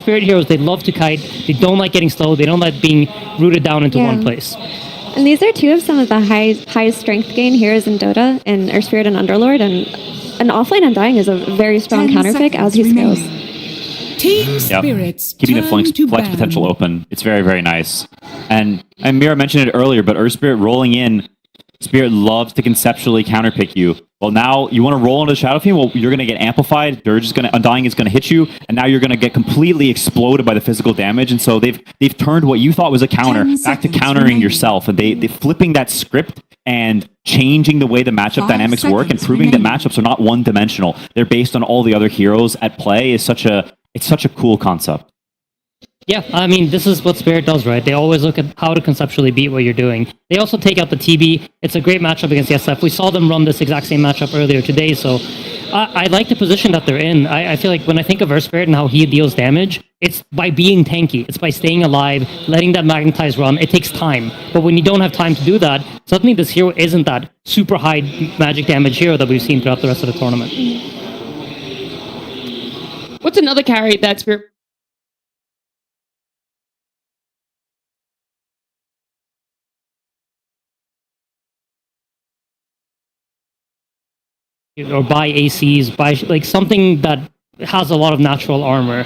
Spirit heroes, they love to kite. They don't like getting slow. They don't like being rooted down into one place. And these are two of some of the highest strength gain heroes in Dota, in Earth Spirit and Underlord, and an offlane Undying is a very strong counterpick as he scales. Team Spirits. Keeping the flex potential open. It's very, very nice. And Mira mentioned it earlier, but Earth Spirit rolling in, Spirit loves to conceptually counterpick you. Well, now you want to roll into Shadow Fiend. Well, you're going to get amplified. Undying is going to hit you, and now you're going to get completely exploded by the physical damage. And so they've turned what you thought was a counter back to countering yourself, and they flipping that script and changing the way the matchup dynamics work, and proving that matchups are not one dimensional. They're based on all the other heroes at play. It's such a cool concept. Yeah, I mean, this is what Spirit does, right? They always look at how to conceptually beat what you're doing. They also take out the TB. It's a great matchup against the SF. We saw them run this exact same matchup earlier today, so I like the position that they're in. I feel like when I think of Earth Spirit and how he deals damage, it's by being tanky. It's by staying alive, letting that Magnetize run. It takes time. But when you don't have time to do that, suddenly this hero isn't that super high magic damage hero that we've seen throughout the rest of the tournament. What's another carry that Spirit or buy ACs, buy like something that has a lot of natural armor.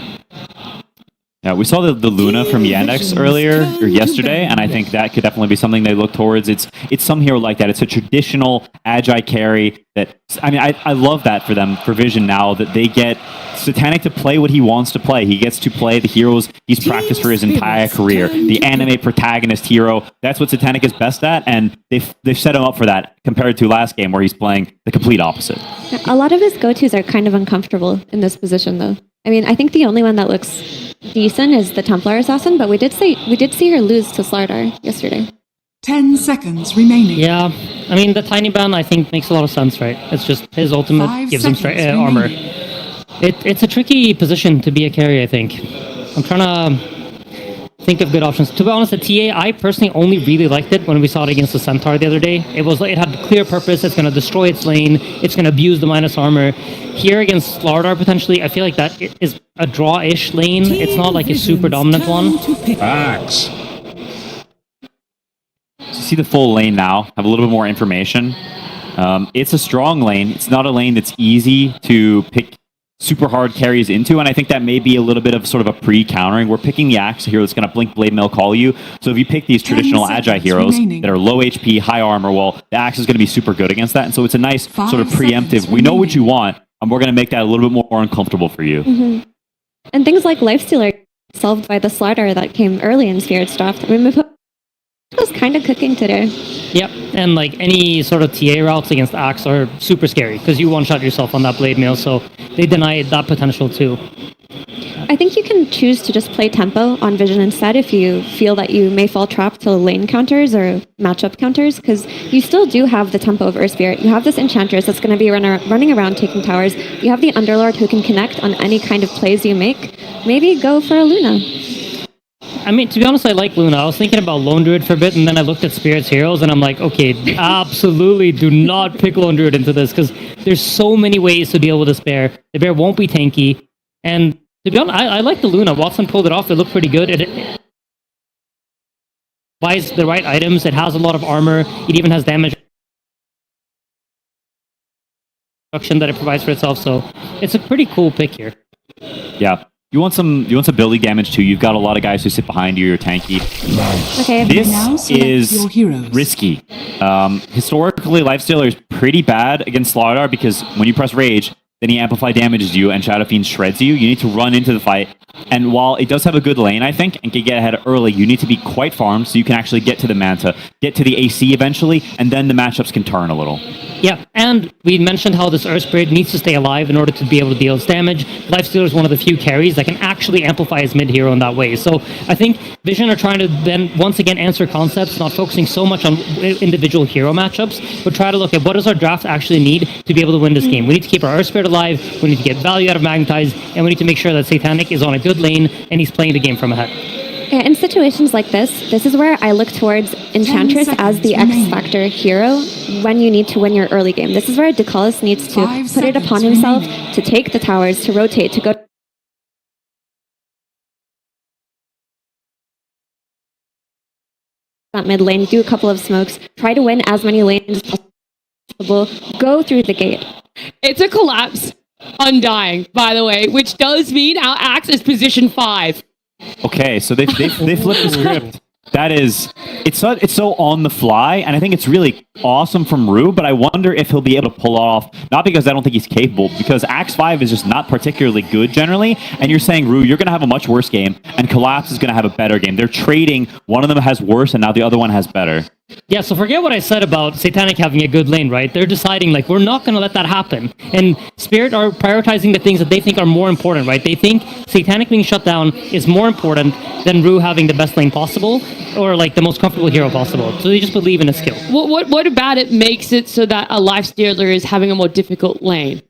Yeah, we saw the Luna from Yandex earlier or yesterday, and I think that could definitely be something they look towards. It's some hero like that. It's a traditional Agi carry that, I mean, I love that for them, for Vision now, that they get Satanic to play what he wants to play. He gets to play the heroes he's practiced for his entire career. The anime protagonist hero, that's what Satanic is best at, and they've set him up for that compared to last game where he's playing the complete opposite. A lot of his go-tos are kind of uncomfortable in this position, though. I mean, I think the only one that looks decent is the Templar Assassin, but we did see her lose to Slardar yesterday. 10 seconds remaining. Yeah, I mean, the Tiny Ban I think makes a lot of sense, right? It's just his ultimate gives him armor. It's a tricky position to be a carry, I think. I'm trying to think of good options. To be honest, the TA, I personally only really liked it when we saw it against the Centaur the other day. It had clear purpose. It's going to destroy its lane. It's going to abuse the minus armor. Here against Slardar, potentially, I feel like that is a draw-ish lane. It's not like a super dominant one. Facts. See the full lane now. Have a little bit more information. It's a strong lane. It's not a lane that's easy to pick super hard carries into, and I think that may be a little bit of sort of a pre-countering. We're picking the Axe here that's going to Blink Blade Mail call you. So if you pick these traditional Agi heroes that are low HP, high armor, well, the Axe is going to be super good against that. And so it's a nice sort of preemptive. We know what you want, and we're going to make that a little bit more uncomfortable for you. Mm-hmm. And things like Lifestealer solved by the Slardar that came early in Spirit's draft. I mean, it was kind of cooking today. Yep, and like any sort of TA routes against Axe are super scary because you one-shot yourself on that Blade Mail, so they deny that potential too. I think you can choose to just play tempo on Vision instead if you feel that you may fall trapped to lane counters or matchup counters, because you still do have the tempo of Earth Spirit. You have this Enchantress that's going to be running around taking towers. You have the Underlord who can connect on any kind of plays you make. Maybe go for a Luna. I mean, to be honest, I like Luna. I was thinking about Lone Druid for a bit, and then I looked at Spirit's heroes, and I'm like, okay, absolutely do not pick Lone Druid into this, because there's so many ways to deal with this bear. The bear won't be tanky, and to be honest, I like the Luna. Watson pulled it off. It looked pretty good. It buys the right items. It has a lot of armor. It even has damage reduction that it provides for itself, so it's a pretty cool pick here. Yeah. You want some building damage too. You've got a lot of guys who sit behind you. You're tanky. Okay. This is risky. Historically, Lifestealer is pretty bad against Slardar because when you press Rage, then he Amplify damages you and Shadow Fiend shreds you. You need to run into the fight. And while it does have a good lane, I think, and can get ahead early, you need to be quite farmed so you can actually get to the Manta, get to the AC eventually, and then the matchups can turn a little. Yeah, and we mentioned how this Earth Spirit needs to stay alive in order to be able to deal its damage. Lifestealer is one of the few carries that can actually amplify his mid-hero in that way. So I think Vision are trying to then once again answer concepts, not focusing so much on individual hero matchups, but try to look at what does our draft actually need to be able to win this game. We need to keep our Earth Spirit alive, we need to get value out of Magnetize, and we need to make sure that Satanic is on a good lane and he's playing the game from ahead. In situations like this is where I look towards Enchantress as the X-Factor hero when you need to win your early game. This is where Dakalis needs to put it upon himself to take the towers, to rotate, to go that mid lane, do a couple of smokes, try to win as many lanes as possible, go through the gate. It's a collapse. Undying, by the way, which does mean our Axe is position 5. Okay, so they flipped the script. That is, it's so on the fly, and I think it's really awesome from Rue, but I wonder if he'll be able to pull it off, not because I don't think he's capable, because Axe 5 is just not particularly good generally, and you're saying, Rue, you're going to have a much worse game, and Collapse is going to have a better game. They're trading, one of them has worse, and now the other one has better. Yeah, so forget what I said about Satanic having a good lane, right? They're deciding, like, we're not going to let that happen. And Spirit are prioritizing the things that they think are more important, right? They think Satanic being shut down is more important than Rue having the best lane possible or, like, the most comfortable hero possible. So they just believe in his skill. What about it makes it so that a Lifestealer is having a more difficult lane?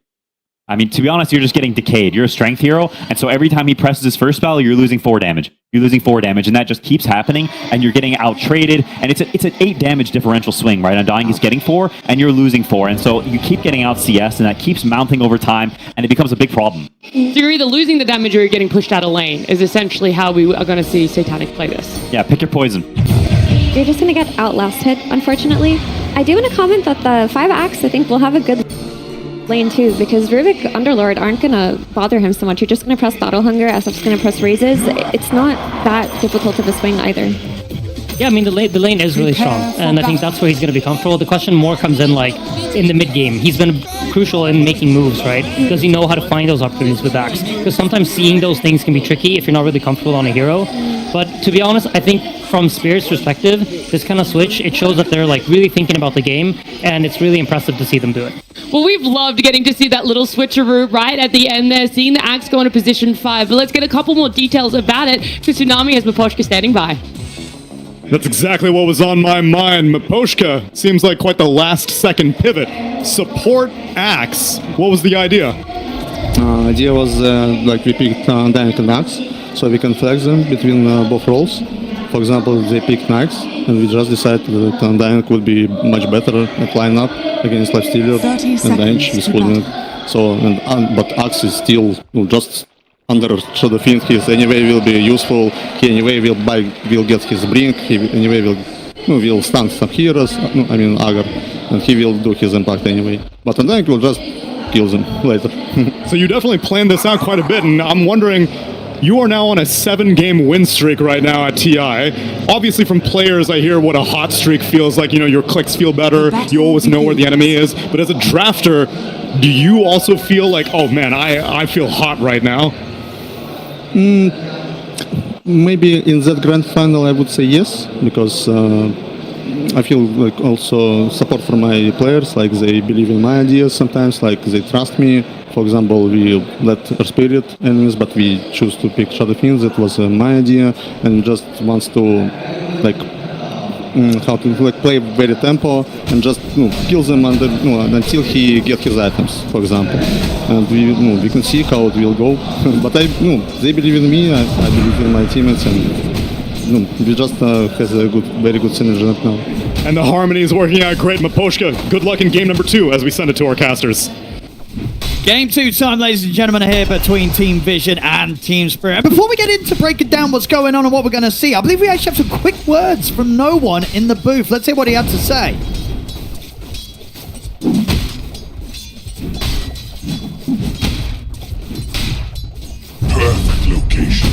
I mean, to be honest, you're just getting decayed. You're a strength hero, and so every time he presses his first spell, you're losing 4 damage. You're losing 4 damage, and that just keeps happening, and you're getting out-traded, and it's an 8 damage differential swing, right? Undying is getting 4, and you're losing 4, and so you keep getting out CS, and that keeps mounting over time, and it becomes a big problem. So you're either losing the damage or you're getting pushed out of lane, is essentially how we are going to see Satanic play this. Yeah, pick your poison. You're just going to get outlast hit, unfortunately. I do want to comment that the 5 Axe, I think, will have a good lane too, because Rubik Underlord aren't going to bother him so much. You're just going to press Battle Hunger, SF's going to press Raises. It's not that difficult of a swing either. Yeah, I mean, the lane is really strong, and I think that's where he's going to be comfortable. The question more comes in, like, in the mid-game. He's been crucial in making moves, right? Does he know how to find those opportunities with Axe? Because sometimes seeing those things can be tricky if you're not really comfortable on a hero. But to be honest, I think from Spirit's perspective, this kind of switch, it shows that they're, like, really thinking about the game, and it's really impressive to see them do it. Well, we've loved getting to see that little switcheroo right at the end there, seeing the Axe go into position 5. But let's get a couple more details about it, because Tsunami has Miposhka standing by. That's exactly what was on my mind. Miposhka seems like quite the last-second pivot. Support Axe. What was the idea? Idea was like we picked Undying and Axe, so we can flex them between both roles. For example, they picked Axe, and we just decided that Undying would be much better at lineup against Lifestealer 30 and bench seconds with to holding. So, but Axe is still just under Shadow Fiend. He anyway will be useful. He anyway will get his brink. He anyway will stun some heroes. Agar, and he will do his impact anyway. But Undying will just kill them later. So you definitely planned this out quite a bit, and I'm wondering, you are now on a 7-game win streak right now at TI. Obviously from players I hear what a hot streak feels like, your clicks feel better, you always know where the enemy is, but as a drafter, do you also feel like, oh man, I feel hot right now? Maybe in that grand final I would say yes, because I feel like also support from my players, like they believe in my ideas sometimes, like they trust me. For example, we let our Spirit enemies, but we choose to pick Shadow Fiends. That was my idea, and just wants to play very tempo and just kill them until he get his items, for example. And we can see how it will go. But they believe in me. I believe in my teammates, and we just has a very good synergy right now. And the harmony is working out great. Miposhka, good luck in game number 2 as we send it to our casters. Game 2 time, ladies and gentlemen, here between Team Vision and Team Spirit. And before we get into breaking down what's going on and what we're going to see, I believe we actually have some quick words from No One in the booth. Let's hear what he had to say. Perfect location.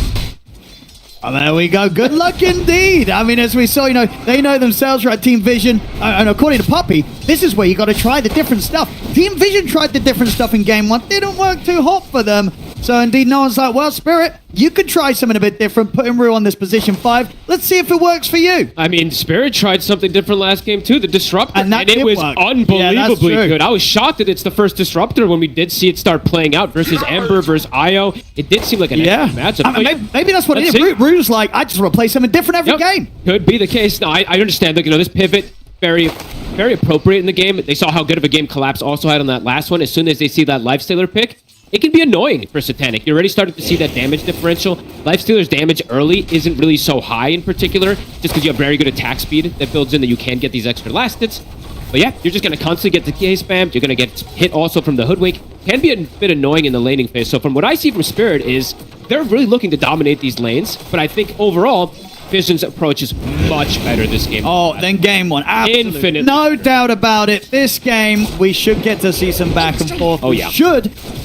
Oh, there we go. Good luck indeed. I mean, as we saw, they know themselves, right? Team Vision, and according to Puppy, this is where you got to try the different stuff. Team Vision tried the different stuff in game 1. Didn't work too hot for them. So indeed, no one's like, well, Spirit, you could try something a bit different, putting Rue on this position 5. Let's see if it works for you. I mean, Spirit tried something different last game too, the Disruptor, and it was work. unbelievably good. I was shocked that it's the first Disruptor when we did see it start playing out versus Ember versus Io. It did seem like an matchup. I mean, maybe that's what it is. Rue's like, I just want to play something different every game. Could be the case. No, I understand. Like, this pivot, very, very appropriate in the game. They saw how good of a game Collapse also had on that last one. As soon as they see that Lifestealer pick, it can be annoying for Satanic. You're already starting to see that damage differential. Lifestealer's damage early isn't really so high in particular, just because you have very good attack speed that builds in that you can get these extra last hits. But yeah, you're just going to constantly get decay spammed. You're going to get hit also from the Hoodwink. Can be a bit annoying in the laning phase. So from what I see from Spirit is they're really looking to dominate these lanes. But I think overall, Vision's approach is much better this game. Oh, then game one. Absolutely. Infinitely. No doubt about it. This game, we should get to see some back and forth. Oh, yeah. We should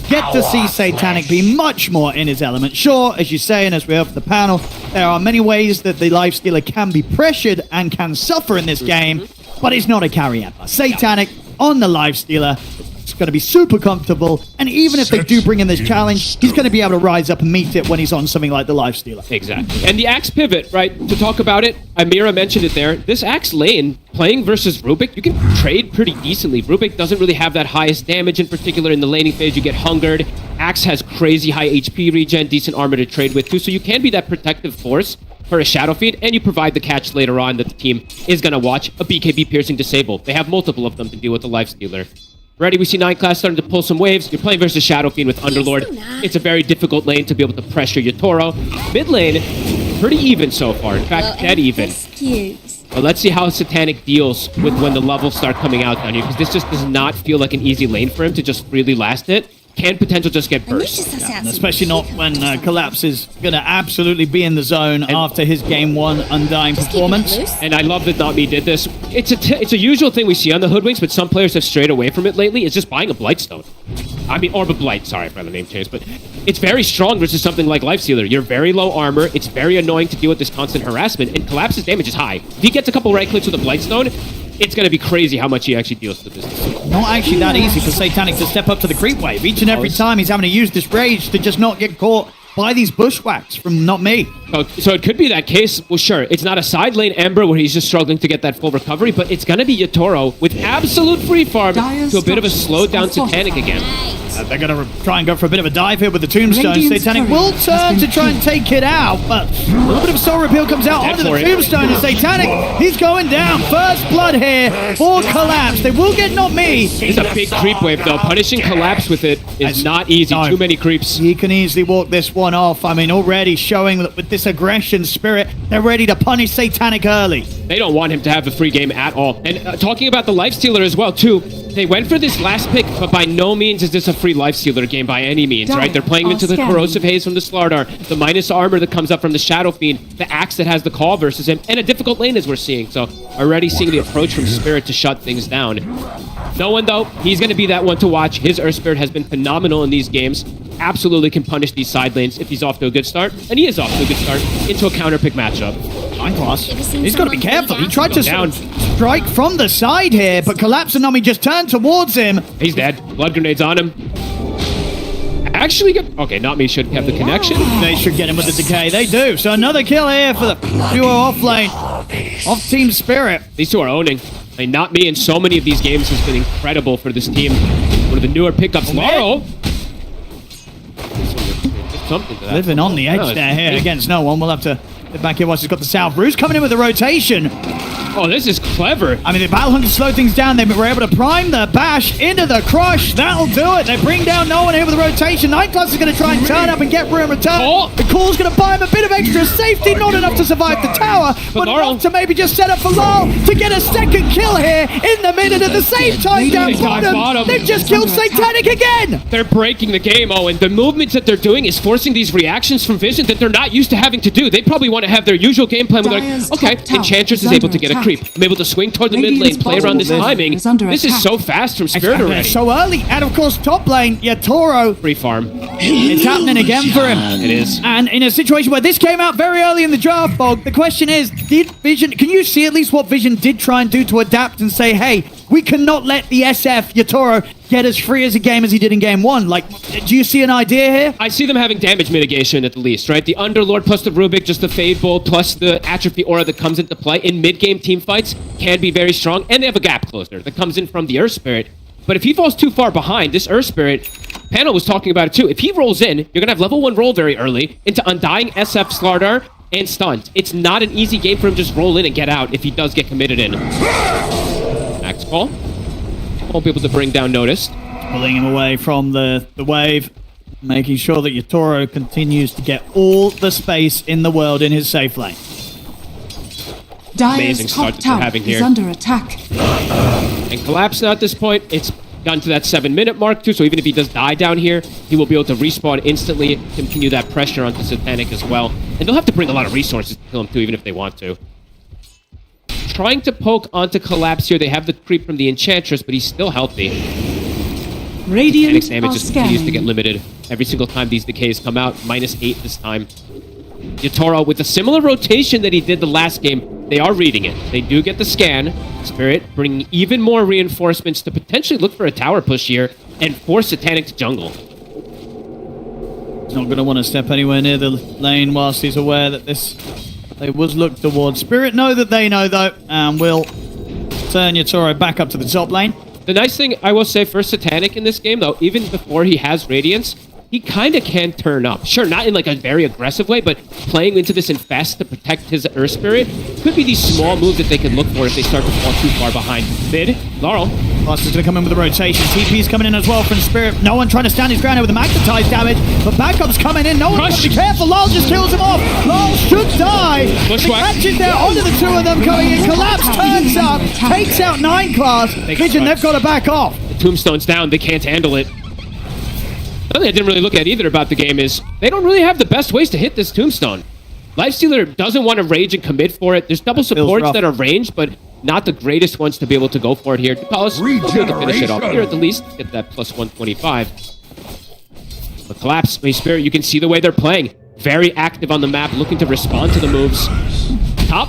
get to see Satanic be much more in his element. Sure, as you say, and as we heard from the panel, there are many ways that the Lifestealer can be pressured and can suffer in this game, but he's not a carry ever. Satanic on the Lifestealer, it's going to be super comfortable, and even if they do bring in this challenge, he's going to be able to rise up and meet it when he's on something like the Lifestealer. Exactly. And the Axe pivot, right? To talk about it, Amira mentioned it there. This Axe lane, playing versus Rubik, you can trade pretty decently. Rubik doesn't really have that highest damage, in particular in the laning phase. You get hungered. Axe has crazy high HP regen, decent armor to trade with too, so you can be that protective force for a Shadow Fiend, and you provide the catch later on that the team is going to watch, a BKB Piercing Disable. They have multiple of them to deal with the Lifestealer. Ready, we see 9 class starting to pull some waves. You're playing versus Shadow Fiend with Underlord. It's a very difficult lane to be able to pressure Yatoro. Mid lane, pretty even so far. In fact, dead even. But let's see how Satanic deals with when the levels start coming out down here, because this just does not feel like an easy lane for him to just freely last it. Can potential just get burst. And especially not when Collapse is going to absolutely be in the zone after his game one Undying performance. And I love that Not Me did this. It's a usual thing we see on the Hoodwinks, but some players have strayed away from it lately. It's just buying a Blightstone. I mean, Orb of Blight. Sorry for the name change, but it's very strong versus something like Lifestealer. You're very low armor. It's very annoying to deal with this constant harassment, and Collapse's damage is high. If he gets a couple right clicks with a Blightstone, it's going to be crazy how much he actually deals to this. Not actually that easy for Satanic to step up to the creep wave. Each and every time he's having to use this rage to just not get caught by these bushwhacks from Not Me. So it could be that case. Well, sure, it's not a side lane Ember where he's just struggling to get that full recovery, but it's going to be Yatoro with absolute free farm to a bit of a slowed down Satanic again. They're going to try and go for a bit of a dive here with the Tombstone. Radiant's Satanic will turn to try and take it out, but a little bit of Soul Repeal comes out onto the Tombstone, and Satanic, he's going down. First blood here for Collapse. They will get Not Me. It's a big creep wave, though. Punishing Collapse with it is not easy. No. Too many creeps. He can easily walk this one off. I mean, already showing that with this aggression spirit, they're ready to punish Satanic early. They don't want him to have the free game at all. And talking about the Lifestealer as well, too, they went for this last pick, but by no means is this a free Lifestealer game by any means, right? They're playing into the Corrosive Haze from the Slardar, the minus armor that comes up from the Shadow Fiend, the Axe that has the call versus him, and a difficult lane as we're seeing. So already seeing the approach from Spirit to shut things down. No one, though, he's going to be that one to watch. His Earth Spirit has been phenomenal in these games. Absolutely can punish these side lanes if he's off to a good start. And he is off to a good start into a counter pick matchup. 9 class. He's got to be careful. He tried to strike from the side here, but Collapse and Nami just turned towards him. He's dead. Blood grenades on him. Actually good. Okay, Not Me should have the connection. They should get him with the decay. They do. So another kill here for the duo off lane. Off Team Spirit. These two are owning. I mean, Not Me in so many of these games has been incredible for this team. One of the newer pickups. Laurel. Something to that. Living on the edge there here against no one. We'll have to get back here once he's got the South. Bruce coming in with a rotation. Oh, this is clever. I mean, the Battle Hunger slowed things down. They were able to prime the bash into the crush. That'll do it. They bring down no one here with the rotation. 9 class is going to try and turn up and get room return. The call's going to buy him a bit of extra safety. Not enough to survive the tower, but enough to maybe just set up for Lol to get a second kill here in the mid, and at the same time down bottom, they've just killed Satanic again. They're breaking the game, and the movements that they're doing is forcing these reactions from Vision that they're not used to having to do. They probably want to have their usual game plan where they're like, okay, Enchantress is able to get a creep. I'm able to swing toward the mid lane, play around this timing. This is so fast from Spirit already. So early, and of course top lane, Yatoro. Free farm. It's happening again for him. It is. And in a situation where this came out very early in the draft, Bog, the question is, did Vision, can you see at least what Vision did try and do to adapt and say, hey, we cannot let the SF Yatoro get as free as a game as he did in game one? Like, do you see an idea here? I see them having damage mitigation at the least, right? The Underlord plus the Rubik, just the Fade Bolt plus the Atrophy Aura that comes into play in mid-game team fights can be very strong, and they have a gap closer that comes in from the Earth Spirit. But if he falls too far behind, this Earth Spirit, Panel was talking about it too, if he rolls in, you're going to have level 1 roll very early into Undying, SF, Slardar, and Stunned. It's not an easy game for him to just roll in and get out if he does get committed in. Max call. Won't be able to bring down Notice. Pulling him away from the wave, making sure that Yatoro continues to get all the space in the world in his safe lane. Amazing start that they're having here. Under attack. And Collapse now at this point, it's gotten to that 7-minute mark too, so even if he does die down here, he will be able to respawn instantly, continue that pressure onto Satanic as well. And they'll have to bring a lot of resources to kill him too, even if they want to. Trying to poke onto Collapse here. They have the creep from the Enchantress, but he's still healthy. Radiant Phoenix damage are just continues to get scanning. limited every single time these decays come out. -8 this time. Yatoro, with a similar rotation that he did the last game, they are reading it. They do get the scan. Spirit bringing even more reinforcements to potentially look for a tower push here and force Satanic to jungle. He's not going to want to step anywhere near the lane whilst he's aware that they was looked towards. Spirit know that they know, though, and will turn Yatoro back up to the top lane. The nice thing I will say for Satanic in this game, though, even before he has Radiance, he kind of can turn up. Sure, not in like a very aggressive way, but playing into this Infest to protect his Earth Spirit could be these small moves that they could look for if they start to fall too far behind. Mid, Laurel. Master's going to come in with a rotation. TP's coming in as well from Spirit. No one trying to stand his ground here with the magnetized damage, but backup's coming in. No one wants to be careful. Lyle just kills him off. Lyle should die. Bushwhack. He catches there onto the two of them coming in. Collapse turns up, takes out 9 class. Vision, they've got to back off. The Tombstone's down. They can't handle it. Something I didn't really look at either about the game is they don't really have the best ways to hit this Tombstone. Lifestealer doesn't want to rage and commit for it. There's double supports rough. that are ranged, but not the greatest ones to be able to go for it here. Ducalis will be able to finish it off here at the least. Get that plus 125. But Collapse, Spirit, you can see the way they're playing. Very active on the map, looking to respond to the moves. Top.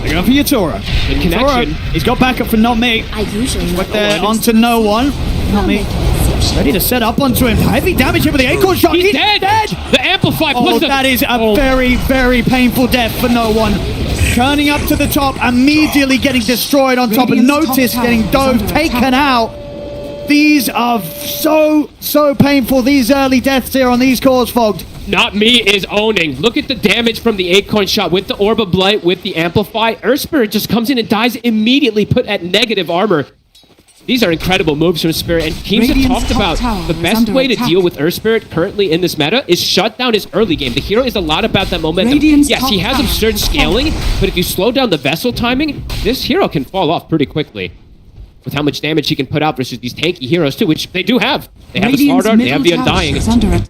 They're going for Yatoro. Good connection. He's got backup for Not Me. I usually But they're onto No One. Not Me. Ready to set up onto him. Heavy damage here with the Acorn shot. He's dead! The Amplify Oh, puts the... that is a very, very painful death for No One. Turning up to the top, immediately getting destroyed on top, and Radiant's Notice top getting tower is dove, under taken attack. out. These are so painful, these early deaths here on these cores, Fogged. Not Me is owning. Look at the damage from the Acorn shot with the Orb of Blight, with the Amplify. Earth Spirit just comes in and dies immediately, put at negative armor. These are incredible moves from Spirit, and teams have Radiant's talked top about tower the is best under way to attack. deal with Earth Spirit currently in this meta is shut down his early game. The hero is a lot about that momentum. Radiant's Yes, he top has tower absurd is scaling, but if you slow down the vessel timing, this hero can fall off pretty quickly. With how much damage he can put out versus these tanky heroes too, which they do have. They have the Radiant's Slardar, they have the middle tower Undying. is under attack.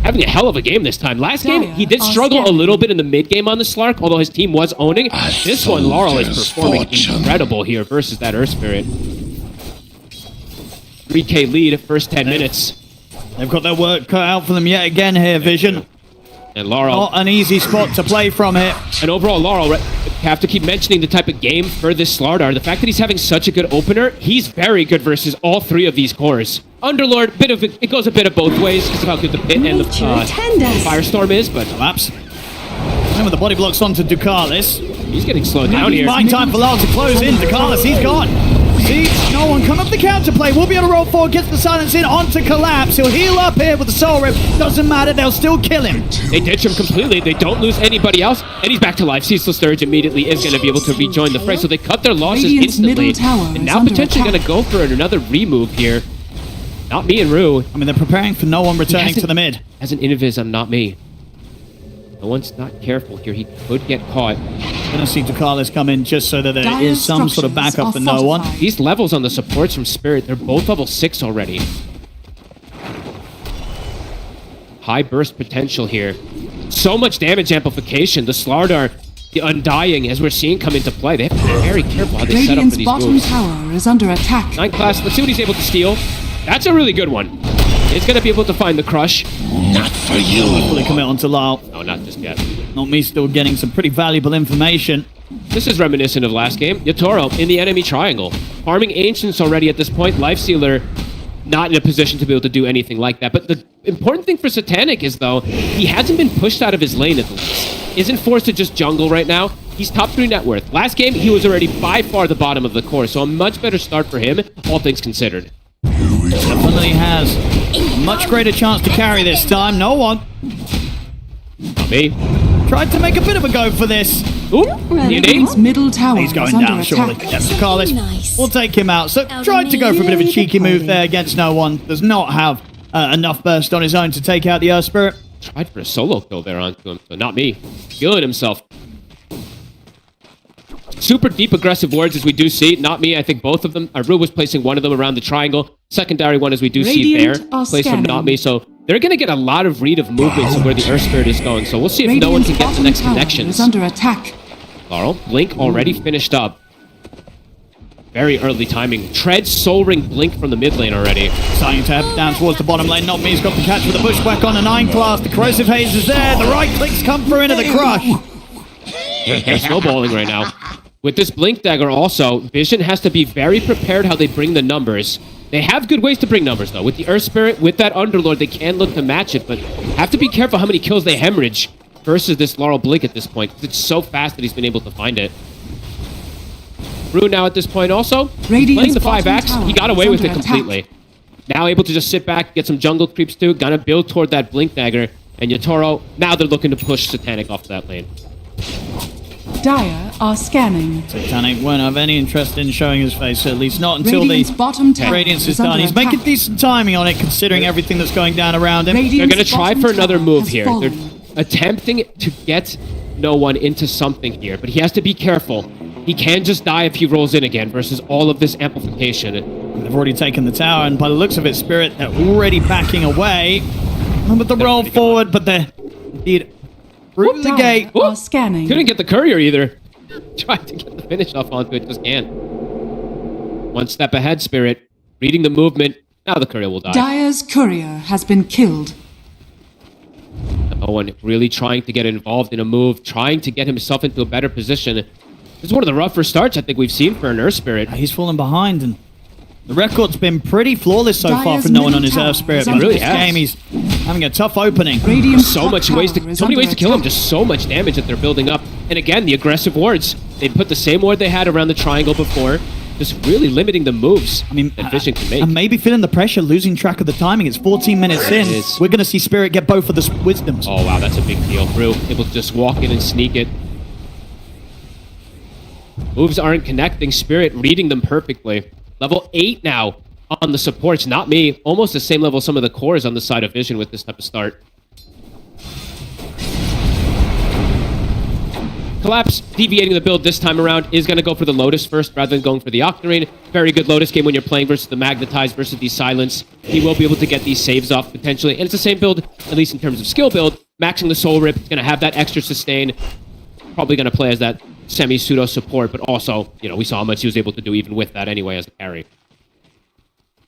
Having a hell of a game this time. Last game, he did Dire are struggle a scanning. little bit in the mid game on the Slark, although his team was owning. This one, Laurel is performing incredible here versus that Earth Spirit. 3k lead first 10 minutes. They've got their work cut out for them yet again here, Vision. And Laurel, Not an easy spot to play from here. and overall, Laurel, have to keep mentioning the type of game for this Slardar. The fact that he's having such a good opener, he's very good versus all 3 of these cores. Underlord, it goes a bit of both ways because of how good the pit and the Firestorm is, but Collapse. And with the body blocks onto Ducalis. he's getting slowed down here. Buying time for Lyle to close in. Ducalis, he's gone. See, No One come up the counterplay. We'll be able to roll forward, gets the silence in onto Collapse. He'll heal up here with the Soul Rip. Doesn't matter, they'll still kill him. They ditch him completely. They don't lose anybody else, and he's back to life. Ceaseless Surge immediately is going to be able to rejoin the fray, so they cut their losses Radiant's instantly. middle tower And is now under potentially going to attack. go for another remove here. Not Me and Rue. I mean, they're preparing for No One returning to the mid. Has an Innovis on Not Me. No one's not careful here. He could get caught. Gonna see Ducalis come in just so that there Dire is some sort of structures backup are for No One. fortified. These levels on the supports from Spirit, they're both level 6 already. High burst potential here. So much damage amplification. The Slardar, the Undying, as we're seeing come into play. They have to be very careful how they set up Radiant's for these bottom moves. tower is under attack. 9 class, let's see what he's able to steal. That's a really good one. He's going to be able to find the crush. Fully commit onto Lyle. No, not just yet. Not Me still getting some pretty valuable information. This is reminiscent of last game. Yatoro in the enemy triangle. Farming Ancients already at this point. Lifestealer not in a position to be able to do anything like that. But the important thing for Satanic is, though, he hasn't been pushed out of his lane at the least. Isn't forced to just jungle right now. He's top 3 net worth. Last game, he was already by far the bottom of the core, so a much better start for him, all things considered. Definitely has a much greater chance to carry this time. No One Not Me. tried to make a bit of a go for this. Ooh, Radiant's D&D. middle tower He's is going under down, surely. attack. Yes, Ducalis Nice. will take him out. So tried to go for a bit of a cheeky move there against No One. Does not have enough burst on his own to take out the Earth Spirit. Tried for a solo kill there onto him, but not Me. Feeling himself. super deep aggressive wards as we do see. Not me, I think both of them. Ru was placing one of them around the triangle. Secondary one as we do see there. Radiant are Placed from scanning. Not Me. So they're going to get a lot of read of movements of where the Earth Spirit is going. So we'll see if no one can get the bottom next tower connections. is under attack. Laurel, Blink already finished up. Very early timing. Tread, Soul Ring, Blink from the mid lane already. Starting to head down towards the bottom lane. Not Me's got the catch with the bushwhack on a 9 class. The corrosive haze is there. The right clicks come through into the crush. They're snowballing right now. With this Blink Dagger also, Vision has to be very prepared how they bring the numbers. They have good ways to bring numbers, though. With the Earth Spirit, with that Underlord, they can look to match it, but have to be careful how many kills they hemorrhage versus this Laurel Blink at this point. It's so fast that he's been able to find it. Ru now at this point also, Radiant's playing the bottom 5-axe, tower he got is away with it under completely. Now able to just sit back, get some jungle creeps too, gonna build toward that Blink Dagger, and Yatoro, now they're looking to push Satanic off that lane. Dire are scanning. Satanic won't have any interest in showing his face, at least not until Radiant's the bottom tower Radiance is under done. He's attack. making decent timing on it, considering everything that's going down around him. They're Radiant's going to try bottom for another tower move has here. fallen. They're attempting to get no one into something here, but he has to be careful. He can just die if he rolls in again versus all of this amplification. They've already taken the tower, and by the looks of it, Spirit, they're already backing away. With the roll forward, but they're indeed through the gate. Dire are scanning. Couldn't get the courier either. Tried to get the finish off onto it, just can't. One step ahead, Spirit. Reading the movement. Now the courier will die. Dire's courier has been killed. No one really trying to get involved in a move, trying to get himself into a better position. This is one of the rougher starts I think we've seen for an Earth Spirit. He's fallen behind, and the record's been pretty flawless so far Dyer's for no one on middle his tower Earth Spirit. is But under this attack. game, he's having a tough opening. Radiant's So top much ways tower is so many under ways to kill him, attack. just so much damage that they're building up. And again, the aggressive wards. They put the same ward they had around the triangle before, just really limiting the moves that Vision can make. And maybe feeling the pressure, losing track of the timing. It's 14 minutes in. It is. We're going to see Spirit get both of the wisdoms. Oh wow, that's a big deal. Ru able to just walk in and sneak it. Moves aren't connecting. Spirit reading them perfectly. Level 8 now on the supports. Not Me. Almost the same level some of the cores on the side of Vision with this type of start. Collapse deviating the build this time around is going to go for the Lotus first rather than going for the Octarine. Very good Lotus game when you're playing versus the Magnetize versus the Silence. He will be able to get these saves off potentially. And it's the same build, at least in terms of skill build. Maxing the Soul Rip, going to have that extra sustain. Probably going to play as that semi-pseudo support, but also, you know, we saw how much he was able to do even with that anyway as a carry.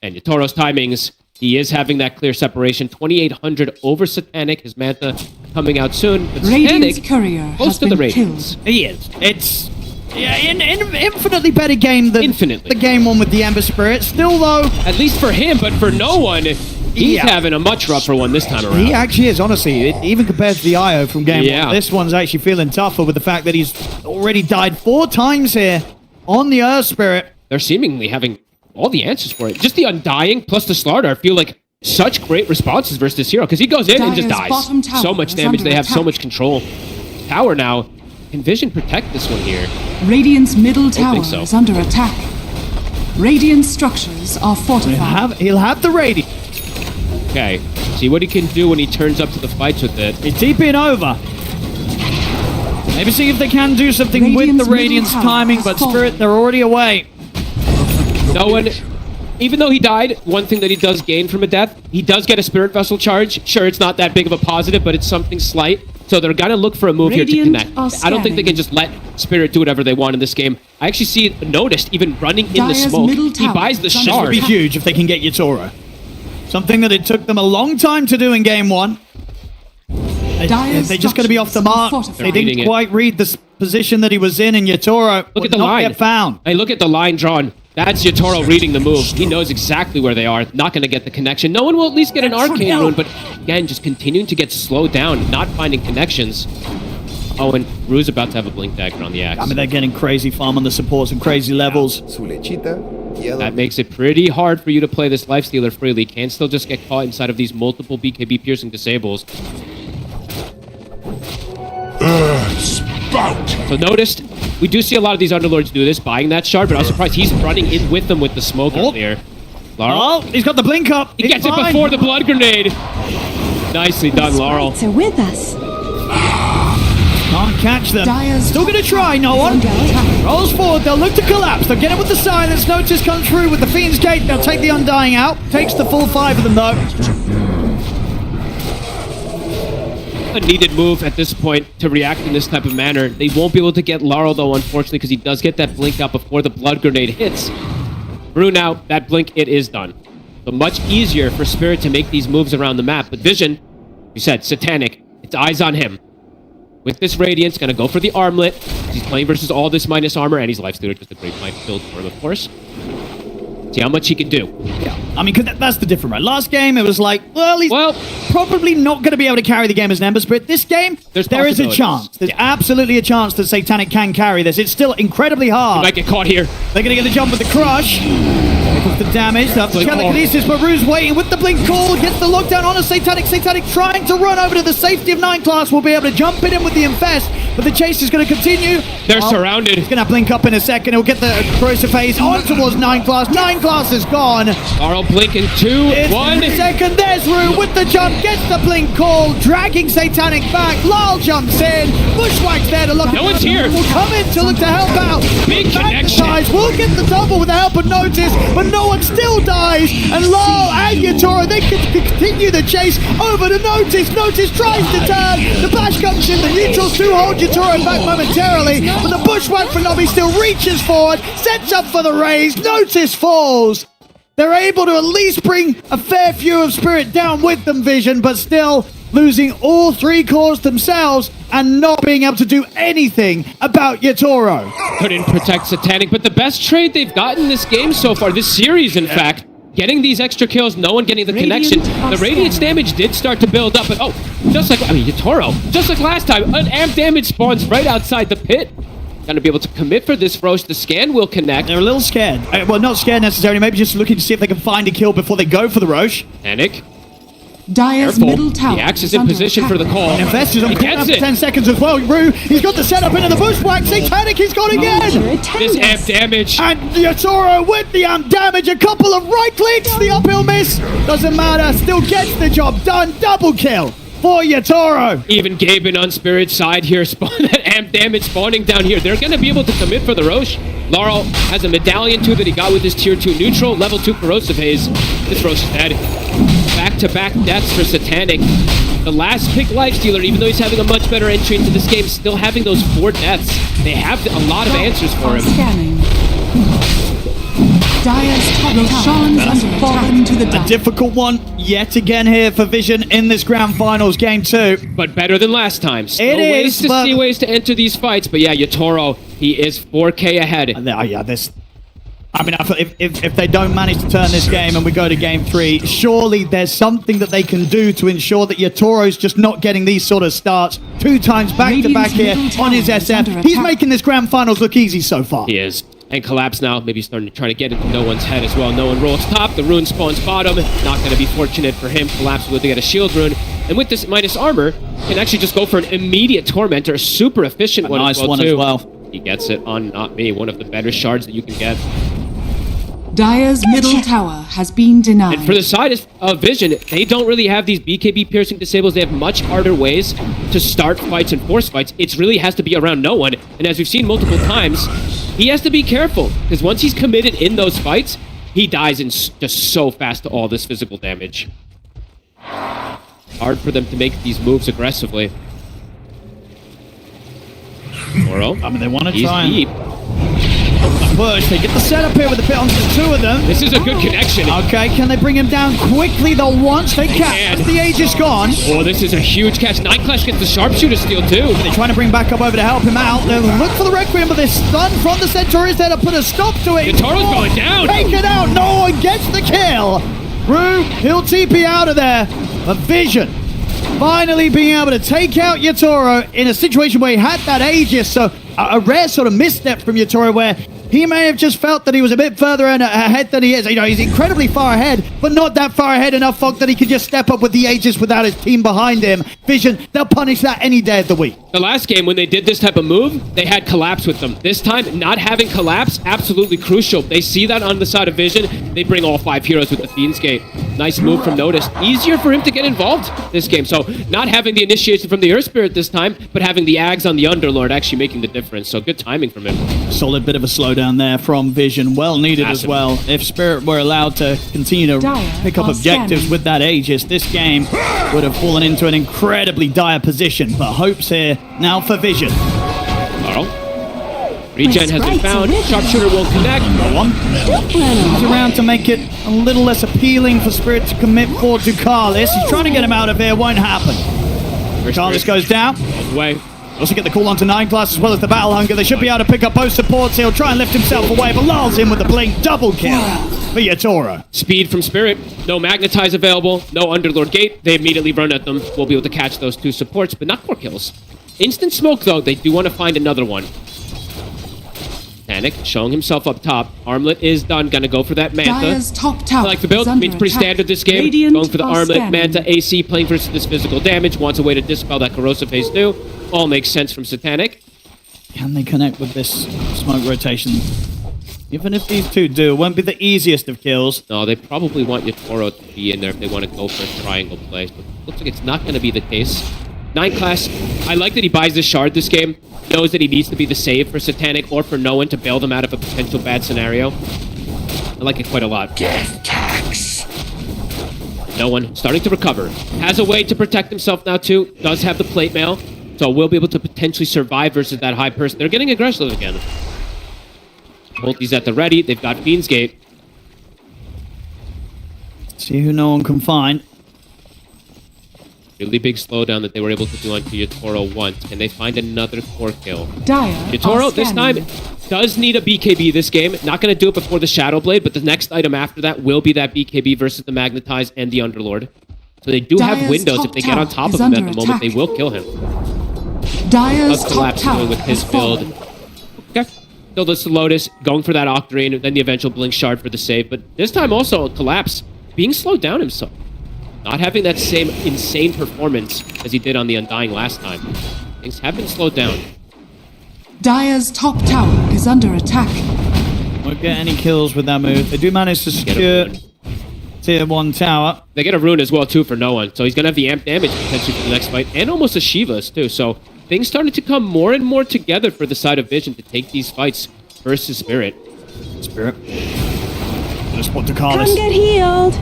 And Yatoro's timings, he is having that clear separation. 2,800 over Satanic, his Manta coming out soon. But Radiant's Satanic, courier close has to the been Radiance. killed. He is. It's infinitely better game than Infinitely. the game one with the Ember Spirit. Still, though, At least for him, but for no one, he's having a much rougher one this time around. he actually is, honestly. Even compared to the IO from game Yeah. one, this one's actually feeling tougher with the fact that he's already died 4 times here on the Earth Spirit. They're seemingly having all the answers for it. Just the Undying plus the Slardar feel like such great responses versus this hero, because he goes in and just Dire's dies. bottom tower So much is damage, under they have so attack. much control. Tower now. Can Vision protect this one here? Radiant's middle tower think so. is under attack. Radiant structures are fortified. He'll have the Radiant. Okay. See what he can do when he turns up to the fights with it. He's TPing over. Maybe see if they can do something with Radiant's the Radiant's middle tower timing, has but fallen. Spirit, they're already away. No one... Even though he died, one thing that he does gain from a death, he does get a Spirit Vessel charge. Sure, it's not that big of a positive, but it's something slight. So they're going to look for a move here to Radiant connect. are I don't think they scanning. can just let Spirit do whatever they want in this game. I actually see it noticed even running in the Dire's smoke. middle He tower buys the is under This would shard. be huge if they can get Yatoro. Something that it took them a long time to do in game one. Dire's They're just going to be off the mark. structures are They fortified. didn't quite read the position that he was in, and Yatoro Look would at the not line. get found. Hey, look at the line drawn. That's Yatoro reading the move. He knows exactly where they are. Not going to get the connection. No one will at least get an arcane rune, but again, just continuing to get slowed down, not finding connections. Oh, and Ru's about to have a blink dagger on the axe. I mean, they're getting crazy farm on the supports and crazy levels. That makes it pretty hard for you to play this Lifestealer freely. Can still just get caught inside of these multiple BKB piercing disables. So noticed, we do see a lot of these Underlords do this, buying that shard, but I was surprised he's running in with them with the smoke earlier. Laurel, Oh, he's got the blink up. he gets it before the blood grenade. Nicely done, Laurel. So with us. Can't catch them. Dyer's Still going to top try, no tower one. is under attack. Rolls forward, they'll look to collapse. They'll get it with the silence. Notice comes through with the Fiend's Gate. They'll take the Undying out. Takes the full 5 of them, though. A needed move at this point to react in this type of manner. They won't be able to get Laurel, though, unfortunately, because he does get that blink out before the Blood Grenade hits. Brew now, that blink, it is done. So much easier for Spirit to make these moves around the map. But Vision, you said, Satanic, it's eyes on him. With this Radiance, gonna go for the armlet. He's playing versus all this minus armor, and he's Lifestealer, just a great mind build for him, of course. See how much he can do. Yeah, I mean, 'cause that's the difference, right? Last game, it was like, well, he's probably not going to be able to carry the game as an Ember Spirit. This game, there is a possibilities. chance. There's absolutely a chance that Satanic can carry this. It's still incredibly hard. He might get caught here. They're going to get the jump with the crush. Here comes the damage. That's telekinesis, but Rue's waiting with the blink call. Gets the lockdown on a Satanic. Satanic trying to run over to the safety of 9 class. Will be able to jump in with the Infest, but the chase is going to continue. They're surrounded. He's going to blink up in a second. He'll get the corrosive phase on towards 9 class. 9 class is gone. Laurel blink in 2, It's 1. the second. There's Rue with the jump. Gets the blink call. Dragging Satanic back. Lal jumps in. Bushwhack's there to look. No one's here. Will come in to look to help out. Big connection. We'll get the double with the help of Notice, but no one still dies. And Lal and Yatoro, they can continue the chase over to Notice. Notice tries to turn. The bash comes in. The neutrals do hold Yatoro back momentarily, but the Bushwhack from Nobby still reaches forward, sets up for the raise. Notice falls. They're able to at least bring a fair few of Spirit down with them, Vision, but still losing all 3 cores themselves and not being able to do anything about Yatoro. Couldn't protect Satanic, but the best trade they've gotten this game so far, this series, in fact, getting these extra kills, no one getting the connection. The Radiance damage did start to build up, but just like, Yatoro, just like last time, an amp damage spawns right outside the pit. Gonna be able to commit for this Roche. The scan will connect. They're a little scared. Well, not scared necessarily, maybe just looking to see if they can find a kill before they go for the Roche. Panic. Dyer's Careful. middle tower. The Axe is in position for the call. Infest is on He cooldown gets for it. 10 seconds as well. Rue, he's got the setup into the Bushwhack. Satanic, he's gone again. This amp damage. And Yatoro with the damage. A couple of right clicks. The uphill miss. Doesn't matter. Still gets the job done. Double kill for Yatoro. Even Gaben on Spirit's side here, that amp damage spawning down here. They're going to be able to commit for the Roche. Laurel has a medallion too that he got with his tier 2 neutral, level 2 corrosive haze. This Roche is dead. Back-to-back deaths for Satanic. The last pick Lifestealer, even though he's having a much better entry into this game, still having those 4 deaths. They have a lot of answers for him. Scanning. Dyer's top tower has fallen to the A dust. difficult one yet again here for Vision in this grand finals game 2. But better than last time. Still It ways is, to but- see ways to enter these fights. But yeah, Yatoro, he is 4K ahead. Yeah, this. I mean, if they don't manage to turn this game and we go to game 3, surely there's something that they can do to ensure that Yatoro's just not getting these sort of starts 2 times back-to-back here on his SF. He's making this grand finals look easy so far. He is. And Collapse now, maybe starting to try to get into no one's head as well. No one rolls top, the rune spawns bottom. Not going to be fortunate for him. Collapse will get a shield rune. And with this minus armor, can actually just go for an immediate Tormentor. A super efficient one, nice as well, one too. as well. He gets it on Not Me, one of the better shards that you can get. Dyer's middle tower has been denied. And for the side of Vision, they don't really have these BKB piercing disables. They have much harder ways to start fights and force fights. It really has to be around no one. And as we've seen multiple times, he has to be careful. Because once he's committed in those fights, he dies in just so fast to all this physical damage. Hard for them to make these moves aggressively. Oro. I mean, they want to He's try and deep. push. They get the setup here with the pit onto the 2 of them. This is a good connection. Okay, can they bring him down quickly though once they catch? can. As the age is gone. Oh, this is a huge catch. Nightclash gets the sharpshooter steal too. They're trying to bring back up over to help him out. They'll look for the Requiem, but this stun from the Centaur is there to put a stop to it. Yatoro's going down. Take it out. No one gets the kill. Rue, he'll TP out of there. But Vision finally being able to take out Yatoro in a situation where he had that Aegis. So a rare sort of misstep from Yatoro where he may have just felt that he was a bit further ahead than he is. You know, he's incredibly far ahead, but not that far ahead enough, Fog, that he could just step up with the Aegis without his team behind him. Vision, they'll punish that any day of the week. The last game, when they did this type of move, they had Collapse with them. This time, not having Collapse, absolutely crucial. They see that on the side of Vision. They bring all 5 heroes with the Fiend's Gate. Nice move from Notice. Easier for him to get involved this game. So not having the initiation from the Earth Spirit this time, but having the Ags on the Underlord actually making the difference. So good timing from him. Solid bit of a slowdown there from Vision. Well needed as Massive. well. If Spirit were allowed to continue to Dire pick up are objectives scanning. with that Aegis, this game would have fallen into an incredibly dire position. But hopes here now for Vision. Carl. Regen has been found. Sharpshooter won't connect. No one. He's around to make it a little less appealing for Spirit to commit forward to Carlis. He's trying to get him out of here. Won't happen. Carlis goes down. Away. Also get the call onto 9 Class as well as the Battle Hunger. They should be able to pick up both supports. He'll try and lift himself away, but lulls in with the blink. Double kill for Yatoro. Speed from Spirit. No Magnetize available. No Underlord Gate. They immediately run at them. We'll be able to catch those 2 supports, but not 4 kills. Instant smoke, though. They do want to find another one. Panic showing himself up top. Armlet is done. Gonna go for that Manta. Dire's top I tower like the build. is I under mean, it's pretty attack. standard this game. Radiant Going for the are Armlet, scanning. Manta, AC, playing versus this physical damage. Wants a way to dispel that Corrosive Haze too. All makes sense from Satanic. Can they connect with this smoke rotation? Even if these two do, it won't be the easiest of kills. No, they probably want Yatoro to be in there if they want to go for a triangle play. But looks like it's not going to be the case. 9 Class, I like that he buys the shard this game. Knows that he needs to be the save for Satanic or for no one to bail them out of a potential bad scenario. I like it quite a lot. No one starting to recover. Has a way to protect himself now too. Does have the plate mail. So will be able to potentially survive versus that high person. They're getting aggressive again. Multi's at the ready. They've got Fiend's Gate. See who no one can find. Really big slowdown that they were able to do onto Yatoro once. Can they find another core kill? Dire Yatoro, are this time, scanning. does need a BKB this game. Not going to do it before the Shadow Blade, but the next item after that will be that BKB versus the Magnetize and the Underlord. So they do have Dire's windows. top If they get on tower top is of him at under the moment, attack. they will kill him. Dire's Does top collapse tower going with his has build. fallen. Okay. Still this Lotus, going for that Octarine, and then the eventual Blink Shard for the save. But this time also, Collapse, being slowed down himself. Not having that same insane performance as he did on the Undying last time. Things have been slowed down. Dire's top tower is under attack. Won't get any kills with that move. They do manage to Get a secure rune. tier 1 tower. They get a rune as well, too, for no one. So he's going to have the amp damage potentially for the next fight, and almost a Shivas, too. So things starting to come more and more together for the side of Vision to take these fights versus Spirit. Spirit. Just want to call this. Get healed.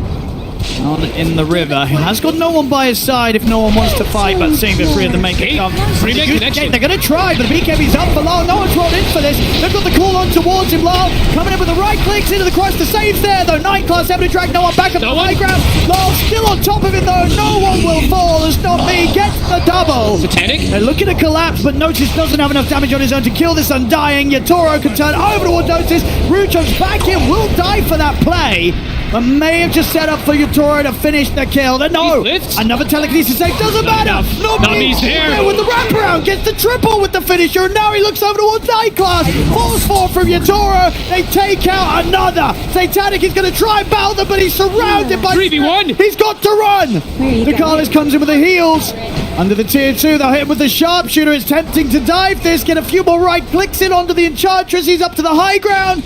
On in the river. He has got no one by his side if no one wants to fight, but seeing the 3 of them make it come. Three-man connection. They're going to try, but the BKB's up for Lyle. No one's rolled in for this. They've got the call on towards him. Lyle coming in with the right clicks into the cross. The save's there, though. 9 Class having to drag no one back up No the one. high ground. Lyle still on top of it, though. No one will fall. It's not me. Gets the double. Satanic? They're looking to collapse, but Notice doesn't have enough damage on his own to kill this Undying. Yatoro can turn over towards Notice. Rucho's back in, will die for that play, but may have just set up for Yatoro to finish the kill. Then no, He lifts. another telekinesis save doesn't matter. enough. Nami's Nami's there. with the wraparound, gets the triple with the finisher, and now he looks over towards 9 Class. Falls 4 from Yatoro. They take out another. Satanic is going to try and battle them, but he's surrounded by 3v1. He's got to run. you The go. Carlos comes in with the heals. Under the tier 2, they'll hit him with the sharpshooter. It's tempting to dive this. Get a few more right clicks in onto the Enchantress. He's up to the high ground.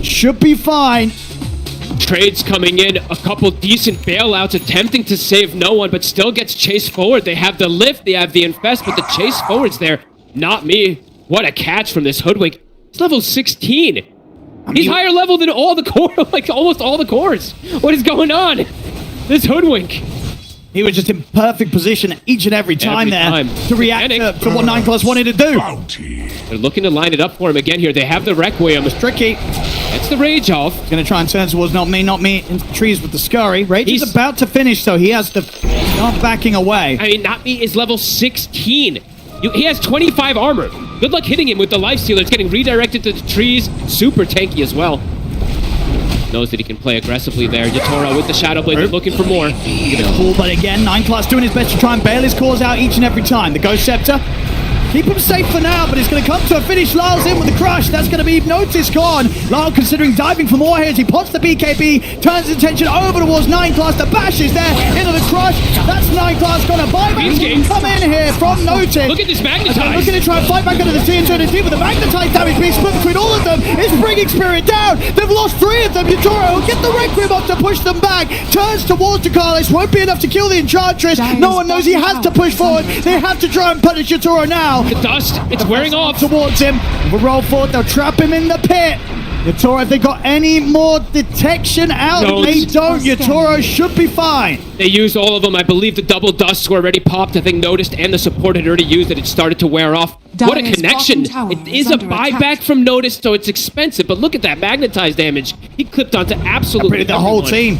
Should be fine. Trades coming in, a couple decent bailouts, attempting to save no one, but still gets chased forward. They have the lift, they have the infest, but the chase forward's there. Not me. What a catch from this Hoodwink. He's level 16. He's higher level than all the core, like almost all the cores. What is going on? This Hoodwink. He was just in perfect position each and every time Every there time. to react to what 9 Class wanted to do. They're looking to line it up for him again here. They have the Requiem. It's tricky. That's the Rage off. Going to try and turn towards not me, into the trees with the scurry. Rage is He's- about to finish, so he has to start backing away. I mean, Not Me is level 16. He has 25 armor. Good luck hitting him with the Life Stealer. It's getting redirected to the trees. Super tanky as well. Knows that he can play aggressively there. Yatoro with the Shadow Blade. They're looking for more. Cool, but again, 9 Class doing his best to try and bail his cause out each and every time. The Ghost Scepter Keep him safe for now, but it's going to come to a finish. Lyle's in with the crush. That's going to be Notice gone. Lyle considering diving for more here as he pots the BKB, turns his attention over towards 9 Class. The bash is there into the crush. That's 9 Class going to buy back. Come in here from Notice. Look at this Magnetize. Looking to try and fight back into the TNT and deep with the Magnetize damage being split between all of them. It's bringing Spirit down. They've lost 3 of them. Yatoro will get the Requiem up to push them back. Turns towards Ducalis. Won't be enough to kill the Enchantress. No one knows he has to push forward. They have to try and punish Yatoro now. The dust, it's wearing off. Towards him. We'll roll forward. They'll trap him in the pit. Yatoro, have they got any more detection out? They don't. Yatoro should be fine. They used all of them. I believe the double dusts were already popped. I think Noticed and the support had already used it. It started to wear off. What a connection. It is a buyback from Noticed, so it's expensive. But look at that Magnetized damage. He clipped onto absolutely the whole team.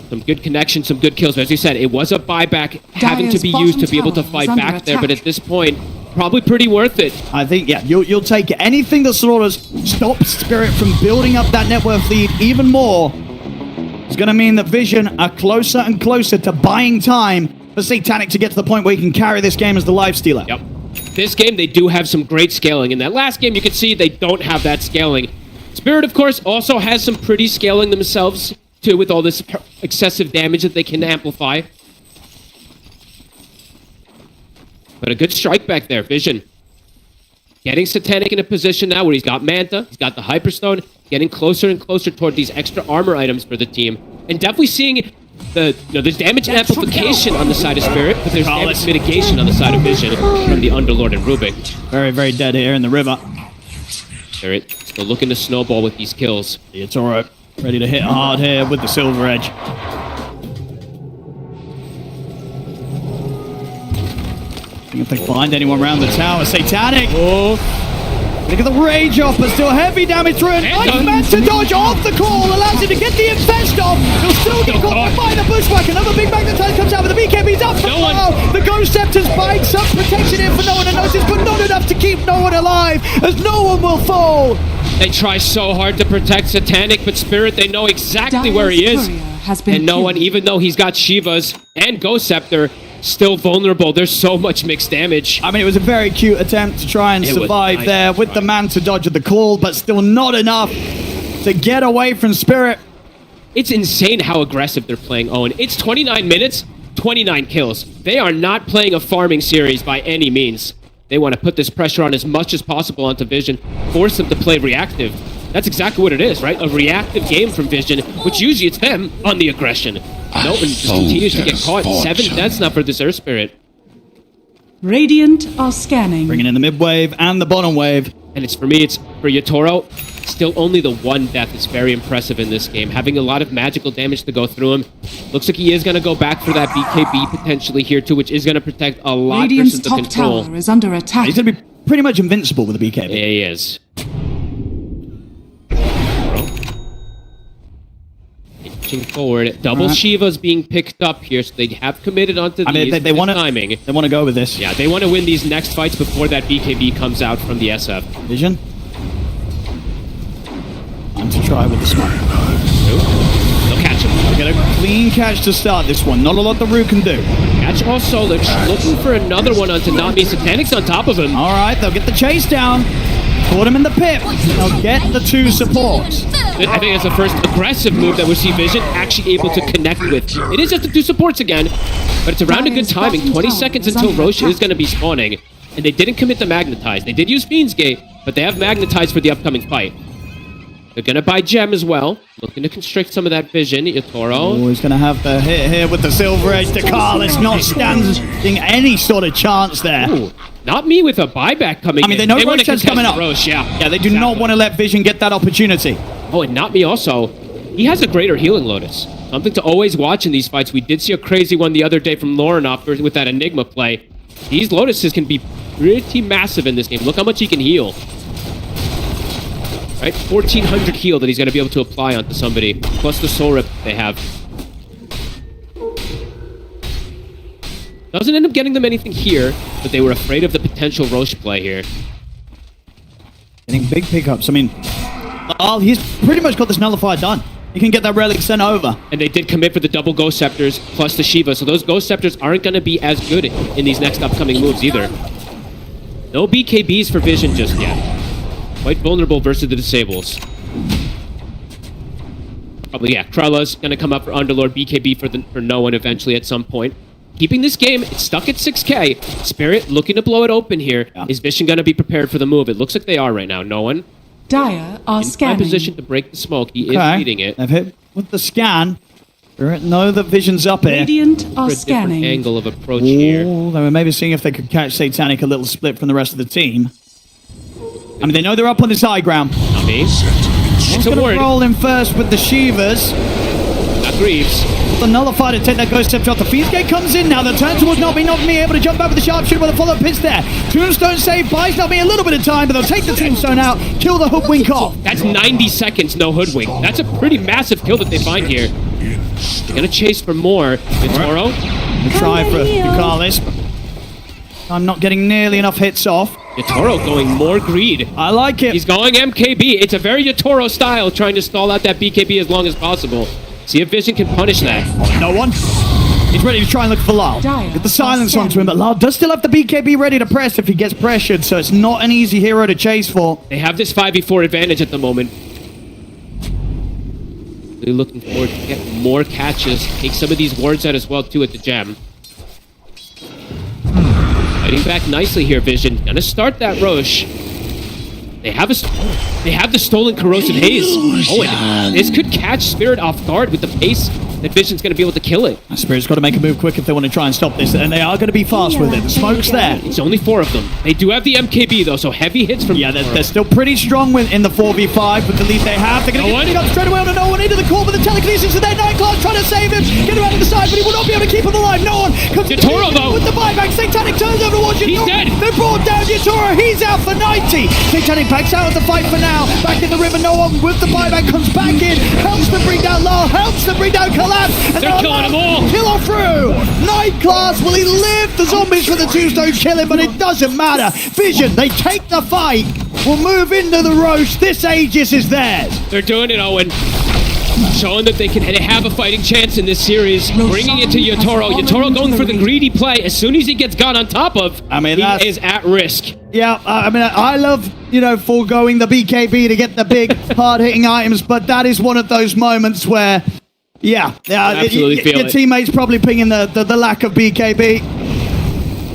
Some good connection, some good kills. But as you said, it was a buyback having to be used to be able to fight back there. But at this point, probably pretty worth it. I think, yeah, you'll take anything that sort of stops Spirit from building up that net worth lead even more. It's going to mean that Vision are closer and closer to buying time for Satanic to get to the point where he can carry this game as the life stealer. Yep. This game, they do have some great scaling. In that last game, you can see they don't have that scaling. Spirit, of course, also has some pretty scaling themselves, too, with all this excessive damage that they can amplify. But a good strike back there, Vision. Getting Satanic in a position now where he's got Manta, he's got the Hyperstone, getting closer and closer toward these extra armor items for the team. And definitely seeing there's damage amplification on the side of Spirit, but there's damage mitigation on the side of Vision from the Underlord and Rubik. Very, very dead here in the river. Spirit still looking to snowball with these kills. It's all right. Ready to hit hard here with the Silver Edge. If they find anyone around the tower, Satanic. Oh, look at the rage off, but still heavy damage through it. Nice man to dodge off the call, allows him to get the infest off. He'll still get caught by the bushwhack. Another big Magnetize comes out, but the BKB's up for now. The Ghost Scepter's buying some protection in for no one to notice, but not enough to keep no one alive, as no one will fall. They try so hard to protect Satanic, but Spirit, they know exactly where he is. And no one, even though he's got Shivas and Ghost Scepter, still vulnerable. There's so much mixed damage. I mean, it was a very cute attempt to try and survive there with the man to dodge the call, but still not enough to get away from Spirit. It's insane how aggressive they're playing, Owen. It's 29 minutes, 29 kills. They are not playing a farming series by any means. They want to put this pressure on as much as possible onto Vision, force them to play reactive. That's exactly what it is, right? A reactive game from Vision, which usually it's them on the aggression. No, and just continues to get caught. 7 deaths now for this Earth Spirit. Radiant are scanning. Bringing in the mid wave and the bottom wave. And it's for me, it's for Yatoro. Still only the 1 death is very impressive in this game. Having a lot of magical damage to go through him. Looks like he is going to go back for that BKB potentially here too, which is going to protect a lot Radiant's versus the top control. tower is under attack. He's going to be pretty much invincible with the BKB. Yeah, he is. Inching forward. Double Shiva's being picked up here, so they have committed onto these. They want timing. They want to go with this. Yeah, they want to win these next fights before that BKB comes out from the SF. Vision. Time to try with the smoke. They'll catch him. They'll get a clean catch to start this one. Not a lot the Root can do. Catch also looking for another one onto Nami. Satanic's on top of him. All right, they'll get the chase down. Put him in the pit. They'll get the 2 supports. I think it's the first aggressive move that we see Vision actually able to connect with. It is just the 2 supports again, but it's around a good timing. 20 seconds until Roche is going to be spawning, and they didn't commit to Magnetize. They did use Fiend's Gate, but they have Magnetize for the upcoming fight. They're going to buy Gem as well. Looking to constrict some of that Vision. Yatoro. Oh, he's going to have the hit here with the Silver Edge. Ducalis not standing any sort of chance there. Ooh, not me with a buyback coming in. I mean, they know Roche is coming up. Roche, Yeah, they do not want to let Vision get that opportunity. Oh, and not me also. He has a greater healing Lotus. Something to always watch in these fights. We did see a crazy one the other day from Lorinov with that Enigma play. These Lotuses can be pretty massive in this game. Look how much he can heal. Right? 1,400 heal that he's going to be able to apply onto somebody. Plus the Soul Rip they have. Doesn't end up getting them anything here, but they were afraid of the potential Roche play here. Getting big pickups. I mean, he's pretty much got this Nullifier done. He can get that relic sent over. And they did commit for the double Ghost Scepters plus the Shiva, so those Ghost Scepters aren't going to be as good in these next upcoming moves either. No BKBs for Vision just yet. Quite vulnerable versus the Disables. Probably, yeah, Krella's going to come up for Underlord, BKB for no one eventually at some point. Keeping this game, it's stuck at 6K. Spirit looking to blow it open here. Yeah. Is Vision going to be prepared for the move? It looks like they are right now. No one Dire are in prime scanning. position to break the smoke. He is leading it. They've hit with the scan. They know that Vision's up here. Radiant are For a different scanning. angle of approach here. Ooh, they were maybe seeing if they could catch Satanic a little split from the rest of the team. I mean, they know they're up on this high ground. Nami. It's He's a going to word. roll in first with the Shivas. Not Greaves. The Nullifier to take that Ghost Step shot. The Fiend's comes in now. The turn towards Nobby. Not me able to jump out with the Sharpshooter with a follow-up hits there. Tombstone save buys Nobby a little bit of time, but they'll take the Tombstone out, kill the Hoodwink off. That's 90 seconds, no Hoodwink. That's a pretty massive kill that they find here. They're going to chase for more. Vitoro. The try for Bucalis. I'm not getting nearly enough hits off. Yatoro going more greed. I like it. He's going MKB. It's a very Yatoro style, trying to stall out that BKB as long as possible. See if Vision can punish that. No one. He's ready to try and look for Lyle. Get the silence onto him, but Lyle does still have the BKB ready to press if he gets pressured, so it's not an easy hero to chase for. They have this 5v4 advantage at the moment. Really looking forward to get more catches. Take some of these wards out as well, too, at the gem. Fighting back nicely here, Vision. Gonna start that Roche. They have the stolen corrosive haze. Oh, and this could catch Spirit off guard with the pace that Vision's going to be able to kill it. Spirit's got to make a move quick if they want to try and stop this, and they are going to be fast with it. The smoke's there. It's only 4 of them. They do have the MKB though, so heavy hits from They're still pretty strong in the 4v5 with the lead they have. They're going to get up straight away on no one into the core, but the telekinesis of their Nightclass trying to save him. Get him out of the side, but he will not be able to keep him alive. No one comes Yatoro, though. with the buyback. Satanic turns over to watch it. He's dead. They brought down Yatoro. He's out for 90. Satanic backs out of the fight for now. Back in the river, no one with the buyback comes back in. Helps them bring down Lyle. Helps them bring down Collapse. And They're killing them all. Kill her through. Nightclass, will he live? The zombies for the tombstone kill him, but it doesn't matter. Vision, they take the fight. Will move into the Roche. This Aegis is theirs. They're doing it, Owen. Showing that they can have a fighting chance in this series. Bringing it to Yatoro. Yatoro going for the greedy play. As soon as he gets got on top of, he is at risk. Yeah, I love, foregoing the BKB to get the big, hard-hitting items, but that is one of those moments where, absolutely feel your it. teammates probably pinging the lack of BKB,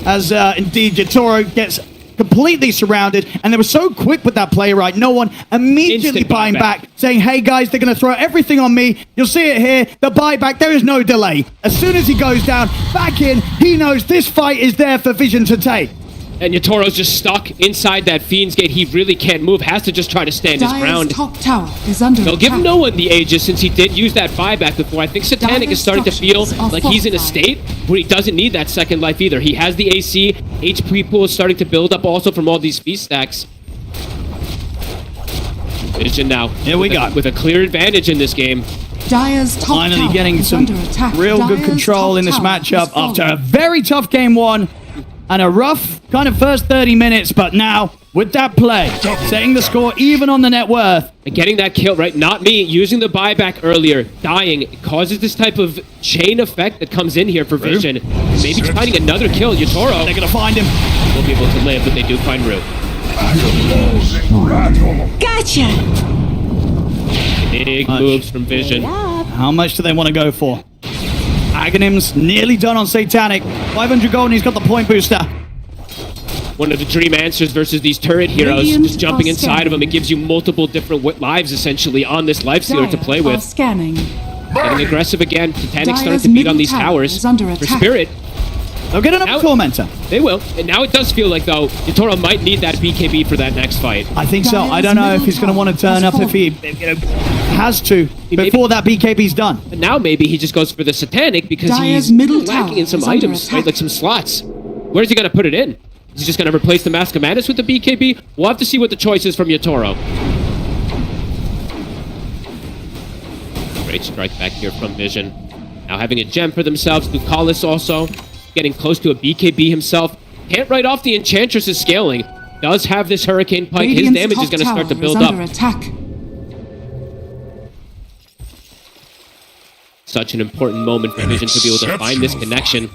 as indeed Yatoro gets completely surrounded, and they were so quick with that play, right? No one immediately Instant buying buyback. back, saying, hey guys, they're going to throw everything on me. You'll see it here. The buyback, there is no delay. As soon as he goes down, back in, he knows this fight is there for Vision to take. And Yatoro's just stuck inside that Fiend's Gate. He really can't move. Has to just try to stand his Dire's ground. top tower is under They'll give attack. no one the Aegis since he did use that buyback before. I think Satanic is starting to feel Dire's like he's in a fortified. state where he doesn't need that second life either. He has the AC. HP pool is starting to build up also from all these feast stacks. Vision now. Here we go. With a clear advantage in this game. Dire's top Finally tower getting is some under attack. real good Dire's control top in this tower matchup is falling. after a very tough game one and a rough kind of first 30 minutes, but now with that play, setting the score even on the net worth. And getting that kill, right? Not me. Using the buyback earlier, dying, it causes this type of chain effect that comes in here for Vision. Maybe finding another kill. Yatoro They're going to find him. will be able to live, but they do find Rue. Gotcha! Big moves from Vision. How much do they want to go for? Aghanim's nearly done on Satanic. 500 gold and he's got the point booster. One of the dream answers versus these turret heroes. Radiant Just jumping are inside of them, it gives you multiple different lives essentially on this lifestealer to Dire play are with. scanning. Getting aggressive again. Titanic starting Dire's to beat on middle these tower towers. is under For attack. Spirit, They'll get another Now- Tormentor. they will. And now it does feel like, though, Yatoro might need that BKB for that next fight. I think so. I Dire's don't know if middle he's going to want to tower turn up has if he has to before that BKB's done. But now maybe he just goes for the Satanic because Dire's he's middle lacking tower in some is under items, right? attack. Like some slots. Where's he going to put it in? Is he just going to replace the Mask of Madness with the BKB? We'll have to see what the choice is from Yatoro. Great strike back here from Vision. Now having a gem for themselves. Lucalis also getting close to a BKB himself. Can't write off the Enchantress's scaling. Does have this Hurricane Pike. His Radiant's damage top is going to start to tower build is under up. attack. Such an important moment for Vision to be able to find this connection.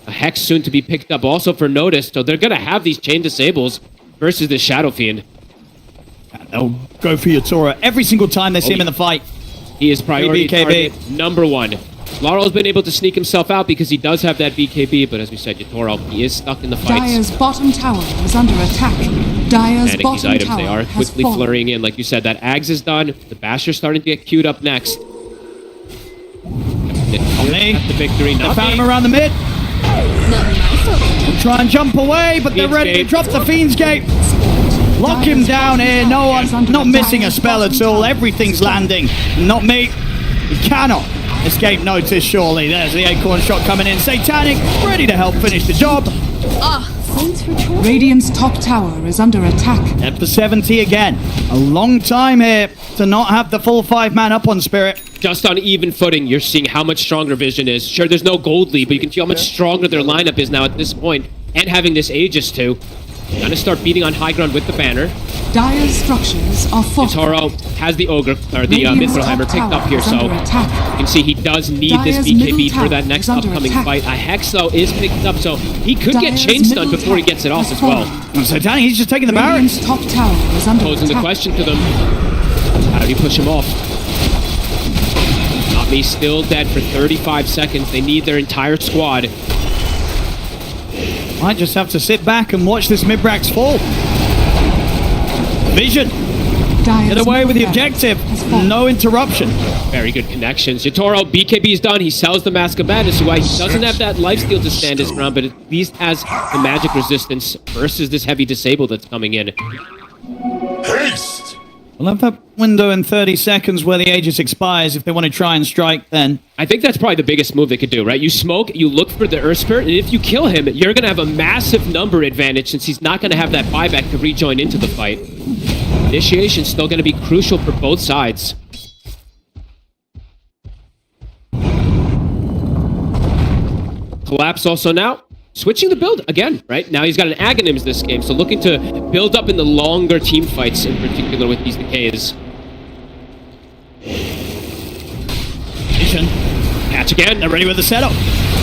A Hex soon to be picked up also for Notice, so they're going to have these chain disables versus the Shadow Fiend. They'll go for Yatoro every single time they see him in the fight. He is priority BKB. target number one. Laurel's been able to sneak himself out because he does have that BKB, but as we said, Yatoro, he is stuck in the fights. Dire's bottom tower is under attack. Dire's Adding these bottom items, tower they are has quickly fallen. flurrying in. Like you said, that Ags is done. The Basher's starting to get queued up next. Me. The victory, They not found him me. around the mid. They'll try and jump away, but they're Fiend's ready to Gate. drop the Fiend's Gate. Lock him down here. No one, not missing a spell at all. Everything's landing. Not me. He cannot escape notice, surely. There's the acorn shot coming in. Satanic, ready to help finish the job. Radiant's top tower is under attack. And for 70 again. A long time here to not have the full 5-man up on Spirit. Just on even footing, you're seeing how much stronger Vision is. Sure, there's no gold lead, but you can see how much stronger their lineup is now at this point, and having this Aegis too. Gonna start beating on high ground with the banner. Dire's structures are fortified. Toro has the Ogre, or the Radiant's Mithril top picked up tower here, is so under attack. you can see he does need this Dire's BKB middle for that tower next is under upcoming attack. fight. A Hex, though, is picked up, so he could get Dire's chain stunned middle before he tower gets it off has as well. fallen. And Satanic, he's just taking the barracks. Radiant's top tower is under Posing the attack. question to them. How do you push him off? Not me, still dead for 35 seconds. They need their entire squad. Might just have to sit back and watch this Mibrax fall. Vision, Dire's get away with the middle tower objective. has fallen. No interruption. Very good connections. Yatoro, BKB is done. He sells the Mask of Madness, why he doesn't have that lifesteal to stand his ground, but at least has the magic resistance versus this heavy disable that's coming in. We'll have that window in 30 seconds where the Aegis expires if they want to try and strike then. I think that's probably the biggest move they could do, right? You smoke, you look for the Earth Spirit, and if you kill him, you're going to have a massive number advantage since he's not going to have that buyback to rejoin into the fight. Initiation's still going to be crucial for both sides. Collapse also now. Switching the build again, right? Now he's got an Aghanims this game, so looking to build up in the longer team fights, in particular with these decays. Vision, Catch again. they're ready with the setup.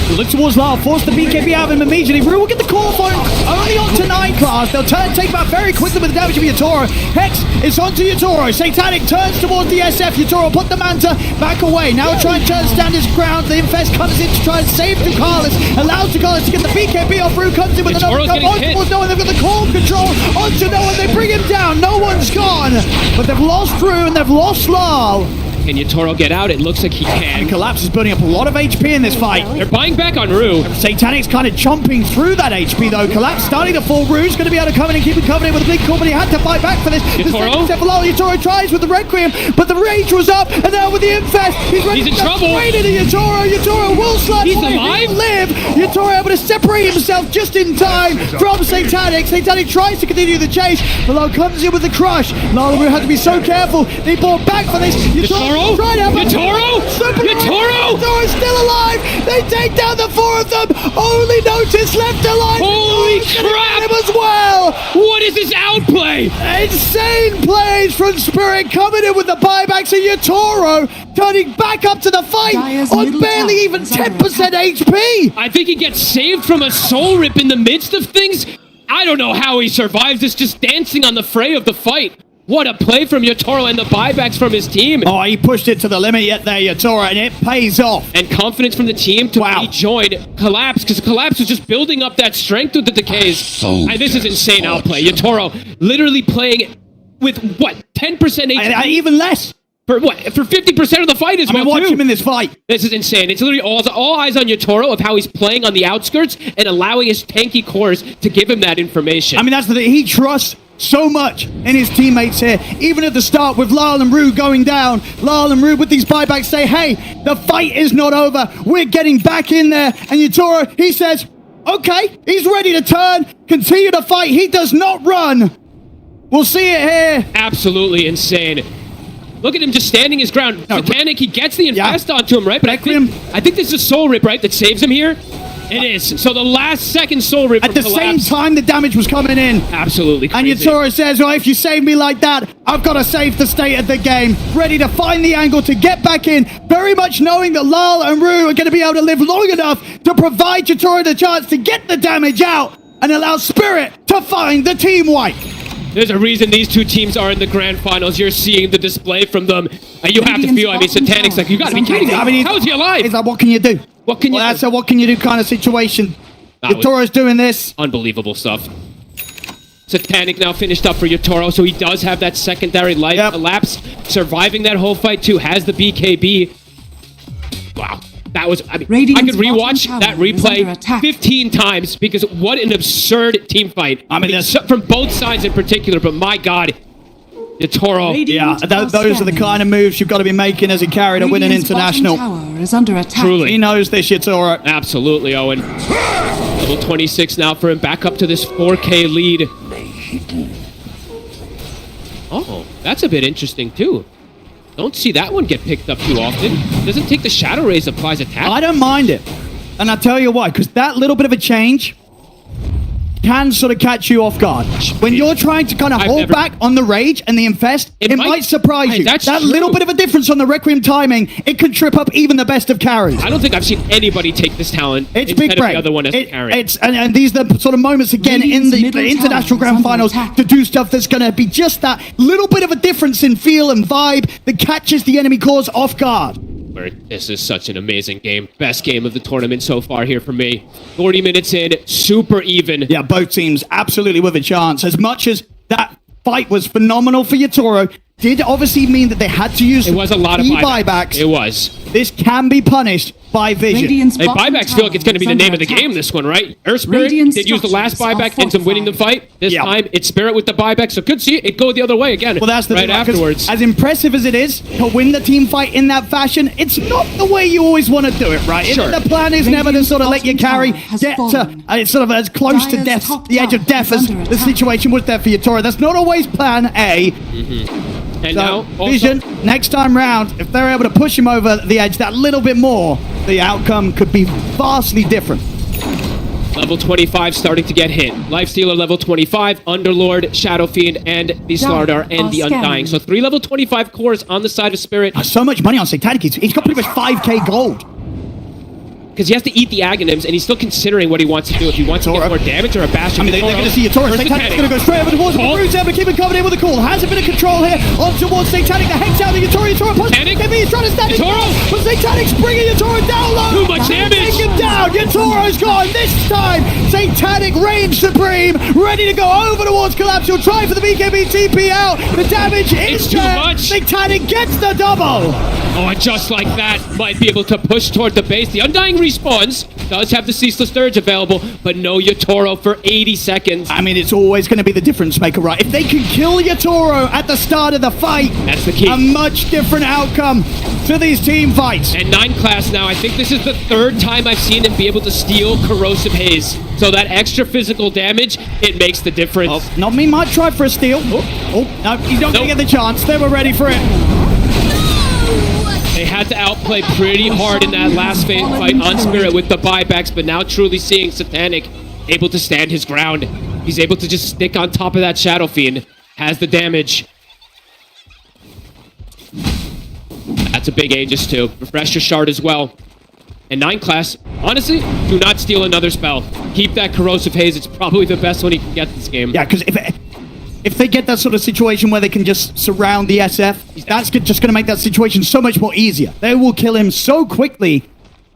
We'll look towards Lyle, force the BKB out of him immediately. Rue will get the call for him, only onto 9 class. They'll take him out very quickly with the damage of Yatoro. Hex is onto Yatoro. Satanic turns towards the SF. Yatoro put the Manta back away. Now trying to stand his ground. The Infest comes in to try and save Ducalis. Allows Ducalis to get the BKB off. Rue comes in with another Yatoro's jump getting on hit. towards no one. They've got the call control onto no one. They bring him down. No one's gone. But they've lost Rue and they've lost Lyle. Can Yatoro get out? It looks like he And can. Collapse is building up a lot of HP in this fight. They're buying back on Rue. Satanic's kind of chomping through that HP though. Collapse starting to fall. Rue's going to be able to come in and keep it covered with a big call, but he had to fight back for this. The Yatoro? second step below, Yatoro tries with the Requiem, but the rage was up, and now with the Infest, he's ready He's in to jump trouble. straight into Yatoro. Yatoro will slide He's away. alive? He'll live. Yatoro able to separate himself just in time from Satanic. Satanic tries to continue the chase. Below comes in with the crush. Lala Rue had to be so careful. They bought back for this. Yatoro? Tried out, but Yatoro? Super Yatoro? Yatoro's still alive. They take down the 4 of them. Only Notice left alive. Holy Yatoro's gonna crap! get him as well. What is this outplay? Insane plays from Spirit coming in with the buybacks of Yatoro, turning back up to the fight Dire's on middle barely tower even is under 10% HP. I think he gets saved from a soul rip in the midst of things. I don't know how he survives this, just dancing on the fray of the fight. What a play from Yatoro and the buybacks from his team. Oh, he pushed it to the limit yet there, Yatoro, and it pays off. And confidence from the team to Wow. rejoin Collapse, because Collapse was just building up that strength with the decays. This is insane outplay. Yatoro literally playing with, what, 10% HP? Even less. For what? For 50% of the fight as I mean, well, watch too. him in this fight. This is insane. It's literally all eyes on Yatoro of how he's playing on the outskirts and allowing his tanky cores to give him that information. I mean, that's the thing. He trusts so much in his teammates here. Even at the start with Lyle and Rue going down, Lyle and Rue with these buybacks say, hey, the fight is not over. We're getting back in there. And Yatoro, he says, okay, he's ready to turn, continue to fight. He does not run. We'll see it here. Absolutely insane. Look at him just standing his ground. Satanic, he gets the infest onto him, right? But I think this is a soul rip, right, that saves him here. It is. So the last second Soul Reaper At the same collapse. time, the damage was coming in. Absolutely And crazy. Yatoro says, well, if you save me like that, I've got to save the state of the game. Ready to find the angle to get back in, very much knowing that Lal and Rue are going to be able to live long enough to provide Yatoro the chance to get the damage out and allow Spirit to find the team wipe. There's a reason these two teams are in the grand finals. You're seeing the display from them. And you have to feel, I mean, Satanic's like, you got to be kidding me. I mean, How's he alive? He's like, what can you do? What can you That's do? a what can you do kind of situation. That was- Yatoro's doing this. Unbelievable stuff. Satanic now finished up for Yatoro, so he does have that secondary life elapse. Surviving that whole fight, too, has the BKB. Wow. That was, I mean, I could rewatch that replay 15 times because what an absurd team fight. I mean, from both sides in particular, but my God, Yatoro. Yeah, those are the kind of moves you've got to be making as a carry to win an international. Is under attack. Truly. He knows this, Yatoro. Absolutely, Owen. Level 26 now for him, back up to this 4K lead. Oh, that's a bit interesting, too. Don't see that one get picked up too often. Doesn't take the Shadow Rays, applies attack. I don't mind it. And I'll tell you why, because that little bit of a change can sort of catch you off guard. When you're trying to kind of hold back on the Rage and the Infest, it might surprise you. That's that true. little bit of a difference on the Requiem timing, it could trip up even the best of carries. I don't think I've seen anybody take this talent It's instead big of brain. the other one as a carry. And these are the sort of moments again in the international grand finals to do stuff that's going to be just that little bit of a difference in feel and vibe that catches the enemy cores off guard. Where this is such an amazing game. Best game of the tournament so far here for me. 40 minutes in, super even. Yeah, both teams absolutely with a chance. As much as that fight was phenomenal for Yatoro, did obviously mean that they had to use It was a lot of buybacks. It was. This can be punished by Vision. Hey, buybacks feel like it's going to be the name of the game, this one, right? Earth Spirit did use the last buyback, ends up winning the fight. This time, it's Spirit with the buyback, so could see it go the other way again. Well, that's the right thing, 'cause afterwards. As impressive as it is to win the team fight in that fashion, it's not the way you always want to do it, right? Sure. The plan is never to sort of let you carry, get to it's sort of as close to death, the edge of death as the situation was there for Yatoro. That's not always plan A. And So, now, also, Vision, next time round, if they're able to push him over the edge that little bit more, the outcome could be vastly different. level 25 starting to get hit. Lifestealer level 25, Underlord, Shadow Fiend, and the Slardar and the Undying. So 3 level 25 cores on the side of Spirit. So much money on Satanic. He's got pretty much 5k gold. Because he has to eat the Aghanims, and he's still considering what he wants to do. If he wants to get more damage or a Bastion. I mean, they're going to see Yatoro. Satanic's going to go straight over towards him. Bruce able to keep it covered in with a call. Has a bit of control here. On towards Satanic. The Hex out of Yatoro. Satanic. He's trying to stand it. But Satanic's bringing Yatoro down low. Too much damage. Take him down. Yatoro's gone. This time, Satanic reigns supreme. Ready to go over towards Collapse. He'll try for the BKB TP out. The damage is It's too there. much. Satanic gets the double. Oh, and just like that, might be able to push toward the base. The Undying respawns. Does have the Ceaseless Dirge available, but no Yatoro for 80 seconds. I mean, it's always going to be the difference maker, right? If they can kill Yatoro at the start of the fight, that's the key. A much different outcome to these team fights. And 9 class now, I think this is the 3rd time I've seen him be able to steal Corrosive Haze. So that extra physical damage, it makes the difference. Oh, not me might try for a steal. Oh, no, he's not going to get the chance. They were ready for it. They had to outplay pretty hard in that last fight on Spirit with the buybacks, but now truly seeing Satanic able to stand his ground. He's able to just stick on top of that Shadow Fiend. Has the damage. That's a big Aegis too. Refresh your shard as well. And 9 class, honestly, do not steal another spell. Keep that Corrosive Haze. It's probably the best one he can get this game. Yeah, because if they get that sort of situation where they can just surround the SF, that's just going to make that situation so much more easier. They will kill him so quickly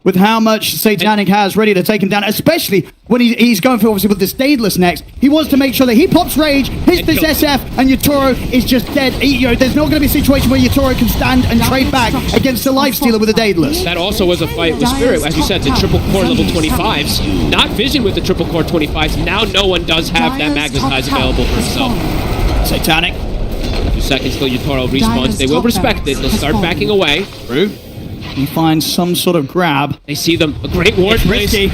with how much Satanic has ready to take him down, especially when he's going for, obviously, with this Daedalus next. He wants to make sure that he pops Rage, hits this SF, and Yatoro is just dead. There's not going to be a situation where Yatoro can stand and trade back against the Lifestealer with a Daedalus. That also was a fight with Spirit, as you said, the triple core level 25s. Not Vision with the triple core 25s. Now no one does have that Magnetize available for himself. Satanic. 2 seconds till Yatoro respawns. They will respect it. They'll start backing away. He finds some sort of grab. They see them. A great ward place. Risky.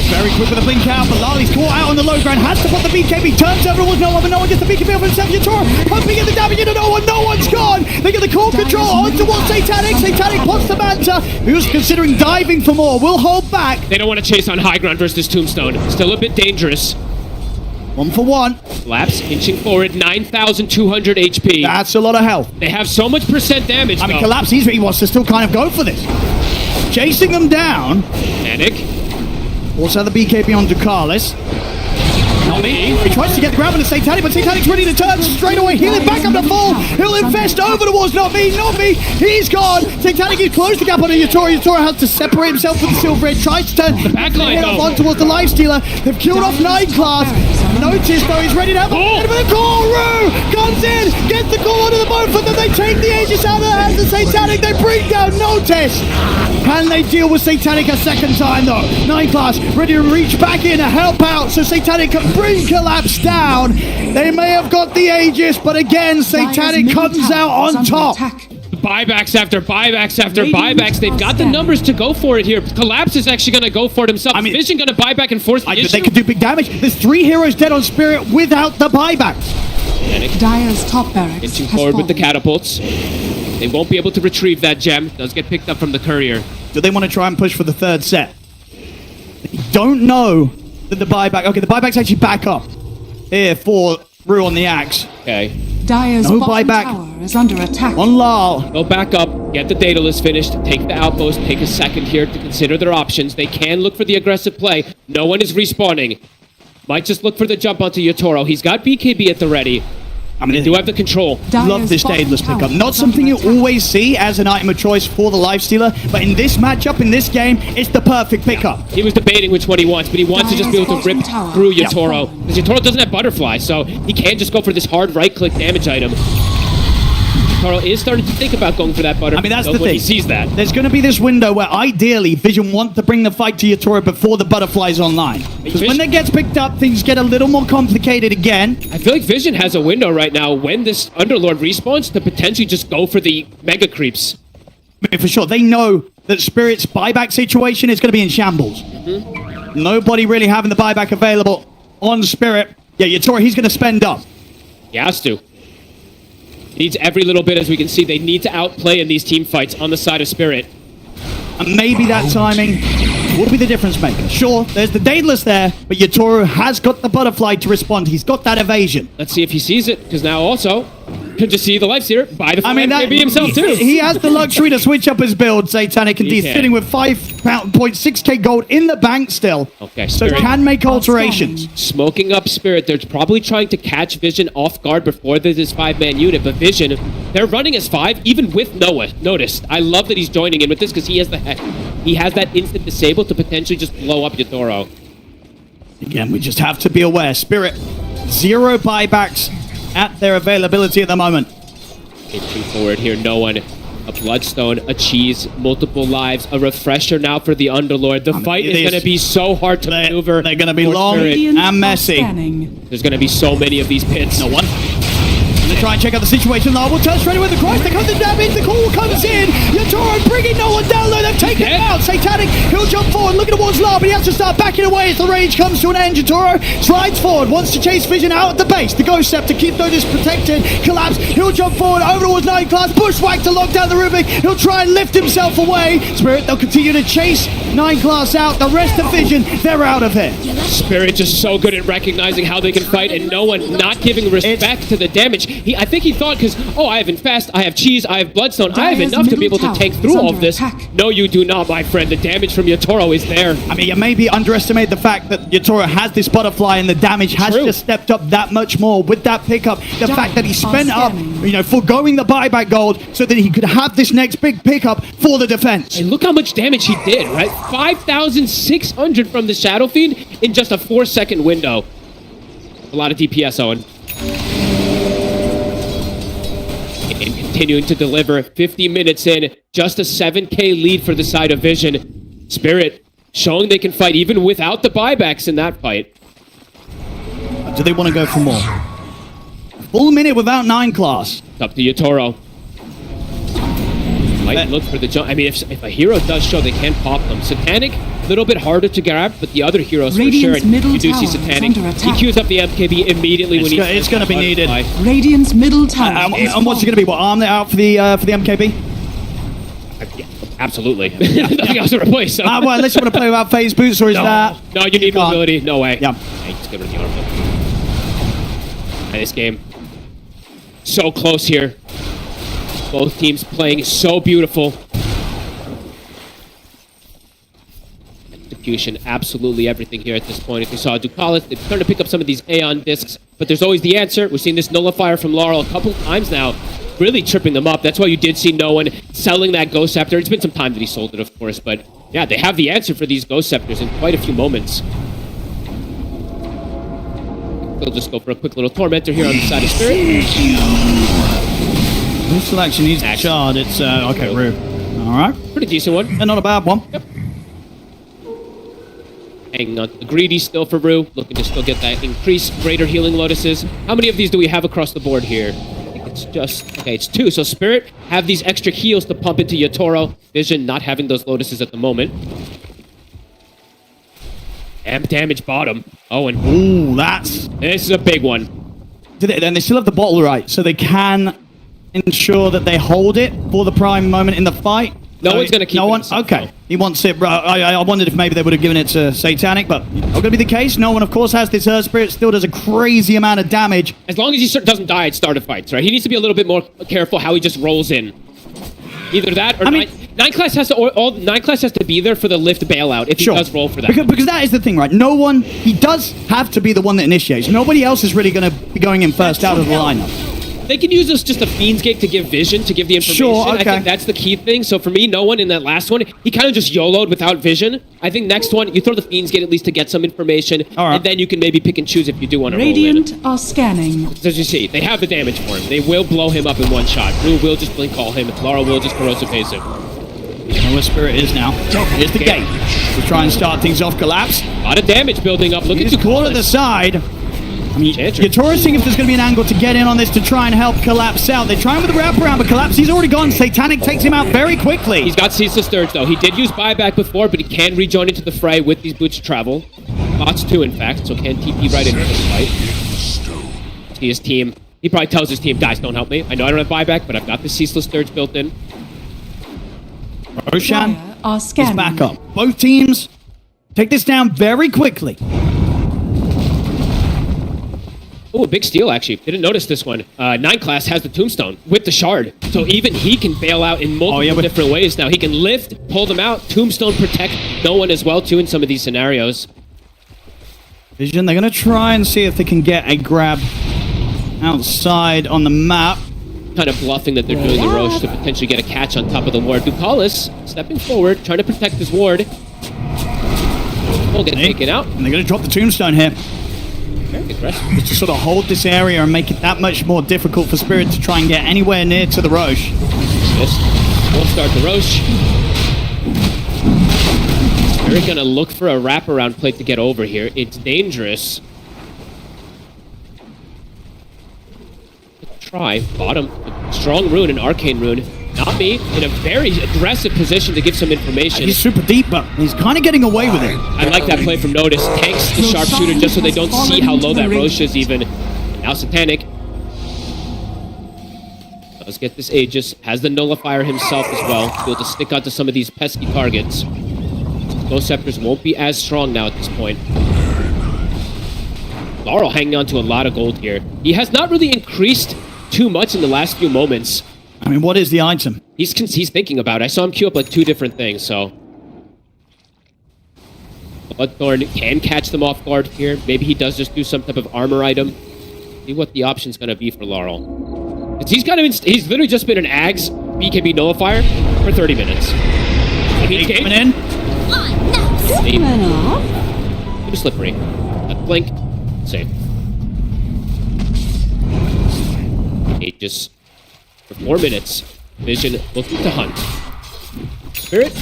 very quick with a blink out, but Lali's caught out on the low ground, has to put the BKB, turns over towards no one, but no one gets the BKB over himself. Yatoro pumping in the damage into no one, no one's gone. They get the core control on towards Satanic. Satanic puts the Manta, who's considering diving for more, will hold back. They don't want to chase on high ground versus Tombstone. Still a bit dangerous. 1 for 1. Laps inching forward, 9,200 HP. That's a lot of health. They have so much percent damage. I mean, though. Collapse, he wants to still kind of go for this. Chasing them down. Panic. Also the BKB on Ducalis. Nami. He tries to get the grab on the Satanic, but Satanic's ready to turn straight away, healing back up the fall. He'll invest over towards not me. He's gone. Satanic has closed the gap on Yatoro. Yatoro has to separate himself from the Silver Edge, tries to turn the backline, off though. on towards the Lifestealer. They've killed off 9 class. Notice though, he's ready to have a bit of a call. Rue comes in, gets the call onto the boat, but then they take the Aegis out of the hands of Satanic. They bring down Notice. Can they deal with Satanic a second time though? 9 class ready to reach back in to help out so Satanic can bring Collapse down. They may have got the Aegis, but again, Satanic comes out on top. Buybacks after buybacks after buybacks. They've got the numbers to go for it here. Collapse is actually going to go for it himself. I mean, Vision going to buy back and force the issue. They could do big damage. There's 3 heroes dead on Spirit without the buybacks. Dire's top barracks Inching has forward with the fallen. catapults. They won't be able to retrieve that gem. Does get picked up from the courier. Do they want to try and push for the 3rd set? They don't know that the buyback... Okay, the buyback's actually back up here for Rue on the Axe. Okay. Dire's No bottom buyback. tower is under attack. On Lal. Go back up, get the data list finished, take the outpost, take a second here to consider their options. They can look for the aggressive play. No one is respawning. Might just look for the jump onto Yatoro. He's got BKB at the ready. I mean, They do have the control. love this Daedalus pickup. Not something you always see as an item of choice for the Lifestealer, but in this matchup, in this game, it's the perfect pickup. He was debating which one he wants, but he wants to just be able to rip through Yatoro. Because Yatoro doesn't have Butterfly, so he can't just go for this hard right-click damage item. Yatoro is starting to think about going for that Butterfly. I mean, that's though, the when thing. He sees that. There's going to be this window where ideally Vision want to bring the fight to Yatoro before the Butterfly's online. Because when that gets picked up, things get a little more complicated again. I feel like Vision has a window right now when this Underlord respawns to potentially just go for the Mega Creeps. I mean, for sure, they know that Spirit's buyback situation is going to be in shambles. Nobody really having the buyback available on Spirit. Yeah, Yatoro, he's going to spend up. He has to. Needs every little bit, as we can see. They need to outplay in these team fights on the side of Spirit. And maybe that timing will be the difference maker. Sure, there's the Daedalus there, but Yatoro has got the Butterfly to respond. He's got that evasion. Let's see if he sees it, because now also could just see the Lifestealer by the maybe himself too. He has the luxury to switch up his build, Satanic, and He he's can. sitting with 5.6k gold in the bank still. Okay, So Spirit can make alterations. smoking up Spirit. They're probably trying to catch Vision off guard before there's this 5-man unit, but Vision, they're running as 5, even with Noah. Notice, I love that he's joining in with this because he has that instant disable to potentially just blow up Yatoro. Again, we just have to be aware. Spirit, 0 buybacks at their availability at the moment. Inching forward here, no one. A Bloodstone, a Cheese, multiple lives, a Refresher now for the Underlord. The fight is going to be so hard to maneuver. They're going to be for long Spirit. and messy. There's going to be so many of these pits. No one. Gonna try and check out the situation. Lar will turn straight away with the cross. There comes the damage. The call comes in. Yatoro bringing no one down low. They've taken him out. Satanic, he'll jump forward, looking towards Lar, but he has to start backing away as the rage comes to an end. Yatoro slides forward, wants to chase Vision out at the base. The Ghost Scepter to keep Notice protected. Collapse. He'll jump forward over towards 9 class. Bushwhack to lock down the Rubik. He'll try and lift himself away. Spirit, they'll continue to chase 9 class out. The rest of Vision, they're out of here. Spirit just so good at recognizing how they can fight and no one not giving respect to the damage. I think he thought because, I have Infest, I have Cheese, I have Bloodstone, I have Dire's enough to be able middle to tank tower through is all of under this. attack. No, you do not, my friend. The damage from Yatoro is there. I mean, you maybe underestimate the fact that Yatoro has this Butterfly and the damage has True. just stepped up that much more with that pickup. The fact that he spent up, foregoing the buyback gold so that he could have this next big pickup for the defense. And look how much damage he did, right? 5,600 from the Shadow Fiend in just a 4-second window. A lot of DPS, Owen. And continuing to deliver 50 minutes in, just a 7k lead for the side of Vision. Spirit showing they can fight even without the buybacks in that fight. Do they want to go for more? Full minute without 9 class. It's up to Yatoro. Might look for the jump. I mean, if a hero does show, they can pop them. Satanic, a little bit harder to grab, but the other heroes Radiant's for sure. And middle you do see tower is Satanic. under He attack. queues up the MKB immediately when It's gonna be needed. Radiant's middle tower. And what's it going to be? What, arm it out for the MKB? Yeah, absolutely. Nothing else to replace. So. Well, unless you want to play without phase boots, or is that... No, you need can't. mobility. No way. Yeah. Hey, just get rid of the arm. And this game, so close here. Both teams playing so beautiful. Execution, absolutely everything here at this point. If you saw Ducalis, they're starting to pick up some of these Aeon discs, but there's always the answer. We've seen this Nullifier from Laurel a couple times now, really tripping them up. That's why you did see no one selling that Ghost Scepter. It's been some time that he sold it, of course, but yeah, they have the answer for these Ghost Scepters in quite a few moments. They'll just go for a quick little Tormentor here on the side of Spirit. This selection needs a shard. It's, okay, Rue. All right. Pretty decent one. And not a bad one. Yep. Hanging on to the Greedy still for Rue, looking to still get that increased greater healing Lotuses. How many of these do we have across the board here? I think it's just, okay, it's 2. So Spirit have these extra heals to pump into Yatoro. Vision not having those Lotuses at the moment. Amp damage bottom. Oh, and Ooh, that's... this is a big one. And they still have the bottle right, so they can ensure that they hold it for the prime moment in the fight. No one's going to keep no it one. himself, Okay, though. he wants it. I wondered if maybe they would have given it to Satanic, but not going to be the case. No one, of course, has this Earth Spirit. Still does a crazy amount of damage. As long as he doesn't die at start of fights, right? He needs to be a little bit more careful how he just rolls in. Either that or I mean- 9 class has to 9 class has to be there for the lift bailout if he does roll for that. Because that is the thing, right? No one. He does have to be the one that initiates. Nobody else is really going to be going in first out of the lineup. They could use this just a Fiend's Gate to give vision, to give the information. Sure, I okay. think that's the key thing. So for me, no one in that last one, he kind of just YOLO'd without vision. I think next one, you throw the Fiend's Gate at least to get some information, All right. and then you can maybe pick and choose if you do want to roll Radiant in. are scanning. As you see, they have the damage for him. They will blow him up in one shot. Rue will just blink call him. Laura will just corrosive haze him. You know where Spirit is now. Here's the gate. To try and start things off. Collapse. A lot of damage building up. Look at He's you caught at the side. I mean, you're seeing if there's going to be an angle to get in on this to try and help Collapse out. They're trying with the wraparound, but Collapse, he's already gone. Satanic takes him out very quickly. He's got Ceaseless Surge, though. He did use buyback before, but he can rejoin into the fray with these boots of travel. Bots too, in fact, so can TP right into this fight. See his team. He probably tells his team, guys, don't help me. I know I don't have buyback, but I've got the Ceaseless Surge built in. Roshan Are is scanning. back up. Both teams take this down very quickly. Oh, a big steal, actually. Didn't notice this one. 9 class has the Tombstone with the Shard. So even he can bail out in multiple different ways now. He can lift, pull them out, Tombstone protect no one as well, too, in some of these scenarios. Vision, they're going to try and see if they can get a grab outside on the map. Kind of bluffing that they're doing the Roche to potentially get a catch on top of the ward. Ducalis stepping forward, trying to protect his ward. Will get taken out. And they're going to drop the Tombstone here. Very aggressive. Just to sort of hold this area and make it that much more difficult for Spirit to try and get anywhere near to the Roche. Just won't start the Roche. Spirit gonna look for a wraparound plate to get over here. It's dangerous. Try bottom, strong rune and arcane rune. Not me, in a very aggressive position to give some information. He's super deep, but he's kind of getting away with it. I like that play from Notice. Tanks the sharpshooter just so they don't see how low that Roche is even. Now Satanic does get this Aegis, has the Nullifier himself as well, to be able to stick onto some of these pesky targets. Ghost Scepters won't be as strong now at this point. Laurel hanging on to a lot of gold here. He has not really increased too much in the last few moments. I mean, what is the item? He's thinking about it. I saw him queue up like 2 different things, so... Bloodthorn can catch them off guard here. Maybe he does just do some type of armor item. See what the option's going to be for Laurel. He's literally just been an Ags BKB Nullifier for 30 minutes. He's coming in. Too slippery. Blink. Save. Aegis for 4 minutes. Vision looking to hunt. Spirit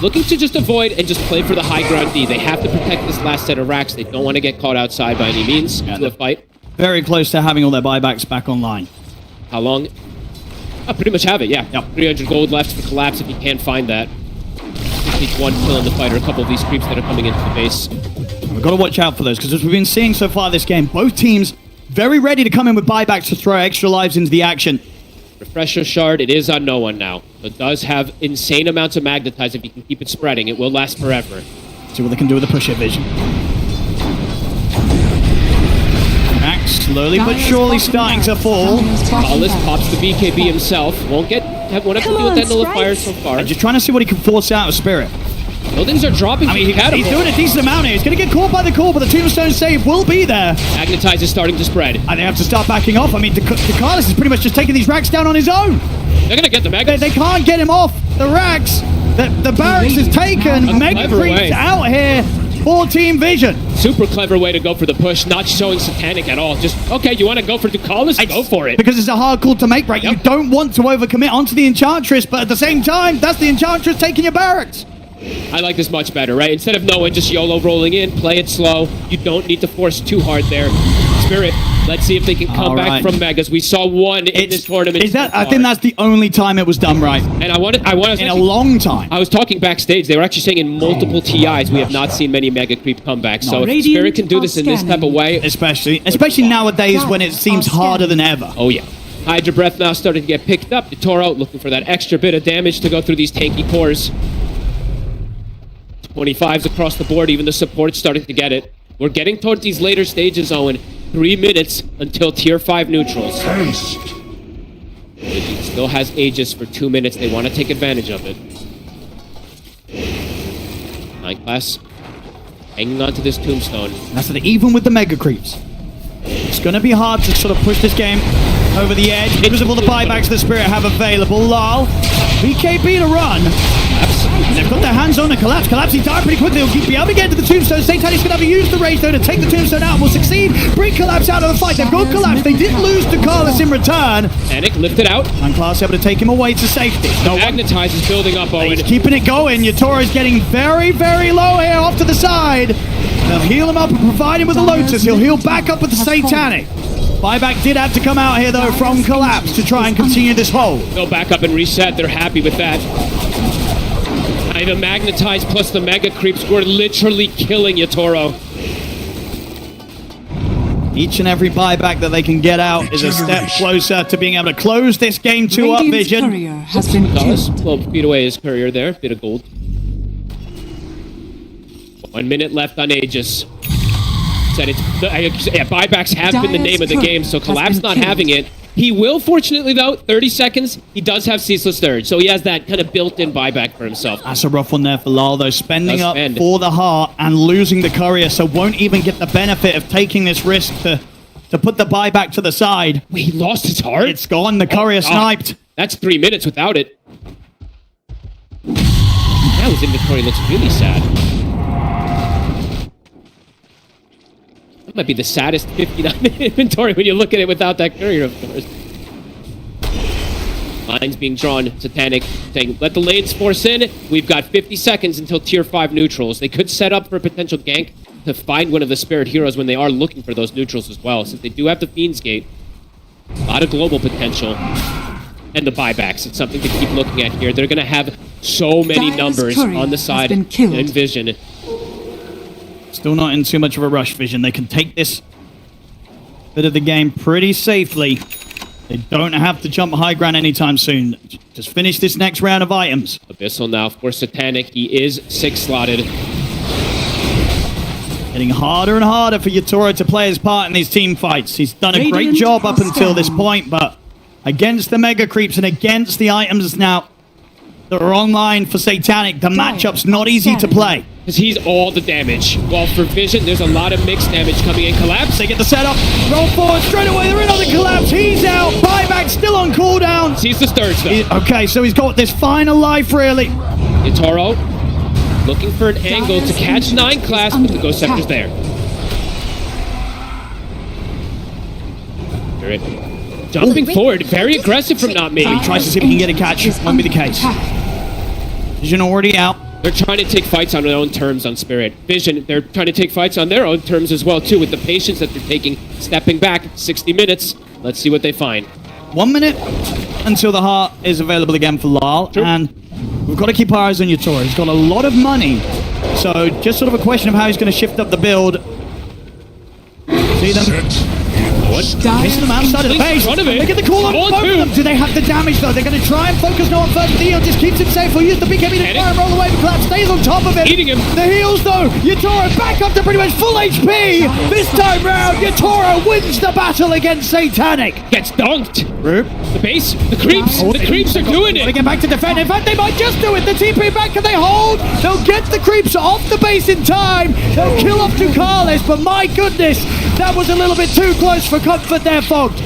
looking to just avoid and just play for the high ground D. They have to protect this last set of racks. They don't want to get caught outside by any means to a fight. Very close to having all their buybacks back online. How long? I pretty much have it, yeah. Yep. 300 gold left for Collapse if you can find that. Just needs one kill in the fight or a couple of these creeps that are coming into the base. We've got to watch out for those, because as we've been seeing so far this game, both teams very ready to come in with buybacks to throw extra lives into the action. Refresher Shard, it is on no one now. It does have insane amounts of Magnetize if you can keep it spreading. It will last forever. See what they can do with the push-hit vision. Max slowly but surely starting to fall. Hollis pops the BKB himself. Won't have to deal with that nullifier so far. Just trying to see what he can force out of Spirit. Buildings are dropping. I mean, from he's doing a decent amount here. He's going to get caught by the core, but the Tombstone save will be there. Magnetize is starting to spread. And they have to start backing off. I mean, Carlos is pretty much just taking these racks down on his own. They're going to get the Magnetize. They can't get him off the racks. The barracks is taken. Mega Creeps out here for Team Vision. Super clever way to go for the push, not showing Satanic at all. Just, okay, you want to go for Ducalis? Go for it. Because it's a hard call to make, right? Yep. You don't want to overcommit onto the Enchantress, but at the same time, that's the Enchantress taking your barracks. I like this much better, right? Instead of knowing, just YOLO rolling in, play it slow. You don't need to force too hard there. Spirit, let's see if they can come back from Megas. We saw one in this tournament. I think that's the only time it was done right. And I want to in a long time. I was talking backstage. They were actually saying in multiple TIs we have not seen many Mega Creep comebacks. So if Spirit can do this in this type of way, especially nowadays when it seems harder than ever. Oh yeah. Hydra Breath now starting to get picked up. Toro looking for that extra bit of damage to go through these tanky cores. 25s across the board. Even the support's starting to get it. We're getting towards these later stages, Owen. 3 minutes until tier 5 neutrals. It still has Aegis for 2 minutes. They want to take advantage of it. 9 class hanging on to this Tombstone. That's it, even with the Mega Creeps. It's going to be hard to sort of push this game over the edge because of all the buybacks the Spirit have available. Lol. BKB to run. And they've got their hands on a Collapse. Collapse, he died pretty quickly. He'll be able to get to the Tombstone. Satanic's going to have to use the Rage, though, to take the Tombstone out. Will succeed. Bring Collapse out of the fight. They've got Collapse. They did lose to Carlos in return. Panic lifted out. And Class able to take him away to safety. The Magnetize is building up, Owen. He's keeping it going. Yatoro's getting very, very low here off to the side. They'll heal him up and provide him with the Lotus. He'll heal back up with the Satanic. Buyback did have to come out here, though, from Collapse to try and continue this hold. Go back up and reset. They're happy with that. The Magnetize plus the Mega Creeps were literally killing Yatoro. Each and every buyback that they can get out is a step closer to being able to close this game 2 up, Vision. Courier has been killed. 12 feet away is Courier there. Bit of gold. 1 minute left on Aegis. Said buybacks have been the name of the game, so Collapse not having it. He will, fortunately, though, 30 seconds, he does have Ceaseless Third, so he has that kind of built-in buyback for himself. That's a rough one there for Lal, though. Spending up for the heart and losing the Courier, so won't even get the benefit of taking this risk to put the buyback to the side. Wait, he lost his heart? It's gone. The Courier sniped. That's 3 minutes without it. Now his inventory looks really sad. That might be the saddest 59-minute inventory when you look at it without that Courier, of course. Lines being drawn. Satanic saying, let the lanes force in. We've got 50 seconds until tier 5 neutrals. They could set up for a potential gank to find one of the Spirit heroes when they are looking for those neutrals as well. Since they do have the Fiend's Gate, a lot of global potential. And the buybacks. It's something to keep looking at here. They're going to have so many numbers on the side in Vision. Still not in too much of a rush, Vision. They can take this bit of the game pretty safely. They don't have to jump high ground anytime soon. Just finish this next round of items. Abyssal now for Satanic. He is 6 slotted. Getting harder and harder for Yatoro to play his part in these team fights. He's done a great job up until this point, but against the Mega Creeps and against the items now that are online for Satanic, the matchup's not easy to play. Because he's all the damage. While for Vision, there's a lot of mixed damage coming in. Collapse. They get the setup. Roll forward straight away. They're in on the Collapse. He's out. Buyback still on cooldown. He's the third, though. Okay, so he's got this final life, really. Yatoro looking for an angle to catch 9 class, but the Ghost Scepter's there. Jumping forward. Very aggressive from Not Me. He tries to see if he can get a catch. Won't be the case. Vision already out. They're trying to take fights on their own terms on Spirit. Vision, they're trying to take fights on their own terms as well, too, with the patience that they're taking, stepping back 60 minutes. Let's see what they find. 1 minute until the heart is available again for Lyle. And we've got to keep our eyes on Yatoro. He's got a lot of money. So just sort of a question of how he's going to shift up the build. See them missing them outside of the base. They get the call on both of them. Do they have the damage though? They're going to try and focus no one first. Theo just keeps him safe. He'll use the BKB to try and roll away. The Collapse stays on top of it. Eating him. The heals though. Yatoro back up to pretty much full HP. This time round, Yatoro wins the battle against Satanic. Gets dunked. Roop. The base, the creeps are doing Gotta it. get back to defend. In fact, they might just do it. The TP back, can they hold? They'll get the creeps off the base in time. They'll kill off Ducalis, but my goodness, that was a little bit too close for comfort there, Fogged.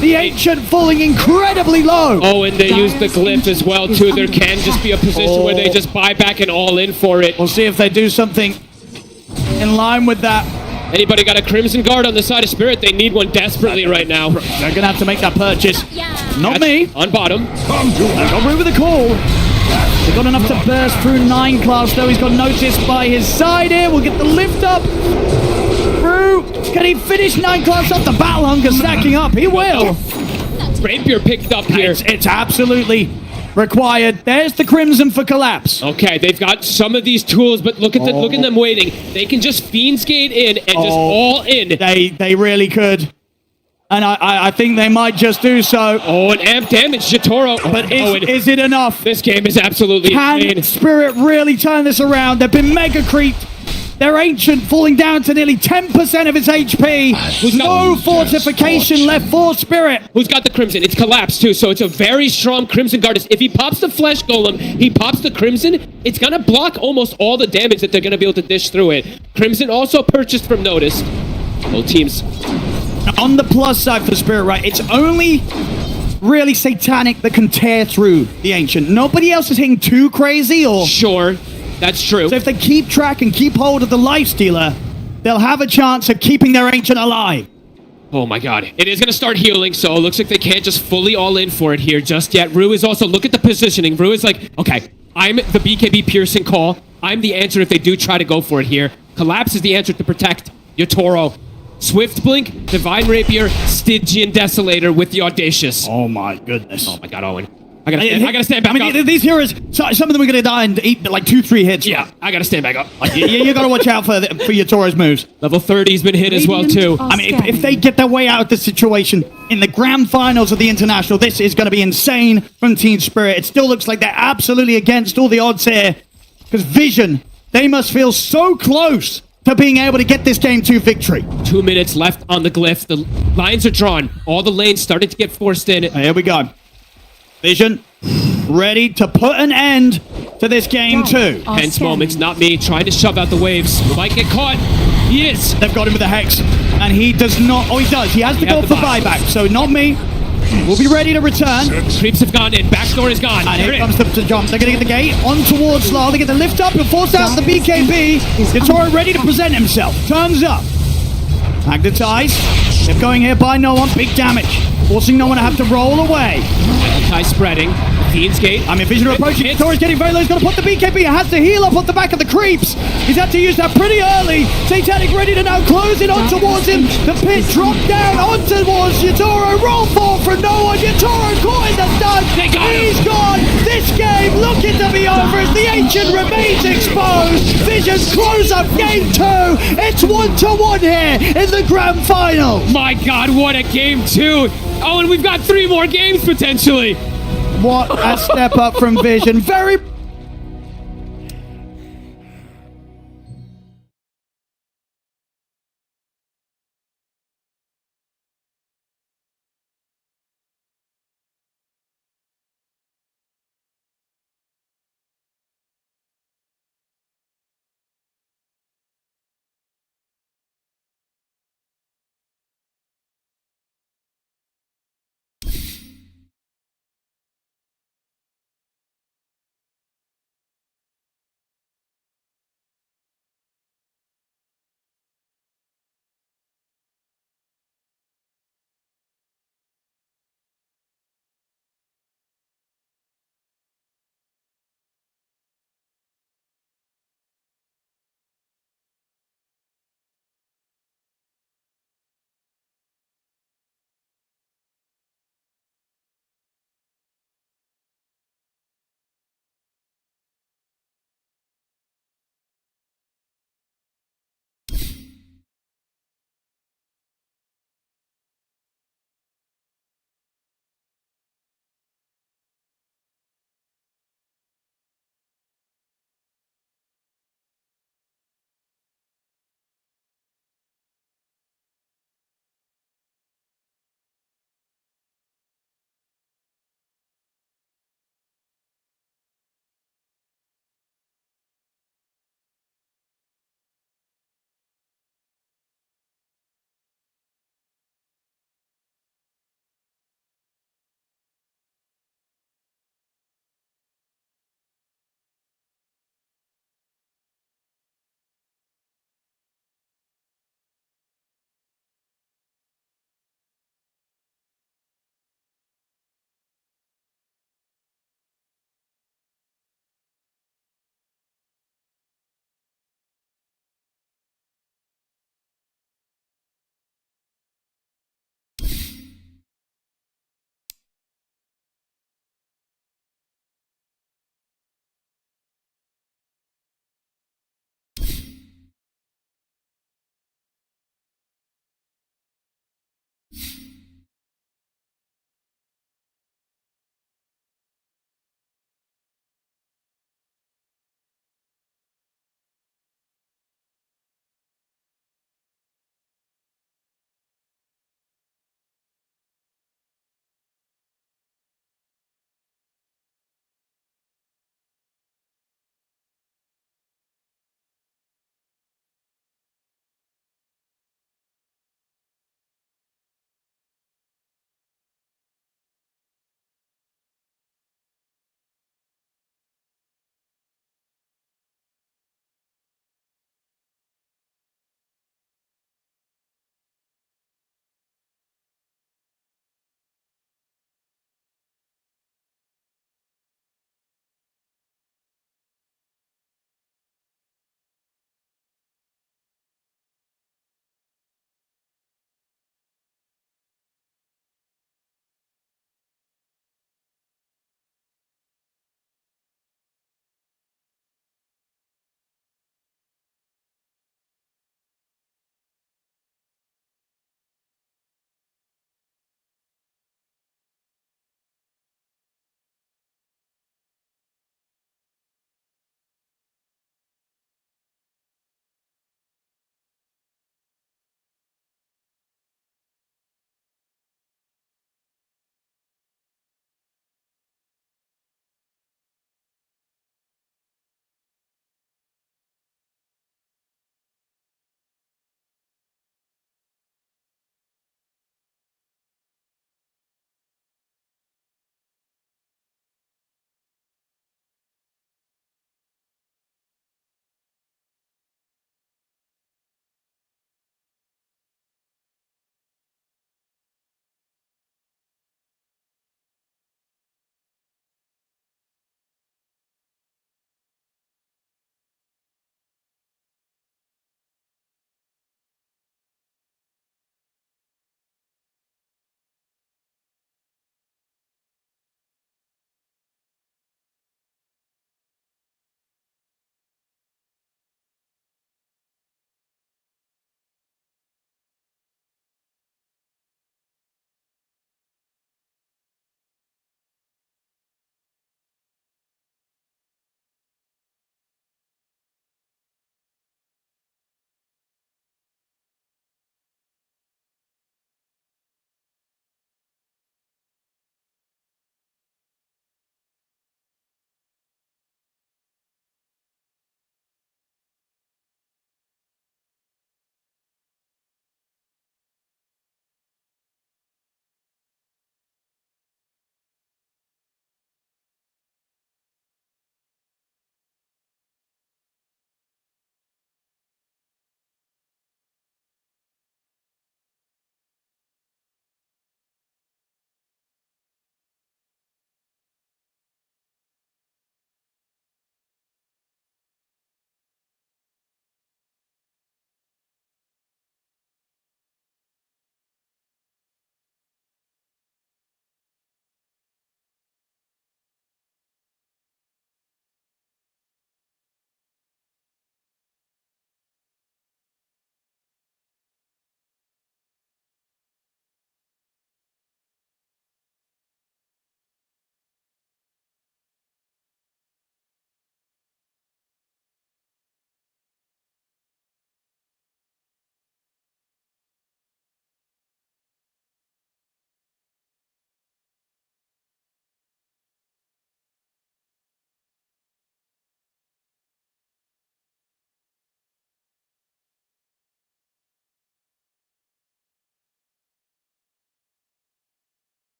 The Ancient falling incredibly low. Oh, and they use the glyph as well, too. There can just be a position where they just buy back and all in for it. We'll see if they do something in line with that. Anybody got a Crimson Guard on the side of Spirit? They need one desperately right now. They're going to have to make that purchase. Not me. On bottom. Got Rue with the call. They've got enough to burst through 9 class, though. He's got noticed by his side here. We'll get the lift up. Rue, can he finish 9 class up? The battle hunger stacking up. He will. Rapier picked up here. It's absolutely required. There's the Crimson for Collapse. Okay, they've got some of these tools, but look at them waiting. They can just Fiend's Gate in and just all in. They really could. And I think they might just do so. Oh, and amp damage, Jitoro. But is it enough? This game is absolutely Can insane. Spirit really turn this around? They've been mega creeped. Their Ancient falling down to nearly 10% of its HP. No fortification left for Spirit. Who's got the Crimson? It's Collapse too, so it's a very strong Crimson Guard. If he pops the Flesh Golem, he pops the Crimson, it's gonna block almost all the damage that they're gonna be able to dish through it. Crimson also purchased from Notice. Both teams. On the plus side for Spirit, right, it's only really Satanic that can tear through the Ancient. Nobody else is hitting too crazy or... Sure, that's true. So if they keep track and keep hold of the Lifestealer, they'll have a chance of keeping their Ancient alive. Oh my god. It is going to start healing, so it looks like they can't just fully all in for it here just yet. Rue is also, look at the positioning. Rue is like, okay, I'm the BKB piercing call. I'm the answer if they do try to go for it here. Collapse is the answer to protect Yatoro. Swift Blink, Divine Rapier, Stygian Desolator with the Audacious. Oh my goodness. Oh my god, Owen. I gotta stand back up. These heroes, some of them are gonna die and eat like 2-3 hits. Yeah, I gotta stand back up. You gotta watch out for Yatoro's moves. Level 30's been hit as well too. I mean, if they get their way out of this situation in the grand finals of the International, this is gonna be insane from Team Spirit. It still looks like they're absolutely against all the odds here. Because Vision, they must feel so close to being able to get this game to victory. 2 minutes left on the glyph. The lines are drawn. All the lanes started to get forced in. Here we go. Vision, ready to put an end to this game too. Tense moments, not me, trying to shove out the waves. Might get caught. He is. They've got him with the Hex, and he does not. Oh, he does. He has to go for buyback, so not me. We'll be ready to return. Creeps have gone in. Backdoor is gone. And here comes the jump. They're going to get the gate on towards Lyle. They get the lift up and force out the BKB. Yatoro ready to present himself. Turns up. Magnetize. They're going here by no one. Big damage. Forcing no one to have to roll away. Anti-spreading. Fiend's Gate. I mean, Vision approaching. Yatoro's getting very low. He's got to put the BKB. He has to heal up off the back of the creeps. He's had to use that pretty early. Satanic ready to now close it on towards him. The pit dropped down on towards Yatoro. Roll forward for no one. Yatoro caught in the stun. He's gone. This game looking to be over as the Ancient remains exposed. Vision's close up game 2. It's 1-1 here in the grand final. My god, what a game 2. Oh, and we've got 3 more games potentially. What a step up from Vision. Very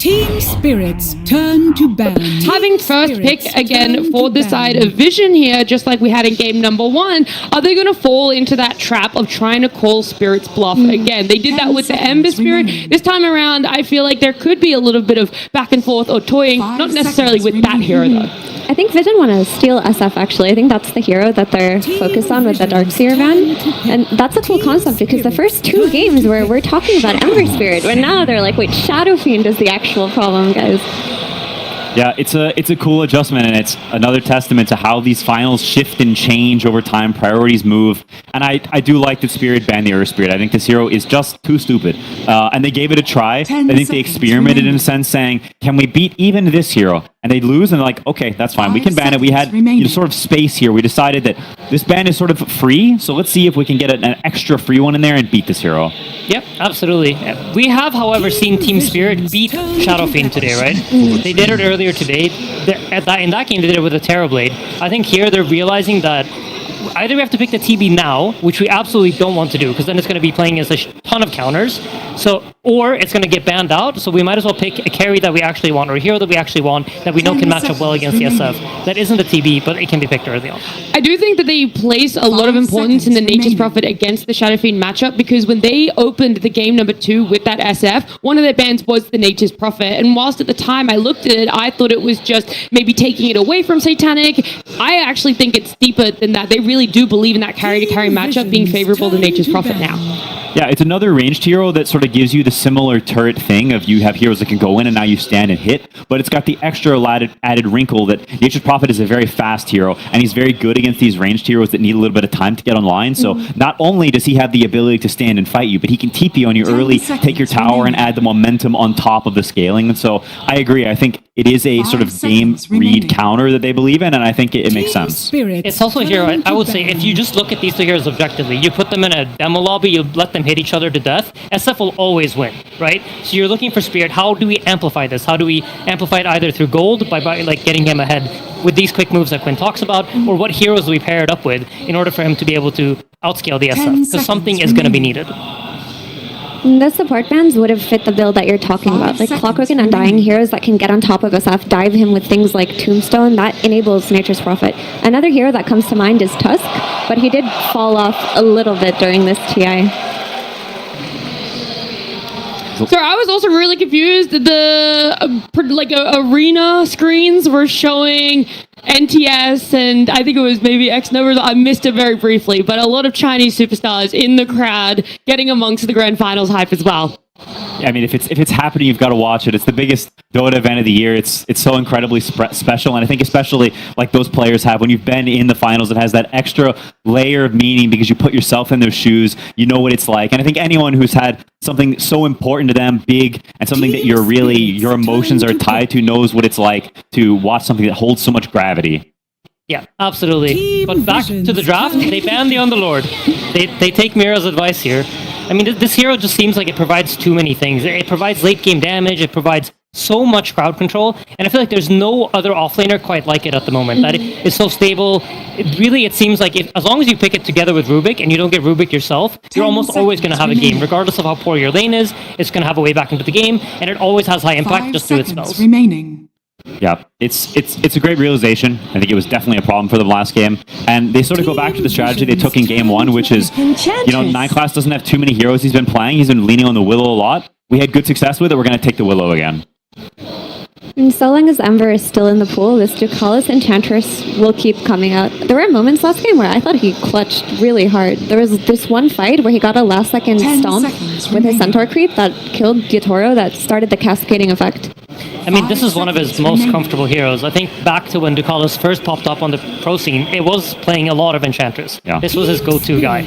Team Spirit's turn to ban. Having first pick Spirit's again turn for to the ban. side of Vision here, just like we had in game number 1, are they going to fall into that trap of trying to call Spirit's bluff again? They did that 10 with the seconds Ember Spirit. remaining. This time around, I feel like there could be a little bit of back and forth or toying, 5 not necessarily with seconds that hero remaining. though. I think Vision want to steal SF, actually. I think that's the hero that they're focused on with the Darkseer ban. And that's a cool concept because the first 2 games where we're talking about Ember Spirit, but now they're like, wait, Shadow Fiend is the actual problem, guys. Yeah, it's a cool adjustment, and it's another testament to how these finals shift and change over time. Priorities move, and I do like that Spirit banned the Earth Spirit. I think this hero is just too stupid, and they gave it a try. I 10 think they seconds experimented in a remaining. sense, saying, "Can we beat even this hero?" And they lose, and they're like, "Okay, that's fine. We 5 can ban it." We had seconds remaining. sort of space here. We decided that this ban is sort of free, so let's see if we can get an extra free one in there and beat this hero. Yep, absolutely. We have, however, seen Team Spirit beat Shadow Fiend today, right? They did it earlier today. In that game, they did it with a Terrorblade. I think here they're realizing that either we have to pick the TB now, which we absolutely don't want to do, because then it's going to be playing as a ton of counters. Or it's going to get banned out, so we might as well pick a carry that we actually want, or a hero that we actually want, that we know 10 can match up well against the seconds SF. That isn't a TB, but it can be picked early on. I do think that they place a lot of 5 importance in the seconds Nature's remaining. Prophet against the Shadow Fiend matchup, because when they opened the game number 2 with that SF, one of their bans was the Nature's Prophet. And whilst at the time I looked at it, I thought it was just maybe taking it away from Satanic. I actually think it's deeper than that. They really do believe in that carry-to-carry matchup being favorable to Nature's Prophet now. Yeah, it's another ranged hero that sort of gives you the similar turret thing of you have heroes that can go in and now you stand and hit, but it's got the extra added wrinkle that Nature's Prophet is a very fast hero, and he's very good against these ranged heroes that need a little bit of time to get online. So not only does he have the ability to stand and fight you, but he can TP on you 10 early, seconds take your tower, and remaining. add the momentum on top of the scaling. And so I agree. I think it is a 5 sort of game seconds read remaining. counter that they believe in, and I think it makes Team sense. Spirit's It's also a hero, turn I to would say, ban. if you just look at these 2 heroes objectively, you put them in a demo lobby, you let them hit each other to death, SF will always win, right? So you're looking for Spirit. How do we amplify this? How do we amplify it either through gold, by like getting him ahead with these quick moves that Quinn talks about, or what heroes do we pair it up with in order for him to be able to outscale the 10 SF? Because something seconds is going to be remaining. needed. The support bans would have fit the build that you're talking 5 about. Like seconds Clockwork and Undying remaining. heroes that can get on top of SF, dive him with things like Tombstone, that enables Nature's Prophet. Another hero that comes to mind is Tusk, but he did fall off a little bit during this TI. So I was also really confused. The arena screens were showing NTS, and I think it was maybe X numbers. I missed it very briefly, but a lot of Chinese superstars in the crowd getting amongst the grand finals hype as well. Yeah, I mean, if it's happening, you've got to watch it. It's the biggest Dota event of the year. It's so incredibly special, and I think especially like those players have when you've been in the finals, it has that extra layer of meaning because you put yourself in their shoes. You know what it's like, and I think anyone who's had something so important to them, big, and something that your emotions are tied to, knows what it's like to watch something that holds so much gravity. Yeah, absolutely. Team But back Vision's to the draft, turn they to banned the Underlord. They take Mira's advice here. I mean, this hero just seems like it provides too many things. It provides late game damage. It provides so much crowd control, and I feel like there's no other offlaner quite like it at the moment. That it's so stable. It seems like as long as you pick it together with Rubik and you don't get Rubik yourself, you're 10 almost always going to have a seconds game, remaining. regardless of how poor your lane is. It's going to have a way back into the game, and it always has high impact 5 just through its seconds spells. remaining. Yeah, it's a great realization. I think it was definitely a problem for them last game, and they sort of go back to the strategy they took in game 1, which is, Nine Class doesn't have too many heroes he's been playing. He's been leaning on the Willow a lot. We had good success with it. We're going to take the Willow again. And so long as Ember is still in the pool, this Ducalis Enchantress will keep coming out. There were moments last game where I thought he clutched really hard. There was this one fight where he got a last-second 10 stomp seconds with his remaining. Centaur creep that killed Gyatoro, that started the cascading effect. I mean, this is one of his 5 most seconds comfortable heroes. I think back to when Ducalis first popped up on the pro scene, it was playing a lot of Enchantress. Yeah. This was his go-to guy.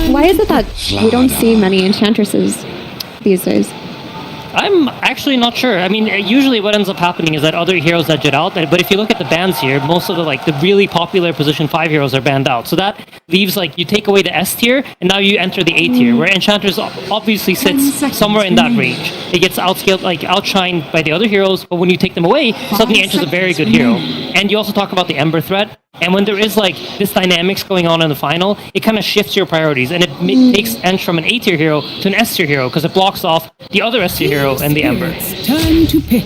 Why is it that we don't see many Enchantresses these days? I'm actually not sure. I mean, usually what ends up happening is that other heroes edge it out. But if you look at the bans here, most of the really popular position 5 heroes are banned out. So that leaves you take away the S tier, and now you enter the A tier, where Enchantress obviously 10 sits seconds somewhere in that remaining. range. It gets outscaled, outshined by the other heroes. But when you take them away, suddenly enters a very good hero. remaining. And you also talk about the Ember threat. And when there is like this dynamics going on in the final, it kind of shifts your priorities, and it takes Ench from an A tier hero to an S tier hero because it blocks off the other S tier hero and the Ember. Turn to pick.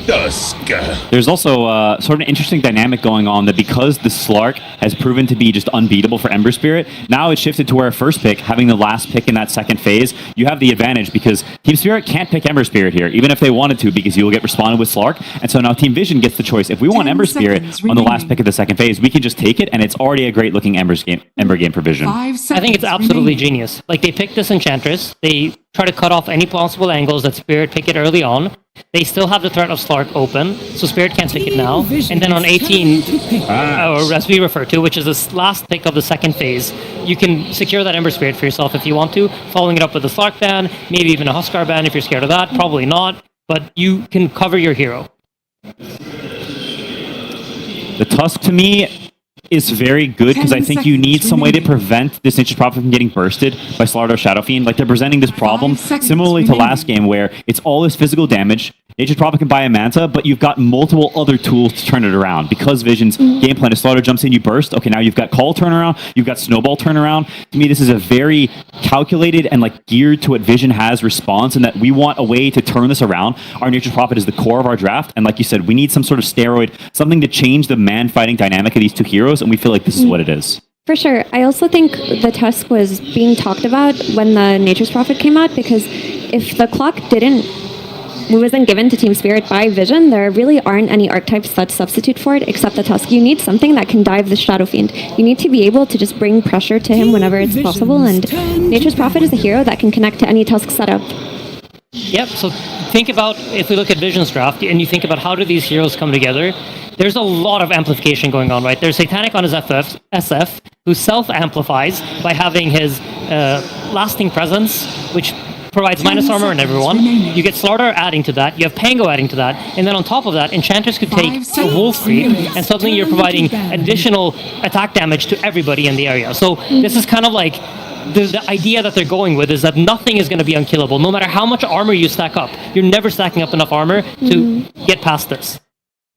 There's also sort of an interesting dynamic going on that because the Slark has proven to be just unbeatable for Ember Spirit, now it's shifted to where first pick, having the last pick in that second phase, you have the advantage because Team Spirit can't pick Ember Spirit here, even if they wanted to, because you will get responded with Slark. And so now Team Vision gets the choice. If we want 10 Ember Spirit seconds on the last remaining. pick of the second phase, we can just take it, and it's already a great looking Ember game for Vision. 5 seconds I think it's absolutely remaining. genius. Like, they pick this Enchantress, they try to cut off any possible angles that Spirit pick it early on. They still have the threat of Slark open, so Spirit can't pick it now. And then on 18, or as we refer to, which is this last pick of the second phase, you can secure that Ember Spirit for yourself if you want to, following it up with a Slark ban, maybe even a Huskar ban if you're scared of that, probably not, but you can cover your hero. The Tusk, to me, is very good because I 10 think you need seconds some way to remaining. prevent this Nature's Prophet from getting bursted by Slardar Shadow Fiend. Like, they're presenting this problem 5 seconds similarly to remaining. last game where it's all this physical damage. Nature's Prophet can buy a Manta, but you've got multiple other tools to turn it around. Because Vision's game plan is Slardar jumps in, you burst. Okay, now you've got Call turnaround, you've got Snowball turnaround. To me, this is a very calculated and like geared to what Vision has response, and that we want a way to turn this around. Our Nature's Prophet is the core of our draft, and like you said, we need some sort of steroid, something to change the man-fighting dynamic of these two heroes, and we feel like this is what it is. For sure. I also think the Tusk was being talked about when the Nature's Prophet came out, because if the clock wasn't given to Team Spirit by Vision, there really aren't any archetypes that substitute for it except the Tusk. You need something that can dive the Shadow Fiend. You need to be able to just bring pressure to him whenever it's possible, and Nature's Prophet is a hero that can connect to any Tusk setup. Yep, so think about, if we look at Vision's draft, and you think about how do these heroes come together, there's a lot of amplification going on, right? There's Satanic on his SF, who self-amplifies by having his lasting presence, which provides minus armor on everyone. You get Slardar adding to that, you have Pango adding to that, and then on top of that, Enchantress could take a Wolf Creep, and suddenly you're providing additional attack damage to everybody in the area. So this is kind of like the idea that they're going with is that nothing is going to be unkillable. No matter how much armor you stack up, you're never stacking up enough armor to get past this.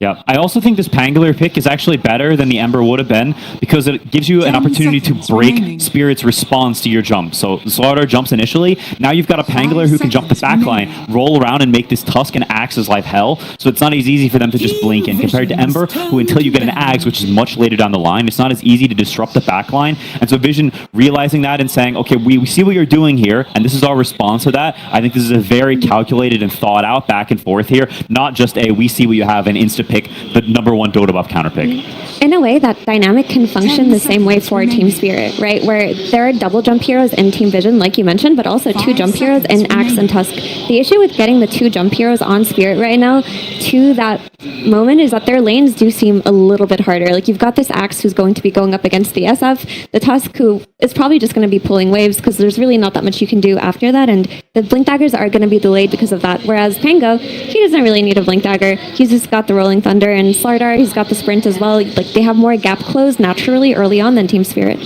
Yeah, I also think this Pangolier pick is actually better than the Ember would have been because it gives you an 10 opportunity to seconds break remaining. Spirit's response to your jump. So the Slardar jumps initially. Now you've got a Pangolier who can jump the back line, roll around, and make this Tusk and Axe's life hell. So it's not as easy for them to just blink in compared to Ember, who until you get an Axe, which is much later down the line, it's not as easy to disrupt the back line. And so Vision realizing that and saying, okay, we see what you're doing here, and this is our response to that. I think this is a very calculated and thought out back and forth here, not just a we see what you have and insta-pick the number one Dota buff counter pick. In a way, that dynamic can function the same way for Team Spirit, right? Where there are double jump heroes in Team Vision, like you mentioned, but also two jump heroes in Axe and Tusk. The issue with getting the two jump heroes on Spirit right now to that moment is that their lanes do seem a little bit harder. Like, you've got this Axe who's going to be going up against the SF, the Tusk who is probably just going to be pulling waves because there's really not that much you can do after that, and the Blink Daggers are going to be delayed because of that. Whereas Pango, he doesn't really need a Blink Dagger. He's just got the Rolling Thunder, and Slardar, he's got the Sprint as well. Like, they have more gap close naturally early on than Team Spirit.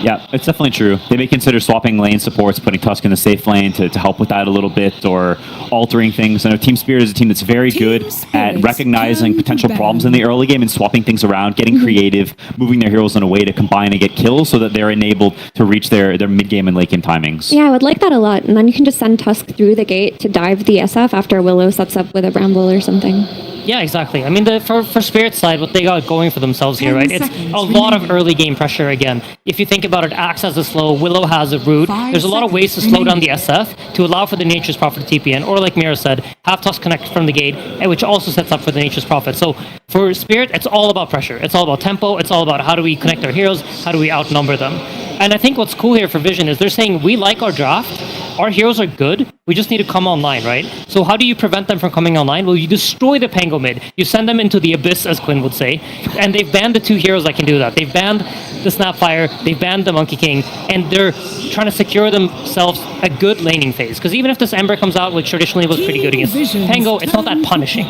Yeah, it's definitely true. They may consider swapping lane supports, putting Tusk in the safe lane to help with that a little bit, or altering things. I know Team Spirit is a team that's very good at recognizing potential problems in the early game and swapping things around, getting creative, moving their heroes in a way to combine and get kills so that they're enabled to reach their mid-game and late-game timings. Yeah, I would like that a lot. And then you can just send Tusk through the gate to dive the SF after Willow sets up with a Bramble or something. Yeah, exactly. I mean, for Spirit side, what they got going for themselves here, 10 right? It's seconds a lot of remaining. early game pressure again. If you think about it, Axe has a slow, Willow has a root. 5 There's a lot of ways to seconds slow down the SF to allow for the Nature's Prophet to TP in, or like Mira said, have Tusk connect from the gate, which also sets up for the Nature's Prophet. So for Spirit, it's all about pressure. It's all about tempo. It's all about how do we connect our heroes, how do we outnumber them. And I think what's cool here for Vision is they're saying, we like our draft, our heroes are good, we just need to come online, right? So how do you prevent them from coming online? Well, you destroy the Pango mid. You send them into the abyss, as Quinn would say. And they've banned the two heroes that can do that. They've banned the Snapfire, they've banned the Monkey King, and they're trying to secure themselves a good laning phase. Because even if this Ember comes out, which traditionally was pretty good against Pango, it's not that punishing.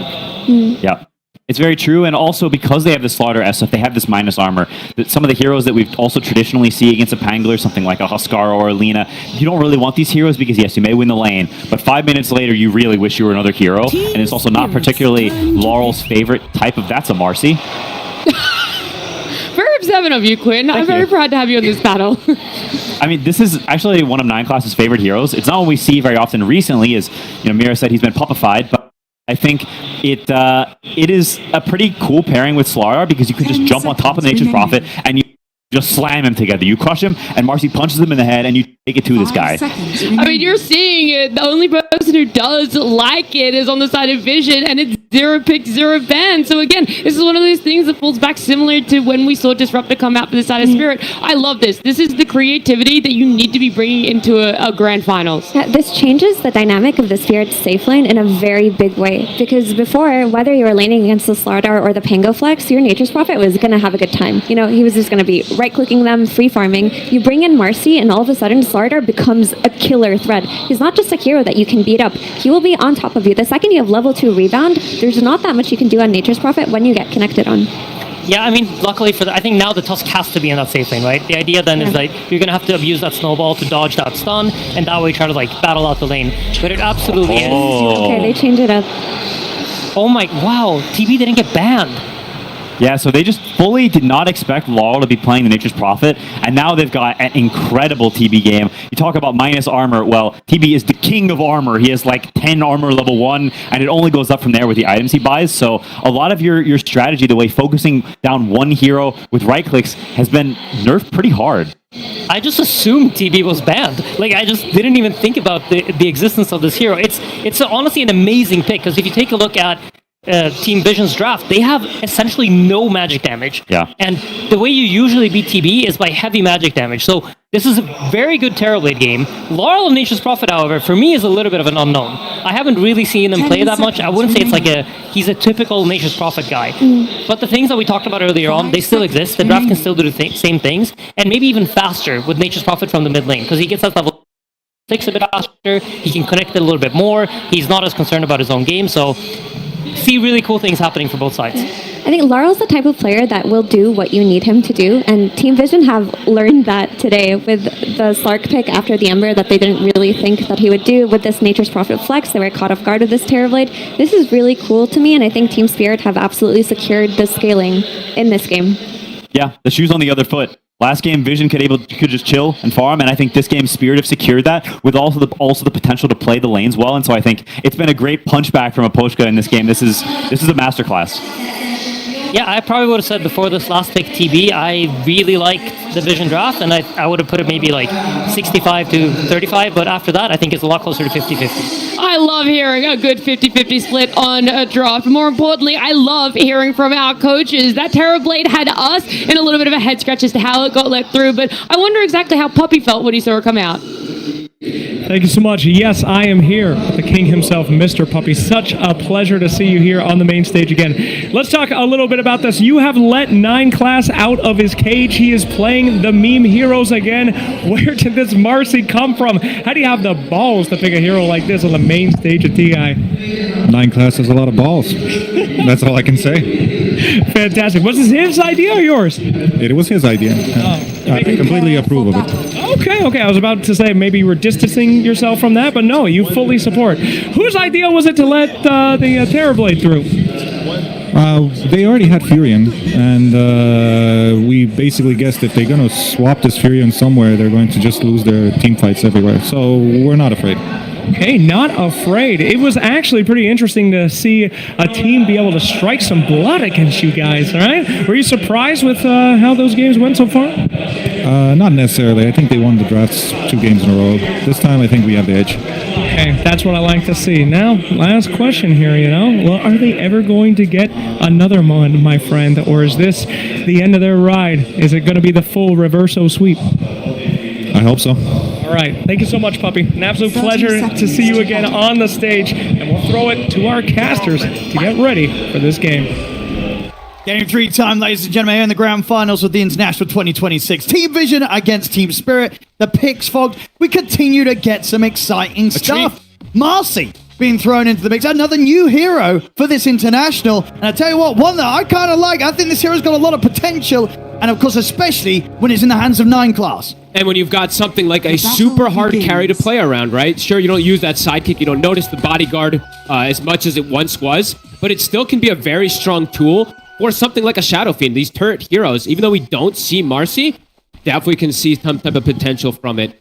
Yeah. It's very true, and also because they have the Slaughter SF, they have this minus armor. That some of the heroes that we've also traditionally see against a Pangolier, something like a Huskar or a Lina, you don't really want these heroes because yes, you may win the lane, but 5 minutes later you really wish you were another hero, and it's also not particularly Laurel's favorite type of that's a Marcy. 7 of you, Quinn. I'm very proud to have you in this battle. I mean, this is actually one of 9 Class's favorite heroes. It's not what we see very often recently, as Mira said, he's been puppified, but I think it is a pretty cool pairing with Slarar because you can just jump on top of Nature's Prophet and you just slam him together. You crush him, and Marcy punches him in the head, and you take it to this guy. I mean, you're seeing it. The only person who does like it is on the side of Vision, and it's 0 pick, 0 ban. So again, this is one of those things that falls back similar to when we saw Disruptor come out for the side of Spirit. I love this. This is the creativity that you need to be bringing into a grand finals. Yeah, this changes the dynamic of the Spirit's safe lane in a very big way. Because before, whether you were laning against the Slardar or the Pango Flex, your Nature's Prophet was going to have a good time. He was just going to be right-clicking them, free farming. You bring in Marcy, and all of a sudden, Slardar becomes a killer threat. He's not just a hero that you can beat up. He will be on top of you. The second you have level 2 rebound, there's not that much you can do on Nature's Prophet when you get connected on. Yeah, I mean, luckily I think now the Tusk has to be in that safe lane, right? The idea then is that you're going to have to abuse that snowball to dodge that stun, and that way try to battle out the lane. But it absolutely is. Okay, they change it up. Oh my, wow, TB didn't get banned. Yeah, so they just fully did not expect Laurel to be playing the Nature's Prophet, and now they've got an incredible TB game. You talk about minus armor, well, TB is the king of armor. He has 10 armor level 1, and it only goes up from there with the items he buys, so a lot of your strategy, the way focusing down one hero with right clicks, has been nerfed pretty hard. I just assumed TB was banned. I just didn't even think about the existence of this hero. It's honestly an amazing pick, because if you take a look at Team Vision's draft, they have essentially no magic damage. Yeah. And the way you usually beat TB is by heavy magic damage. So this is a very good Terrorblade game. Laurel of Nature's Prophet, however, for me is a little bit of an unknown. I haven't really seen him play that much. I wouldn't say he's a typical Nature's Prophet guy. But the things that we talked about earlier on, they still exist. The draft can still do the same things, and maybe even faster with Nature's Prophet from the mid lane, because he gets that level 6 a bit faster. He can connect it a little bit more. He's not as concerned about his own game, so see really cool things happening for both sides. I think Laurel's the type of player that will do what you need him to do, and Team Vision have learned that today with the Slark pick after the Ember that they didn't really think that he would do. With this Nature's Prophet flex, they were caught off guard with this Terrorblade. This is really cool to me, and I think Team Spirit have absolutely secured the scaling in this game. Yeah, the shoe's on the other foot. Last game, Vision could just chill and farm, and I think this game, Spirit have secured that with also the potential to play the lanes well. And so I think it's been a great punchback from Aposhka in this game. This is a masterclass. Yeah, I probably would have said before this last pick TB, I really liked the Vision draft, and I would have put it maybe 65 to 35, but after that, I think it's a lot closer to 50-50. I love hearing a good 50-50 split on a draft. More importantly, I love hearing from our coaches. That Terrorblade had us in a little bit of a head scratch as to how it got let through, but I wonder exactly how Puppy felt when he saw it come out. Thank you so much. Yes, I am here, the king himself, Mr. Puppy. Such a pleasure to see you here on the main stage again. Let's talk a little bit about this. You have let 9 Class out of his cage. He is playing the meme heroes again. Where did this Marcy come from? How do you have the balls to pick a hero like this on the main stage of TI? 9 Class has a lot of balls. That's all I can say. Fantastic. Was this his idea or yours? It was his idea. I completely approve of it. Okay. I was about to say maybe you were distancing yourself from that, but no, you fully support. Whose idea was it to let the Terrorblade through? They already had Furion, and we basically guessed if they're going to swap this Furion somewhere, they're going to just lose their team fights everywhere. So we're not afraid. Okay, not afraid. It was actually pretty interesting to see a team be able to strike some blood against you guys, all right? Were you surprised with how those games went so far? Not necessarily. I think they won the drafts 2 games in a row. This time, I think we have the edge. Okay, that's what I like to see. Now, last question here, Well, are they ever going to get another one, my friend? Or is this the end of their ride? Is it going to be the full reverso sweep? I hope so. All right. Thank you so much, Puppy. An absolute pleasure to see you again on the stage. And we'll throw it to our casters to get ready for this game. Game 3 time, ladies and gentlemen, here in the grand finals of the International 2026. Team Vision against Team Spirit. The picks fogged. We continue to get some exciting stuff. Marcy being thrown into the mix. Another new hero for this International. And I tell you what, one that I kind of like. I think this hero's got a lot of potential. And of course, especially when it's in the hands of 9 Class. And when you've got something like a super hard carry to play around, right? Sure, you don't use that sidekick, you don't notice the bodyguard as much as it once was, but it still can be a very strong tool or something like a Shadow Fiend. These turret heroes, even though we don't see Marcy, definitely can see some type of potential from it.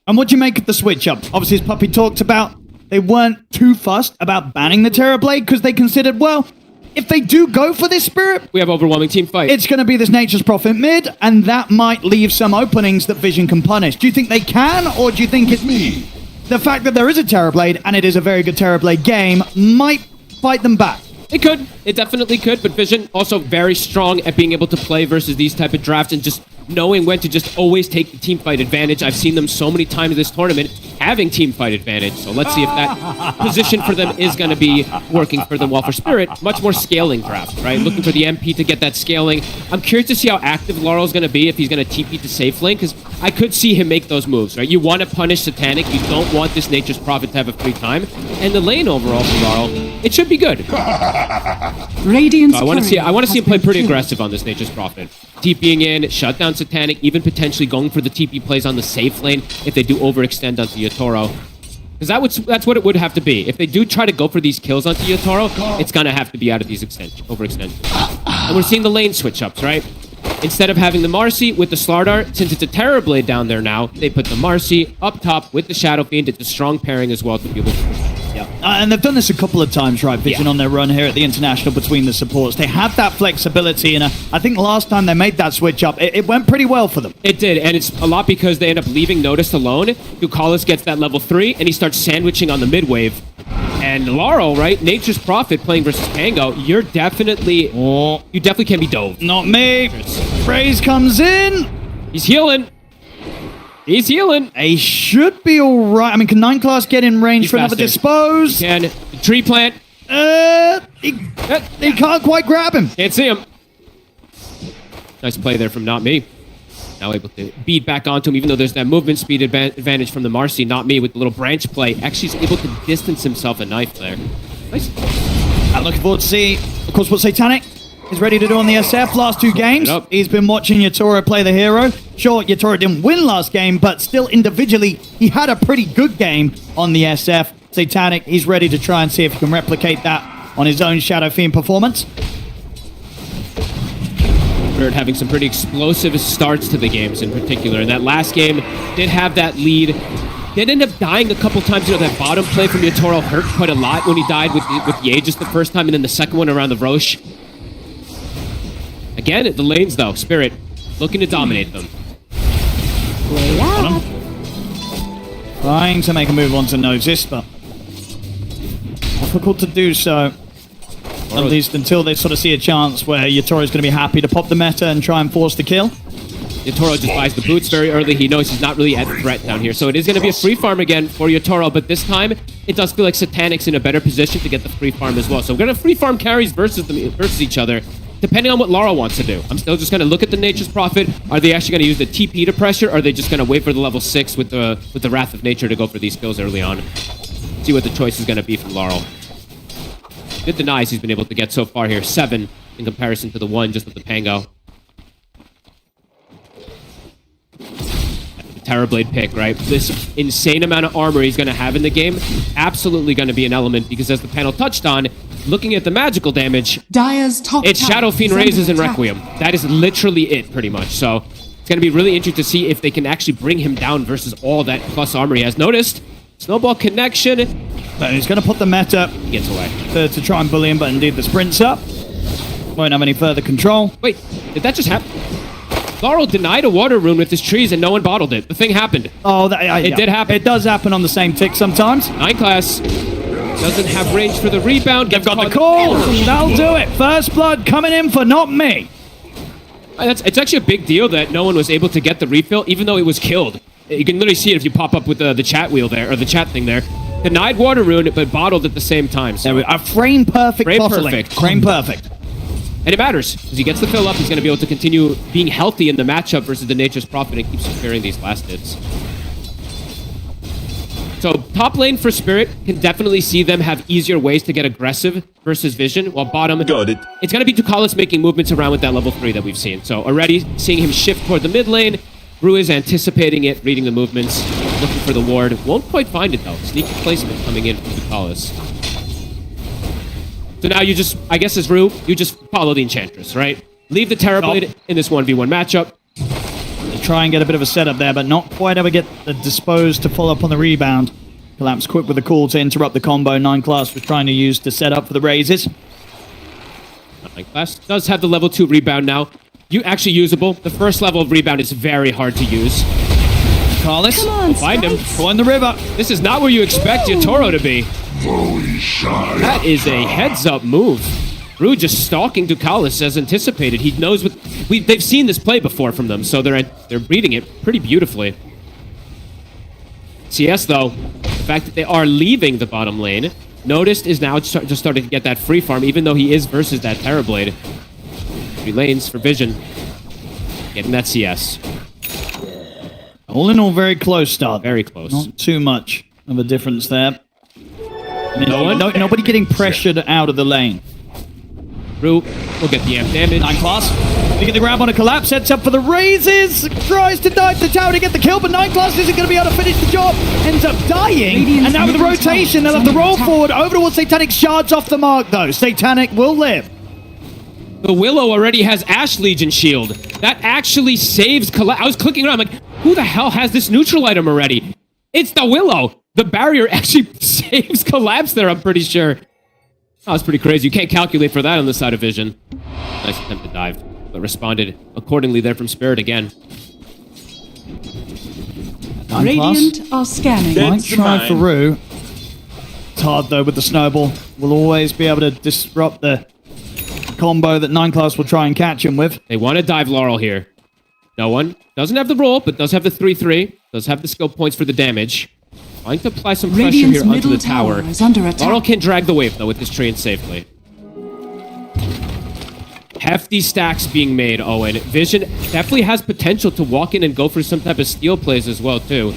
And what do you make of the switch up? Obviously, as Puppy talked about, they weren't too fussed about banning the Terrorblade because they considered, well, if they do go for this Spirit, We have overwhelming team fight. it's going to be this Nature's Prophet mid, and that might leave some openings that Vision can punish. Do you think they can, or do you think it's me? The fact that there is a Terrorblade, and it is a very good Terrorblade game, might fight them back. It could. It definitely could. But Vision also very strong at being able to play versus these type of drafts and just knowing when to just always take the team fight advantage. I've seen them so many times this tournament having team fight advantage. So let's see if that position for them is going to be working for them. While for Spirit, much more scaling draft, right? Looking for the MP to get that scaling. I'm curious to see how active Laurel's going to be if he's going to TP to safe lane, because I could see him make those moves, right? You want to punish Satanic. You don't want this Nature's Prophet to have a free time. And the lane overall for Laurel, it should be good. Radiant's I want to see. I want to see him courier play pretty has been aggressive on this Nature's Prophet, TPing in, shut down Satanic, even potentially going for the TP plays on the safe lane if they do overextend onto Yatoro. Because that's what it would have to be. If they do try to go for these kills onto Yatoro, it's gonna have to be out of these overextensions. And we're seeing the lane switch ups, right? Instead of having the Marcy with the Slardar, since it's a Terrorblade down there now, they put the Marcy up top with the Shadow Fiend. It's a strong pairing as well to be able to push. Yeah. And they've done this a couple of times, right, Vision, on their run here at the International between the supports. They have that flexibility, and I think last time they made that switch up, it went pretty well for them. It did, and it's a lot because they end up leaving Notice alone. Ducalis gets that level 3, and he starts sandwiching on the mid wave. And Laurel, right, Nature's Prophet playing versus Pango, you definitely can be dove. Not me. Phrase comes in. He's healing. He's healing. He should be all right. I mean, can 9 class get in range He's for another faster. dispose? Can tree plant. He can't quite grab him. Can't see him. Nice play there from Not Me. Now able to beat back onto him, even though there's that movement speed advantage from the Marcy. Not Me with the little branch play. Actually, he's able to distance himself a knife there. Nice. I'm looking forward to see, of course, what Satanic is ready to do on the SF. Last 2 games, he's been watching Yatoro play the hero. Sure, Yatoro didn't win last game, but still individually, he had a pretty good game on the SF. Satanic, he's ready to try and see if he can replicate that on his own Shadow Fiend performance. Spirit having some pretty explosive starts to the games in particular. And that last game did have that lead. Did end up dying a couple times. You know, that bottom play from Yatoro hurt quite a lot when he died with the Aegis the first time, and then the second one around the Roche. Again, the lanes though, Spirit looking to dominate them. Trying to make a move onto Notice, but difficult to do so. At least until they sort of see a chance where Yatoro's going to be happy to pop the meta and try and force the kill. Yatoro just buys the boots very early. He knows he's not really at threat down here. So it is going to be a free farm again for Yatoro, but this time it does feel like Satanic's in a better position to get the free farm as well. So we're going to free farm carries versus each other, depending on what Laurel wants to do. I'm still just going to look at the Nature's Prophet. Are they actually going to use the TP to pressure, or are they just going to wait for the level 6 with the Wrath of Nature to go for these kills early on? See what the choice is going to be from Laurel. Good denies he's been able to get so far here. 7 in comparison to the 1 just with the Pango. The Terrorblade pick, right? This insane amount of armor he's going to have in the game, absolutely going to be an element, because as the panel touched on, looking at the magical damage, Dire's top it's tower Shadow Fiend is under raises and attack. Requiem. That is literally it, pretty much. So it's going to be really interesting to see if they can actually bring him down versus all that plus armor he has. Noticed, snowball connection. But he's going to put the meta He gets away. to try and bully him, but indeed the sprint's up. Won't have any further control. Wait, did that just happen? Laurel denied a water rune with his trees and no one bottled it. The thing happened. Oh, It did happen. It does happen on the same tick sometimes. 9 class doesn't have range for the rebound. They've got the call. That'll do it. First blood coming in for Not Me. It's actually a big deal that no one was able to get the refill, even though it was killed. You can literally see it if you pop up with the chat wheel there, or the chat thing there. Denied water rune, but bottled at the same time. So. There we go. A frame perfect Frame bottling. perfect. Frame perfect. And it matters, because he gets the fill up, he's going to be able to continue being healthy in the matchup versus the Nature's Prophet and keep securing these last hits. So top lane for Spirit can definitely see them have easier ways to get aggressive versus Vision, while bottom, Got it. it's going to be Ducalis making movements around with that level 3 that we've seen. So already seeing him shift toward the mid lane, Brew is anticipating it, reading the movements, looking for the ward. Won't quite find it though. Sneaky placement coming in from Ducalis. So now you just, I guess as Rue, you just follow the Enchantress, right? Leave the Terrorblade in this 1v1 matchup. They try and get a bit of a setup there, but not quite ever get the disposed to follow up on the rebound. Collapse quick with the call to interrupt the combo 9 Class was trying to use to set up for the raises. 9 Class does have the level 2 rebound now. You actually usable. The first level of rebound is very hard to use. Carlos, find him. go in the river. This is not where you expect Yatoro to be. That is a heads-up move. Rue just stalking Ducalis as anticipated. He knows what they've seen this play before from them, so they're reading it pretty beautifully. CS though, the fact that they are leaving the bottom lane, Noticed is now just starting to get that free farm, even though he is versus that Terrorblade. 3 lanes for Vision, getting that CS. All in all, very close start. Very close. Not too much of a difference there. Nobody getting pressured out of the lane. Rue will get the amp damage. 9 Class. They get the grab on a Collapse, sets up for the raises, tries to dive the tower to get the kill, but 9 Class isn't going to be able to finish the job, ends up dying, and now with the rotation, they'll have to roll forward over towards Satanic, shards off the mark though. Satanic will live. The Willow already has Ash Legion shield. That actually saves Collapse. I was clicking around, I'm like, who the hell has this neutral item already? It's the Willow. The barrier actually saves Collapse there, I'm pretty sure. Oh, that's pretty crazy. You can't calculate for that on the side of Vision. Nice attempt to dive, but responded accordingly there from Spirit again. 9 Radiant are scanning. Might try for Rue. It's hard though with the snowball. Will always be able to disrupt the combo that 9 Class will try and catch him with. They want to dive Laurel here. No one. Doesn't have the roll, but does have the 3-3. Does have the skill points for the damage. Trying to apply some pressure Radiant's here onto the middle tower. tower is under attack. Laurel can drag the wave, though, with this Treant safely. Hefty stacks being made, Owen. Vision definitely has potential to walk in and go for some type of steal plays as well, too.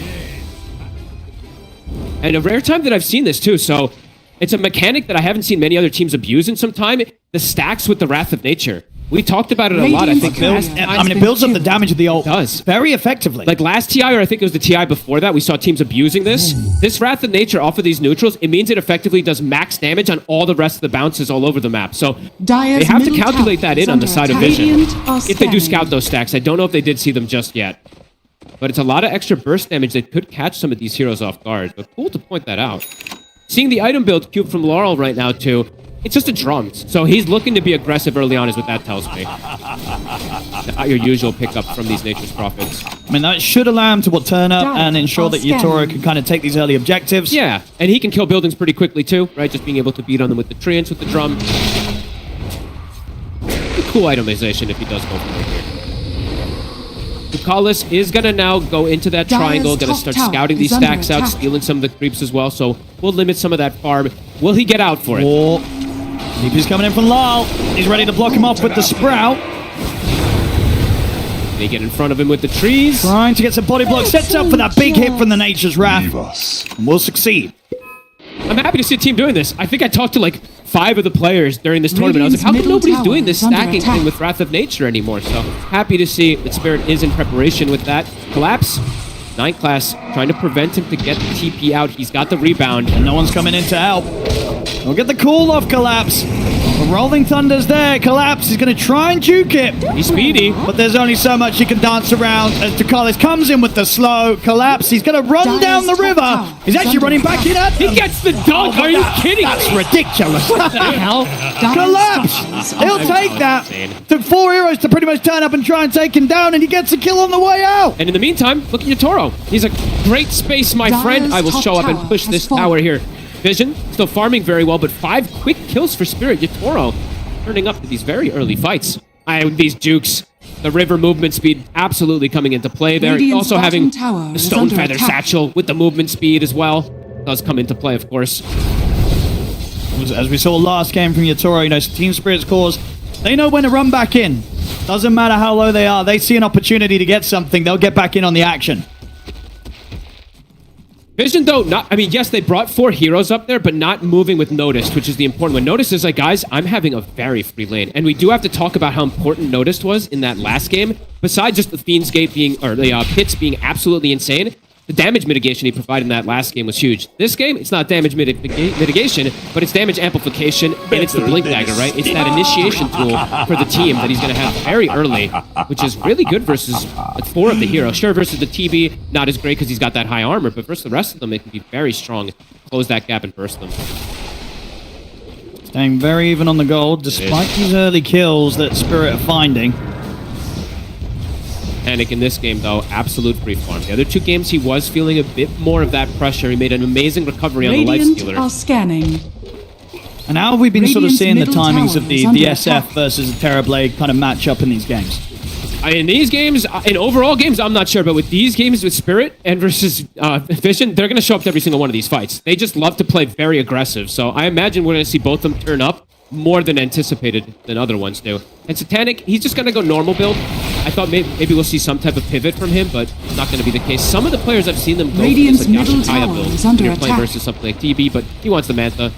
And a rare time that I've seen this, too, so it's a mechanic that I haven't seen many other teams abuse in some time. The stacks with the Wrath of Nature. We talked about it a lot, I think. It builds up the damage of the ult. It does. Very effectively. Like last TI, or I think it was the TI before that, we saw teams abusing this. This Wrath of Nature off of these neutrals, it means it effectively does max damage on all the rest of the bounces all over the map. So they have to calculate that in on the side of Vision. If they do scout those stacks. I don't know if they did see them just yet. But it's a lot of extra burst damage that could catch some of these heroes off guard. But cool to point that out. Seeing the item build cube from Laurel right now, too. It's just a drums. So he's looking to be aggressive early on is what that tells me. Not your usual pickup from these Nature's Prophets. I mean, that should allow him to turn up and ensure that Yatoro can kind of take these early objectives. Yeah, and he can kill buildings pretty quickly too, right? Just being able to beat on them with the treants, with the drum. A cool itemization if he does go for it here. Ducalis is going to now go into that triangle, going to start scouting these stacks out, stealing some of the creeps as well, so we'll limit some of that farm. Will he get out for it? DP's coming in from Lal. He's ready to block him off with the Sprout. They get in front of him with the trees. Trying to get some body block. Sets up for that big hit from the Nature's Wrath. And will succeed. I'm happy to see a team doing this. I think I talked to like 5 of the players during this tournament. I was like, how come nobody's doing this stacking thing with Wrath of Nature anymore? So happy to see that Spirit is in preparation with that. Collapse. 9 Class trying to prevent him to get the TP out. He's got the rebound. And no one's coming in to help. We'll get the call off Collapse. The Rolling Thunder's there. Collapse is going to try and juke it. He's speedy. But there's only so much he can dance around as Ducalis comes in with the slow Collapse. He's going to run down the river. He's actually running back in at them. He gets the dunk. Are you kidding? That's ridiculous. What the hell? Collapse. He'll take that. Took 4 heroes to pretty much turn up and try and take him down, and he gets a kill on the way out. And in the meantime, look at Yatoro. He's a great space, my friend. I will show up and push this tower here. Vision still farming very well, but 5 quick kills for Spirit. Yatoro turning up to these very early fights. These jukes, the river movement speed absolutely coming into play there. Also having the Stone Feather Satchel with the movement speed as well. Does come into play, of course. As we saw last game from Yatoro, Team Spirit's cause, they know when to run back in. Doesn't matter how low they are. They see an opportunity to get something. They'll get back in on the action. Vision, though, yes, they brought 4 heroes up there, but not moving with Noticed, which is the important one. Noticed is like, guys, I'm having a very free lane. And we do have to talk about how important Noticed was in that last game. Besides just the Fiend's Gate being, or the pits being absolutely insane, the damage mitigation he provided in that last game was huge. This game, it's not damage mitigation, but it's damage amplification, and it's the Blink Dagger, right? It's that initiation tool for the team that he's going to have very early, which is really good versus 4 of the heroes. Sure, versus the TB, not as great because he's got that high armor, but versus the rest of them, it can be very strong. Close that gap and burst them. Staying very even on the gold, despite these early kills that Spirit are finding. Panic in this game, though, absolute free farm. The other 2 games, he was feeling a bit more of that pressure. He made an amazing recovery on the life Radiant stealer. are scanning. And how have we been sort of Radiant's seeing the middle timings of tower the is under SF attack. versus the Terrorblade kind of matchup in these games? In these games, in overall games, I'm not sure, but with these games with Spirit and versus Vision, they're going to show up to every single one of these fights. They just love to play very aggressive, so I imagine we're going to see both of them turn up more than anticipated than other ones do. And Satanic, he's just going to go normal build. I thought maybe we'll see some type of pivot from him, but it's not going to be the case. Some of the players I've seen them go Radiant's for this, like middle Yashikaya tower build is when under you're playing attack. versus something like TB, but he wants the Mantha.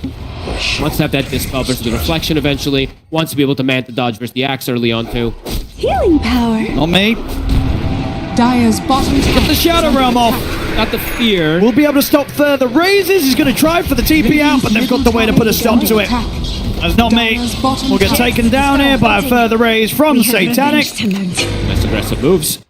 Wants to have that Dispel versus the Reflection eventually. Wants to be able to Mantha dodge versus the Axe early on too. Healing power. Not me. Dire's bottom tower. Get the Shadow Realm off. Got the fear. We'll be able to stop further raises. He's going to try for the TP out, but they've got the way to put a stop to it. That's not me. We'll get taken down here by a further raise from Satanic. Nice aggressive moves.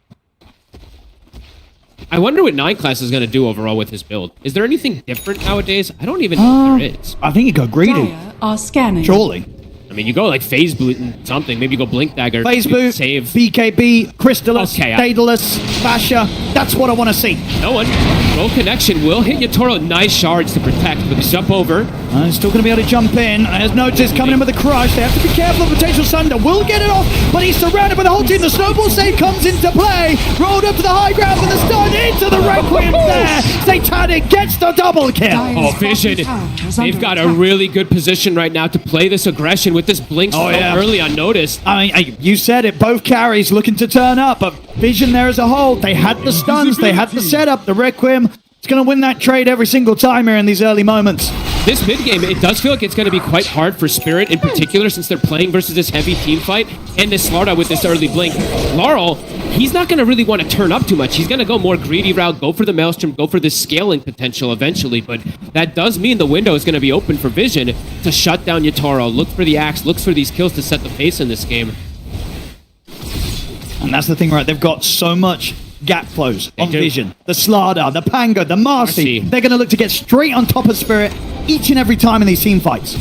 I wonder what 9 class is going to do overall with his build. Is there anything different nowadays? I don't even know if there is. I think you go greedy. Dire are scanning. Surely. I mean, you go like Phase Boot and something. Maybe you go Blink Dagger. Phase you Boot, Save. BKB, Crystallis, Okay, Daedalus, Basha. That's what I want to see. No one. Roll connection will hit Yatoro. Nice shards to protect with a jump over. He's still going to be able to jump in. There's Notice coming in with a crush. They have to be careful of potential Sunder. Will get it off, but he's surrounded by the whole team. The snowball save comes into play. Rolled up to the high ground with the stun into the Requiem there. Satanic gets the double kill. Oh, Vision. They've got a really good position right now to play this aggression with this Blink so early on Notice. I mean, you said it. Both carries looking to turn up, but Vision there as a whole. They had the stuns. They had the setup. The Requiem. It's going to win that trade every single time here in these early moments. This mid game, it does feel like it's going to be quite hard for Spirit in particular since they're playing versus this heavy team fight and this Slarda with this early blink. Laurel, he's not going to really want to turn up too much. He's going to go more greedy route, go for the Maelstrom, go for this scaling potential eventually, but that does mean the window is going to be open for Vision to shut down Yatoro, look for the Axe, look for these kills to set the pace in this game. And that's the thing, right? They've got so much gap close on Vision. The Slarda, the Pango, the Marcy. They're going to look to get straight on top of Spirit each and every time in these team fights.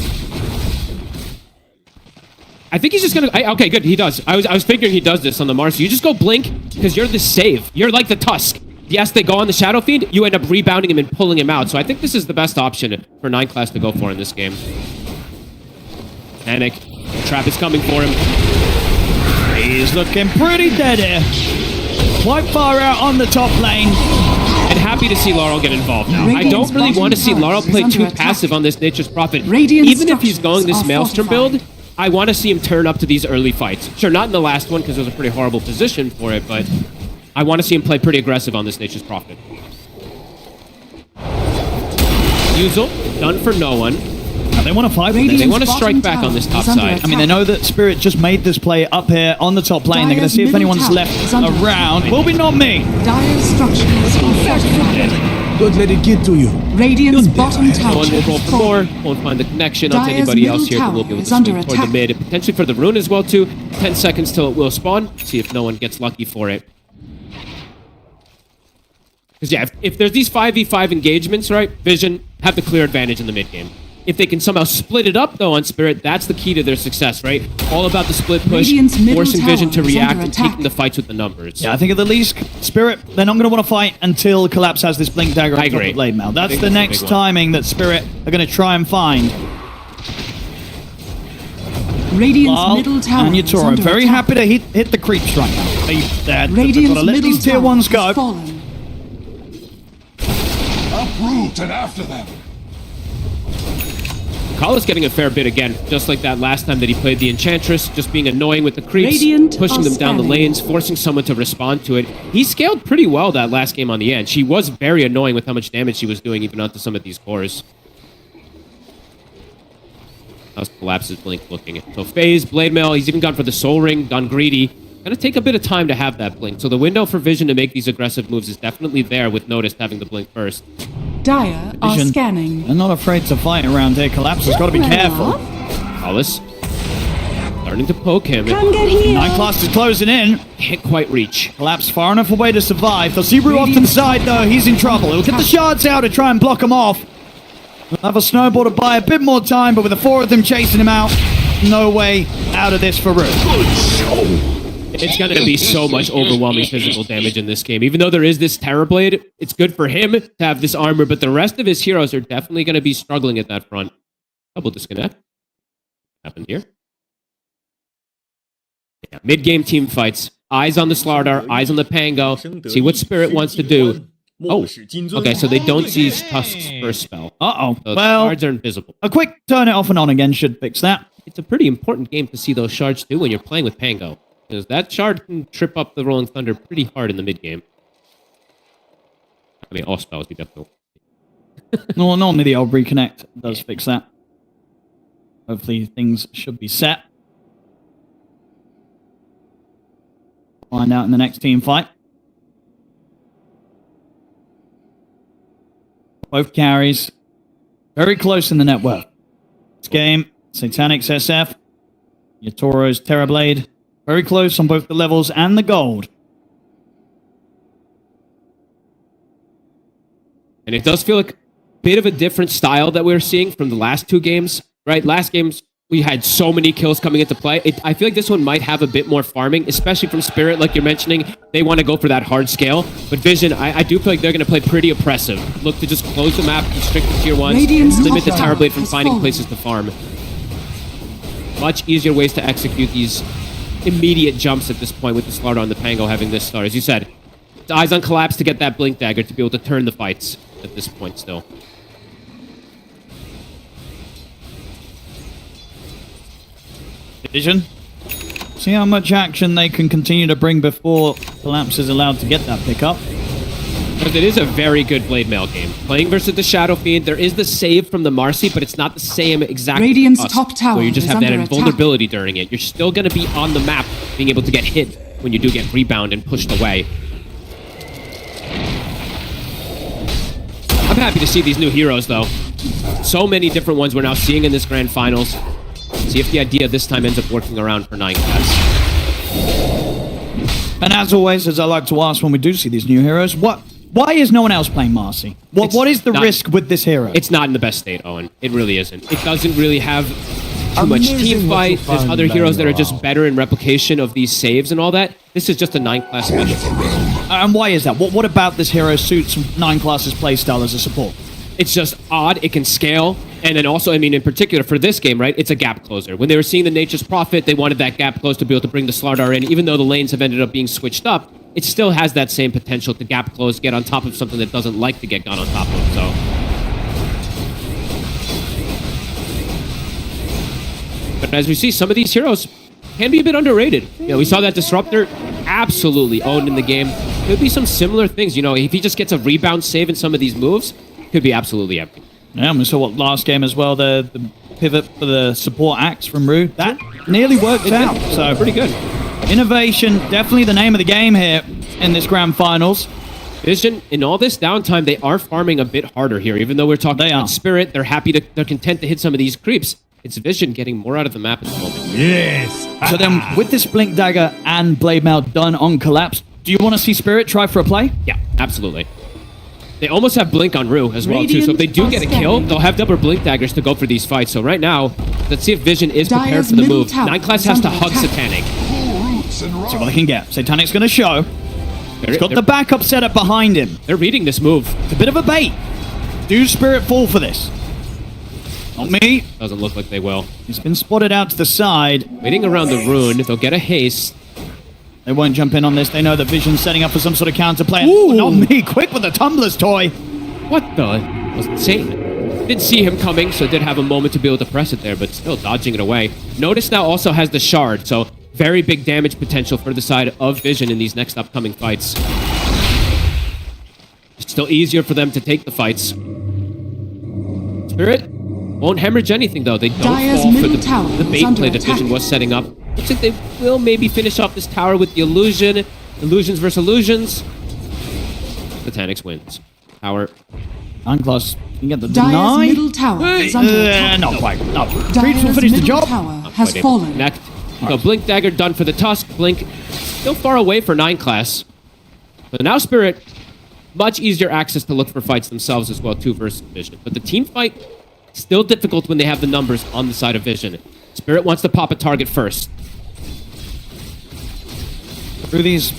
I think he's just going to... Okay, good. He does. I was figuring he does this on the Marcy. You just go Blink because you're the save. You're like the Tusk. Yes, they go on the Shadow Fiend. You end up rebounding him and pulling him out. So I think this is the best option for 9 class to go for in this game. Panic. Trap is coming for him. He's looking pretty dead here. Quite far out on the top lane. And happy to see Laurel get involved now. I don't really want to see Laurel play too passive on this Nature's Prophet. Even if he's going this Maelstrom build, I want to see him turn up to these early fights. Sure, not in the last one because it was a pretty horrible position for it, but I want to see him play pretty aggressive on this Nature's Prophet. Yuzel, done for no one. Now they want to fight with They this. want to strike back on this top side. I mean, they know that Spirit just made this play up here on the top lane. They're going to see if anyone's left around. Will be not me. Dire's structures are fortified. Don't let it get to you. Radiant's bottom tower One will roll is for more, falling. won't find the connection onto Dire's anybody else here, middle but we'll be able to tower is swing under toward the attack. mid, potentially for the rune as well too. 10 seconds till it will spawn. See if no one gets lucky for it. Because yeah, if there's these 5v5 engagements, right, Vision have the clear advantage in the mid game. If they can somehow split it up, though, on Spirit, that's the key to their success, right? All about the split push, Radiant's middle forcing Vision to tower is react under and attack. taking the fights with the numbers. Yeah, I think at the least, Spirit, they're not going to want to fight until Collapse has this Blink Dagger on top of Blade Mail. That's the next timing that Spirit are going to try and find. Radiant's Lal middle tower and is Yatoro under very attack. happy to hit the creeps right now. They've got to Radiant's let middle these tier tower ones is go. fallen. Uproot and after them. Kala's getting a fair bit again, just like that last time that he played the Enchantress, just being annoying with the creeps, Radiant pushing are them down the scanning. lanes, forcing someone to respond to it. He scaled pretty well that last game on the end. She was very annoying with how much damage she was doing even onto some of these cores. How's Collapse's Blink looking? So Phase, Blade Mail, he's even gone for the Soul Ring, gone greedy. gonna take a bit of time to have that blink. So the window for Vision to make these aggressive moves is definitely there, with Notice having the blink first. Dire are Vision. scanning. They're not afraid to fight around here. Collapse has got to be careful. Hollis starting to poke him. Come get healed. Nine Class is closing in. Can't quite reach. Collapse far enough away to survive. They'll see Rue off to the side, though. He's in trouble. He'll get the shards out to try and block him off. He'll have a snowball to buy a bit more time, but with the four of them chasing him out, no way out of this for Rue. It's going to be so much overwhelming physical damage in this game. Even though there is this Terrorblade, it's good for him to have this armor, but the rest of his heroes are definitely going to be struggling at that front. Double disconnect. Happened here. Yeah, mid-game team fights. Eyes on the Slardar, eyes on the Pango. See what Spirit wants to do. Oh, okay, so they don't see Tusk's first spell. Uh-oh. So Well, the shards are invisible. a quick turn it off and on again should fix that. It's a pretty important game to see those shards do when you're playing with Pango. Because that shard can trip up the Rolling Thunder pretty hard in the mid-game. I mean, all spells, you definitely. No, normally the old reconnect does fix that. Hopefully things should be set. Find out in the next team fight. Both carries. Very close in the net worth. This game, Satanic's SF, Yatoro's Terrorblade. Very close on both the levels and the gold. And it does feel like a bit of a different style that we're seeing from the last two games, right? Last games, we had so many kills coming into play. I feel like this one might have a bit more farming, especially from Spirit, like you're mentioning. They want to go for that hard scale. But Vision, I do feel like they're going to play pretty oppressive. Look to just close the map, constrict the tier 1s, limit the Terrorblade from finding places to farm. Much easier ways to execute these immediate jumps at this point with the Slardar and the Pango having this start. As you said, eyes on Collapse to get that Blink Dagger to be able to turn the fights at this point still. Vision. See how much action they can continue to bring before Collapse is allowed to get that pickup. Because it is a very good Blade Mail game. Playing versus the Shadow Fiend, there is the save from the Marcy, but it's not the same exact Radiant's cost, top tower where you just is have that under attack. invulnerability during it. You're still going to be on the map, being able to get hit when you do get rebound and pushed away. I'm happy to see these new heroes, though. So many different ones we're now seeing in this Grand Finals. See if the idea this time ends up working around for 9Class. And as always, as I like to ask when we do see these new heroes, why is no one else playing Marcy? What is the risk with this hero? It's not in the best state, Owen. It really isn't. It doesn't really have too much team fight. There's other heroes that are just better in replication of these saves and all that. This is just a 9-class special. And why is that? What about this hero suits 9-class's playstyle as a support? It's just odd. It can scale. And then also, I mean, in particular for this game, right, it's a gap closer. When they were seeing the Nature's Prophet, they wanted that gap close to be able to bring the Slardar in. Even though the lanes have ended up being switched up, it still has that same potential to gap close, get on top of something that doesn't like to get gone on top of. So, but as we see, some of these heroes can be a bit underrated. You know, we saw that Disruptor absolutely owned in the game. Could be some similar things. You know, if he just gets a rebound save in some of these moves, could be absolutely empty. Yeah, we saw what last game as well, the pivot for the support axe from Rue. That nearly worked out. So pretty good. Innovation, definitely the name of the game here in this Grand Finals. Vision, in all this downtime, they are farming a bit harder here. Even though we're talking about Spirit, they're content to hit some of these creeps. It's Vision getting more out of the map at the moment. Yes. So then, with this Blink Dagger and Blade Mail done on Collapse, do you want to see Spirit try for a play? Yeah, absolutely. They almost have Blink on Rue as well, too. So if they do get a kill, they'll have double Blink Daggers to go for these fights. So right now, let's see if Vision is prepared for the move. 9-class has to hug Satanic. See what they can get. Satanic's going to show. He's got the backup setup behind him. They're reading this move. It's a bit of a bait. Do Spirit fall for this? Not me. Doesn't look like they will. He's been spotted out to the side. Waiting around the rune. They'll get a haste. They won't jump in on this. They know that Vision's setting up for some sort of counterplay. Ooh, not me. Quick with the Tumbler's toy. What the? That was insane. Did see him coming, so did have a moment to be able to press it there, but still dodging it away. Notice now also has the shard, so very big damage potential for the side of Vision in these next upcoming fights. Still easier for them to take the fights. Spirit won't hemorrhage anything, though. They don't fall for the bait play that Vision was setting up. Looks like they will maybe finish off this tower with the illusion. Illusions versus illusions. Titanic wins. Tower. Unclass can get the Dyer's deny. middle tower is under attack. Not quite. No. Creeps will Dyer's finish the middle job. tower has Quite able to fallen. connect. So Blink Dagger done for the Tusk. Blink still far away for 9 class. But now Spirit, much easier access to look for fights themselves as well too versus Vision. But the team fight, still difficult when they have the numbers on the side of Vision. Spirit wants to pop a target first. Through these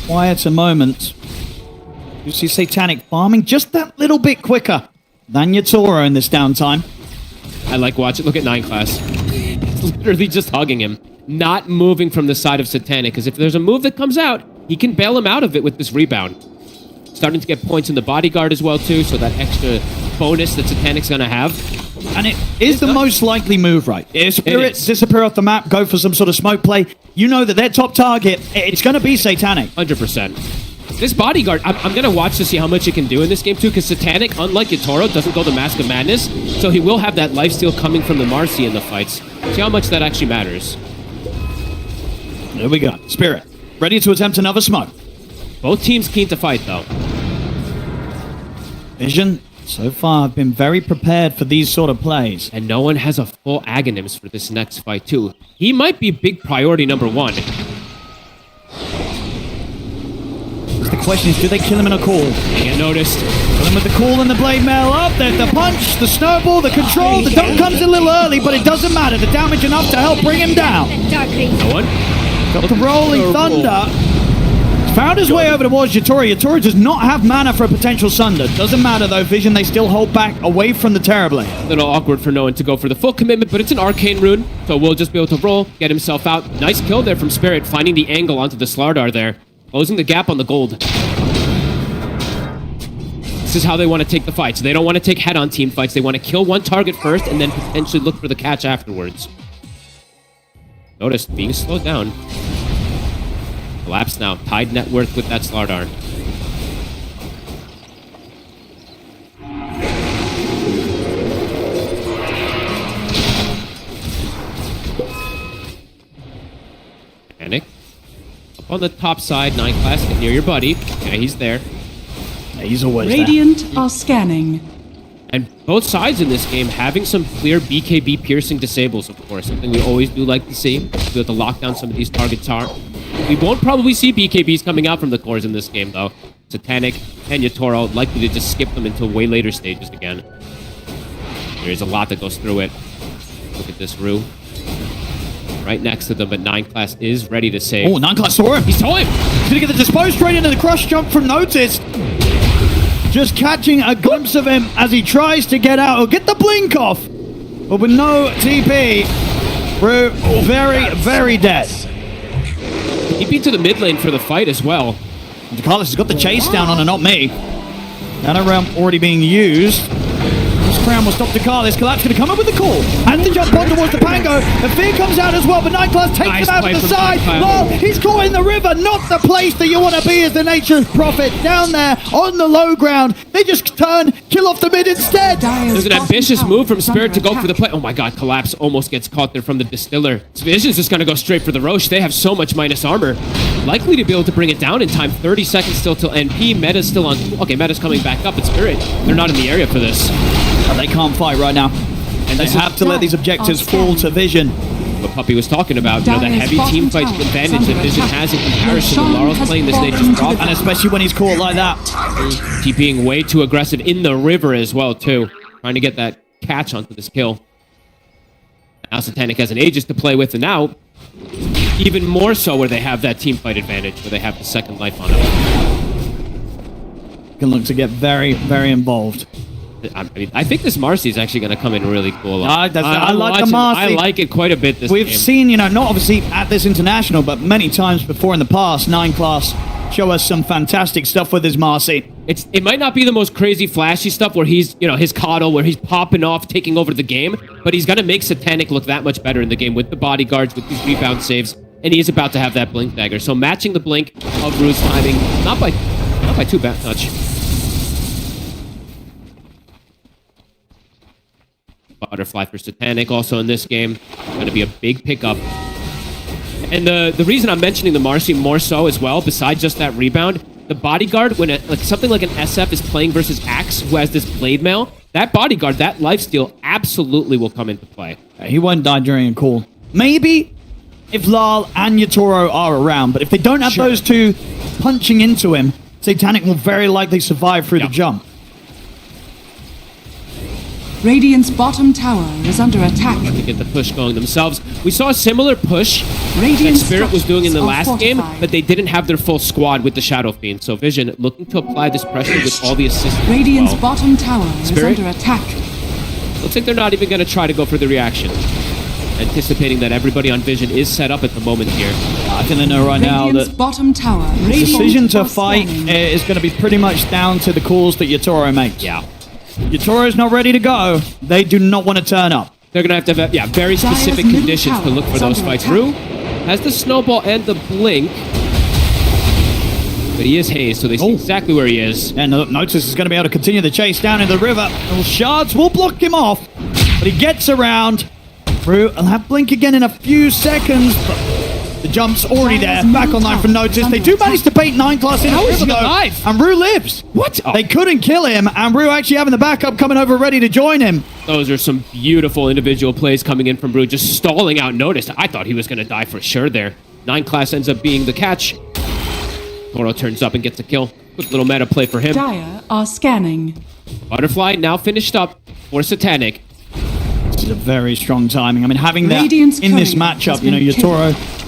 quieter moments, you see Satanic farming just that little bit quicker than Yatoro in this downtime. I like watching. Look at 9 class. It's literally just hugging him. Not moving from the side of Satanic. Because if there's a move that comes out, he can bail him out of it with this rebound. Starting to get points in the bodyguard as well, too. So that extra bonus that Satanic's going to have. And it is the most likely move, right? If Spirits disappear off the map, go for some sort of smoke play, you know that their top target, it's going to be Satanic. 100%. This bodyguard, I'm going to watch to see how much it can do in this game, too. Because Satanic, unlike Yatoro, doesn't go the Mask of Madness. So he will have that lifesteal coming from the Marcy in the fights. See how much that actually matters. There we go. Spirit, ready to attempt another smoke. Both teams keen to fight, though. Vision, so far, have been very prepared for these sort of plays. And no one has a full Aghanims for this next fight, too. He might be big priority number 1. The question is, do they kill him in a call? They get noticed. Kill him with the call and the blade mail up. There's the punch, the snowball, the control. The dunk comes a little early, but it doesn't matter. The damage enough to help bring him down. No one? Got the rolling thunder. Found his way over towards Yatoro. Yatoro does not have mana for a potential Sunder. Doesn't matter though, Vision, they still hold back away from the Terrorblade. A little awkward for no one to go for the full commitment, but it's an Arcane Rune, so we'll just be able to roll, get himself out. Nice kill there from Spirit, finding the angle onto the Slardar there. Closing the gap on the gold. This is how they want to take the fights. They don't want to take head-on team fights. They want to kill one target first and then potentially look for the catch afterwards. Notice, being slowed down. Collapse now. Tied net worth with that Slardar. Panic. Up on the top side, 9 class. Get near your buddy. Yeah, he's there. Yeah, he's always Radiant are scanning. And both sides in this game having some clear BKB piercing disables, of course. Something we always do like to see. Be able to lock down some of these targets are. We won't probably see BKBs coming out from the cores in this game, though. Satanic and Yatoro likely to just skip them until way later stages again. There's a lot that goes through it. Look at this Rue. Right next to them, but 9 class is ready to save. Oh, 9 class saw him. He saw him! He's gonna get the disposed straight into the crush jump from Notice. Just catching a glimpse of him as he tries to get out. He'll get the blink off. But with no TP, Rue very, very dead. He beat to the mid lane for the fight as well. Carlos has got the chase down on a not me. Nano realm already being used. This crown will stop Dakalis. Collapse going to come up with the call. And the jump on towards the Pango. The fear comes out as well, but 9 class takes Nice him out play to the from side. 9 class. Well, he's caught in the river. Not the place that you want to be as the Nature's Prophet. Down there on the low ground. They just turn, kill off the mid instead. There's an ambitious move from Spirit to go for the play. Oh my god, Collapse almost gets caught there from the Distiller. Vision's just gonna go straight for the Roche. They have so much minus armor. Likely to be able to bring it down in time. 30 seconds still till NP. Meta's still on. Okay, Meta's coming back up, but Spirit, they're not in the area for this. And they can't fight right now. And they have to let these objectives fall to Vision. What Puppy was talking about, you know, the heavy team fight advantage that Vision has in comparison to Laurel's playing this Nature's Prophet. And especially when he's caught like that. He being way too aggressive in the river as well, too. Trying to get that catch onto this kill. Now Satanic has an Aegis to play with, and now even more so where they have that team fight advantage, where they have the second life on it. Can look to get very, very involved. I mean, I think this Marcy is actually going to come in really cool. I like the Marcy. I like it quite a bit this We've game. seen, you know, not obviously at this international, but many times before in the past, 9 class show us some fantastic stuff with his Marcy. It might not be the most crazy, flashy stuff where he's, you know, his coddle, where he's popping off, taking over the game, but he's going to make Satanic look that much better in the game with the bodyguards, with these rebound saves, and he is about to have that blink dagger. So matching the blink of Rue's timing, not by too bad much. Butterfly for Satanic also in this game. Going to be a big pickup. And the reason I'm mentioning the Marcy more so as well, besides just that rebound, the bodyguard, when something like an SF is playing versus Axe, who has this blade mail, that bodyguard, that lifesteal, absolutely will come into play. He won't die during a call. Maybe if Lal and Yatoro are around, but if they don't have those two punching into him, Satanic will very likely survive through the jump. Radiant's bottom tower is under attack. To get the push going themselves. We saw a similar push that Radiant Spirit was doing in the structures last are game, fortified. but they didn't have their full squad with the Shadow Fiend. So Vision looking to apply this pressure with all the assists. as Radiant's well. bottom tower Spirit? is under attack. Looks like they're not even going to try to go for the reaction. Anticipating that everybody on Vision is set up at the moment here. I think they know right now Radiant's that bottom tower. the decision to fight is going to be pretty much down to the calls that Yatoro makes. Yeah. Yatoro's not ready to go. They do not want to turn up. They're going to have, very specific middle conditions to tower look for is those under fights. attack. Rue has the snowball and the blink. But he is hazed, so they see exactly where he is. And Notice is going to be able to continue the chase down in the river. Little shards will block him off, but he gets around. Rue will have blink again in a few seconds, but the jump's already there. Back online for Notice. They do manage to bait 9 class in How the is river, he though, alive? and Rue lives. What? Oh. They couldn't kill him, and Rue actually having the backup coming over ready to join him. Those are some beautiful individual plays coming in from Brew, just stalling out Notice. I thought he was going to die for sure there. 9 class ends up being the catch. Toro turns up and gets a kill. Quick little meta play for him. Dire are scanning. Butterfly now finished up for Satanic. This is a very strong timing. I mean, having that Radiant's in this courier matchup, has you know, been Yatoro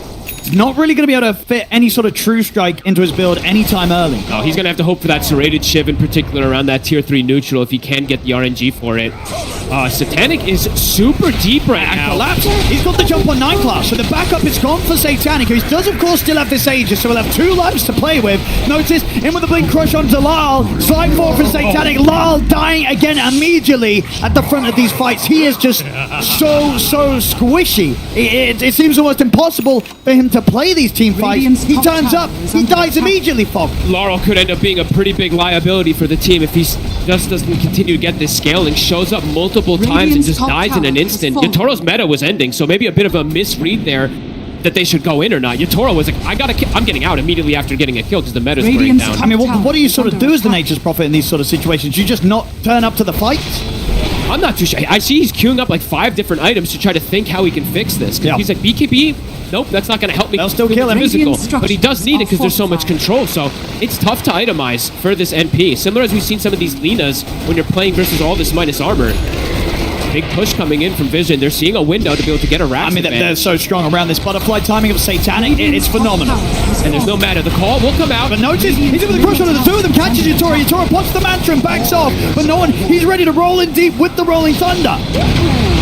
is not really going to be able to fit any sort of true strike into his build anytime early. Oh, he's going to have to hope for that serrated shiv in particular around that tier 3 neutral if he can get the RNG for it. Satanic is super deep right now. Collapse. He's got the jump on 9 class, so the backup is gone for Satanic, who does, of course, still have this Aegis, so we'll have 2 lives to play with. Notice, in with the blink crush onto Lal. Slide forward for Satanic. Lal dying again immediately at the front of these fights. He is just so squishy. It seems almost impossible for him to play these team fights. Radiant's He top turns tower up. is He under dies attack. immediately, Fog. Laurel could end up being a pretty big liability for the team if he just doesn't continue to get this scaling. Shows up multiple times and Radiant's just top dies in an tower instant. has fallen. Yatoro's meta was ending, so maybe a bit of a misread there that they should go in or not. Yatoro was like, I'm getting out immediately after getting a kill because the meta's burning Radiant's down. top I mean, what do you sort of Under do as the attack. Nature's Prophet in these sort of situations? You just not turn up to the fights? I'm not too sure. I see he's queuing up like 5 different items to try to think how he can fix this. 'Cause Yeah. he's like, BKB, nope, that's not going to help me. They'll still kill him. Physical, Radiant but he does need it because there's so much structures control. So it's tough to itemize for this NP. Similar as we've seen some of these Linas when you're playing versus all this minus armor. Big push coming in from Vision. They're seeing a window to be able to get a Rax I mean, they're advantage. so strong around this butterfly timing of Satanic. It's phenomenal. And there's no matter. The call will come out. But notice, he's in with the crush on the 2 of them, catches Yatoro. Yatoro pops the mantra and backs off. But no one, he's ready to roll in deep with the Rolling Thunder.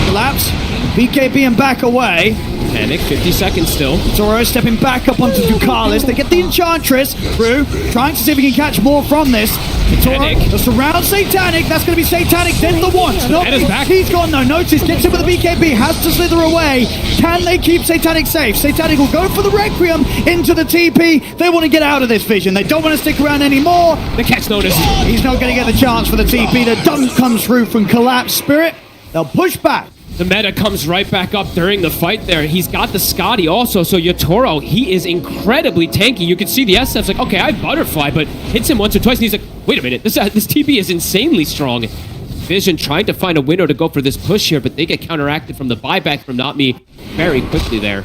Collapse. BKB and back away. Panic, 50 seconds still. Toro stepping back up onto Ducalis. They get the Enchantress. Brew trying to see if he can catch more from this. Toro Satanic. just around Satanic. That's going to be Satanic. Then the once. No, Meta's back. he's gone though. Notice gets him with the BKB. Has to slither away. Can they keep Satanic safe? Satanic will go for the Requiem into the TP. They want to get out of this Vision. They don't want to stick around anymore. The catch notice. He's not going to get the chance for the TP. The dunk comes through from Collapse Spirit. They'll push back. The meta comes right back up during the fight there. He's got the Scotty also, so Yatoro, he is incredibly tanky. You can see the SF's like, okay, I have Butterfly, but hits him once or twice, and he's like, wait a minute, this TP is insanely strong. Vision trying to find a window to go for this push here, but they get counteracted from the buyback from Not Me very quickly there.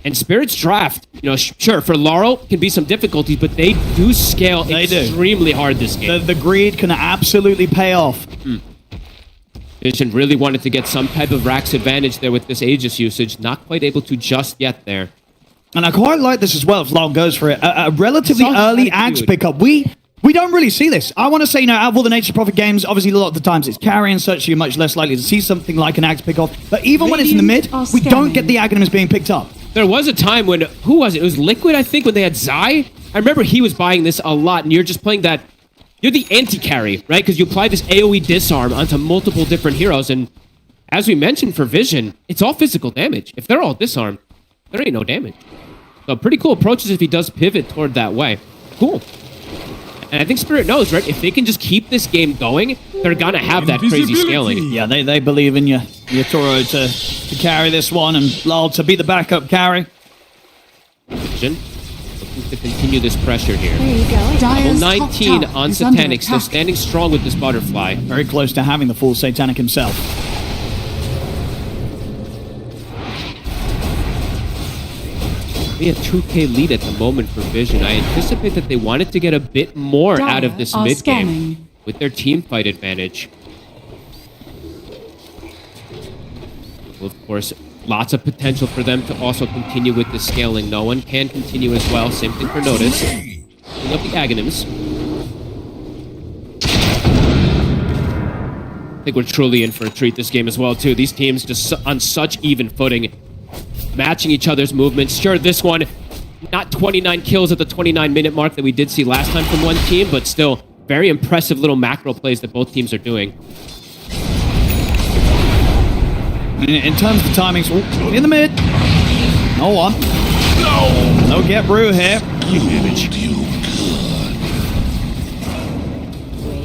And Spirit's draft, sure, for Laurel can be some difficulties, but they do scale extremely hard this game. The greed can absolutely pay off. Vision really wanted to get some type of Rax advantage there with this Aegis usage. Not quite able to just yet there. And I quite like this as well if Lal goes for it. A relatively Solid early attitude. Axe pickup. We don't really see this. I want to say, out of all the Nature's Prophet games, obviously a lot of the times it's carry and such, so you're much less likely to see something like an Axe pickoff. But even when it's in the mid, Radiant are we don't scanning. get the Aghanims being picked up. There was a time when, who was it? It was Liquid, I think, when they had Zai. I remember he was buying this a lot, and you're just playing that. You're the anti-carry, right? Because you apply this AoE disarm onto multiple different heroes, and as we mentioned for Vision, it's all physical damage. If they're all disarmed, there ain't no damage. So pretty cool approaches if he does pivot toward that way. Cool. And I think Spirit knows, right? If they can just keep this game going, they're gonna have that crazy scaling. Yeah, they believe in you, Toro, to carry this one, and Lal to be the backup carry. Vision looking to continue this pressure here. There you go. Level Dire's top 19 tower on is under Satanic, still attack. standing strong with this butterfly. Very close to having the full Satanic himself. Be a 2K lead at the moment for Vision. I anticipate that they wanted to get a bit more out of this Dire are mid game scanning. with their team fight advantage. Well, of course, lots of potential for them to also continue with the scaling. No one can continue as well. Same thing for Notice. Picking up the Aghanims. I think we're truly in for a treat this game as well, too. These teams just on such even footing, matching each other's movements. Sure, this one, not 29 kills at the 29-minute mark that we did see last time from one team, but still very impressive little macro plays that both teams are doing. In terms of timings, in the mid. No one. No get brew here.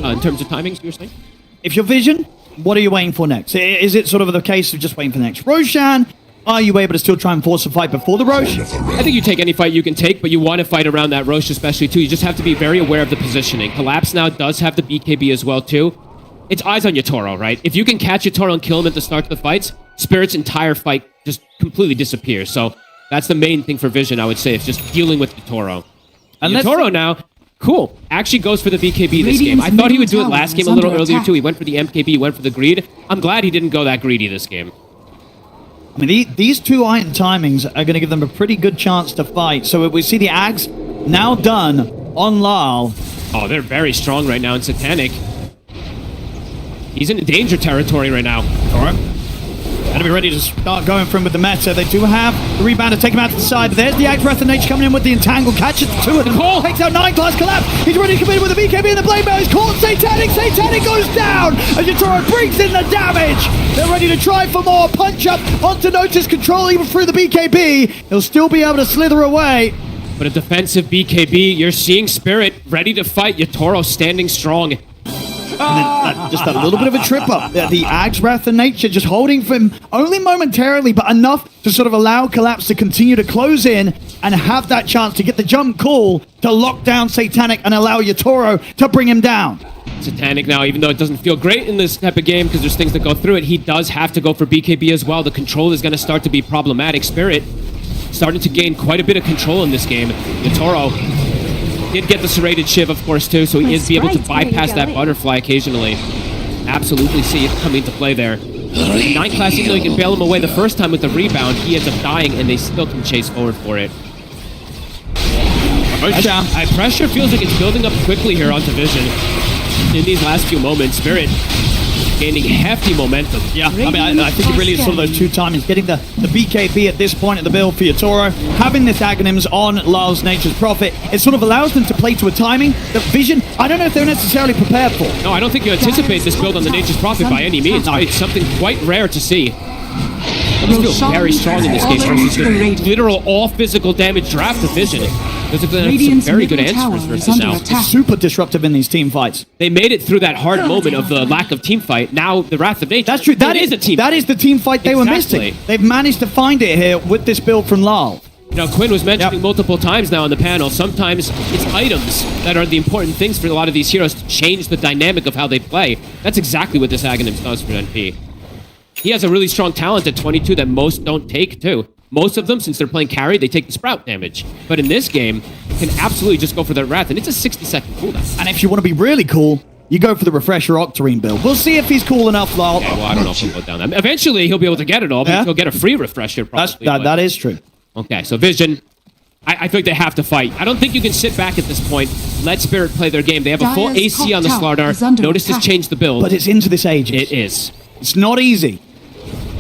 In terms of timings, you were saying? If you're Vision, what are you waiting for next? Is it sort of the case of just waiting for the next Roshan? Are you able to still try and force a fight before the Rosh? I think you take any fight you can take, but you want to fight around that Rosh especially too. You just have to be very aware of the positioning. Collapse now does have the BKB as well too. It's eyes on Yatoro, right? If you can catch Yatoro and kill him at the start of the fights, Spirit's entire fight just completely disappears. So that's the main thing for Vision, I would say. It's just dealing with Yatoro. And Yatoro now, cool, actually goes for the BKB this game. I thought he would do it last game a little earlier too. He went for the MKB, went for the greed. I'm glad he didn't go that greedy this game. I mean, these two iron timings are going to give them a pretty good chance to fight. So we see the Ags now done on Lal. Oh, they're very strong right now in Satanic. He's in danger territory right now. All right. Gotta be ready to start going for him with the meta. They do have the rebound to take him out to the side. But there's the Axe Breath of Nature coming in with the Entangle. Catches the two of them. Takes out 9 class collapse. He's ready to come in with the BKB and the Blade Bow. He's caught Satanic. Satanic goes down as Yatoro brings in the damage. They're ready to try for more. Punch up onto Notice control even through the BKB. He'll still be able to slither away. But a defensive BKB, you're seeing Spirit ready to fight. Yatoro standing strong. And then, just a little bit of a trip up. The Axe Wrath of Nature just holding for him only momentarily, but enough to sort of allow Collapse to continue to close in and have that chance to get the jump call to lock down Satanic and allow Yatoro to bring him down. Satanic now, even though it doesn't feel great in this type of game because there's things that go through it, he does have to go for BKB as well. The control is going to start to be problematic. Spirit starting to gain quite a bit of control in this game. Yatoro did get the serrated Shiv, of course, too, so he is be able to bypass that butterfly occasionally. Absolutely see it coming to play there. 9 class, even though he can bail him away the first time with the rebound, he ends up dying, and they still can chase forward for it. Pressure feels like it's building up quickly here onto Vision. In these last few moments, Spirit gaining hefty momentum. Yeah, I mean, I think it really is sort of those two timings. Getting the BKB at this point of the build for Yatoro, having this Aghanims on Lal's Nature's Prophet, it sort of allows them to play to a timing that Vision, I don't know if they're necessarily prepared for. No, I don't think you anticipate this build on the Nature's Prophet by any means. It's something quite rare to see. This feels very strong in this game versus the literal all-physical damage draft of Vision. Those have been some very good answers versus now. It's super disruptive in these team fights. They made it through that hard moment of the lack of team fight. Now the Wrath of Nature. That's true. That is a team. That is the team fight they were missing. They've managed to find it here with this build from Lal. You know, Quinn was mentioning multiple times now on the panel, sometimes it's items that are the important things for a lot of these heroes to change the dynamic of how they play. That's exactly what this Aghanims does for NP. He has a really strong talent at 22 that most don't take, too. Most of them, since they're playing carry, they take the Sprout damage. But in this game, can absolutely just go for the Wrath, and it's a 60-second cooldown. And if you want to be really cool, you go for the Refresher Octarine build. We'll see if he's cool enough, Lal. Okay, well, I don't know if he'll go down that. Eventually, he'll be able to get it all, but he'll get a free Refresher, probably. That is true. Okay, so Vision, I think they have to fight. I don't think you can sit back at this point. Let Spirit play their game. They have a full AC on the Slardar. Notice has changed the build. But it's into this Aegis. It is. It's not easy.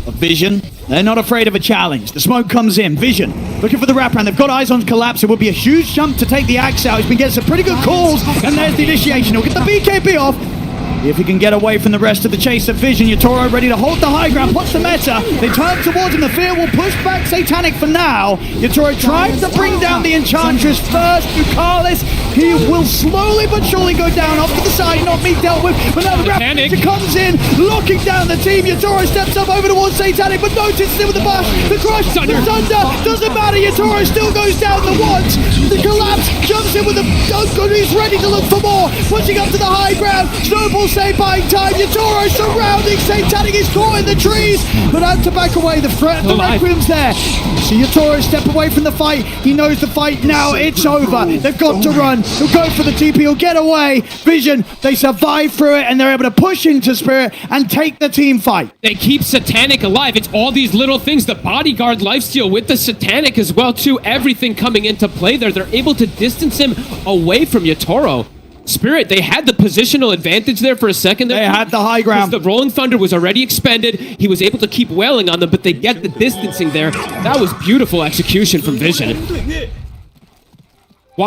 But Vision, they're not afraid of a challenge. The smoke comes in. Vision looking for the wraparound. They've got eyes on Collapse. It would be a huge jump to take the Axe out. He's been getting some pretty good calls. And there's the initiation. He'll get the BKB off. If he can get away from the rest of the chase of Vision, Yatoro ready to hold the high ground. What's the meta? They turn towards him. The fear will push back Satanic for now. Yatoro tries to bring down the Enchantress first. Ducalis He will slowly but surely go down off to the side, not being dealt with. But now the Satanic. Raptor comes in, locking down the team. Yatoro steps up over towards Satanic, but notices him with the bash, the crush, the thunder. Doesn't matter. Yatoro still goes down the once. The collapse jumps in with the dunk, and he's ready to look for more. Pushing up to the high ground. Snowball saved by time. Yatoro surrounding Satanic. He's caught in the trees, but had to back away. The Requiem's there. See Yatoro step away from the fight. He knows the fight now. It's over. They've got to run. He'll go for the TP. He'll get away. Vision, they survive through it, and they're able to push into Spirit and take the team fight. They keep Satanic alive. It's all these little things. The bodyguard lifesteal with the Satanic as well, too. Everything coming into play there. They're able to distance him away from Yatoro. Spirit, they had the positional advantage there for a second. They had the high ground. The Rolling Thunder was already expended. He was able to keep wailing on them, but they get the distancing there. That was beautiful execution from Vision.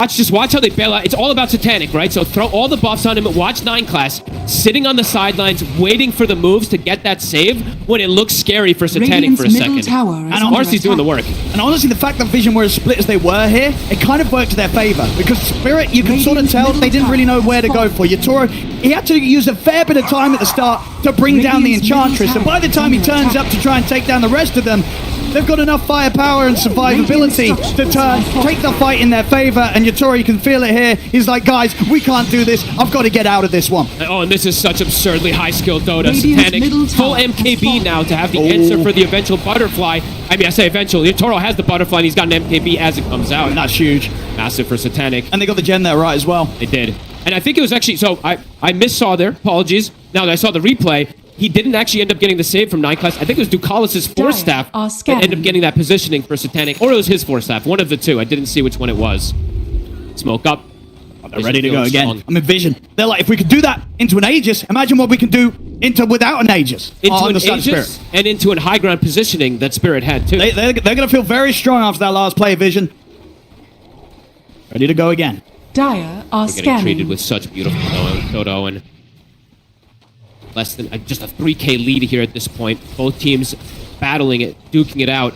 Just watch how they bail out. It's all about Satanic, right? So throw all the buffs on him. Watch 9 class sitting on the sidelines, waiting for the moves to get that save when it looks scary for Satanic for a second. And Marcy's doing the work. And honestly, the fact that Vision were as split as they were here, it kind of worked to their favor. Because Spirit, you can sort of tell they didn't really know where to go for. Yatoro, he had to use a fair bit of time at the start to bring down the Enchantress. And by the time he turns up to try and take down the rest of them, they've got enough firepower and survivability to take the fight in their favor. And Yatoro, you can feel it here. He's like, guys, we can't do this. I've got to get out of this one. Oh, and this is such absurdly high skill Dota. Satanic, full MKB now to have the answer for the eventual butterfly. I mean, I say eventual. Yatoro has the butterfly, and he's got an MKB as it comes out. And that's huge. Massive for Satanic. And they got the gen there right as well. They did. And I think it was actually, so I missaw there. Apologies. Now that I saw the replay, he didn't actually end up getting the save from 9 class. I think it was Ducalis' Force Staff that ended up getting that positioning for Satanic. Or it was his Force Staff. One of the two. I didn't see which one it was. Smoke up. They're ready to go again. I'm in Vision. They're like, if we could do that into an Aegis, imagine what we can do into without an Aegis. Into an Aegis and into an high ground positioning that Spirit had too. They're going to feel very strong after that last play, Vision. Ready to go again. Dire are They're getting treated with such beautiful Dodo and less than just a 3K lead here at this point. Both teams battling it, duking it out.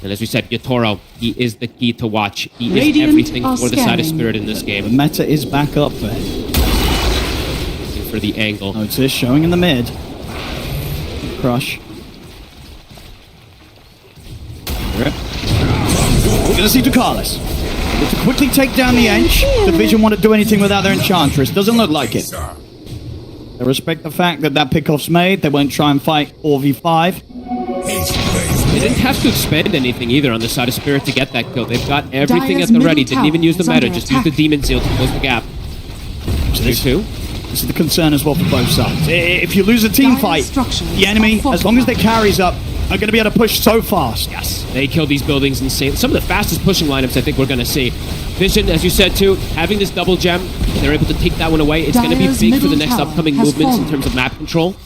And as we said, Yatoro, he is the key to watch. He is everything for the side of Spirit in this game. The meta is back up there. Looking for the angle. Notice showing in the mid. Crush. We're going to see Ducalis. To quickly take down the Ench. The Vision want to do anything without their Enchantress. Doesn't look like it. They respect the fact that pickoff's made. They won't try and fight 4v5. They didn't have to expend anything either on the side of Spirit to get that kill. They've got everything at the ready. Didn't even use the meta. Just used the Demon Seal to close the gap. This is the concern as well for both sides. If you lose a team fight, the enemy, as long as their carries up, are going to be able to push so fast. Yes, they kill these buildings insane. Some of the fastest pushing lineups I think we're going to see. Vision, as you said too, having this double gem, they're able to take that one away. It's going to be big for the next upcoming movements in terms of map control.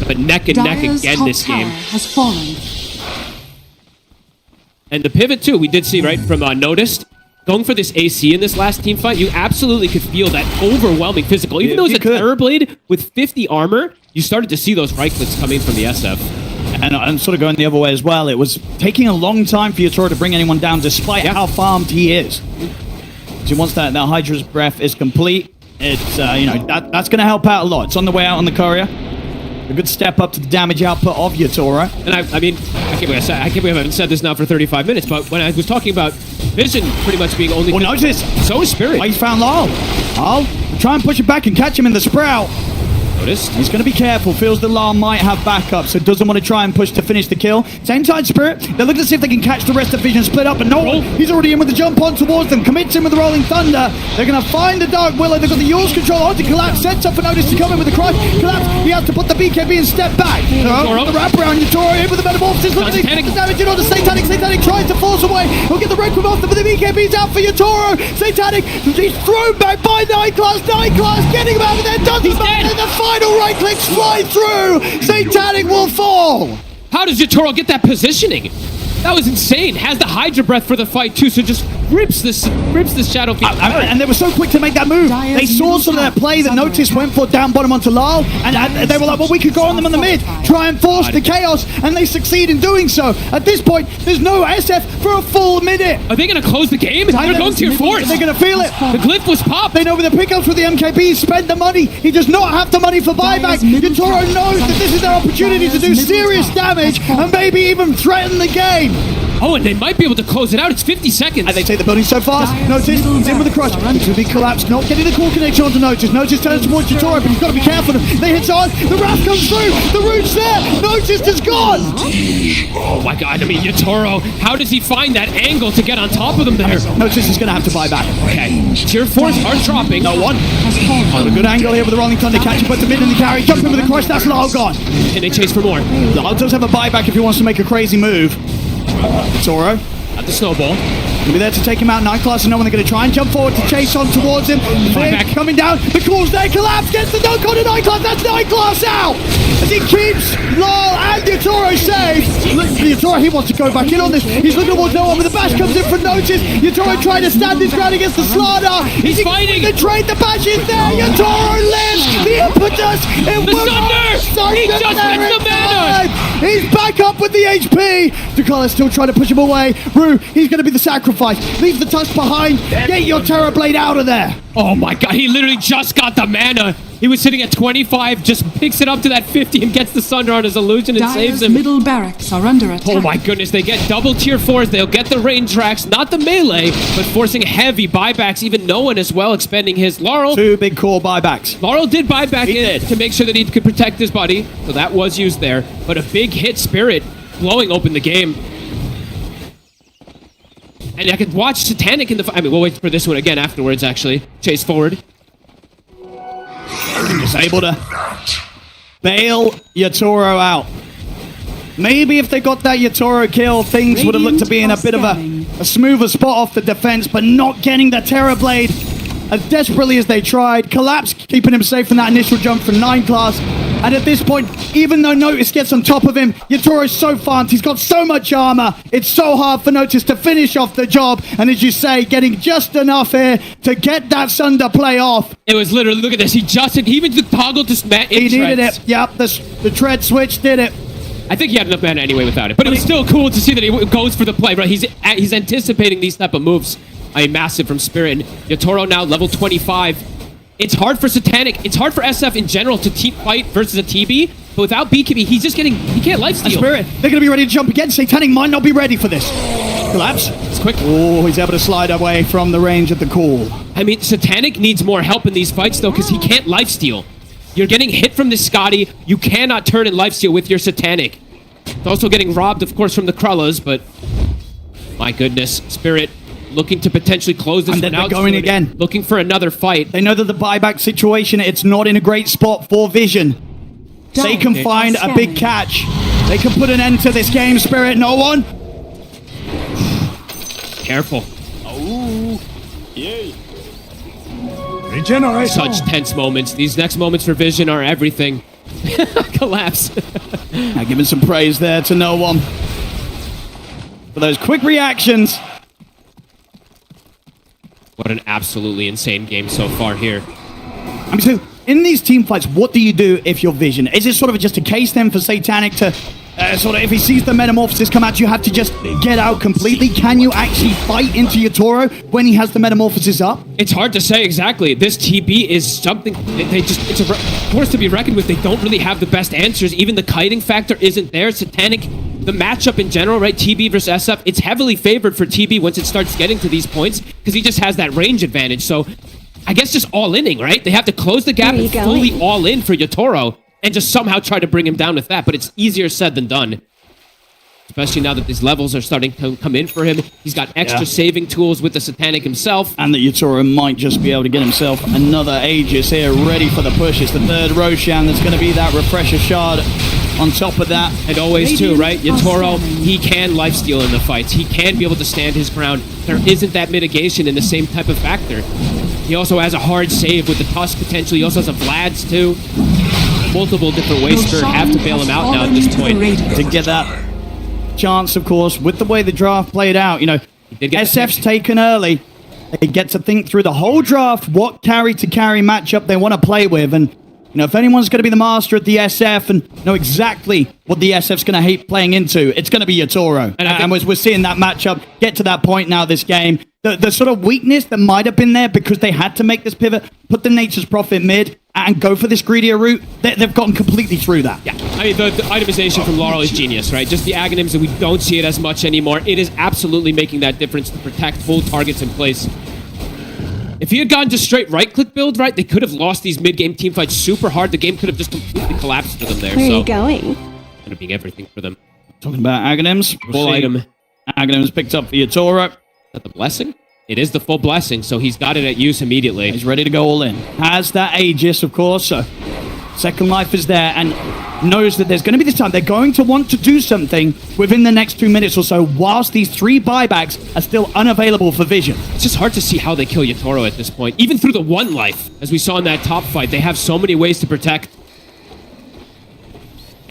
But neck and neck again this game. Has fallen. And the pivot too, we did see right from Noticed. Going for this AC in this last team fight, you absolutely could feel that overwhelming physical. Even though it's a Terrorblade with 50 armor, you started to see those right clicks coming from the SF. And sort of going the other way as well. It was taking a long time for Yatoro to bring anyone down, despite how farmed he is. So once that Hydra's breath is complete, it's that's going to help out a lot. It's on the way out on the courier. A good step up to the damage output of Yatoro. And I mean, I can't believe I haven't said this now for 35 minutes, but when I was talking about Vision pretty much being only... Well, notice. So is Spirit. Oh, he's found Lyle. I'll try and push it back and catch him in the Sprout. Noticed. He's going to be careful. Feels that Lyle might have backup, so doesn't want to try and push to finish the kill. Same time, Spirit. They're looking to see if they can catch the rest of Vision split up, but no, he's already in with the jump on towards them. Commits him with the Rolling Thunder. They're going to find the Dark Willow. They've got the Yaws control on to Collapse. Sets up for Notice to come in with the crush. Collapse. He has to put the BKB and step back. The wraparound. Yatoro in with the Metamorphosis. Looking to get the damage in on the Satanic. Satanic tries to force away. He'll get the Requiem off them, but the BKB's out for Yatoro. Satanic. He's thrown back by 9 class. 9 class getting him out of there. Doesn't matter. And the final right clicks fly through. Satanic will fall. How does Yatoro get that positioning? That was insane. Has the Hydra Breath for the fight too, so just rips this Shadow Fiend. And they were so quick to make that move. They saw some of that play that Notice went for down bottom onto Lyle, and they were like, well, we could go on them on the mid, try and force the chaos, and they succeed in doing so. At this point, there's no SF for a full minute. Are they going to close the game? They're going tier 4. They're going to feel it. The glyph was popped. They know with the pickups with the MKB, spend the money. He does not have the money for buyback. Yatoro knows that this is their opportunity to do serious damage and maybe even threaten the game. Oh, and they might be able to close it out. It's 50 seconds. And they take the building so fast. Notice, he's in with the crush. It's a big collapse, not getting the core connection onto Notice. Notice turns towards Yatoro, but he's got to be careful. They hit on. The Wrath comes through. The root's there. Notice is gone. Oh my god, I mean, Yatoro, how does he find that angle to get on top of them there? Notice is going to have to buy back. Okay, tier 4s are dropping. No one. On a good angle here with the Rolling Thunder catch. He puts the mid in the carry. Jump in with the crush. That's Lyle gone. And they chase for more. Lyle does have a buyback if he wants to make a crazy move. Yatoro. At the snowball. Gonna be there to take him out. Night Class and no one. They're gonna try and jump forward to chase on towards him. Vic coming down. The call's there. Collapse. Gets the dunk on the Night Class. That's Night Class out. As he keeps Lyle and Yatoro safe. Look, Yatoro, he wants to go back in on this. He's looking towards no one, but the bash comes in for Notice. Yatoro trying to stand his ground against the Slardar. He's fighting. The trade. The bash is there. Yatoro lives. The impetus. It will Thunder. He just hits the banner. He's back up with the HP. Ducala still trying to push him away. Rue, he's going to be the sacrifice. Leave the tusk behind. Get your Terror Blade out of there. Oh my god, he literally just got the mana. He was sitting at 25, just picks it up to that 50 and gets the Sunder on his illusion and saves him. Middle barracks are under attack. Oh my goodness, they get double tier 4s. They'll get the range racks, not the melee, but forcing heavy buybacks. Even Noah as well, expending his Laurel. 2 big core buybacks. Laurel did buy back in to make sure that he could protect his buddy, so that was used there. But a big hit Spirit blowing open the game. And I could watch Satanic in the... I mean, we'll wait for this one again afterwards, actually. Chase forward. Just able to bail Yatoro out. Maybe if they got that Yatoro kill, things would have looked to be in a bit of a smoother spot off the defense, but not getting the Terror Blade as desperately as they tried. Collapse keeping him safe from that initial jump from 9 Class. And at this point, even though Notice gets on top of him, Yatoro's so farmed. He's got so much armor. It's so hard for Notice to finish off the job. And as you say, getting just enough here to get that Sunder play off. It was literally, look at this. He even toggled this mat in He needed it. Yep, the tread switch did it. I think he had enough mana anyway without it. But it was still cool to see that he goes for the play, right? He's anticipating these type of moves. I mean, massive from Spirit. And Yatoro now level 25. It's hard for Satanic. It's hard for SF in general to team fight versus a TB. But without BKB, he's just getting... He can't lifesteal. Spirit, they're going to be ready to jump again. Satanic might not be ready for this. Collapse. It's quick. Oh, he's able to slide away from the range of the call. I mean, Satanic needs more help in these fights, though, because he can't lifesteal. You're getting hit from the Scotty. You cannot turn and lifesteal with your Satanic. It's also getting robbed, of course, from the Krullas, but... My goodness. Spirit... looking to potentially close this and one out. They're going again. Looking for another fight. They know that the buyback situation, it's not in a great spot for Vision. They can find a big catch. They can put an end to this game, Spirit. No one. Careful. Oh, yeah. Regenerate. Such tense moments. These next moments for Vision are everything. Collapse. Now giving some praise there to No One for those quick reactions. What an absolutely insane game so far here. I mean, so in these team fights, what do you do if you're Vision? Is it sort of just a case then for Satanic to sort of, if he sees the Metamorphosis come out, you have to just get out completely? Can you actually fight into Yatoro when he has the Metamorphosis up? It's hard to say exactly. This TB is something, it's a force to be reckoned with. They don't really have the best answers. Even the kiting factor isn't there. Satanic, the matchup in general, right? TB versus SF, it's heavily favored for TB once it starts getting to these points because he just has that range advantage. So I guess just all-inning, right? They have to close the gap and fully all-in for Yatoro and just somehow try to bring him down with that. But it's easier said than done. Especially now that these levels are starting to come in for him. He's got extra saving tools with the Satanic himself. And that Yatoro might just be able to get himself another Aegis here, ready for the push. It's the third Roshan. There's going to be that Refresher Shard on top of that. And always too, right? Yatoro, he can lifesteal in the fights. He can be able to stand his ground. There isn't that mitigation in the same type of factor. He also has a hard save with the Tusk potential. He also has a Vlad's too. Multiple different ways to have to bail him out now at this point. To get that chance, of course, with the way the draft played out. You know, did get the SF's pick. taken early. They get to think through the whole draft, what carry-to-carry matchup they want to play with. And, you know, if anyone's going to be the master at the SF and know exactly what the SF's going to hate playing into, it's going to be Yatoro. And we're seeing that matchup get to that point now this game. The sort of weakness that might have been there because they had to make this pivot, put the Nature's Prophet mid, and go for this greedier route, they've gotten completely through that. Yeah, I mean, the itemization from Laurel is genius, right? Just the Aghanims, and we don't see it as much anymore. It is absolutely making that difference to protect full targets in place. If he had gone just straight right-click build, right, they could have lost these mid-game team fights super hard. The game could have just completely collapsed for them there. Where are so you going? Ended up being everything for them. Talking about Aghanims. Full item. Is Aghanims picked up for Yatoro. that the blessing? It is the full blessing, so he's got it at use immediately. He's ready to go all in. Has that Aegis, of course, so Second Life is there and knows that there's going to be this time. They're going to want to do something within the next 2 minutes or so whilst these 3 buybacks are still unavailable for Vision. It's just hard to see how they kill Yatoro at this point. Even through the 1 life, as we saw in that top fight, they have so many ways to protect.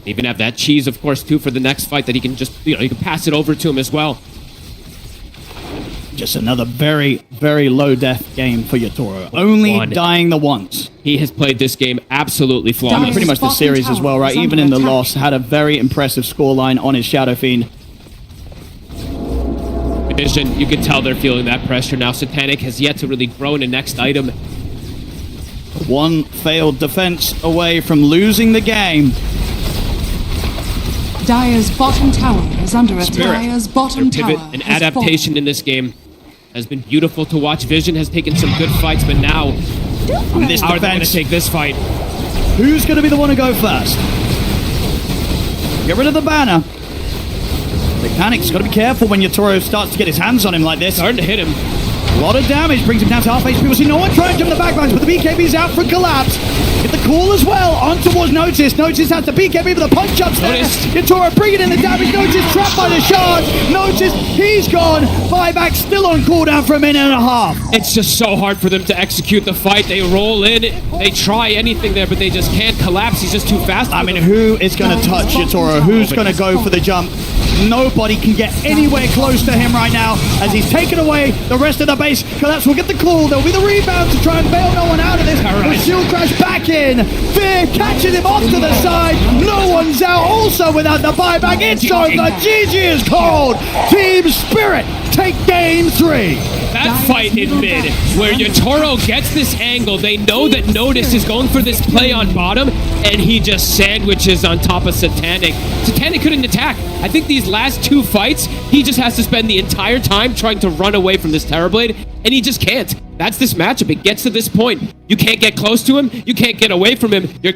They even have that cheese, of course, too, for the next fight that he can just, you can pass it over to him as well. Just another very, very low death game for Yatoro. Only dying the once. He has played this game absolutely flawless. Pretty much the series as well, right? Even in the loss, had a very impressive scoreline on his Shadow Fiend. Vision, you can tell they're feeling that pressure now. Satanic has yet to really grow in a next item. 1 failed defense away from losing the game. Dire's bottom tower is under attack. Spirit, Dire's bottom their pivot tower and has adaptation in this game has been beautiful to watch. Vision has taken some good fights, but now this how are they going to defense. take this fight? Who's going to be the one to go first? Get rid of the banner. Mechanic's got to be careful when Yatoro starts to get his hands on him like this. Starting to hit him. A lot of damage, brings him down to half HP. We'll see no one trying to jump the backlines, but the BKB's out for collapse. Get the call as well, on towards Notice. Notice has the BKB, but the punch ups there. Yatoro bringing in the damage. Notice trapped by the shards. Notice, he's gone. Buyback still on cooldown for a minute and a half. It's just so hard for them to execute the fight. They roll in, they try anything there, but they just can't collapse. He's just too fast. I mean, who is going to touch Yatoro? Who's going to go for the jump? Nobody can get anywhere close to him right now as he's taken away the rest of the base. Collapse will get the call. There'll be the rebound to try and bail no one out of this. The shield crash back in. Fear catches him off to the side. No one's out. Also without the buyback. It's over. GG is called. Team Spirit take game 3. That fight in mid, where Yatoro gets this angle, they know that Notice is going for this play on bottom, and he just sandwiches on top of Satanic. Satanic couldn't attack. I think these last 2 fights, he just has to spend the entire time trying to run away from this Terrorblade, and he just can't. That's this matchup. It gets to this point. You can't get close to him. You can't get away from him. You're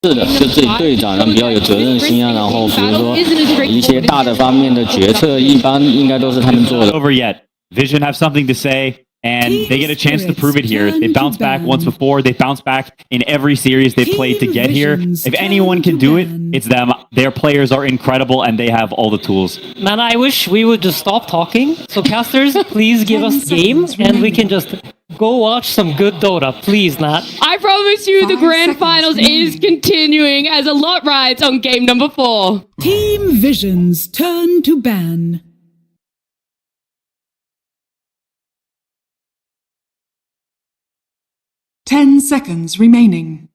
是的，就自己队长比较有责任心啊，然后比如说一些大的方面的决策，一般应该都是他们做的。 Over yet. Vision have something to say, and they get a chance to prove it here. They bounced back once before. They bounced back in every series they played to get here. If anyone can do it, it's them. Their players are incredible, and they have all the tools. Man, I wish we would just stop talking. So casters, please give us the game, and we can just go watch some good Dota. Please, Nat. I promise you the grand finals is continuing as a lot rides on game number 4. Team Vision's turn to ban. Ten seconds remaining.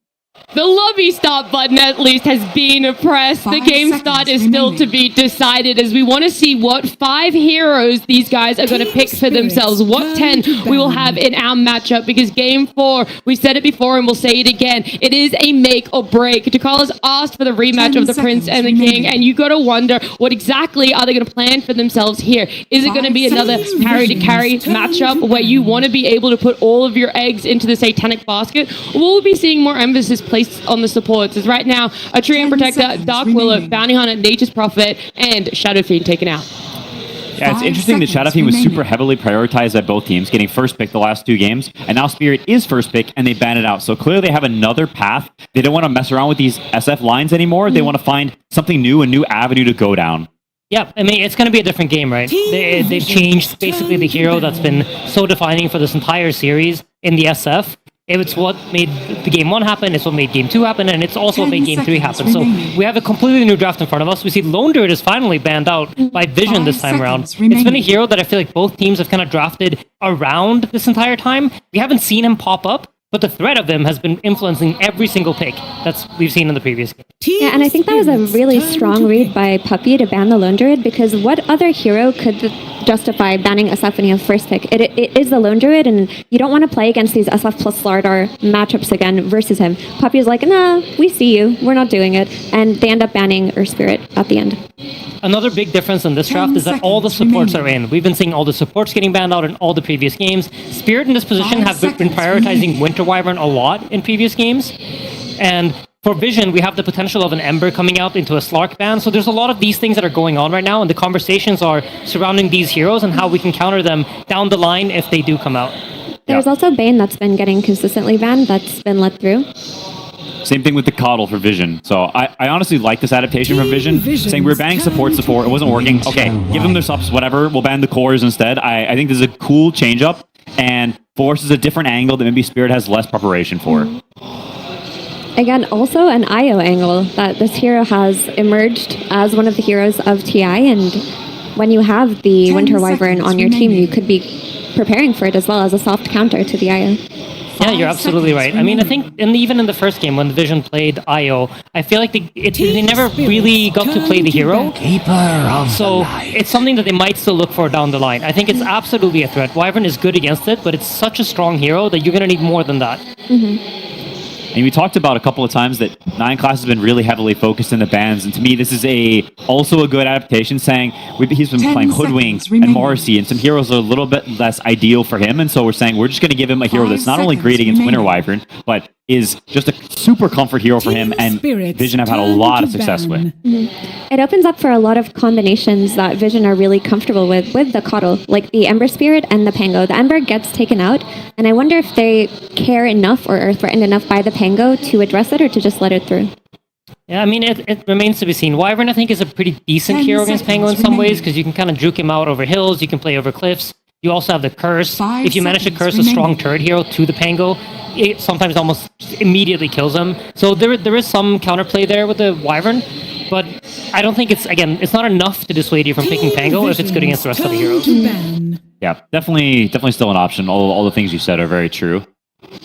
The lobby start button at least has been pressed. The 5 game seconds start is still to be decided as we want to see what 5 heroes these guys are going to Team pick for Spirit, themselves. What turn 10 to we will ban. have in our matchup because game 4, we said it before and we'll say it again. It is a make or break. Takala's asked for the rematch 10 of the Prince and the seconds King, remaining. and you got to wonder what exactly are they going to plan for themselves here. Is it going to be 5 another seconds. carry to carry Vision's turn matchup to where you ban. want to be able to put all of your eggs into the satanic basket, or will we be seeing more emphasis placed on the supports? As right now, a Treant 10 Protector, seconds Dark Willow, remaining. Bounty Hunter, Nature's Prophet, and Shadow Fiend taken out. Yeah, it's 5 interesting that Shadow seconds Fiend was remaining. super heavily prioritized by both teams, getting first pick the last 2 games, and now Spirit is first pick, and they ban it out. So clearly they have another path. They don't want to mess around with these SF lines anymore. They want to find something new, a new avenue to go down. Yeah, I mean, it's going to be a different game, right? They've changed basically the hero that's been so defining for this entire series in the SF. It's what made the game 1 happen, it's what made game 2 happen, and it's also what 10 made game 3 seconds happen. So remaining. we have a completely new draft in front of us. We see Lone Druid is finally banned out by Vision this 5 time around. seconds It's been a remaining. hero that I feel like both teams have kind of drafted around this entire time. We haven't seen him pop up, but the threat of him has been influencing every single pick we've seen in the previous game. Yeah, and I think that was a really strong read by Puppy to ban the Lone Druid, because what other hero could justify banning SF when you have first pick? It is the Lone Druid, and you don't want to play against these SF plus Slardar matchups again versus him. Puppy's like, nah, we see you, we're not doing it, and they end up banning Earth Spirit at the end. Another big difference in this 10 draft is that all the seconds supports remaining. are in. We've been seeing all the supports getting banned out in all the previous games. Spirit in this position 5 have been seconds prioritizing remaining. Winter Wyvern a lot in previous games. And for Vision, we have the potential of an Ember coming out into a Slark ban. So there's a lot of these things that are going on right now, and the conversations are surrounding these heroes and how we can counter them down the line if they do come out. There's also Bane that's been getting consistently banned, that's been let through. Same thing with the Coddle for Vision. So I honestly like this adaptation from Vision. Vision's Saying we're banning supports before, it wasn't working. Okay, give them their subs, whatever. We'll ban the cores instead. I think this is a cool change up and forces a different angle that maybe Spirit has less preparation for. Again, also an IO angle that this hero has emerged as one of the heroes of TI, and when you have the 10 Winter Wyvern seconds on your team, remaining. you could be preparing for it as well as a soft counter to the IO. Yeah, you're 5 absolutely seconds right. I mean, I remaining. think even in the first game when the Vision played IO, I feel like they never really got to play the hero. So it's something that they might still look for down the line. I think it's absolutely a threat. Wyvern is good against it, but it's such a strong hero that you're going to need more than that. And we talked about a couple of times that 9 class has been really heavily focused in the bans, and to me this is also a good adaptation, saying he's been 10 playing Hoodwink seconds and remaining. Morrissey, and some heroes are a little bit less ideal for him, and so we're saying we're just going to give him a hero 5 that's not only great seconds against Winter remaining. Wyvern, but is just a super comfort hero for him, Team and Spirit's Vision have had a turn lot to of success ban. with. It opens up for a lot of combinations that Vision are really comfortable with the Coddle, like the Ember Spirit and the Pango. The Ember gets taken out, and I wonder if they care enough or are threatened enough by the Pango to address it or to just let it through. Yeah, I mean, it remains to be seen. Wyvern, I think, is a pretty decent 10 hero against Pango in seconds some ways, remaining. because you can kind of juke him out over hills, you can play over cliffs. You also have the curse. 5 If you manage to seconds curse a strong remaining. turret hero to the Pango, it sometimes almost immediately kills him. So there is some counterplay there with the Wyvern, but I don't think it's not enough to dissuade you from picking Pango if it's good against the rest of the heroes. Turn to ban. Yeah, definitely still an option. All the things you said are very true.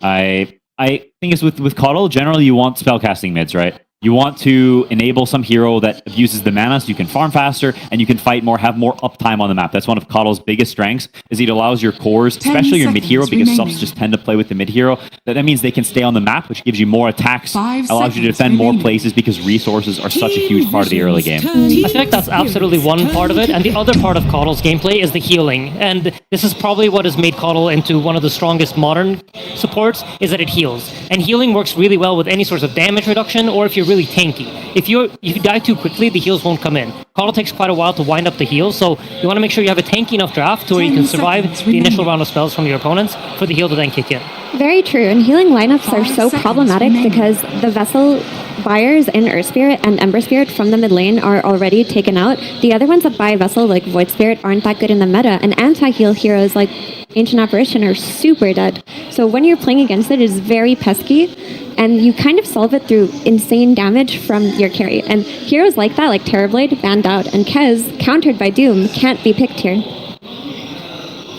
I think it's with Coddle, generally you want spellcasting mids, right? You want to enable some hero that uses the mana so you can farm faster and you can fight more, have more uptime on the map. That's one of KotL's biggest strengths, is it allows your cores, especially your mid hero, because subs just tend to play with the mid hero. That means they can stay on the map, which gives you more attacks, allows you to defend more places because resources are such a huge part of the early game. I feel like that's absolutely one part of it, and the other part of KotL's gameplay is the healing. And this is probably what has made KotL into one of the strongest modern supports, is that it heals. And healing works really well with any sorts of damage reduction, or if you're really tanky. If you die too quickly, the heals won't come in. KotL takes quite a while to wind up the heals, so you want to make sure you have a tanky enough draft to where you can survive the initial round of spells from your opponents for the heal to then kick in. Very true, and healing lineups are so problematic because the Vessel buyers in Earth Spirit and Ember Spirit from the mid lane are already taken out. The other ones that buy Vessel, like Void Spirit, aren't that good in the meta, and anti-heal heroes like Ancient Apparition are super dead. So when you're playing against it, it's very pesky, and you kind of solve it through insane damage from your carry. And heroes like that, like Terrorblade, banned out, and Kez, countered by Doom, can't be picked here.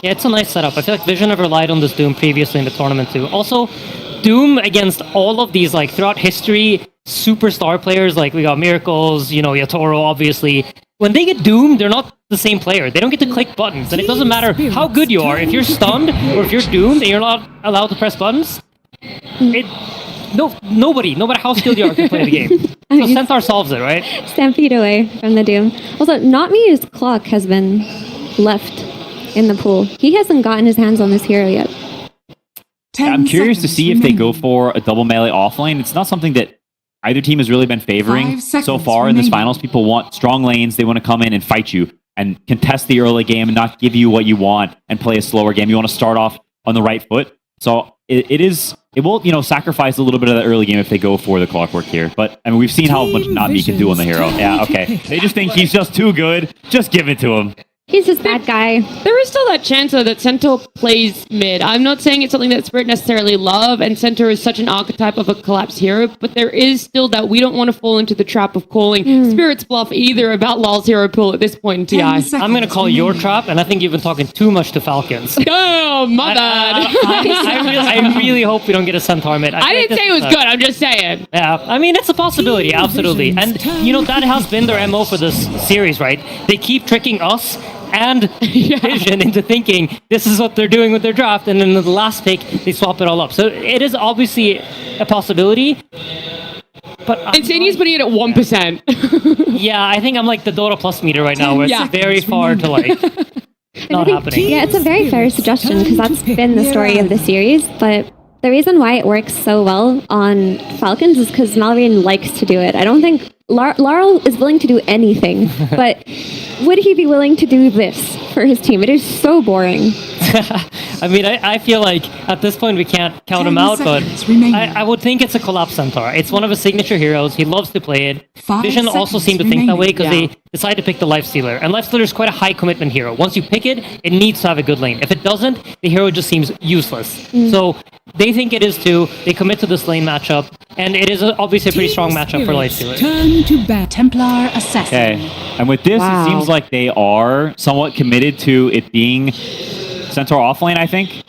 Yeah, it's a nice setup. I feel like Vision have relied on this Doom previously in the tournament too. Also, Doom against all of these, like, throughout history, superstar players, like we got Miracles, you know, Yatoro, obviously. When they get doomed, they're not the same player. They don't get to click buttons, and it doesn't matter how good you are. If you're stunned or if you're doomed and you're not allowed to press buttons, nobody, no matter how skilled you are, can play the game. So Centaur solves it, right? Stampede away from the Doom. Also, Notmi's clock has been left in the pool. He hasn't gotten his hands on this hero yet. I'm curious to see if they go for a double melee offlane. It's not something that either team has really been favoring so far in this finals. People want strong lanes. They want to come in and fight you and contest the early game and not give you what you want and play a slower game. You want to start off on the right foot. So it will, you know, sacrifice a little bit of the early game if they go for the clockwork here. But I mean, we've seen how much Notmi can do on the hero. Yeah, okay. They just think he's just too good. Just give it to him. He's just that guy. There is still that chance, though, that Centaur plays mid. I'm not saying it's something that Spirit necessarily love, and Centaur is such an archetype of a collapsed hero, but there is still that we don't want to fall into the trap of calling Spirit's bluff either about LoL's hero pool at this point in TI. I'm going to call your trap, and I think you've been talking too much to Falcons. Oh, my bad. I really hope we don't get a Centaur mid. I didn't say it was good, I'm just saying. Yeah, I mean, it's a possibility, absolutely. And, you know, that has been their MO for this series, right? They keep tricking us and Vision into thinking this is what they're doing with their draft, and then in the last pick, they swap it all up. So it is obviously a possibility. But Insania's putting it at 1%. Yeah, I think I'm like the Dota Plus meter right now, where it's very far to like not happening. Yeah, it's a very fair suggestion because that's been the story of the series, but the reason why it works so well on Falcons is because Malrine likes to do it. I don't think Laurel is willing to do anything, but would he be willing to do this for his team? It is so boring. I mean, I feel like at this point we can't count him out, but I would think it's a Collapse Centaur. It's one of his signature heroes. He loves to play it. Vision also seemed to think that way because they decided to pick the Lifestealer. And Lifestealer is quite a high commitment hero. Once you pick it, it needs to have a good lane. If it doesn't, the hero just seems useless. So they think it is too. They commit to this lane matchup, and it is obviously a pretty strong matchup for Lifestealer. Turn to Templar Assassin. Okay, and with this, it seems like they are somewhat committed to it being Centaur offlane, I think.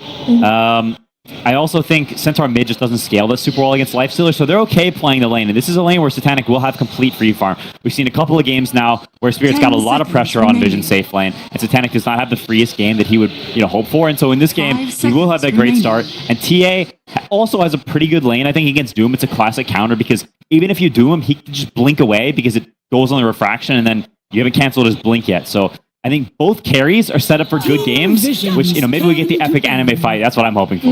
I also think Centaur mid just doesn't scale that super well against Lifestealer, so they're okay playing the lane. And this is a lane where Satanic will have complete free farm. We've seen a couple of games now where Spirit's got a lot of pressure on Vision's safe lane, and Satanic does not have the freest game that he would, hope for. And so in this game, he will have that great start. And TA also has a pretty good lane. I think against Doom, it's a classic counter because even if you do him, he can just blink away because it goes on the refraction, and then you haven't canceled his blink yet. So I think both carries are set up for good games, which, maybe we get the epic anime fight. That's what I'm hoping for.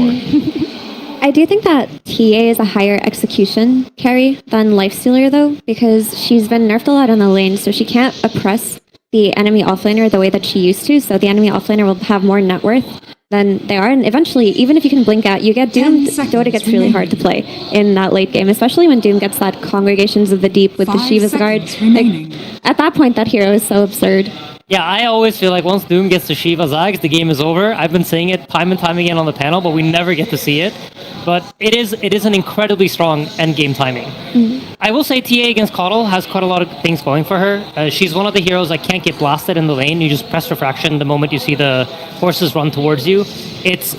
I do think that TA is a higher execution carry than Lifestealer, though, because she's been nerfed a lot on the lane, so she can't oppress the enemy offlaner the way that she used to, so the enemy offlaner will have more net worth than they are, and eventually, even if you can blink out, you get Doom, Dota gets really hard to play in that late game, especially when Doom gets that Congregations of the Deep with the Shiva's Guard. Like, at that point, that hero is so absurd. Yeah, I always feel like once Doom gets to Shiva Zags, the game is over. I've been saying it time and time again on the panel, but we never get to see it. But it is an incredibly strong endgame timing. I will say TA against KotL has quite a lot of things going for her. She's one of the heroes that can't get blasted in the lane. You just press refraction the moment you see the horses run towards you. It's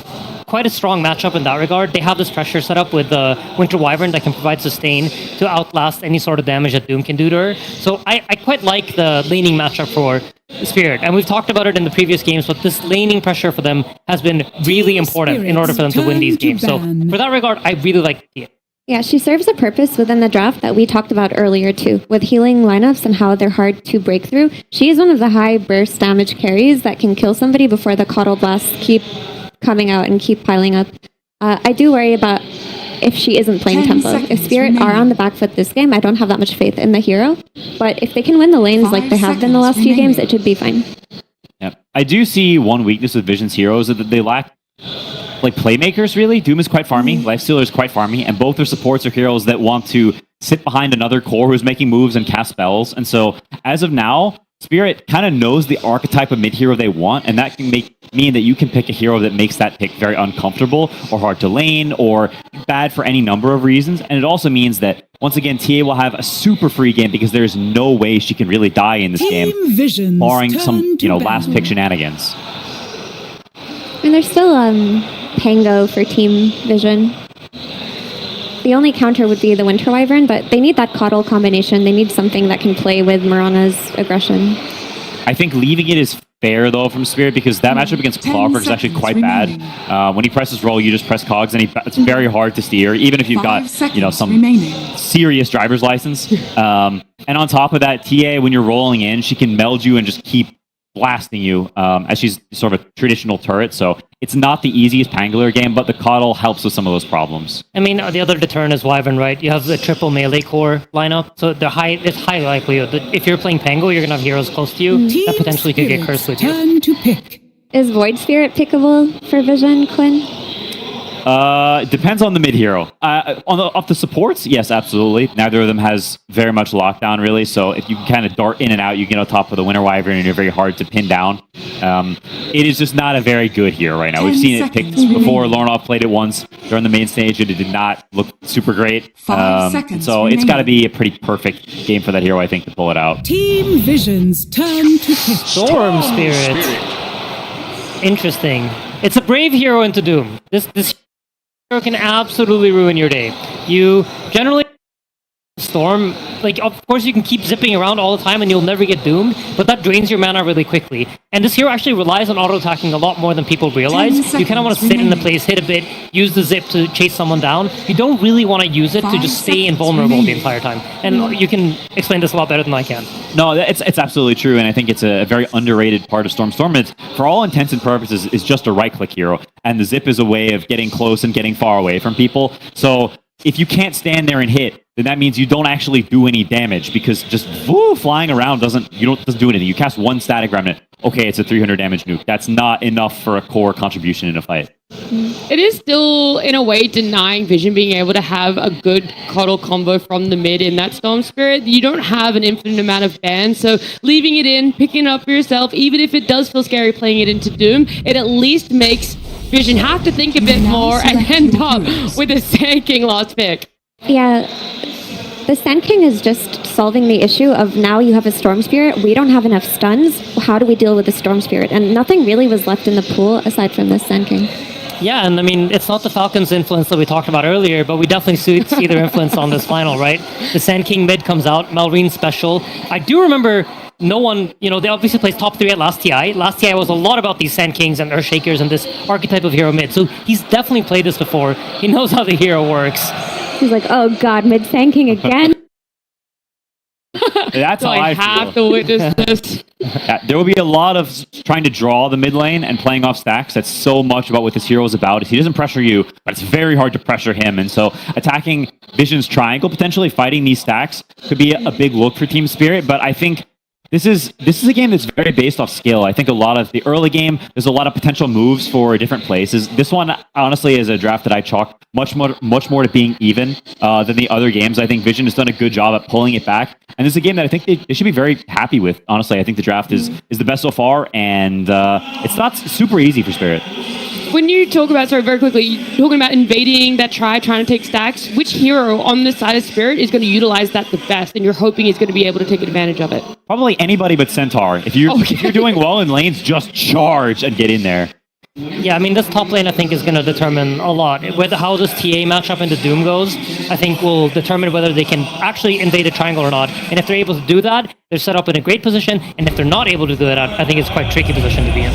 quite a strong matchup in that regard. They have this pressure set up with the Winter Wyvern that can provide sustain to outlast any sort of damage that Doom can do to her. So I quite like the laning matchup for Spirit. And we've talked about it in the previous games, but this laning pressure for them has been really important in order for them to win these games. So for that regard, I really like TA. Yeah, she serves a purpose within the draft that we talked about earlier too, with healing lineups and how they're hard to break through. She is one of the high burst damage carries that can kill somebody before the Coddle Blasts keep coming out and keep piling up. I do worry about if she isn't playing tempo. If Spirit are on the back foot this game, I don't have that much faith in the hero. But if they can win the lanes like they have been the last few games, it should be fine. Yeah. I do see one weakness with Vision's heroes is that they lack like playmakers, really. Doom is quite farmy, Lifestealer is quite farmy, and both their supports are heroes that want to sit behind another core who's making moves and cast spells. And so, as of now, Spirit kind of knows the archetype of mid-hero they want, and that can mean that you can pick a hero that makes that pick very uncomfortable or hard to lane or bad for any number of reasons. And it also means that, once again, TA will have a super free game because there's no way she can really die in this game, barring some, last pick shenanigans. And there's still Pango for Team Vision. The only counter would be the Winter Wyvern, but they need that Coddle combination. They need something that can play with Mirana's aggression. I think leaving it is fair, though, from Spirit, because that matchup against Clockwork is actually quite bad. When he presses roll, you just press cogs, and it's very hard to steer, even if you've got some serious driver's license. And on top of that, TA, when you're rolling in, she can meld you and just keep blasting you as she's sort of a traditional turret. So it's not the easiest Pangolier game, but the Coddle helps with some of those problems. I mean, the other deterrent is Wyvern, right? You have the triple melee core lineup, so it's high likelihood that if you're playing Pango, you're going to have heroes close to you that potentially could get cursed with you. Is Void Spirit pickable for Vision, Quinn? Depends on the mid hero. Off the supports, yes, absolutely. Neither of them has very much lockdown, really. So if you can kind of dart in and out, you get on top of the Winter Wyvern, and you're very hard to pin down. It is just not a very good hero right now. We've seen it picked before. Lornoff played it once during the main stage, and it did not look super great. So it's got to be a pretty perfect game for that hero, I think, to pull it out. Team Vision's turn to pick. Storm Spirit. Interesting. It's a brave hero into Doom. This hero can absolutely ruin your day. You generally Storm, of course you can keep zipping around all the time and you'll never get doomed, but that drains your mana really quickly. And this hero actually relies on auto-attacking a lot more than people realize. You kind of want to sit in the place, hit a bit, use the zip to chase someone down. You don't really want to use it to just stay invulnerable the entire time. And you can explain this a lot better than I can. No, it's absolutely true, and I think it's a very underrated part of Storm. Storm, for all intents and purposes, is just a right-click hero, and the zip is a way of getting close and getting far away from people. So if you can't stand there and hit, then that means you don't actually do any damage, because just flying around doesn't do anything. You cast one static remnant. Okay, it's a 300 damage nuke. That's not enough for a core contribution in a fight. It is still, in a way, denying Vision being able to have a good Coddle combo from the mid in that Storm Spirit. You don't have an infinite amount of bans, so leaving it in, picking it up for yourself, even if it does feel scary playing it into Doom, it at least makes Vision have to think a bit more and end up with a Sand King last pick. Yeah, the Sand King is just solving the issue of now you have a Storm Spirit, we don't have enough stuns, how do we deal with the Storm Spirit? And nothing really was left in the pool aside from this Sand King. Yeah, and I mean, it's not the Falcons' influence that we talked about earlier, but we definitely see their influence on this final, right? The Sand King mid comes out, Malrine special. I do remember no one, they obviously placed top 3 at last TI. Last TI was a lot about these Sand Kings and Earthshakers and this archetype of hero mid. So he's definitely played this before. He knows how the hero works. He's like, oh god, mid Sand King again? That's how I have to witness this. There will be a lot of trying to draw the mid lane and playing off stacks. That's so much about what this hero is about. He doesn't pressure you, but it's very hard to pressure him. And so attacking Vision's triangle, potentially fighting these stacks, could be a big look for Team Spirit. But I think this is a game that's very based off skill. I think a lot of the early game, there's a lot of potential moves for different places. This one, honestly, is a draft that I chalk much more to being even than the other games. I think Vision has done a good job at pulling it back. And this is a game that I think they should be very happy with. Honestly, I think the draft is the best so far, and it's not super easy for Spirit. When you talk about, very quickly, talking about invading that trying to take stacks, which hero on the side of Spirit is going to utilize that the best, and you're hoping is going to be able to take advantage of it? Probably anybody but Centaur. If you're doing well in lanes, just charge and get in there. Yeah, I mean, this top lane, I think, is going to determine a lot. Whether how this TA matchup into Doom goes, I think will determine whether they can actually invade a triangle or not. And if they're able to do that, they're set up in a great position. And if they're not able to do that, I think it's quite a tricky position to be in.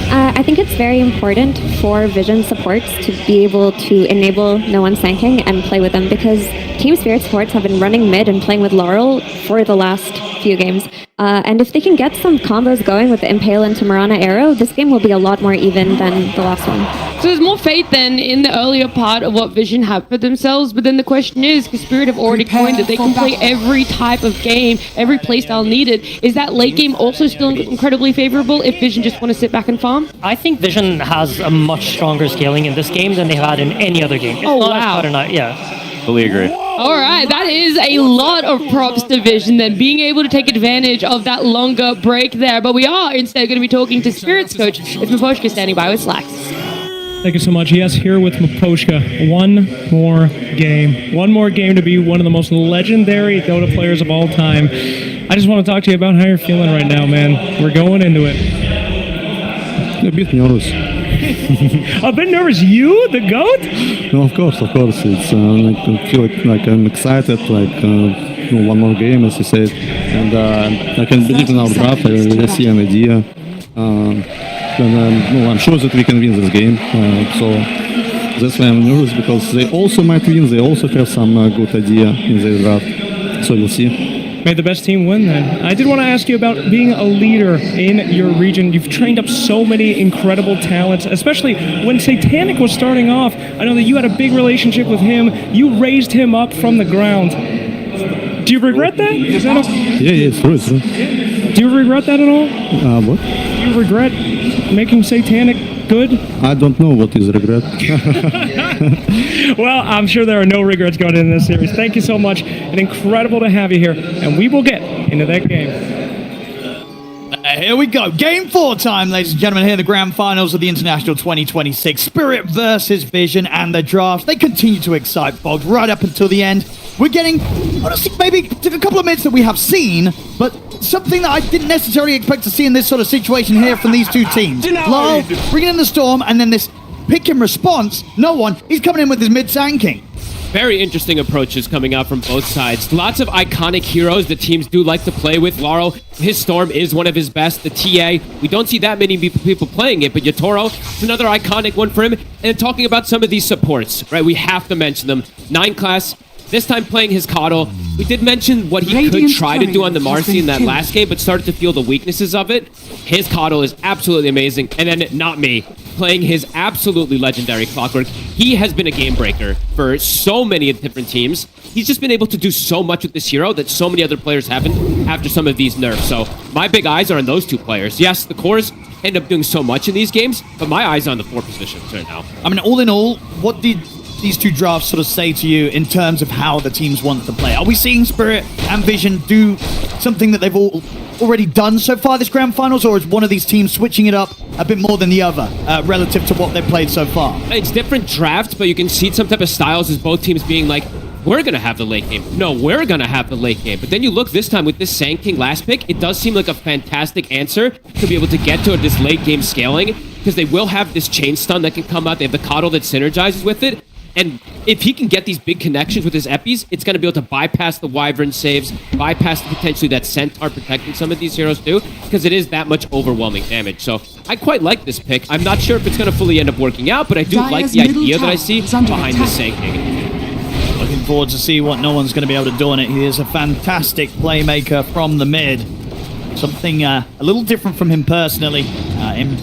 I think it's very important for Vision supports to be able to enable No One Sanking and play with them, because Team Spirit supports have been running mid and playing with Laurel for the last few games. And if they can get some combos going with the Impale into Mirana Arrow, this game will be a lot more even than the last one. So there's more faith then in the earlier part of what Vision have for themselves, but then the question is, because Spirit have already coined that they can play every type of game, every playstyle needed, is that late game also still incredibly favorable if Vision just want to sit back and farm? I think Vision has a much stronger scaling in this game than they've had in any other game. It's Oh, not wow. as hard yeah. Fully agree. All right, that is a lot of props to Vision then, being able to take advantage of that longer break there. But we are instead going to be talking to Spirit's coach, it's Miposhka standing by with Slacks. Thank you so much. Yes, here with Miposhka. One more game. One more game to be one of the most legendary Dota players of all time. I just want to talk to you about how you're feeling right now, man. We're going into it. A bit nervous. A bit nervous. You, the GOAT? No, of course. It's like, I feel like I'm excited, one more game, as you said. And I can believe in our draft. I really see an idea. I'm sure that we can win this game. So that's why I'm nervous, because they also might win. They also have some good idea in their draft. So we'll see. May the best team win then. I did want to ask you about being a leader in your region. You've trained up so many incredible talents, especially when Satanic was starting off. I know that you had a big relationship with him. You raised him up from the ground. Do you regret that? Is that Yeah, it's true. Do you regret that at all? What? Do you regret making Satanic good? I don't know what is regret. Well, I'm sure there are no regrets going into this series. Thank you so much. And incredible to have you here. And we will get into that game. Here we go. Game 4 time, ladies and gentlemen. Here are the grand finals of the International 2026. Spirit versus Vision, and the draft. They continue to excite Boggs right up until the end. We're getting, honestly, maybe a couple of minutes that we have seen, but something that I didn't necessarily expect to see in this sort of situation here from these two teams. Lyle bringing in the Storm, and then this pick in response. No one. He's coming in with his mid-sanking. Very interesting approaches coming out from both sides. Lots of iconic heroes that teams do like to play with. Laurel, his Storm is one of his best. The TA, we don't see that many people playing it, but Yatoro is another iconic one for him. And talking about some of these supports, right? We have to mention them. 9 class, this time playing his Coddle. We did mention what he could try to do on the Marcy in that last game, but started to feel the weaknesses of it. His Coddle is absolutely amazing. And then Not Me, playing his absolutely legendary Clockwork. He has been a game breaker for so many different teams. He's just been able to do so much with this hero that so many other players haven't after some of these nerfs. So my big eyes are on those two players. Yes, the cores end up doing so much in these games, but my eyes are on the 4 positions right now. I mean, all in all, what did these two drafts sort of say to you in terms of how the teams want to play? Are we seeing Spirit and Vision do something that they've already done so far this grand finals, or is one of these teams switching it up a bit more than the other relative to what they've played so far? It's different drafts, but you can see some type of styles as both teams being like, we're going to have the late game. No, we're going to have the late game. But then you look this time with this Sand King last pick, it does seem like a fantastic answer to be able to get to this late game scaling, because they will have this chain stun that can come out. They have the Coddle that synergizes with it. And if he can get these big connections with his Epis, it's going to be able to bypass the Wyvern saves, bypass potentially that Centaur protecting some of these heroes too, because it is that much overwhelming damage. So I quite like this pick. I'm not sure if it's going to fully end up working out, but I do like the idea that I see behind this Sand King. Looking forward to see what No One's going to be able to do on it. He is a fantastic playmaker from the mid. Something a little different from him personally in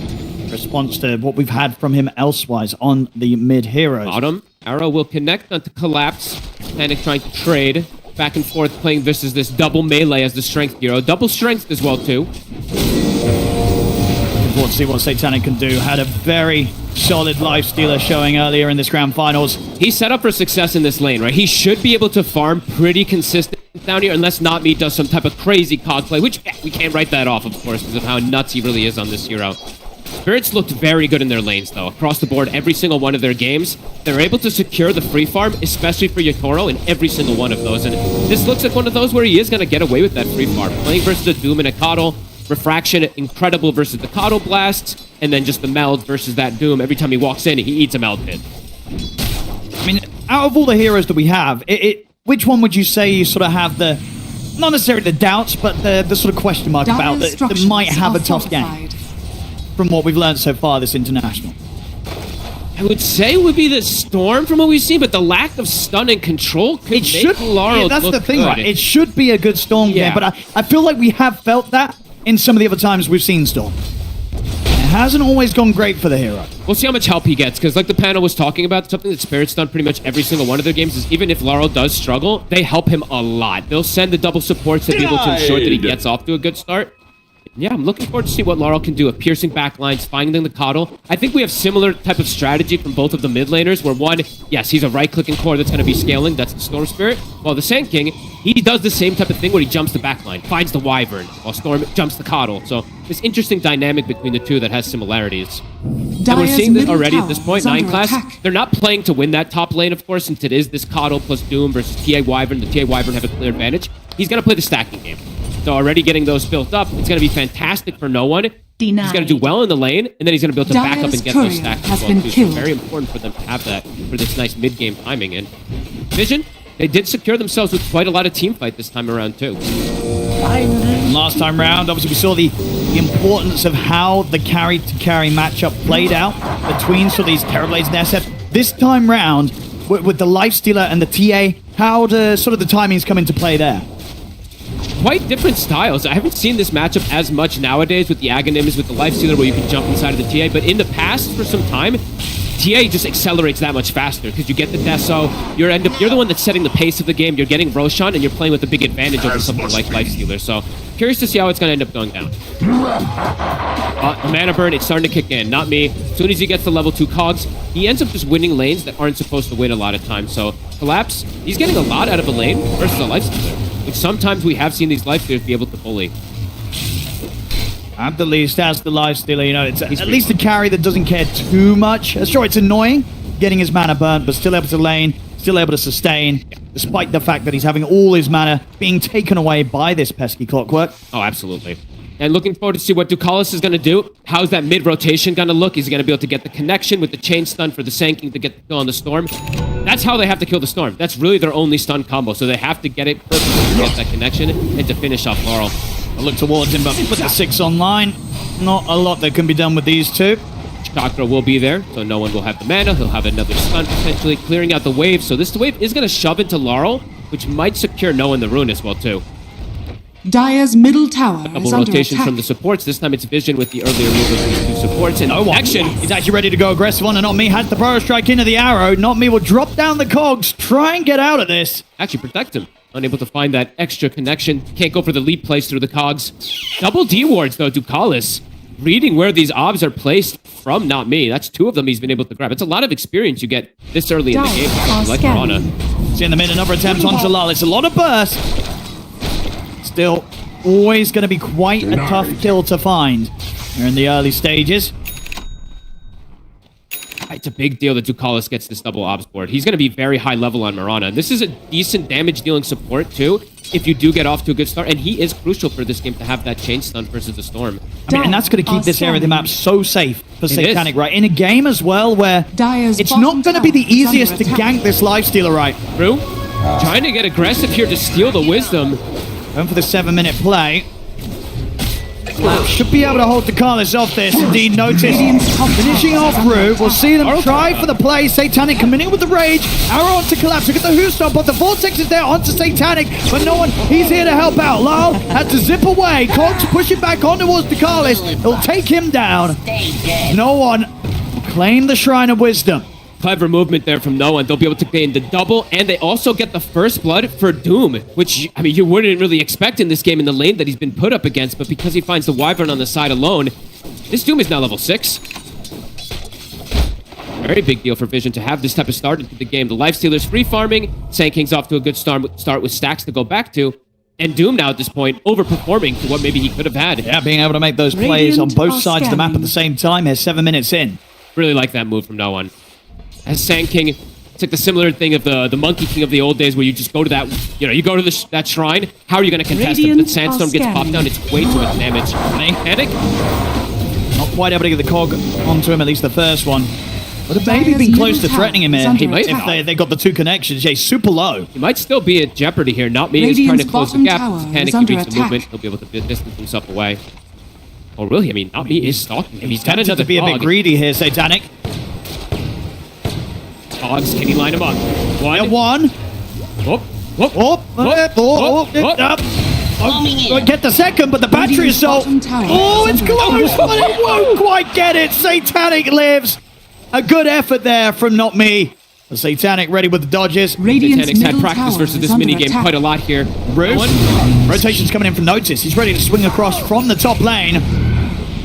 response to what we've had from him elsewise on the mid heroes. Bottom. Arrow will connect onto Collapse. Panic trying to trade. Back and forth playing versus this double melee as the strength hero. Double strength as well too. Looking forward to see what Satanic can do. Had a very solid life stealer showing earlier in this grand finals. He's set up for success in this lane, right? He should be able to farm pretty consistent down here, unless Not Me does some type of crazy cog play, which we can't write that off, of course, because of how nuts he really is on this hero. Spirits looked very good in their lanes, though. Across the board, every single one of their games, they're able to secure the free farm, especially for Yatoro, in every single one of those. And this looks like one of those where he is going to get away with that free farm. Playing versus a Doom and a Coddle, Refraction, incredible versus the Coddle Blasts, and then just the Meld versus that Doom. Every time he walks in, he eats a Meld hit. I mean, out of all the heroes that we have, which one would you say you sort of have the, not necessarily the doubts, but the sort of question mark about that might have a tough game from what we've learned so far this international? I would say it would be the Storm from what we've seen, but the lack of stun and control could make Laurel that's look the thing, good. right? It should be a good Storm game, but I feel like we have felt that in some of the other times we've seen Storm. It hasn't always gone great for the hero. We'll see how much help he gets, because like the panel was talking about, something that Spirit's done pretty much every single one of their games is even if Laurel does struggle, they help him a lot. They'll send the double supports to be able to ensure that he gets off to a good start. Yeah, I'm looking forward to see what Laurel can do of piercing backlines, finding the Coddle. I think we have similar type of strategy from both of the mid laners, where one, yes, he's a right-clicking core that's going to be scaling, that's the Storm Spirit, while the Sand King, he does the same type of thing where he jumps the backline, finds the Wyvern, while Storm jumps the Coddle. So this interesting dynamic between the two that has similarities. And we're seeing this already at this point, 9 class. They're not playing to win that top lane, of course, since it is this Coddle plus Doom versus TA Wyvern. The TA Wyvern have a clear advantage. He's going to play the stacking game. So already getting those built up, it's going to be fantastic for no one. He's going to do well in the lane, and then he's going to be able to back up and get those stacks as well, too. So very important for them to have that for this nice mid-game timing. And Vision, they did secure themselves with quite a lot of team fight this time around, too. Last time round, obviously we saw the importance of how the carry-to-carry matchup played out between sort of these Terrorblades and SF. This time round, with the Lifestealer and the TA, how do sort of the timings come into play there? Quite different styles. I haven't seen this matchup as much nowadays with the Aghanims, with the Lifestealer, where you can jump inside of the TA, but in the past, for some time, TA just accelerates that much faster, because you get the Deso, you're the one that's setting the pace of the game, you're getting Roshan, and you're playing with a big advantage over something like Lifestealer, so curious to see how it's going to end up going down. The mana burn, it's starting to kick in, not me. As soon as he gets to level 2 cogs, he ends up just winning lanes that aren't supposed to win a lot of times, so Collapse, he's getting a lot out of a lane versus a Lifestealer, which sometimes we have seen these Lifestealers be able to bully. At the least, as the Lifestealer, you know, it's at least a carry that doesn't care too much. Sure, it's annoying getting his mana burnt, but still able to lane, still able to sustain, despite the fact that he's having all his mana being taken away by this pesky Clockwork. Oh, absolutely. And looking forward to see what Ducalis is going to do. How's that mid-rotation going to look? Is he going to be able to get the connection with the chain stun for the Sand King to get the kill on the Storm? That's how they have to kill the Storm. That's really their only stun combo, so they have to get it perfectly to get that connection and to finish off Laurel. I look towards him, but with the 6 online, not a lot that can be done with these two. Chakra will be there, so no one will have the mana. He'll have another stun, potentially clearing out the wave. So this wave is going to shove into Laurel, which might secure no one the rune as well, too. Dire's middle tower A couple rotations from the supports. This time it's Vision with the earlier move of these two supports. And action. He's actually ready to go aggressive on, and Not Me has the Pyro Strike into the arrow. Not Me will drop down the cogs, try and get out of this. Actually protect him. Unable to find that extra connection. Can't go for the leap plays through the cogs. Double D wards though, Ducalis. Reading where these obs are placed from Not Me. That's 2 of them he's been able to grab. It's a lot of experience you get this early in the game. Like Mirana. See in the mid, another attempt on Zalal. It's a lot of burst. Still, always going to be quite a tough kill to find. We're in the early stages. It's a big deal that Ducalis gets this double obs board. He's going to be very high level on Mirana. This is a decent damage dealing support too, if you do get off to a good start. And he is crucial for this game to have that chain stun versus the Storm. I mean, and that's going to keep this area of the map so safe for Satanic, right? In a game as well where it's not going to be the easiest to gank this Lifestealer, right? True. Trying to get aggressive here to steal the wisdom. Going for the 7-minute play. Should be able to hold Ducalis off this. Indeed, notice finishing off Rue. We'll see them try for the play. Satanic coming in with the rage. Arrow onto Collapse. Look at the Who Stop, but the Vortex is there onto Satanic, but no one. He's here to help out. Lyle had to zip away. Cogs pushing back on towards Ducalis. It'll take him down. No one claim the Shrine of Wisdom. Clever movement there from no one. They'll be able to gain the double, and they also get the first blood for Doom, which, I mean, you wouldn't really expect in this game in the lane that he's been put up against, but because he finds the Wyvern on the side alone, this Doom is now level 6. Very big deal for Vision to have this type of start into the game. The Lifestealer's free farming, Sand King's off to a good start with stacks to go back to, and Doom now at this point overperforming to what maybe he could have had. Yeah, being able to make those plays on both sides of the map at the same time here, 7 minutes in. Really like that move from no one. As Sand King It's like the similar thing of the Monkey King of the old days, where you just go to that, you go to that shrine. How are you going to contest him? The Sandstorm gets popped down. It's way too much damage. Panic. Not quite able to get the cog onto him, at least the first one. Would have maybe been close to threatening him here. He might if they got the 2 connections. Yeah, he's super low. He might still be at jeopardy here. Not me is trying to close the gap. Panic, he beats the movement. He'll be able to distance himself away. Oh, really? I mean, not me is stalking him. He's got tempted another to be a bit dog. greedy here, Satanic. Dogs, can he line him up? One. Get the second, but the battery assault. Oh, it's close, but it won't quite get it. Satanic lives. A good effort there from Not Me. The Satanic ready with the dodges. Satanic's had practice versus this minigame quite a lot here. Bruce. Rotation's coming in from Notice. He's ready to swing across from the top lane.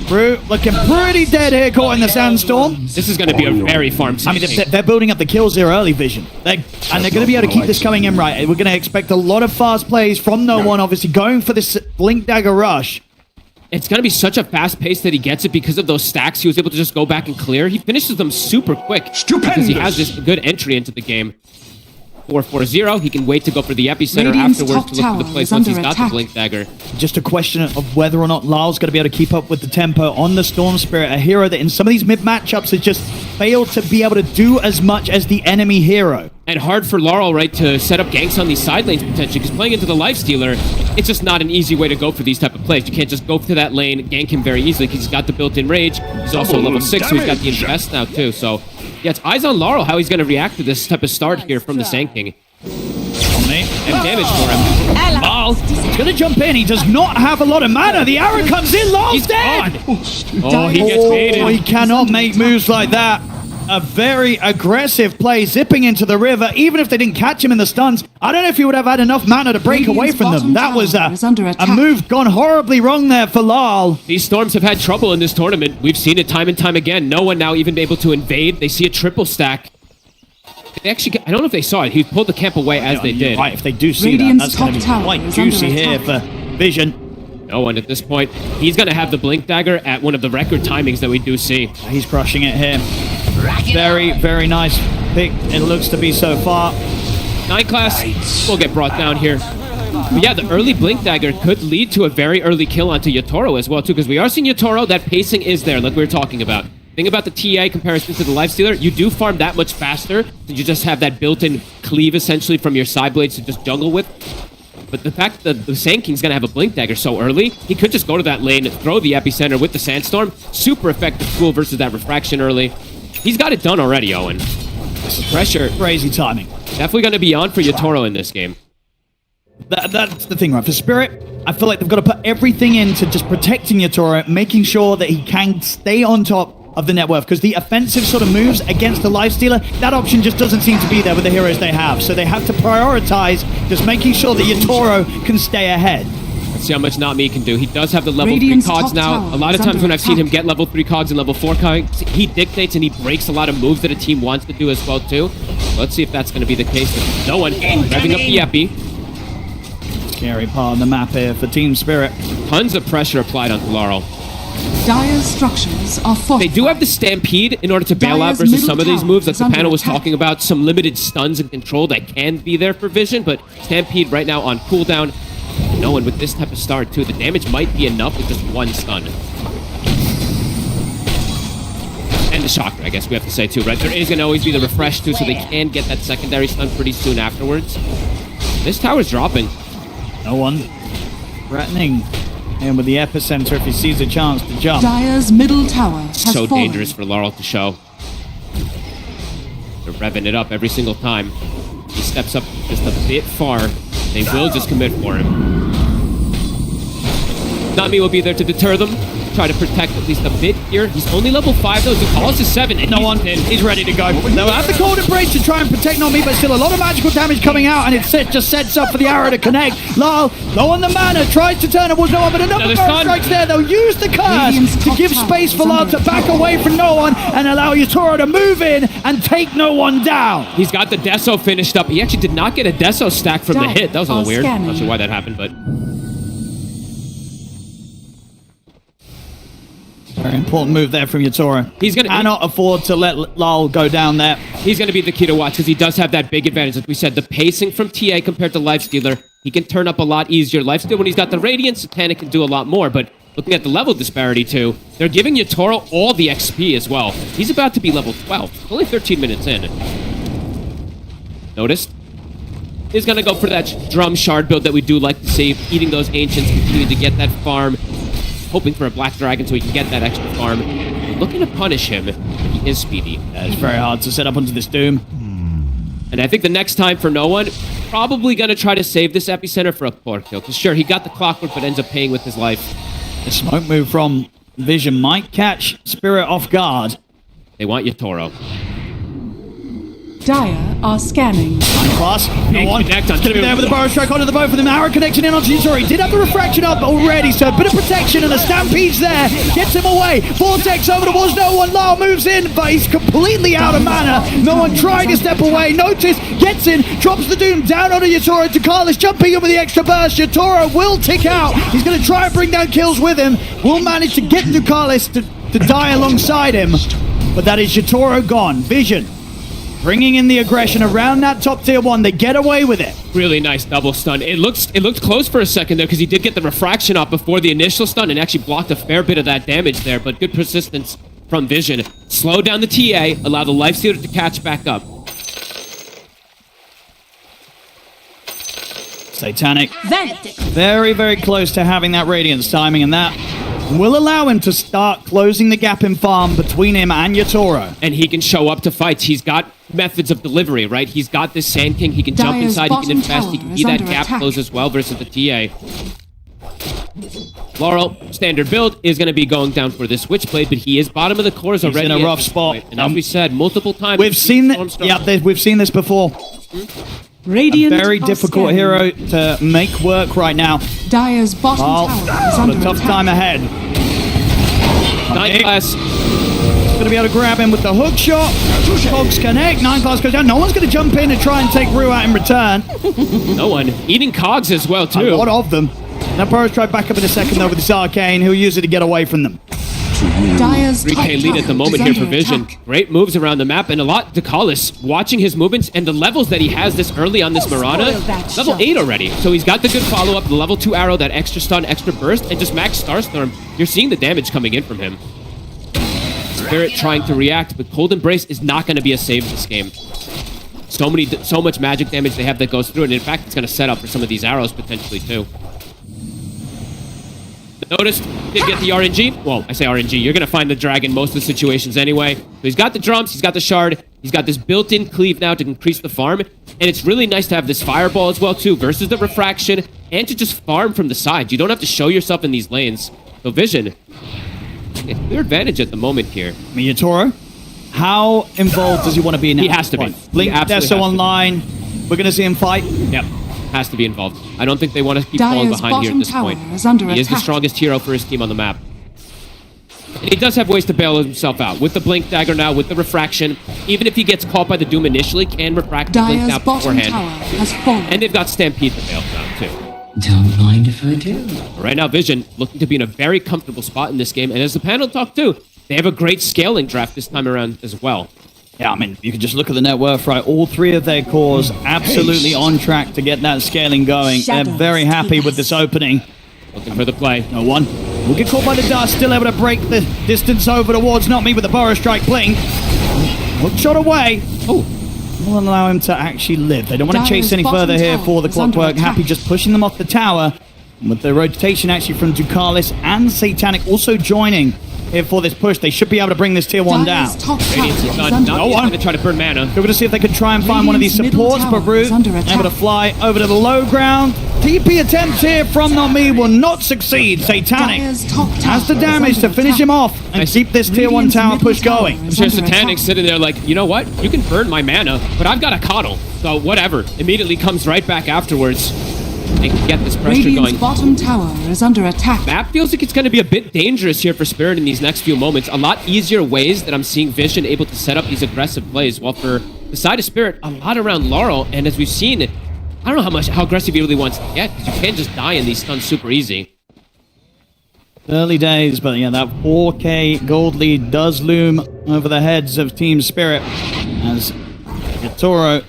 Brew looking pretty dead here, caught in the Sandstorm. This is going to be a very farm situation. I mean, they're building up the kills here early, Vision. They're going to be able to keep this coming in right. We're going to expect a lot of fast plays from No One, obviously, going for this Blink Dagger rush. It's going to be such a fast pace that he gets it because of those stacks. He was able to just go back and clear. He finishes them super quick because he has this good entry into the game. 4-4-0. He can wait to go for the epicenter afterwards to look for the place once he's got the Blink Dagger. Just a question of whether or not Lyle's going to be able to keep up with the tempo on the Storm Spirit, a hero that in some of these mid matchups has just failed to be able to do as much as the enemy hero. And hard for Laurel, right, to set up ganks on these side lanes potentially, because playing into the Lifestealer, it's just not an easy way to go for these type of plays. You can't just go to that lane, gank him very easily, because he's got the built-in rage. He's also level 6, so he's got the invest now, too. So, yeah, it's eyes on Laurel, how he's going to react to this type of start here from the Sand King. And damage for him. Lyle, he's going to jump in. He does not have a lot of mana. The arrow comes in. Lyle's dead. Oh, he gets baited. He cannot make moves like that. A very aggressive play, zipping into the river. Even if they didn't catch him in the stuns, I don't know if he would have had enough mana to break away from them. That was a move gone horribly wrong there for Lyle. These Storms have had trouble in this tournament. We've seen it time and time again. No one now even able to invade. They see a triple stack. They actually, I don't know if they saw it. He pulled the camp away as they did. Right, if they do see that, that's going to be quite juicy here for Vision. No one at this point. He's going to have the Blink Dagger at one of the record timings that we do see. He's crushing it here. Very, very nice pick. It looks to be so far. 9 class will get brought down here. But yeah, the early Blink Dagger could lead to a very early kill onto Yatoro as well, too, because we are seeing Yatoro. That pacing is there, like we were talking about. Thing about the TA comparison to the Lifestealer, you do farm that much faster. You just have that built-in cleave, essentially, from your side blades to just jungle with. But the fact that the Sand King's going to have a Blink Dagger so early, he could just go to that lane, throw the epicenter with the Sandstorm. Super effective tool versus that Refraction early. He's got it done already, Owen. This is pressure. Crazy timing. Definitely going to be on for Yatoro in this game. That's the thing, right? For Spirit, I feel like they've got to put everything into just protecting Yatoro, making sure that he can stay on top of the net worth, because the offensive sort of moves against the Lifestealer, that option just doesn't seem to be there with the heroes they have. So they have to prioritize just making sure that Yatoro can stay ahead. Let's see how much Not Me can do. He does have the level 3 cogs now. A lot of times when I've seen him get level 3 cogs and level 4 cogs, he dictates and he breaks a lot of moves that a team wants to do as well, too. Let's see if that's going to be the case. No one revving up the Epi. Scary part of the map here for Team Spirit. Tons of pressure applied onto Laurel. Dire's structures are fortified. They do have the Stampede in order to bail out versus some of these moves, like the panel was talking about, some limited stuns and control that can be there for Vision, but Stampede right now on cooldown. No one with this type of start, too. The damage might be enough with just one stun. And the Shocker, I guess we have to say, too, right? There is going to always be the Refresh, too, so they can get that secondary stun pretty soon afterwards. This tower's dropping. No one threatening. And with the epicenter, if he sees a chance to jump. Dire's middle tower has so fallen. dangerous for Laurel to show. They're revving it up every single time. He steps up just a bit far. They will just commit for him. Not Me will be there to deter them. Try to protect at least a bit here. He's only level 5 though. Zukalos is 7 and no one. He's ready to go. They'll have the Cold Embrace to try and protect Not Me, but still a lot of magical damage coming out, and it just sets up for the arrow to connect. Lyle, low on the mana, tries to turn towards No One, but another burst strikes there. They'll use the curse to give space for Lyle to back away from No One and allow Yatoro to move in and take No One down. He's got the Deso finished up. He actually did not get a Deso stack from the hit. That was a little weird. Not sure why that happened, but... Very important move there from Yatoro. He's gonna cannot afford to let Lal go down there. He's going to be the key to watch because he does have that big advantage. Like we said, the pacing from TA compared to Lifestealer, he can turn up a lot easier. Lifestealer, when he's got the Radiant, Satanic can do a lot more, but looking at the level disparity too, they're giving Yatoro all the XP as well. He's about to be level 12, only 13 minutes in. Noticed? He's going to go for that drum shard build that we do like to see, eating those ancients, continue to get that farm, hoping for a black dragon so he can get that extra farm. Looking to punish him. He is speedy. It's very hard to set up onto this Doom. And I think the next time for no one, probably going to try to save this epicenter for a core kill. Because sure, he got the clockwork, but ends up paying with his life. The smoke move from Vision might catch Spirit off guard. They want Yatoro. Dire are scanning. Class. No one. Connect Going to be there with the Burrow Strike onto the both of them. Arrow connection in onto Yatoro. He did have the refraction up already, so a bit of protection and the Stampede's there. Gets him away. Vortex over towards no one. Lau moves in, but he's completely out of mana. No one trying to step away. Notice gets in, drops the Doom down onto Yatoro. Ducalis jumping in with the extra burst. Yatoro will tick out. He's going to try and bring down kills with him. Will manage to get Ducalis to die alongside him. But that is Yatoro gone. Vision bringing in the aggression around that top tier 1. They get away with it. Really nice double stun. It looked close for a second there because he did get the refraction off before the initial stun and actually blocked a fair bit of that damage there, but good persistence from Vision. Slow down the TA, allow the Lifestealer to catch back up. Satanic. Very, very close to having that Radiance timing, and that will allow him to start closing the gap in farm between him and Yatoro. And he can show up to fights. He's got methods of delivery, right? He's got this Sand King. He can jump Dire's inside. He can invest. He bottom can be tower that is gap under attack. close as well versus the TA. Laurel, standard build, is going to be going down for this Switchblade, but he is bottom of the cores He's already. in a at rough this spot. point. And as we said multiple times, We've seen that. Yeah, we've seen this before. Radiant A very are difficult scanning. hero to make work right now. Dire's bottom tower is Got under a tough attack. time ahead. 9 class. Going to be able to grab him with the hook shot. Cogs connect. 9 class goes down. No one's going to jump in and try and take Rue out in return. No one. Eating Cogs as well, too. A lot of them. Now Burrows tried back up in a second though with this Arcane. He'll use it to get away from them. Dire's top 3K lead at the tower moment is here for under Vision. attack. Great moves around the map and a lot to Ducalis. Watching his movements and the levels that he has this early on this Mirana. Level 8 already. So he's got the good follow-up, the level 2 arrow, that extra stun, extra burst, and just max Starstorm. You're seeing the damage coming in from him. Spirit trying to react, but Cold Embrace is not going to be a save in this game. So much magic damage they have that goes through, and in fact, it's going to set up for some of these arrows potentially too. Noticed, did get the RNG. Well, I say RNG. You're going to find the dragon most of the situations anyway. So he's got the drums, he's got the shard, he's got this built-in cleave now to increase the farm. And it's really nice to have this fireball as well too, versus the refraction, and to just farm from the side. You don't have to show yourself in these lanes. So Vision, it's clear advantage at the moment here. Miyatoro, how involved does he want to be in that? He has to be. Blink He absolutely Deso has to be. online. We're going to see him fight. Yep. Has to be involved. I don't think they want to keep falling Dire's behind here at bottom this tower point. is under He is the attack. strongest hero for his team on the map. And he does have ways to bail himself out. With the Blink Dagger now, with the Refraction, even if he gets caught by the Doom initially, can refract the Blink Dire's out bottom beforehand. tower has fallen. And they've got Stampede to bail him out too. Don't mind if I do. But right now, Vision looking to be in a very comfortable spot in this game. And as the panel talked too, they have a great scaling draft this time around as well. Yeah, I mean, you can just look at the net worth, right? All 3 of their cores absolutely on track to get that scaling going. They're very happy with this opening. Looking for the play. No one. Will get caught by the dust, still able to break the distance over towards Not Me with the Burrow Strike Blink. Hook shot away. Oh, will allow him to actually live. They don't want to chase any further here for the Clockwork. Happy just pushing them off the tower. With the rotation actually from Ducalis and Satanic also joining here for this push, they should be able to bring this tier 1 down. Radiance is done. No Not one. going to try to burn mana. We're going to see if they can try and find one of these supports, but Root able to fly over to the low ground. TP attempt here from Not Me will not succeed. Satanic has the damage to finish him off and keep this tier 1 tower push going. I'm sure Satanic's sitting there like, you know what? You can burn my mana, but I've got a coddle. So whatever. Immediately comes right back afterwards. They can get this pressure Radiant's going. bottom tower is under attack. Map feels like it's going to be a bit dangerous here for Spirit in these next few moments. A lot easier ways that I'm seeing Vision able to set up these aggressive plays. While for the side of Spirit, a lot around Laurel. And as we've seen, I don't know how aggressive he really wants to get, because you can just die in these stuns super easy. Early days, but yeah, that 4K gold lead does loom over the heads of Team Spirit as Yatoro,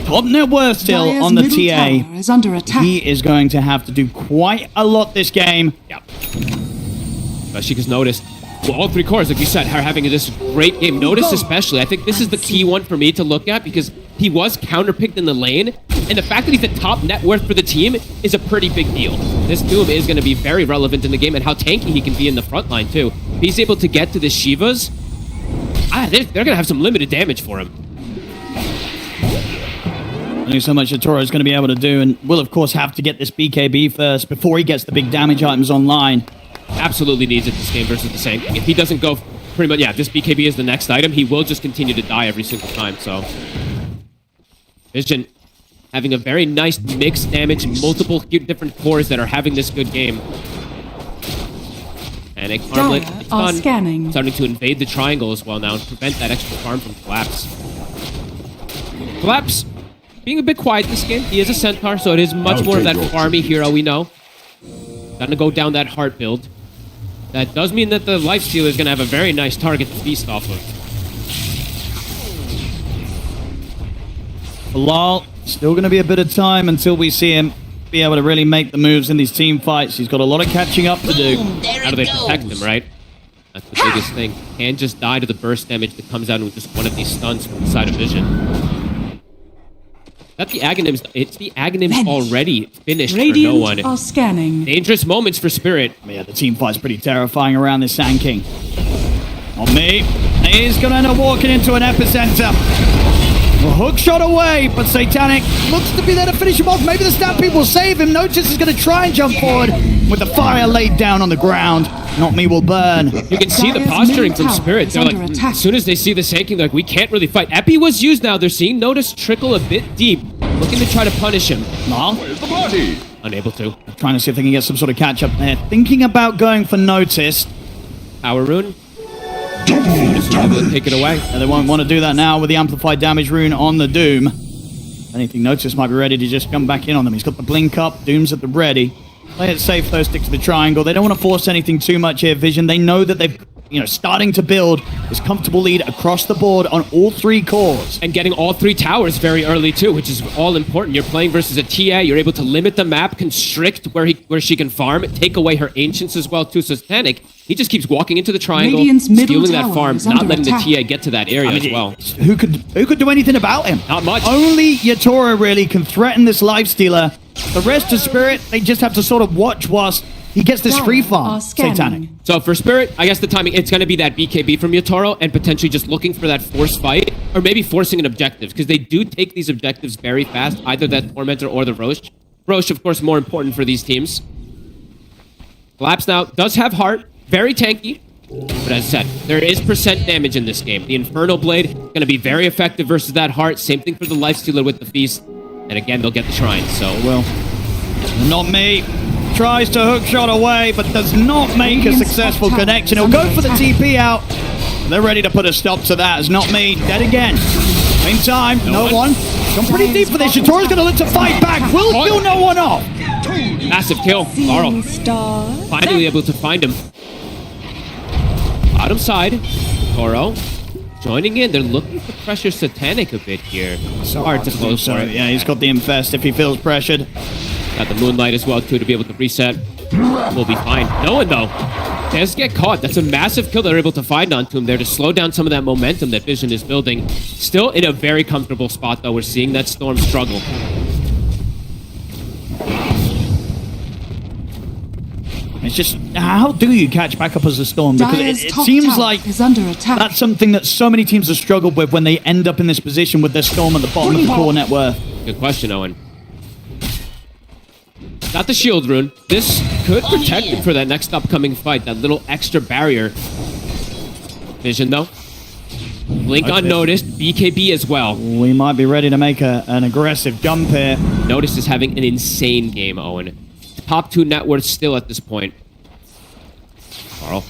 top net worth still Dire's on the middle TA. tower is under attack. He is going to have to do quite a lot this game. Yep. Sheikah's noticed. Well, all three cores, like you said, are having this great game. Notice especially, I think this is the key one for me to look at because he was counterpicked in the lane, and the fact that he's the top net worth for the team is a pretty big deal. This Doom is going to be very relevant in the game, and how tanky he can be in the front line too. If he's able to get to the Shivas, they're going to have some limited damage for him. Only so much Yatoro is going to be able to do, and will of course have to get this BKB first before he gets the big damage items online. Absolutely needs it this game versus the Sand King. If he doesn't go pretty much, yeah, this BKB is the next item, he will just continue to die every single time, so. Vision having a very nice mixed damage, multiple different cores that are having this good game. And Armlet, it's fun, starting to invade the triangle as well now and prevent that extra farm from Collapse. Collapse being a bit quiet this game. He is a Centaur, so it is much more of that farmy hero we know. Gonna go down that heart build. That does mean that the Lifestealer is gonna have a very nice target to feast off of. Bilal, still going to be a bit of time until we see him be able to really make the moves in these team fights. He's got a lot of catching up to do. How do they protect him, right? That's the biggest thing. Can't just die to the burst damage that comes out with just one of these stuns from the side of Vision. That's the Aghanims. It's the Aghanims already finished for no one. Are scanning. Dangerous moments for Spirit. Yeah, the team fight's pretty terrifying around this Sand King. On me. He's going to end up walking into an epicenter. A hook shot away, but Satanic looks to be there to finish him off. Maybe the Stampede will save him. Notice is going to try and jump forward with the fire laid down on the ground. Not me will burn. You can see the posturing from Spirit. They're like, as soon as they see the Sand King, they're like, we can't really fight. Epi was used now. They're seeing Notice trickle a bit deep, looking to try to punish him. Unable to. Trying to see if they can get some sort of catch up there. Thinking about going for Notice. Power Rune. Take it away. And they won't want to do that now with the amplified damage rune on the Doom. Anything, Notice might be ready to just come back in on them. He's got the blink up. Doom's at the ready. Play it safe though, stick to the triangle. They don't want to force anything too much here, Vision. They know that they've, starting to build this comfortable lead across the board on all three cores. And getting all three towers very early too, which is all important. You're playing versus a TA. You're able to limit the map, constrict where she can farm, take away her ancients as well too. So Satanic, he just keeps walking into the triangle, stealing that farm, not letting the TA get to that area as well. Who could do anything about him? Not much. Only Yatoro really can threaten this Lifestealer. The rest of Spirit, they just have to sort of watch whilst he gets this free farm. Satanic. So for Spirit, I guess the timing, it's going to be that BKB from Yatoro and potentially just looking for that force fight or maybe forcing an objective because they do take these objectives very fast, either that Tormentor or the Roche. Roche, of course, more important for these teams. Collapse now does have heart, very tanky, but as I said, there is percent damage in this game. The Infernal Blade going to be very effective versus that heart. Same thing for the Lifestealer with the Feast. And again, they'll get the Shrine, so... Well, not me. Tries to hook shot away, but does not make a successful connection. He'll go for the TP out. They're ready to put a stop to that. It's not me. Dead again. Meantime, no one. Gone pretty deep for this. Yatoro's going to look to fight back. Will kill no one off. Massive kill. Laurel finally able to find him. Bottom side. Toro joining in. They're looking to pressure Satanic a bit here. So hard to close for it. Yeah, he's got the Infest if he feels pressured. Got the Moonlight as well, too, to be able to reset. We'll be fine. No one, though. Does get caught. That's a massive kill they're able to find onto him there to slow down some of that momentum that Vision is building. Still in a very comfortable spot, though. We're seeing that Storm struggle. It's just, how do you catch back up as a Storm? Because it seems like that's something that so many teams have struggled with when they end up in this position with their Storm at the bottom of the core net worth. Good question, Owen. Not the shield rune. This could protect him for that next upcoming fight. That little extra barrier. Vision, though. Blink unnoticed. BKB as well. We might be ready to make an aggressive jump here. Notice is having an insane game, Owen. Top 2 net worth still at this point. Carl.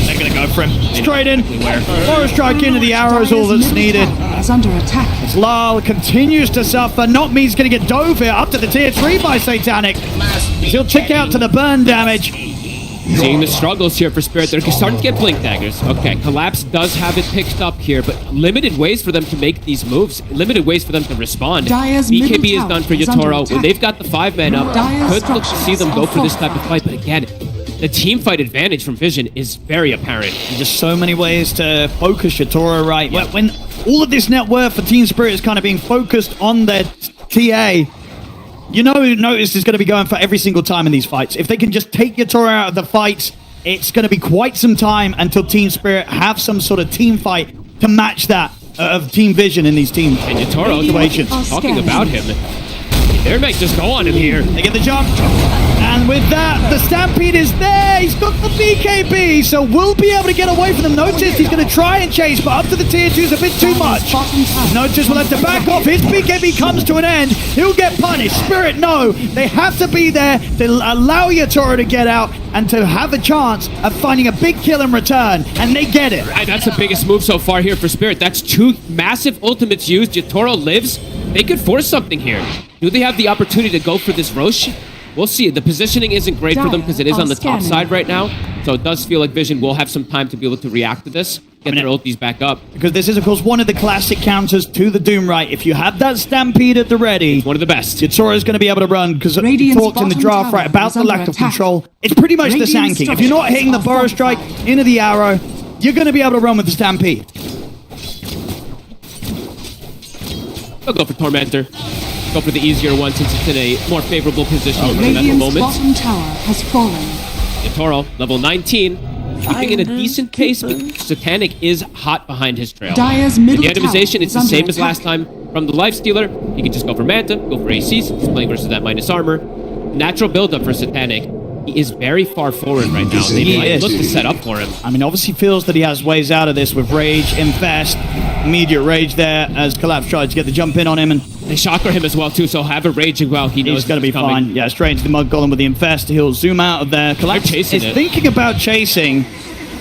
They're going to go for him. Straight in. Forest Strike into the arrow is all that's needed. Under attack. As Lal continues to suffer. Not me's going to get dove here up to the tier 3 by Satanic. He'll check out to the burn damage. Seeing the struggles here for Spirit, they're starting to get Blink Daggers. Okay, Collapse does have it picked up here, but limited ways for them to make these moves, limited ways for them to respond. Dire's BKB middle is done for tower is under Yatoro. When attack. they've got the 5-man up, Dire's could look to see them go for this type of structures fight, but again, the team fight advantage from Vision is very apparent. There's just so many ways to focus Yatoro, right? When all of this net worth for Team Spirit is kind of being focused on their TA, you know, Notice is going to be going for every single time in these fights. If they can just take Yatoro out of the fights, it's going to be quite some time until Team Spirit have some sort of team fight to match that of Team Vision in these team And Yatoro, situations. talking about him, they might just go on him here. They get the jump. And with that, the Stampede is there. He's got the BKB, so we'll be able to get away from them. Notice he's going to try and chase, but up to the tier 2 is a bit too much. Notice will have to back off. His BKB comes to an end. He'll get punished. Spirit, no. They have to be there to allow Yatoro to get out and to have a chance of finding a big kill in return. And they get it. Right, that's the biggest move so far here for Spirit. That's 2 massive ultimates used. Yatoro lives. They could force something here. Do they have the opportunity to go for this Roche? We'll see. The positioning isn't great for them because it is on the top side right now. So it does feel like Vision will have some time to be able to react to this, get their ultis back up. Because this is, of course, one of the classic counters to the Doom, right? If you have that Stampede at the ready, one of the best. Yatoro's going to be able to run because we talked in the draft, right, about the lack of control. It's pretty much the Sand King. If you're not hitting the Burrow Strike into the arrow, you're going to be able to run with the Stampede. I'll go for Tormentor. Go for the easier one since it's in a more favorable position at the Radiant's moment. bottom tower has fallen. Yatoro, level 19, keeping in a decent pace, but Satanic is hot behind his trail. Dire's In middle the itemization, tower it's is the under same as attack. last time from the Lifestealer. He can just go for Manta, go for ACs. He's playing versus that minus armor. Natural build-up for Satanic. He is very far forward right now. They He might is. look to set up for him. I mean, obviously feels that he has ways out of this with Rage, Infest, immediate Rage there as Collapse tries to get the jump in on him, and they shocker him as well too, so have a Rage as well. He knows he's going to be coming. fine. Yeah, straight into the Mud Golem with the Infest. He'll zoom out of there. Collapse chasing is it. thinking about chasing,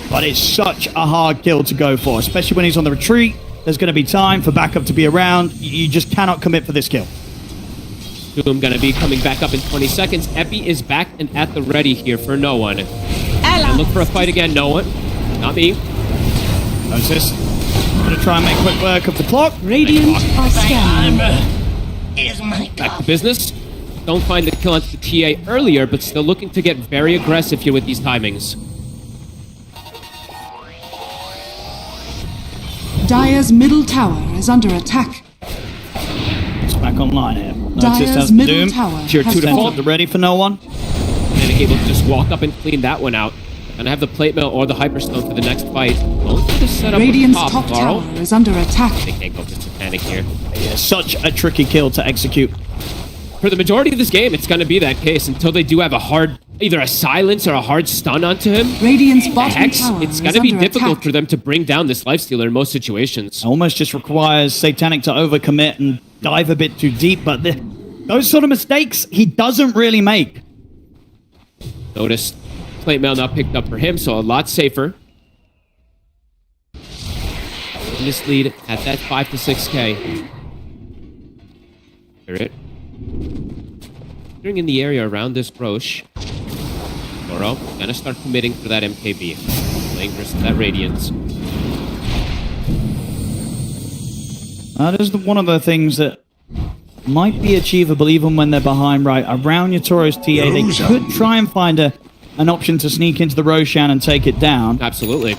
but it's such a hard kill to go for, especially when he's on the retreat. There's going to be time for backup to be around. You just cannot commit for this kill. Doom going to be coming back up in 20 seconds. Epi is back and at the ready here for no one. And look for a fight again. No one. Not me. Notice. Going to try and make quick work of the clock. Radiant are scanning. Back to business. Don't find the kill onto the TA earlier, but still looking to get very aggressive here with these timings. Dire's middle tower is under attack. It's back online here. Notice Dire's has the middle Doom. tower Tier has 2 to fallen. fall. Ready for no one. And able to just walk up and clean that one out. And have the plate mail or the hyperstone for the next fight. Won't they just set up Radiant's with top Carl? tower is under attack. They can't go for Satanic here. Yeah, such a tricky kill to execute. For the majority of this game, it's going to be that case until they do have a hard, either a silence or a hard stun onto him. Radiant's bottom Hex, tower it's is going to be under difficult attack. for them to bring down this Lifestealer in most situations. Almost just requires Satanic to overcommit and dive a bit too deep, but those sort of mistakes he doesn't really make. Notice plate mail not picked up for him, so a lot safer. In this lead at that 5 to 6k. Spirit. Entering in the area around this Roche. Toro gonna start committing for that MKB. Playing versus that Radiance. That is one of the things that might be achievable even when they're behind, right? Around Yatoro's TA, they could try and find an option to sneak into the Roshan and take it down. Absolutely.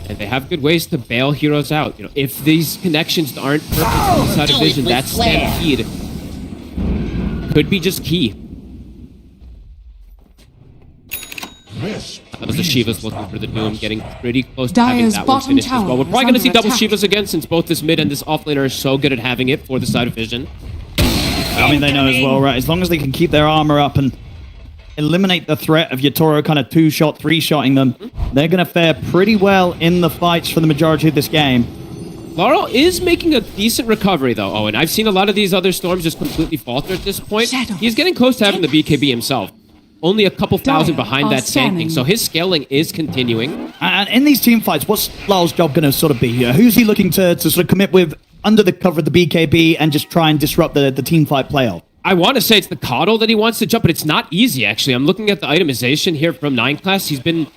And they have good ways to bail heroes out. You know, if these connections aren't perfect inside of Vision, that Stampede could be just key. That was the Shivas looking for the Doom, getting pretty close to having Dire's that one bottom finished as tower well. We're is probably going to see under double attack. Shivas again, since both this mid and this offlaner are so good at having it for the side of Vision. I mean, they know as well, right? As long as they can keep their armor up and eliminate the threat of Yatoro kind of 2-shot, 3-shotting them, they're going to fare pretty well in the fights for the majority of this game. Laurel is making a decent recovery, though. Oh, and I've seen a lot of these other storms just completely falter at this point. He's getting close to having the BKB himself. Only a couple thousand behind that Sand King, so his scaling is continuing. And in these team fights, what's Lyle's job going to sort of be here? Who's he looking to sort of commit with under the cover of the BKB and just try and disrupt the team fight playoff? I want to say it's the Coddle that he wants to jump, but it's not easy, actually. I'm looking at the itemization here from 9 class. He's been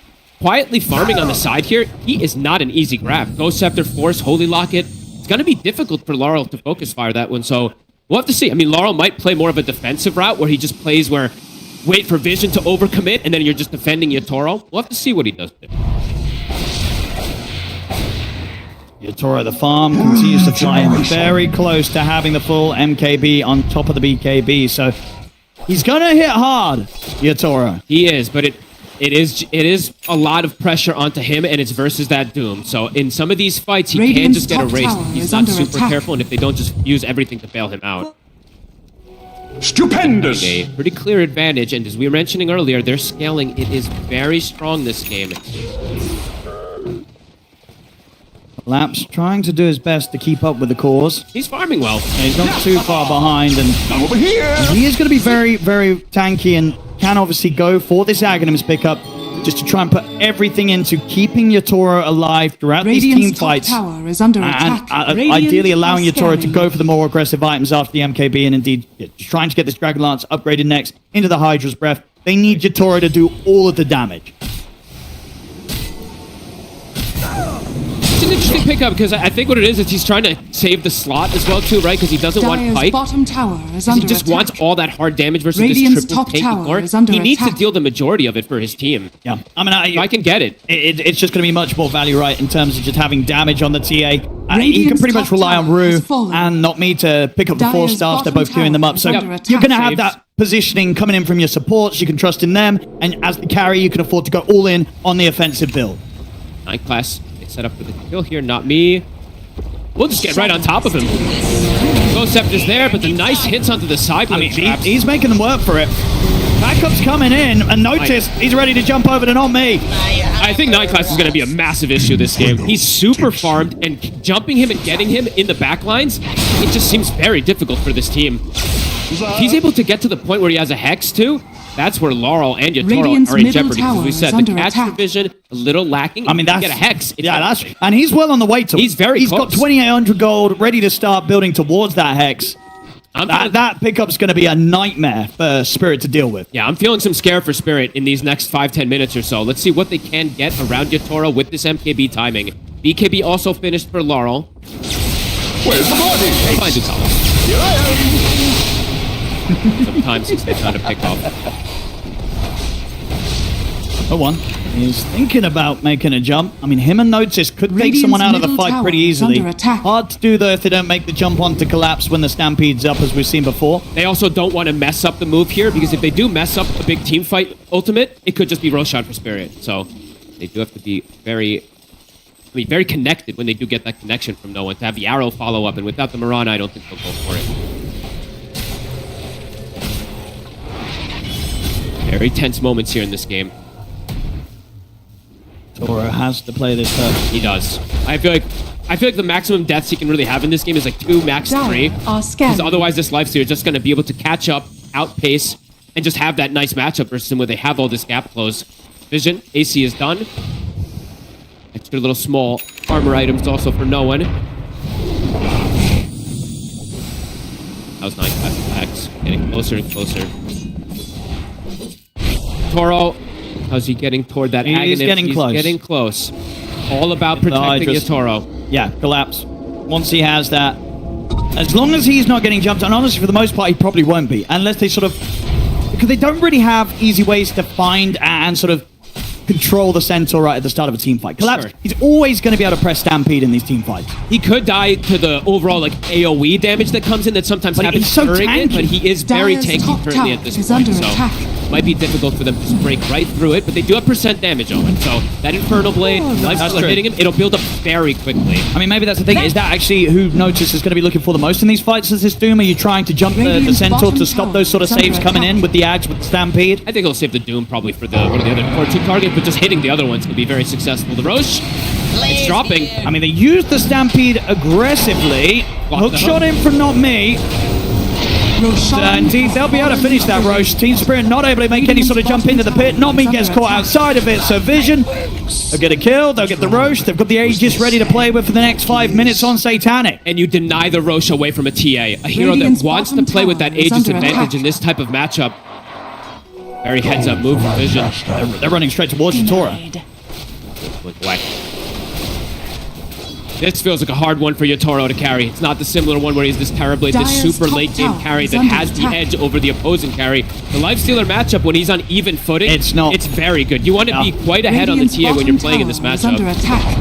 quietly farming on the side here. He is not an easy grab. Ghost Scepter, Force, Holy Locket. It's going to be difficult for Laurel to focus fire that one, so we'll have to see. I mean, Laurel might play more of a defensive route where he just plays where wait for Vision to overcommit, and then you're just defending Yatoro. We'll have to see what he does there. Yatoro, the farm, continues to fly in very close to having the full MKB on top of the BKB, so he's going to hit hard, Yatoro. He is, but it is a lot of pressure onto him, and it's versus that Doom. So in some of these fights, he can just get erased. He's not super careful, and if they don't just use everything to bail him out. Stupendous! A pretty clear advantage, and as we were mentioning earlier, their scaling, it is very strong this game. Laps trying to do his best to keep up with the cause. He's farming well. He's not too far behind, and over here. He is going to be very, very tanky and can obviously go for this Aghanims pickup just to try and put everything into keeping Yatoro alive throughout these team fights. Tower is under attack. And ideally allowing Yatoro to go for the more aggressive items after the MKB, and indeed just trying to get this Dragon Lance upgraded next into the Hydra's Breath. They need Yatoro to do all of the damage. It's an interesting pickup because I think what it is he's trying to save the slot as well too, right? Because he doesn't want Dire's Pike. bottom tower is under He just attack. wants all that hard damage versus Radiant's this triple top tanky tower core. is under He needs to attack. deal the majority of it for his team. Yeah, I mean, I can get it. It's just going to be much more value, right, in terms of just having damage on the TA. He can Radiant's pretty much top rely on tower Rue has fallen. and not me to pick up the four Dire's stars. They're bottom both queuing them up. So tower is you're under going to attack. have that positioning coming in from your supports. You can trust in them. And as the carry, you can afford to go all in on the offensive build. 9 class, they set up for the kill here, not me. We'll just get right on top of him. Ghost Scepter's there, but the nice hits onto the side. I mean, he's making them work for it. Backup's coming in, and notice he's ready to jump over to not me. I think 9 class is going to be a massive issue this game. He's super farmed, and jumping him and getting him in the back lines, it just seems very difficult for this team. If he's able to get to the point where he has a Hex too, that's where Laurel and Yatoro Radiant's are in middle jeopardy. Because tower we is said the under catch attack. provision a little lacking. I mean, If you that's get a Hex. and he's well on the way to it. He's very He's close. got 2,800 gold, ready to start building towards that Hex. That pickup's going to be a nightmare for Spirit to deal with. Yeah, I'm feeling some scare for Spirit in these next 5-10 minutes or so. Let's see what they can get around Yatoro with this MKB timing. BKB also finished for Laurel. Where's the body? Find it all. Here I Sometimes he's trying to pick off. Oh, one. He's thinking about making a jump. I mean, him and Notice could take Radiant's someone out of the middle fight tower pretty is easily. under attack. Hard to do, though, if they don't make the jump on to collapse when the Stampede's up, as we've seen before. They also don't want to mess up the move here, because if they do mess up a big team fight ultimate, it could just be Roshan for Spirit. So they do have to be very connected when they do get that connection from no one, to have the arrow follow up, and without the Mirana, I don't think they'll go for it. Very tense moments here in this game. Toro has to play this turn. He does. I feel like the maximum deaths he can really have in this game is like 2, max 3. Because otherwise this lifesteal is just going to be able to catch up, outpace, and just have that nice matchup versus him where they have all this gap close. Vision, AC is done. Extra little small armor items also for no one. That was 9 class attacks. Getting closer and closer. Toro, how's he getting toward that Aghanim? He's getting close. Getting close. All about protecting Yatoro. Yeah, collapse. Once he has that, as long as he's not getting jumped on, honestly, for the most part, he probably won't be. Unless they sort of, because they don't really have easy ways to find and sort of control the Centaur right at the start of a team fight. Collapse, Sure. he's always going to be able to press Stampede in these team fights. He could die to the overall like AoE damage that comes in that sometimes But happens he's so during it, tanky. but he is very Dire's tanky top currently tower at this is point, under so attack. might be difficult for them to just break right through it, but they do have percent damage on it, so that Infernal Blade, Lifesteal true. hitting him, it'll build up very quickly. I mean, maybe that's the thing. Is that actually who Notice is going to be looking for the most in these fights as this Doom? Are you trying to jump the Radiant's Centaur bottom to stop tower those sort of is under saves coming in attack. with the Ags, with the Stampede? I think he'll save the Doom probably for one of the other core 2 targets, but just hitting the other ones can be very successful. The Roche, it's dropping. I mean, they used the Stampede aggressively. Hook shot in from not me. Indeed, they'll be able to finish that, Roche. Team Spirit not able to make any sort of jump into the pit. Not me gets caught outside of it, so Vision They'll get a kill, they'll get the Roche, they've got the Aegis ready to play with for the next 5 minutes on Satanic. And you deny the Roche away from a TA. A hero Radiant's that wants to bottom play with that tower is Aegis under advantage attack. in this type of matchup. Very heads-up move from Vision. They're running straight towards Yatora. This feels like a hard one for Yotaro to carry. It's not the similar one where he's this Terrorblade, this Dire's super top late game tower carry is that under has the attack. edge over the opposing carry. The Lifestealer matchup, when he's on even footing, It's not. It's very good. You want to be quite ahead on the Radiant's TA when you're bottom playing in this tower is under matchup. attack.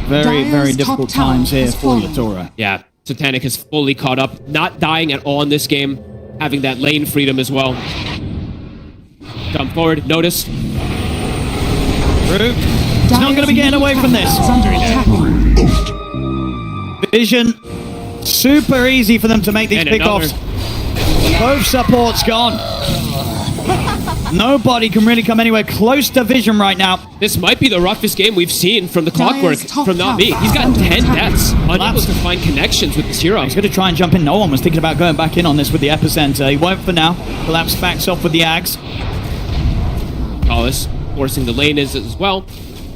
Very, very Dire's difficult top tower times here has for fallen. Yatora. Yeah, Satanic is fully caught up, not dying at all in this game, having that lane freedom as well. Jump forward, notice. He's not going to be getting away from this. Is under attack. Vision, super easy for them to make these And pickoffs. Both supports gone. Nobody can really come anywhere close to Vision right now. This might be the roughest game we've seen from the Clockwork, Dire's top from not me. tower He's got is under 10 attack. deaths, unable Collapse. to find connections with this hero. He's going to try and jump in. No one was thinking about going back in on this with the Epicenter. He won't for now. Collapse backs off with the Ags. Collis forcing the lane is as well.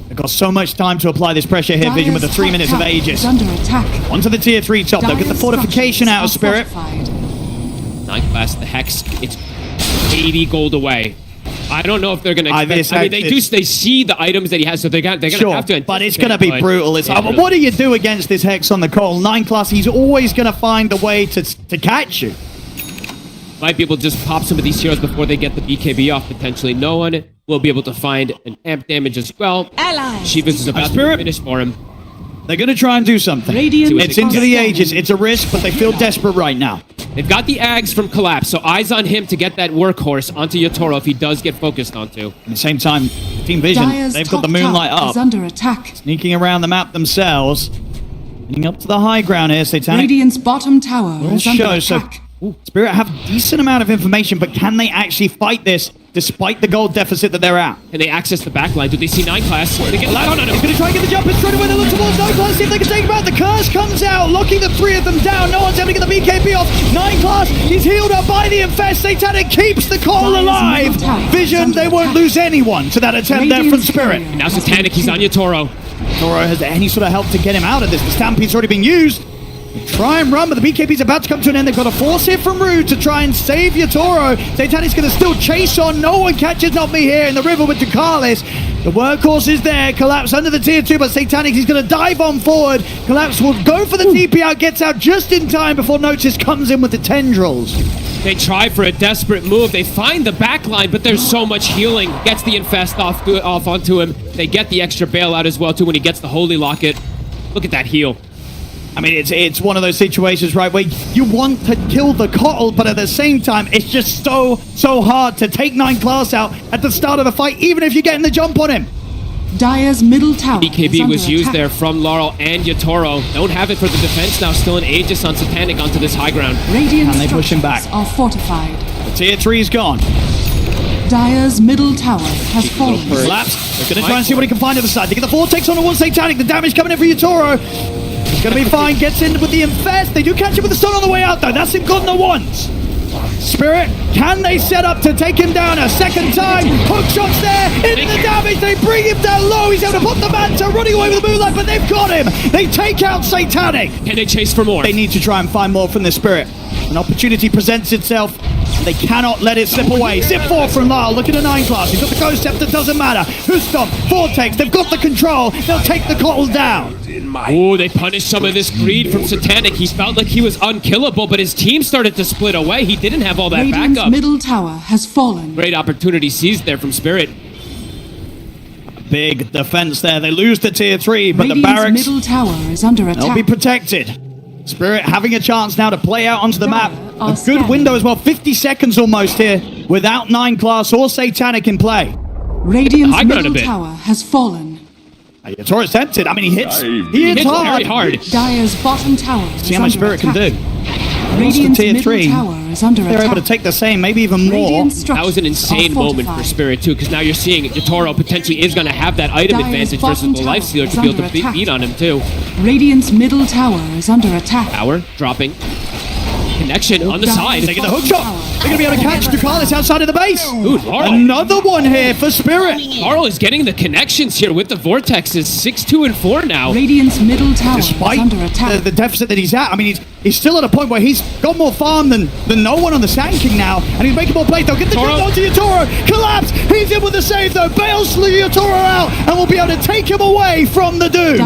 They've got so much time to apply this pressure here, Vision, with the Dire's 3 top minutes of tower Aegis. is under attack. Onto the tier 3 top. They'll get the Dire's fortification out of structures Spirit. are fortified. 9th class, the Hex, it's 80 gold away. I don't know if they're going to expect... I mean, they see the items that he has, so they're going to Sure, have to... but it's going to be brutal. It's, what do you do against this Hex on the Cole? 9 class, he's always going to find a way to catch you. Might be able to just pop some of these heroes before they get the BKB off, potentially. No one will be able to find an amp damage as well. Shivas is about to finish for him. They're going to try and do something. Radiant It's into the Aegis. It's a risk, but they feel desperate right now. They've got the Ags from Collapse, so eyes on him to get that workhorse onto Yotaro if he does get focused onto. At the same time, Team Vision, Dire's they've got top the moonlight tower up. is under attack. Sneaking around the map themselves. Getting up to the high ground here, Satanic. Radiant's bottom tower Will is under show, so attack. Spirit have a decent amount of information, but can they actually fight this despite the gold deficit that they're at? Can they access the backline? Do they see 9 class? They get He's on him. going to try and get the jump in straight away. They look towards 9 class, see if they can take him out. The curse comes out, locking the 3 of them down. No one's able to get the BKB off. 9 class, he's healed up by the Infest. Satanic keeps the call Dire's alive. middle tower is Vision, under they won't attack. lose anyone to that attempt there from Spirit. Now Satanic, he's on Yotaro. Toro has any sort of help to get him out of this. The Stampede's already been used. They try and run, but the BKB's about to come to an end. They've got a force here from Rude to try and save Yotaro. Satanic's going to still chase on. No one catches Not Me here in the river with Ducalis. The workhorse is there. Collapse under the tier 2, but Satanic, he's going to dive on forward. Collapse will go for the TP out, gets out just in time before Notice comes in with the tendrils. They try for a desperate move. They find the backline, but there's so much healing. Gets the Infest off onto him. They get the extra bailout as well, too, when he gets the Holy Locket. Look at that heal. I mean, it's one of those situations, right, where you want to kill the Kotl, but at the same time, it's just so hard to take 9 class out at the start of the fight, even if you're getting the jump on him. Dire's middle tower is BKB under was used attack. there from Laurel and Yotaro. Don't have it for the defense now. Still an Aegis on Satanic onto this high ground. Radiant And they push him back. structures are fortified. The tier 3's gone. Dire's middle tower has fallen. Collapse. They're going to try and see what he can find at the side. They get the Vortex on the one Satanic. The damage coming in for Yotaro. He's going to be fine. Gets in with the Infest. They do catch him with the stun on the way out, though. That's him gone the once. Spirit, can they set up to take him down a second time? Hook shots there. Into the damage. They bring him down low. He's able to put the Manta running away with the Moonlight, but they've got him. They take out Satanic. Can they chase for more? They need to try and find more from the Spirit. An opportunity presents itself. They cannot let it slip away. Zip 4 from Lyle. Look at the 9 class. He's got the Ghost Scepter. Doesn't matter. Who's stopped? Vortex. They've got the control. They'll take the Kotl down. Oh, they punished some of this greed from Satanic. He felt like he was unkillable, but his team started to split away. He didn't have all that Radiant's backup. middle tower has fallen. Great opportunity seized there from Spirit. Big defense there. They lose the tier 3, but the Radiant's barracks, middle tower is under they'll attack. be protected. Spirit having a chance now to play out onto the map. are A good scanning. window as well. 50 seconds almost here without 9 class or Satanic in play. Radiant's High ground a middle bit. tower has fallen. Yatora's tempted. I mean, he hits Hits hard. very hard. Dire's bottom tower is See how much under Spirit can attack. do. Radiant's tier middle 3. tower is under They're attack. able to take the same, maybe even more. Radiant That was an structures insane are moment for fortified. Spirit, too, because now you're seeing Yotaro potentially is going to have that item Dire's advantage bottom versus the tower Lifestealer is to be able under to beat on him, too. Radiant's middle tower is under attack. Power dropping. connection on the side. Taking the hook shot. They're going to be able to catch Ducalis outside of the base. Ooh, Laurel. Another one here for Spirit. Laurel is getting the connections here with the Vortexes. 6-2 and 4 now. Radiant's middle tower Despite is under attack. the deficit that he's at, I mean, he's still at a point where he's got more farm than no one on the Sand King now, and he's making more plays. They'll get the jump onto Yatoro. Collapse. He's in with the save, though. Bails Yatoro out, and will be able to take him away from the Doom.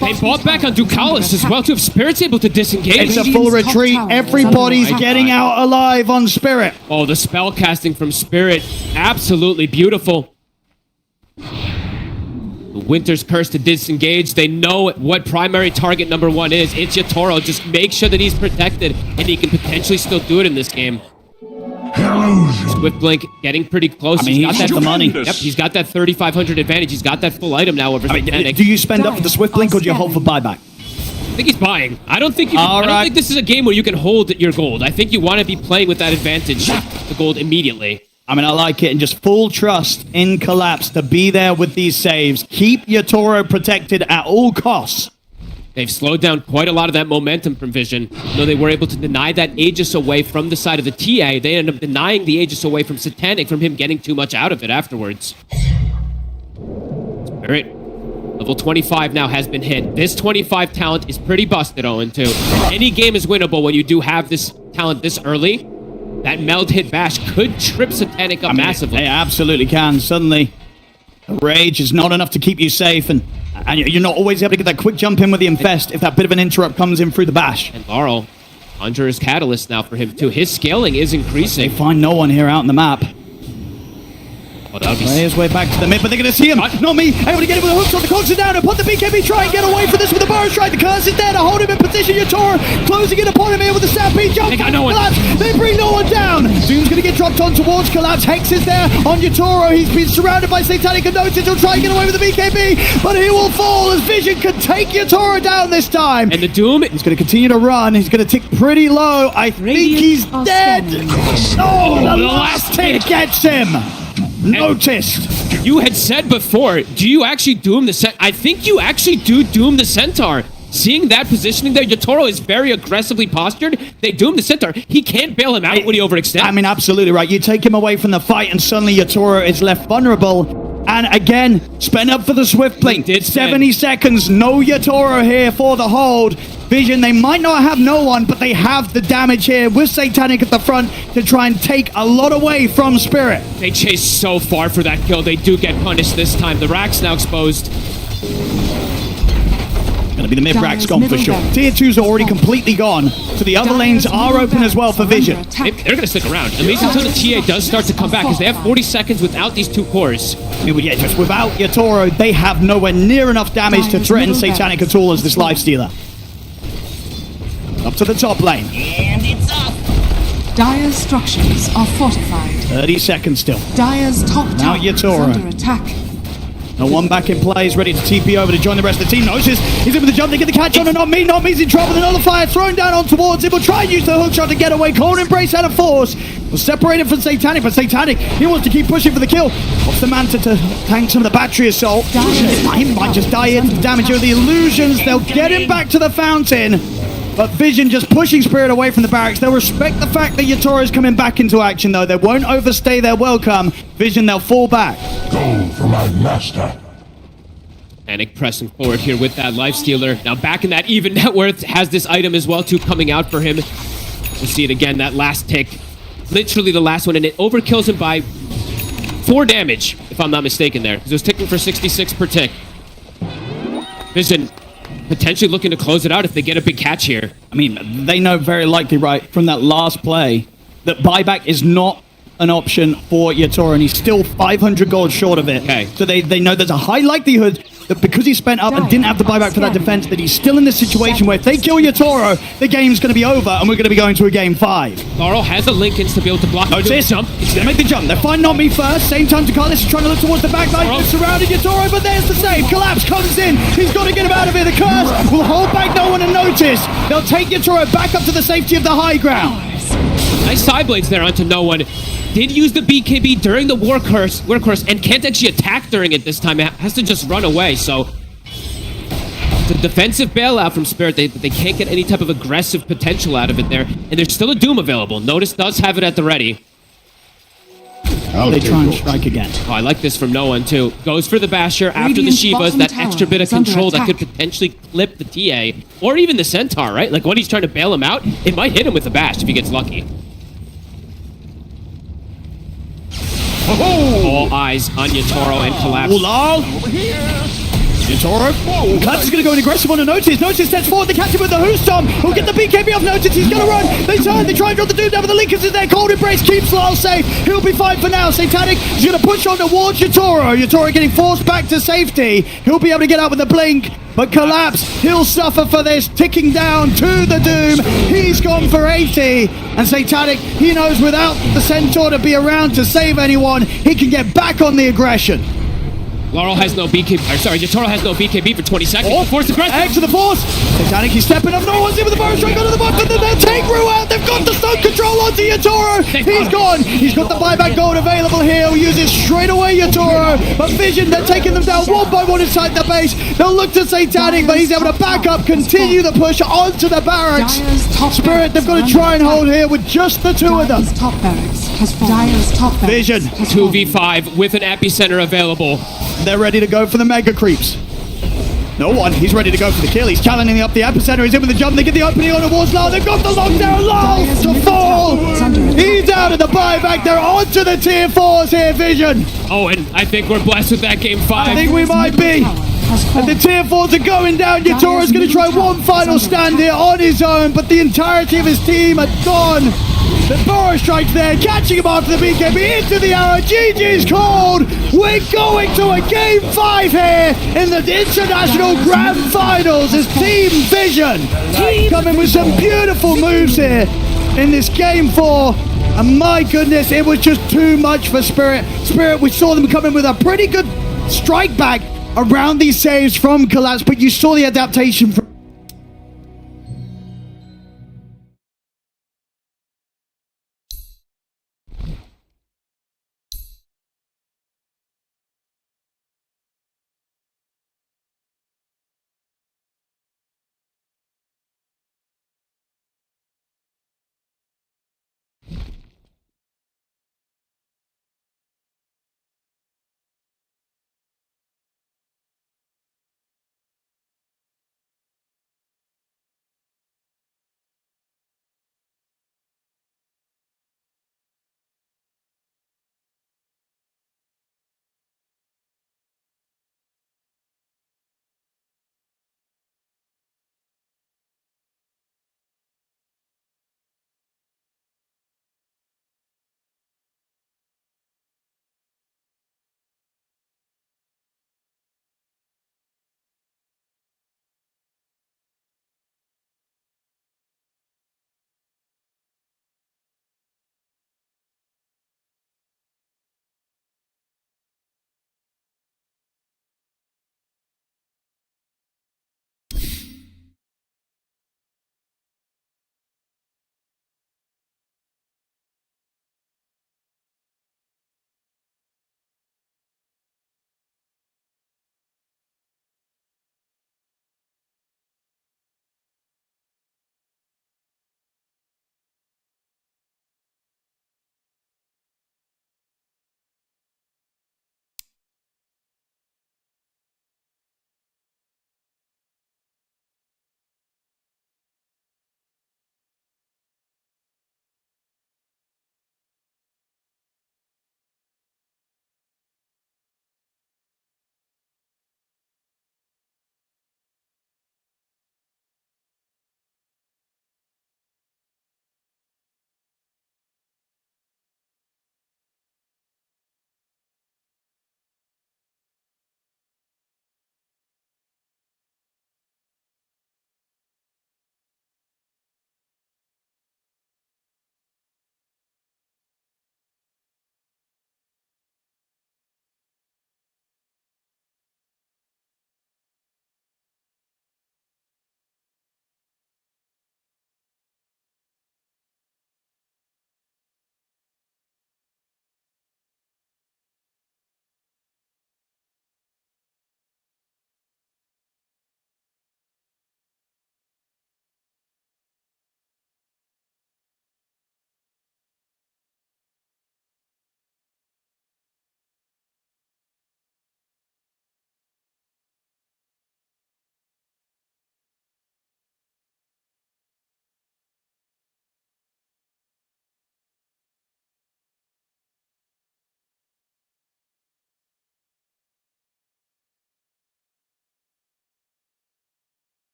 They bought back on Ducalis as well, too. If Spirit's able to disengage. It's a full retreat. Everybody's getting out alive on Spirit. Oh, the spell casting from Spirit. Absolutely beautiful. The Winter's Curse to disengage. They know what primary target number 1 is. It's Yatoro. Just make sure that he's protected, and he can potentially still do it in this game. Swift Blink getting pretty close. I mean, he's got the money. Yep, he's got that 3,500 advantage. He's got that full item now over Satanic. Do you spend up for the Swift Blink or do you hold for buyback? I think he's buying. I don't think this is a game where you can hold your gold. I think you want to be playing with that advantage, the gold immediately. I mean, I like it, and just full trust in Collapse to be there with these saves. Keep Yatoro protected at all costs. They've slowed down quite a lot of that momentum from Vision. Though they were able to deny that Aegis away from the side of the TA, they ended up denying the Aegis away from Satanic from him getting too much out of it afterwards. Spirit, level 25 now has been hit. This 25 talent is pretty busted, 0-2. Any game is winnable when you do have this talent this early. That meld hit bash could trip Satanic up massively. It absolutely can. Suddenly, Rage is not enough to keep you safe, and you're not always able to get that quick jump in with the Infest if that bit of an interrupt comes in through the bash. And Laurel, Conjurer's Catalyst now for him too. His scaling is increasing. They find no one here out in the map. Oh, that would be Play his way back to the mid, but they're going to see him. Not me. Able to get him with the hooks on the cogs are down and put the BKB. Try and get away from this with the burrow strike. The curse is there to hold him in position. Yatoro closing in upon him here with the stampede jump. They got no one. Collapse. They bring no one down. Zoom's going to get dropped on towards Collapse. Hex is there on Yatoro. He's been surrounded by Satanic and Notice. He'll try and get away with the BKB, but he will fall as Vision can take Yatoro down this time. And the Doom, he's going to continue to run. He's going to tick pretty low. I think he's dead. Oh, the last tick gets him. Noticed. You had said before, do you actually doom the Centaur? I think you actually do doom the Centaur. Seeing that positioning there, Yatoro is very aggressively postured. They doom the Centaur. He can't bail him out when he overextends. I mean, absolutely right. You take him away from the fight, and suddenly Yatoro is left vulnerable. And again, spend up for the Swift Blink. 70 seconds. No Yatoro here for the hold. Vision, they might not have no one, but they have the damage here with Satanic at the front to try and take a lot away from Spirit. They chase so far for that kill. They do get punished this time. The rack's now exposed. Gonna be the mid-rack's gone for sure. Tier 2s are already completely gone, so the other lanes are open as well for Vision. They're gonna stick around, at least until the TA does start to come back, because they have 40 seconds without these two cores. Yeah, just without Yatoro, they have nowhere near enough damage to threaten Satanic at all as this Lifestealer. Up to the top lane. And it's up. Dire's structures are fortified. 30 seconds still. Dire's top Now tower is Yatoro. under attack. The one back in play is ready to TP over to join the rest of the team. Notices he's in with the jump. They get the catch on and not me. Not me's in trouble. The nullifier thrown down on towards him. Will try and use the hook shot to get away. Cold Embrace out of force. Will separate him from Satanic, but Satanic, he wants to keep pushing for the kill. What's the Manta to tank some of the battery assault? He might just die into the damage of the illusions. They'll get him back to the fountain. But Vision just pushing Spirit away from the barracks. They'll respect the fact that Yatoro is coming back into action, though. They won't overstay their welcome. Vision, they'll fall back. Go for my master. Panic pressing forward here with that Lifestealer. Now back in that even net worth, has this item as well too coming out for him. We'll see it again, that last tick. Literally the last one, and it overkills him by 4 damage, if I'm not mistaken there. Because it was ticking for 66 per tick. Vision potentially looking to close it out if they get a big catch here. I mean, they know very likely, right, from that last play, that buyback is not an option for Yatoro, and he's still 500 gold short of it. Okay. So they know there's a high likelihood that because he spent up and didn't have the buyback for that defense, that he's still in this situation where if they kill Yatoro, the game's going to be over, and we're going to be going to a game 5. Laurel has the Lincolns to be able to block. Notice, jump. He's going to make the jump. They're finding not me first. Same time Ducalis is trying to look towards the backline. They're surrounding Yatoro, but there's the save. Collapse comes in. He's got to get him out of here. The curse will hold back no one and Notice. They'll take Yatoro back up to the safety of the high ground. Nice side blades there onto no one. Did use the BKB during the workhorse and can't actually attack during it this time. It has to just run away, so... The defensive bailout from Spirit. They can't get any type of aggressive potential out of it there. And there's still a Doom available. Notice does have it at the ready. They try and strike again. Oh, I like this from no one too. Goes for the Basher after the Radiant's Shivas. bottom That tower extra bit of is under control that attack. could potentially clip the TA. Or even the Centaur, right? Like when he's trying to bail him out, it might hit him with the Bash if he gets lucky. All eyes on Yatoro and Collapse. Ulal. Yatoro. Collapse is going to go in aggressive on a Notice. Notice steps forward to catch him with the Hoostom. He'll get the BKB off Notice. He's going to run. They turn. They try and drop the dude down, but the Linkers is there. Cold Embrace keeps Lyle safe. He'll be fine for now. Satanic is going to push on towards Yatoro. Yatoro getting forced back to safety. He'll be able to get out with the blink. But Collapse, he'll suffer for this, ticking down to the Doom. He's gone for 80. And Satanic, he knows without the Centaur to be around to save anyone, he can get back on the aggression. Laurel has no BKB. Sorry, Yatoro has no BKB for 20 seconds. Oh, Force aggressive. X to the force. Satanic, he's stepping up. No one's in with the fire strike onto the button. Then they'll take Rue out. They've got the stun control onto Yatoro. He's gone. He's got the buyback gold available here. He'll use it straight away, Yatoro. But Vision, they're taking them down one by one inside the base. They'll look to Satanic, but he's able to back up, continue the push onto the barracks. Spirit, they've got to try and hold here with just the two of them. Top barracks has fallen. Dire's top barracks Vision. 2v5 with an epicenter available. They're ready to go for the mega creeps. No one. He's ready to go for the kill. He's challenging up the epicenter. He's in with the jump. They get the opening on towards Lyle. They've got the lockdown. Lyle to fall. He's out of the buyback. They're onto the tier 4s here, Vision. Oh, and I think we're blessed with that game 5. I think we might be. And the tier 4s are going down. Yatoro's going to try one final stand here on his own, but the entirety of his team are gone. The Burrow strikes there, catching him after the BKB into the arrow. GG's called. We're going to a game 5 here in the International Grand Finals as Team Vision coming with some beautiful moves here in this game 4. And my goodness, it was just too much for Spirit. Spirit, we saw them coming with a pretty good strike back around these saves from Collapse, but you saw the adaptation from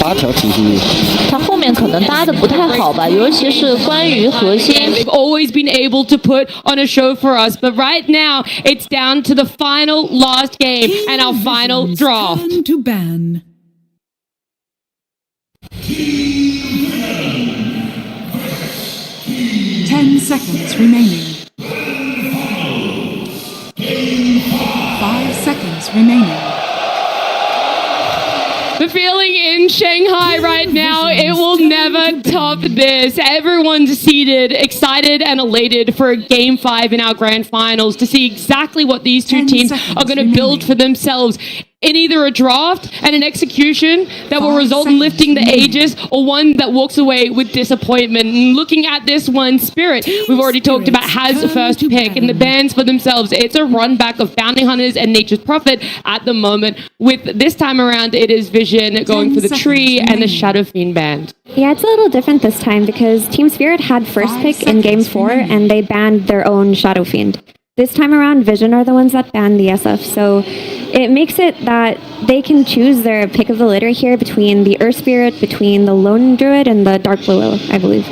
搭条体系。它后面可能搭的不太好吧，尤其是关于核心。They've always been able to put on a show for us, but right now it's down to the final last game and our final draw. Turn to ban. Ten seconds remaining. 5 seconds remaining. The feeling in Shanghai right now, it will never top this. Everyone's seated, excited and elated for Game 5 in our grand finals to see exactly what these two teams are going to build for themselves in either a draft and an execution that will result in lifting the Aegis, or one that walks away with disappointment. And looking at this one, Spirit, we've already talked about, has the first pick, and the bands for themselves, it's a run back of Bounty Hunters and Nature's Prophet at the moment. With this time around, it is Vision going for the Tree and the Shadow Fiend band. Yeah, it's a little different this time because Team Spirit had first pick in Game 4 and they banned their own Shadow Fiend. This time around, Vision are the ones that banned the SF, so it makes it that they can choose their pick of the litter here between the Earth Spirit, between the Lone Druid, and the Dark Blue Willow, I believe.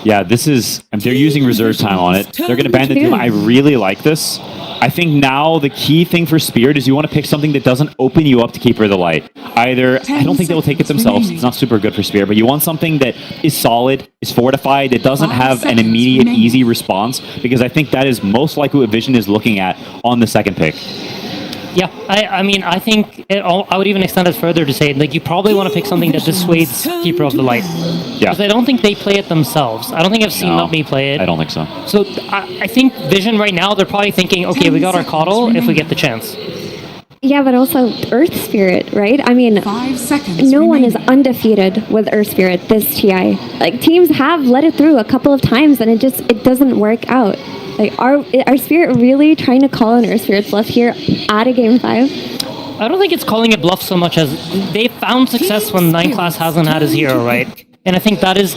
Yeah, this is... they're using reserve time on it. They're going to ban the Doom. I really like this. I think now the key thing for Spirit is you want to pick something that doesn't open you up to Keeper of the Light. Either, I don't think they will take it themselves. It's not super good for Spirit, but you want something that is solid, is fortified, that doesn't have an immediate, easy response, because I think that is most likely what Vision is looking at on the second pick. Yeah, I mean, I think I would even extend it further to say, like, you probably want to pick something that dissuades Keeper of the Light. Yeah. Because I don't think they play it themselves. I don't think I've seen me play it. I don't think so. So I think Vision right now, they're probably thinking, okay, we got our Coddle if we get the chance. Yeah, but also Earth Spirit, right? I mean, 5 seconds no one is undefeated with Earth Spirit this TI. Like, teams have let it through a couple of times and it doesn't work out. Like, are Spirit really trying to call an Earth Spirit bluff here at a Game 5? I don't think it's calling it bluff so much as they found success when 9 class hasn't had his hero, right? And I think that is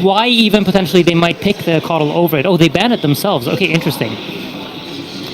why even potentially they might pick the Coddle over it. Oh, they ban it themselves. Okay, interesting.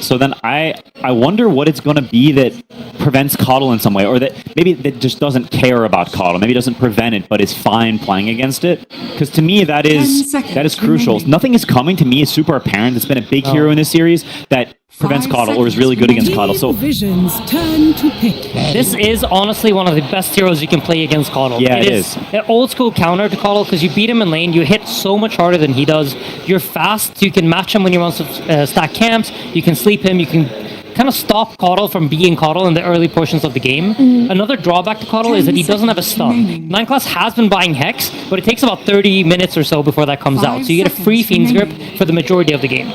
So then I wonder what it's going to be that prevents Coddle in some way, or that maybe that just doesn't care about Coddle. Maybe doesn't prevent it, but is fine playing against it. Because to me, that is crucial. Nothing is coming to me is super apparent. It's been a big hero in this series that prevents Coddle or is really good against Coddle. So Vision's turn to pick. This is honestly one of the best heroes you can play against Coddle. Yeah, it is. An old school counter to Coddle because you beat him in lane, you hit so much harder than he does. You're fast, you can match him when he wants to stack camps, you can sleep him, you can kind of stop Coddle from being Coddle in the early portions of the game. Another drawback to Coddle is that he doesn't have a stun. 9 class has been buying Hex, but it takes about 30 minutes or so before that comes out. So you get a free Fiend's Grip for the majority of the game.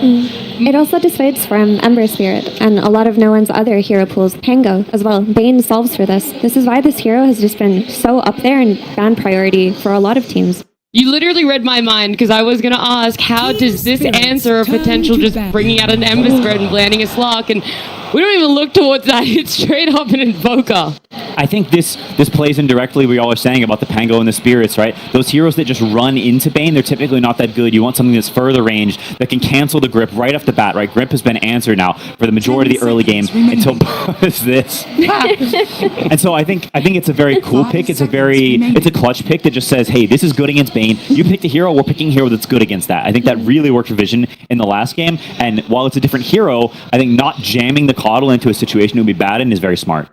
It also dissuades from Ember Spirit and a lot of no one's other hero pools, Pango as well. Bane solves for this. This is why this hero has just been so up there and ban priority for a lot of teams. You literally read my mind because I was going to ask, how does this answer a potential just bringing out an Ember Spirit and landing a Slark? And we don't even look towards that. It's straight up an Invoker. I think this plays in directly what y'all are saying about the Pango and the Spirits, right? Those heroes that just run into Bane, they're typically not that good. You want something that's further range that can cancel the grip right off the bat, right? Grip has been answered now for the majority of the early game until this. And so I think it's a very cool pick. It's a clutch pick that just says, hey, this is good against Bane. You picked a hero, we're picking a hero that's good against that. I think that really worked for Vision in the last game. And while it's a different hero, I think not jamming the Coddle into a situation it would be bad in is very smart.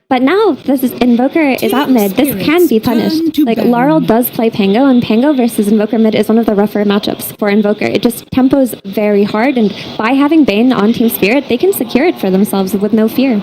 But now this is Invoker is out mid. This can be punished. Like, Laurel does play Pango, and Pango versus Invoker mid is one of the rougher matchups for Invoker. It just tempos very hard, and by having Bane on Team Spirit, they can secure it for themselves with no fear.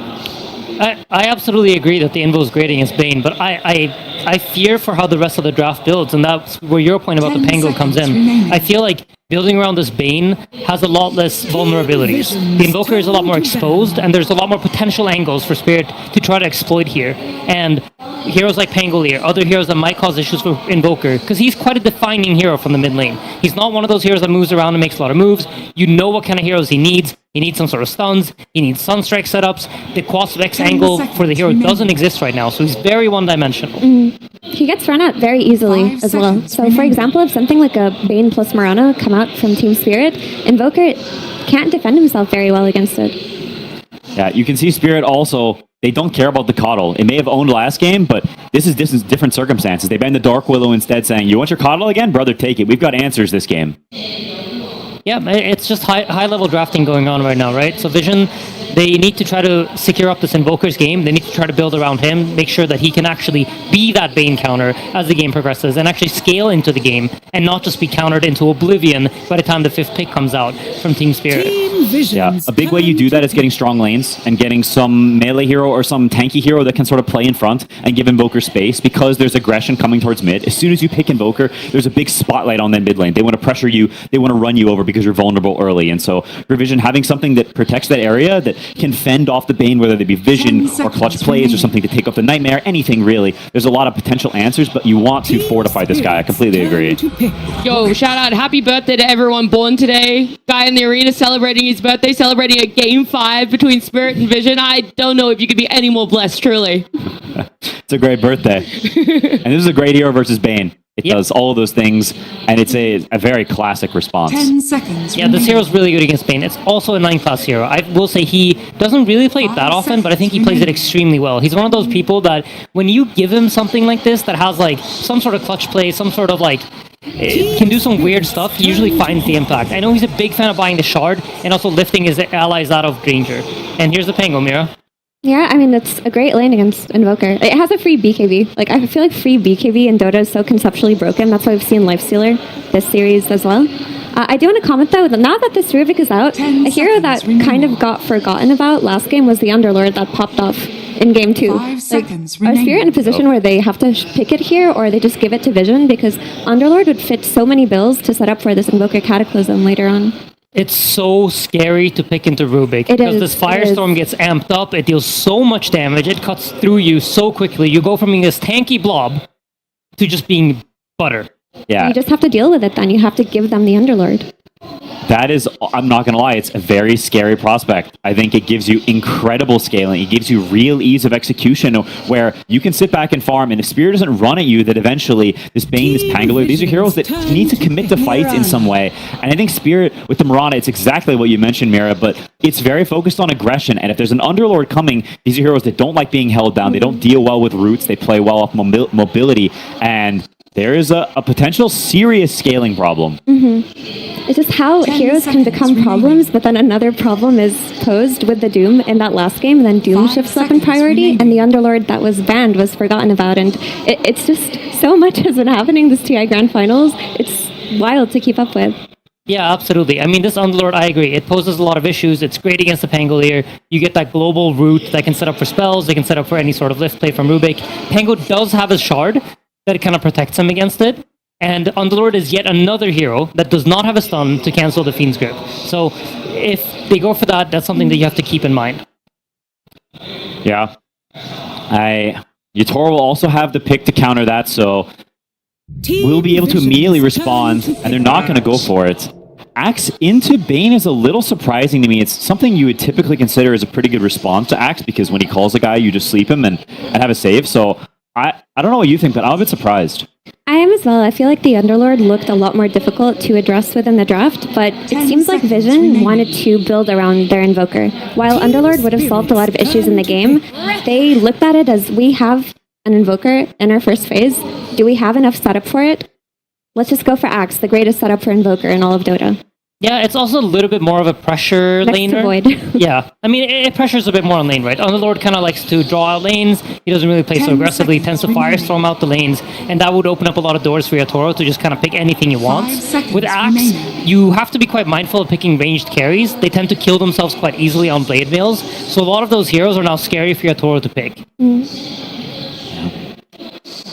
I absolutely agree that the Invo is great against Bane, but I fear for how the rest of the draft builds, and that's where your point about the Pango comes in. I feel like building around this Bane has a lot less vulnerabilities. The Invoker is a lot more exposed, and there's a lot more potential angles for Spirit to try to exploit here. And heroes like Pangolier, other heroes that might cause issues for Invoker, because he's quite a defining hero from the mid lane. He's not one of those heroes that moves around and makes a lot of moves. You know what kind of heroes he needs. He needs some sort of stuns. He needs Sunstrike setups. The Quas of X angle for the hero doesn't exist right now, so he's very one-dimensional. He gets run out very easily as well. So, for example, if something like a Bane plus Mirana come out from Team Spirit, Invoker can't defend himself very well against it. Yeah, you can see Spirit also, they don't care about the Coddle. It may have owned last game, but this is different circumstances. They banned the Dark Willow instead, saying, you want your Coddle again? Brother, take it. We've got answers this game. Yeah, it's just high level drafting going on right now, right? So Vision, they need to try to secure up this Invoker's game. They need to try to build around him, make sure that he can actually be that Bane counter as the game progresses and actually scale into the game and not just be countered into oblivion by the time the 5th pick comes out from Team Spirit. Yeah, a big way you do that is getting strong lanes and getting some melee hero or some tanky hero that can sort of play in front and give Invoker space because there's aggression coming towards mid. As soon as you pick Invoker, there's a big spotlight on that mid lane. They want to pressure you, they want to run you over because you're vulnerable early. And so for Vision, having something that protects that area, that can fend off the Bane, whether they be Vision or clutch plays or something to take up the Nightmare, anything really. There's a lot of potential answers, but you want to fortify this guy. I completely agree. Yo, shout out, happy birthday to everyone born today. Guy in the arena celebrating his birthday, celebrating a Game 5 between Spirit and Vision. I don't know if you could be any more blessed, truly. It's a great birthday. And this is a great hero versus Bane. It does all of those things, and it's a very classic response. 10 seconds. Yeah, this hero's really good against Bane. It's also a 9-class hero. I will say he doesn't really play it that often, but I think he plays it extremely well. He's one of those people that when you give him something like this that has like some sort of clutch play, some sort of like it can do some weird stuff, he usually finds the impact. I know he's a big fan of buying the shard and also lifting his allies out of danger. And here's the Pango, Mira. Yeah, I mean, it's a great lane against Invoker. It has a free BKB. Like, I feel like free BKB in Dota is so conceptually broken. That's why we've seen Lifestealer this series as well. I do want to comment, though, that now that this Rubik is out, a hero that kind of got forgotten about last game was the Underlord that popped off in game 2. Like, are Spirit in a position where they have to pick it here, or they just give it to Vision? Because Underlord would fit so many bills to set up for this Invoker Cataclysm later on. It's so scary to pick into Rubik because this Firestorm gets amped up. It deals so much damage. It cuts through you so quickly. You go from being this tanky blob to just being butter. Yeah. You just have to deal with it then. You have to give them the Underlord. That is, I'm not going to lie, it's a very scary prospect. I think it gives you incredible scaling. It gives you real ease of execution where you can sit back and farm, and if Spirit doesn't run at you, that eventually this Bane, this Pangolin, these are heroes that need to commit to fights in some way. And I think Spirit, with the Mirana, it's exactly what you mentioned, Mira, but it's very focused on aggression. And if there's an Underlord coming, these are heroes that don't like being held down. They don't deal well with roots. They play well off mobility. And there is a potential serious scaling problem. It's just how heroes can become problems, but then another problem is posed with the Doom in that last game, and then Doom shifts up in priority, and the Underlord that was banned was forgotten about, and it's just so much has been happening this TI Grand Finals. It's wild to keep up with. Yeah, absolutely. I mean, this Underlord, I agree. It poses a lot of issues. It's great against the Pangolier. You get that global root that can set up for spells. They can set up for any sort of lift play from Rubik. Pango does have a shard that kind of protects him against it. And Underlord is yet another hero that does not have a stun to cancel the Fiend's Grip. So if they go for that, that's something that you have to keep in mind. Yeah. Yatoro will also have the pick to counter that, so we'll be able to immediately respond, and they're not going to go for it. Axe into Bane is a little surprising to me. It's something you would typically consider as a pretty good response to Axe, because when he calls a guy, you just sleep him and have a save. So I don't know what you think, but I'm a bit surprised. I am as well. I feel like the Underlord looked a lot more difficult to address within the draft, but it seems like Vision wanted to build around their Invoker. While Underlord would have solved a lot of issues in the game, they looked at it as, we have an Invoker in our first phase. Do we have enough setup for it? Let's just go for Axe, the greatest setup for Invoker in all of Dota. Yeah, it's also a little bit more of a pressure laner. Yeah, I mean, it pressures a bit more on lane, right? Underlord kind of likes to draw out lanes. He doesn't really play so aggressively. He tends to Firestorm out the lanes, and that would open up a lot of doors for Yatoro to just kind of pick anything he wants. With Axe, you have to be quite mindful of picking ranged carries. They tend to kill themselves quite easily on blade mails, so a lot of those heroes are now scary for Yatoro to pick.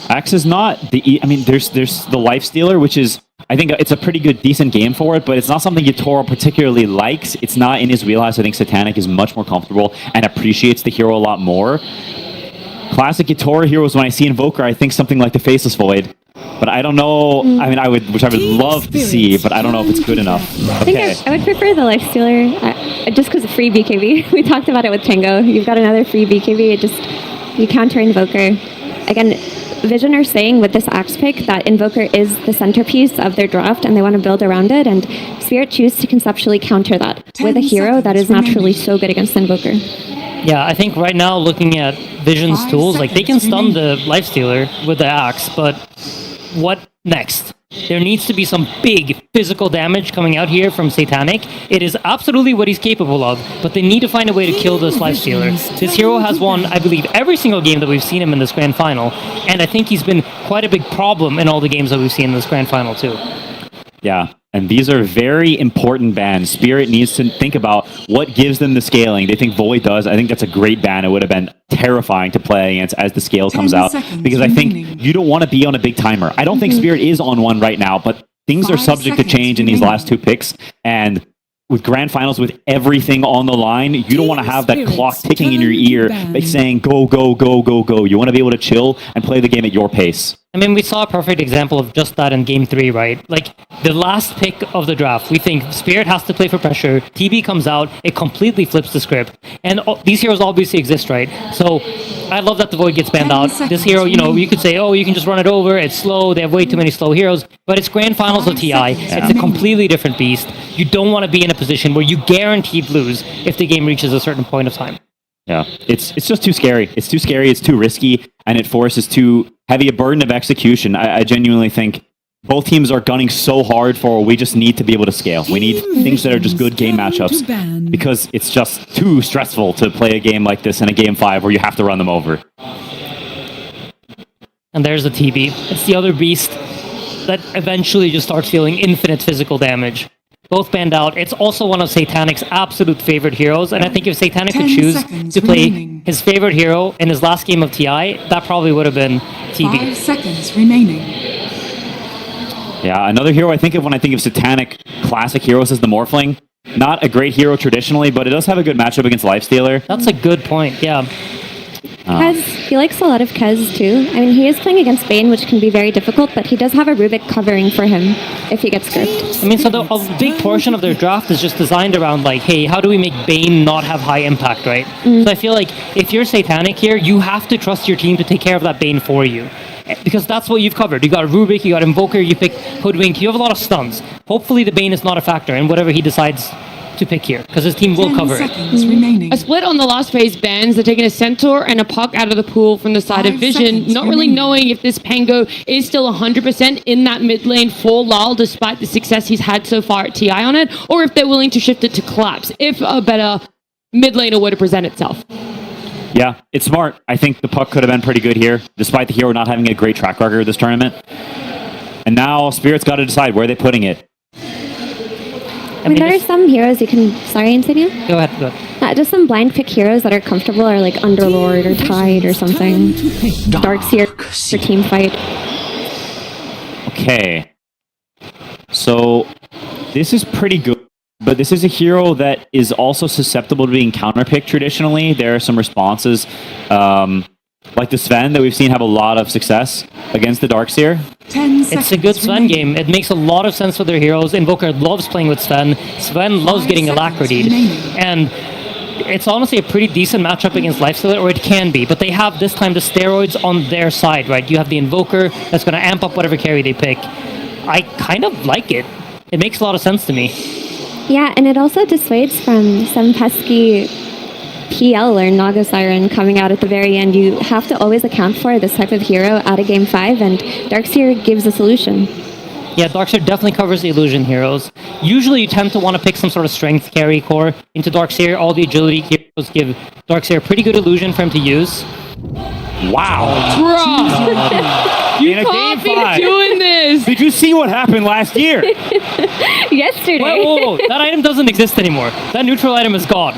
Axe is not the... I mean, there's the Lifestealer, which is... I think it's a pretty good, decent game for it, but it's not something Yatoro particularly likes. It's not in his wheelhouse. I think Satanic is much more comfortable and appreciates the hero a lot more. Classic Yatoro heroes, when I see Invoker, I think something like the Faceless Void. But I don't know... I mean, I would love to see, but I don't know if it's good enough. I think I would prefer the Lifestealer, just because of free BKB. We talked about it with Tango. You've got another free BKB. You counter Invoker. Again, Vision are saying with this Axe pick that Invoker is the centerpiece of their draft and they want to build around it, and Spirit choose to conceptually counter that with a hero that is naturally so good against Invoker. Yeah, I think right now looking at Vision's tools, like they can stun the Lifestealer with the axe, but what next? There needs to be some big physical damage coming out here from Satanic. It is absolutely what he's capable of, but they need to find a way to kill this Lifestealer. This hero has won, I believe, every single game that we've seen him in this Grand Final, and I think he's been quite a big problem in all the games that we've seen in this Grand Final too. Yeah, and these are very important bans. Spirit needs to think about what gives them the scaling. They think Void does. I think that's a great ban. It would have been terrifying to play against as the scale comes out, because I think you don't want to be on a big timer. I don't think Spirit is on one right now, but things are subject to change in these last two picks, and with grand finals with everything on the line, you don't want to have that clock ticking in your ear like saying go, go, go, go, go. You want to be able to chill and play the game at your pace. I mean, we saw a perfect example of just that in Game 3, right? Like, the last pick of the draft, we think Spirit has to play for pressure, TB comes out, it completely flips the script. And these heroes obviously exist, right? So, I love that the Void gets banned out. This hero, you know, you could say, oh, you can just run it over, it's slow, they have way too many slow heroes, but it's Grand Finals of TI, it's a completely different beast. You don't want to be in a position where you guaranteed lose if the game reaches a certain point of time. Yeah, it's just too scary. It's too scary, it's too risky, and it forces too heavy a burden of execution. I genuinely think both teams are gunning so hard for we just need to be able to scale. We need things that are just good game matchups, because it's just too stressful to play a game like this in a Game 5 where you have to run them over. And there's the TB. It's the other beast that eventually just starts feeling infinite physical damage. Both banned out. It's also one of Satanic's absolute favorite heroes, and I think if Satanic could choose to play his favorite hero in his last game of TI, that probably would have been TB. 5 seconds remaining. Yeah, another hero I think of when I think of Satanic classic heroes is the Morphling. Not a great hero traditionally, but it does have a good matchup against Lifestealer. That's a good point, yeah. Kez, he likes a lot of Kez too. I mean, he is playing against Bane, which can be very difficult, but he does have a Rubik covering for him if he gets gripped. I mean, so a big portion of their draft is just designed around, like, hey, how do we make Bane not have high impact, right? So I feel like if you're Satanic here, you have to trust your team to take care of that Bane for you. Because that's what you've covered. You got Rubik, you got Invoker, you pick Hoodwink, you have a lot of stuns. Hopefully the Bane is not a factor in whatever he decides to pick here, because his team will cover it. A split on the last phase bans. They're taking a Centaur and a Puck out of the pool from the side of Vision, not really knowing if this Pango is still 100% in that mid lane for Lal, despite the success he's had so far at TI on it, or if they're willing to shift it to Collapse, if a better mid laner were to present itself. Yeah, it's smart. I think the Puck could have been pretty good here, despite the hero not having a great track record this tournament. And now Spirit's got to decide where they're putting it. I mean, there are some heroes you can... Sorry, Insignia? Go ahead. Just some blind pick heroes that are comfortable are like Underlord or Tide or something. Darkseer for team fight. Okay. So, this is pretty good. But this is a hero that is also susceptible to being counterpicked traditionally. There are some responses, like the Sven, that we've seen have a lot of success against the Darkseer. It's a good Sven game. It makes a lot of sense for their heroes. Invoker loves playing with Sven. Sven loves getting Alacritied. And it's honestly a pretty decent matchup against Lifestealer, or it can be. But they have this time the steroids on their side, right? You have the Invoker that's going to amp up whatever carry they pick. I kind of like it. It makes a lot of sense to me. Yeah, and it also dissuades from some pesky PL or Naga Siren coming out at the very end. You have to always account for this type of hero at a Game 5, and Darkseer gives a solution. Yeah, Darkseer definitely covers the illusion heroes. Usually you tend to want to pick some sort of strength carry core into Darkseer. All the agility heroes give Darkseer a pretty good illusion for him to use. Wow. Bruh! You can't be doing this! Did you see what happened last year? Yesterday. Whoa. That item doesn't exist anymore. That neutral item is gone.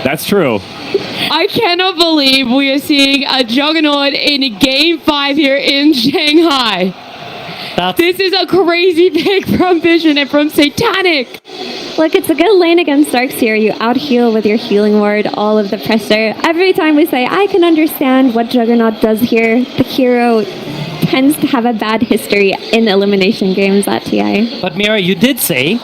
That's true. I cannot believe we are seeing a Juggernaut in Game 5 here in Shanghai. This is a crazy pick from Vision and from Satanic. Look, it's a good lane against Darkseer. You out-heal with your healing ward, all of the pressure. Every time we say, I can understand what Juggernaut does here, the hero tends to have a bad history in elimination games at TI. But Mira, you did say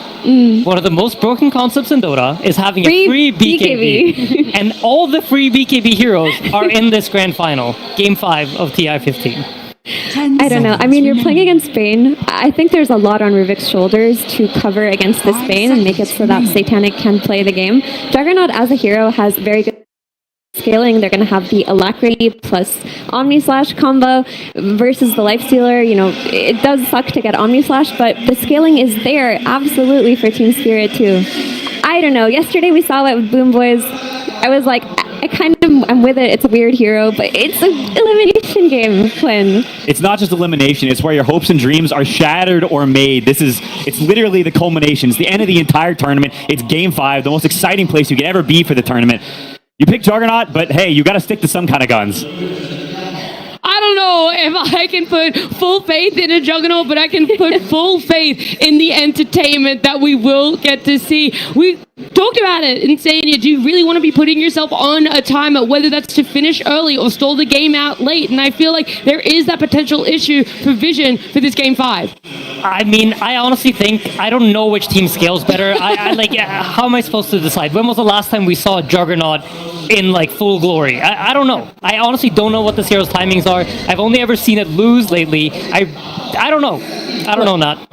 one of the most broken concepts in Dota is having a free BKB. And all the free BKB heroes are in this grand final, Game 5 of TI 15. I don't know. I mean, you're playing against Bane. I think there's a lot on Ruvik's shoulders to cover against this Bane and make it so that Satanic can play the game. Juggernaut as a hero has very good scaling, they're going to have the Alacrity plus Omni Slash combo versus the Lifestealer. You know, it does suck to get Omni Slash, but the scaling is there absolutely for Team Spirit too. I don't know. Yesterday we saw it with Boom Boys. I was like, I'm with it. It's a weird hero, but it's an elimination game, Quinn. It's not just elimination. It's where your hopes and dreams are shattered or made. It's literally the culmination. It's the end of the entire tournament. It's game 5, the most exciting place you could ever be for the tournament. You pick Juggernaut, but hey, you got to stick to some kind of guns. I don't know if I can put full faith in a Juggernaut, but I can put full faith in the entertainment that we will get to see. We talked about it in saying, do you really want to be putting yourself on a timer, whether that's to finish early or stall the game out late? And I feel like there is that potential issue for Vision for this game 5. I mean, I honestly think I don't know which team scales better. How am I supposed to decide? When was the last time we saw a Juggernaut in like full glory? I don't know. I honestly don't know what this hero's timings are. I've only ever seen it lose lately. I don't know. I don't know, Nat.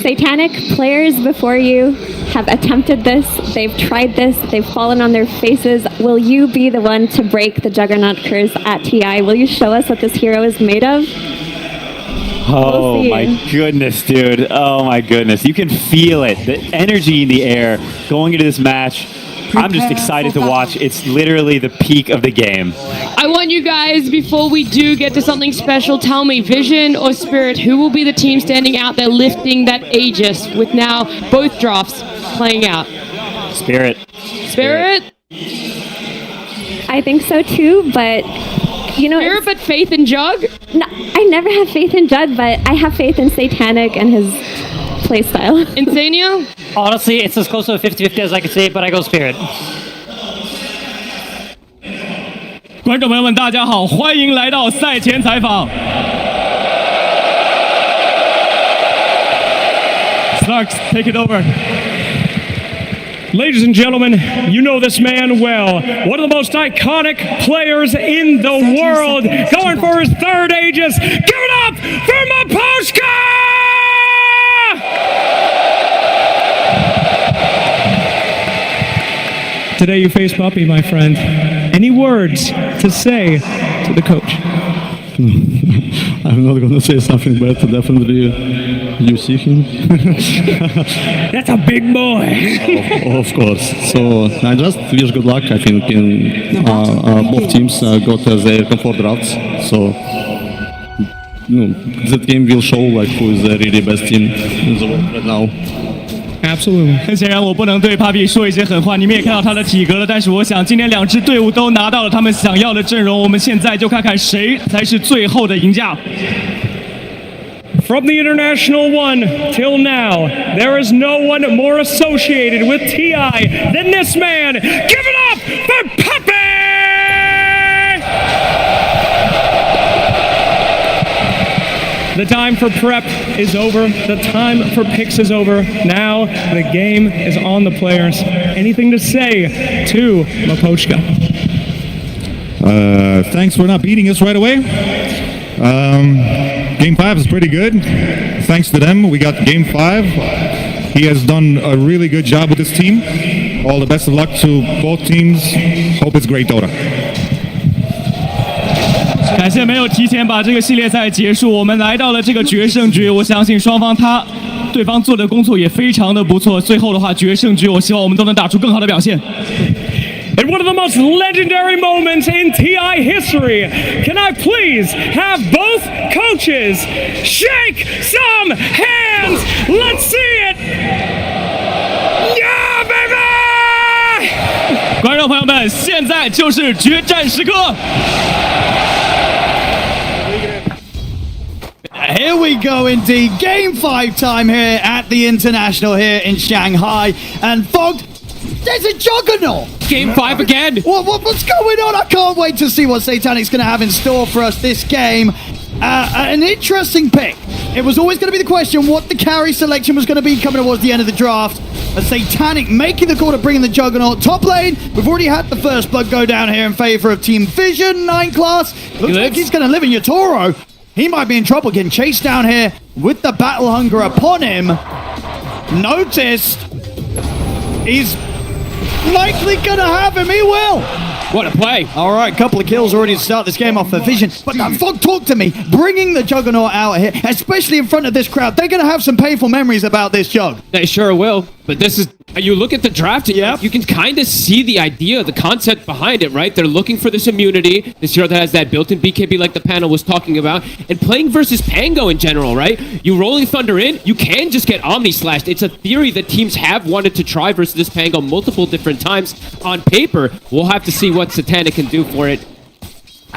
Satanic players before you have attempted this. They've tried this. They've fallen on their faces. Will you be the one to break the Juggernaut curse at TI? Will you show us what this hero is made of? Oh my goodness, dude. Oh my goodness. You can feel it. The energy in the air going into this match. I'm just excited to watch. It's literally the peak of the game. I want you guys, before we do get to something special, tell me, Vision or Spirit, who will be the team standing out there lifting that Aegis with now both drafts playing out? Spirit. Spirit? I think so too, but you know, Spirit, but faith in Jug? No, I never have faith in Jug, but I have faith in Satanic and his playstyle. Insania? Honestly, it's as close to a 50-50 as I could say, but I go Spirit. 观众朋友们，大家好，欢迎来到赛前采访。Snarks, take it over. Ladies and gentlemen, you know this man well. One of the most iconic players in the world, going for his 3rd Aegis. Give it up for Miposhka! Today you face Puppy, my friend. Any words to say to the coach? I'm not going to say something, but definitely you see him. That's a big boy. Of course. So I just wish good luck. I think both teams got their comfort drafts. So that game will show like who is the really best team in the world right now. Absolutely. 很显然，我不能对 Papi 说一些狠话。你们也看到他的体格了，但是我想，今天2支队伍都拿到了他们想要的阵容。我们现在就看看谁才是最后的赢家。From the International One till now, there is no one more associated with TI than this man. Give it up for Puppy! The time for prep is over. The time for picks is over. Now the game is on the players. Anything to say to Miposhka? Thanks for not beating us right away. Game 5 is pretty good. Thanks to them, we got Game 5. He has done a really good job with his team. All the best of luck to both teams. Hope it's great Dota. 感谢没有提前把这个系列赛结束，我们来到了这个决胜局。我相信双方对方做的工作也非常的不错。最后的话，决胜局，我希望我们都能打出更好的表现。In one of the most legendary moments in TI history, can I please have both coaches shake some hands? Let's see it! Yeah, baby! 观众朋友们，现在就是决战时刻。Here we go indeed. Game 5 time here at the International here in Shanghai. And Fogged, there's a Juggernaut. Game 5 again. What's going on? I can't wait to see what Satanic's going to have in store for us this game. An interesting pick. It was always going to be the question what the carry selection was going to be coming towards the end of the draft. A Satanic making the call to bring in the Juggernaut. Top lane, we've already had the first blood go down here in favor of Team Vision, 9 class. Looks like he's going to live in Yatoro. He might be in trouble getting chased down here with the battle hunger upon him. Noticed. He's likely going to have him. He will. What a play. All right, couple of kills already to start this game off for Vision. But Fog, talk to me. Bringing the Juggernaut out here, especially in front of this crowd, they're going to have some painful memories about this Jug. They sure will. But this is, you look at the draft, and you can kind of see the idea, the concept behind it, right? They're looking for this immunity, this hero that has that built-in BKB like the panel was talking about, and playing versus Pango in general, right? You Rolling Thunder in, you can just get Omni Slashed. It's a theory that teams have wanted to try versus this Pango multiple different times. On paper, we'll have to see what Satanic can do for it.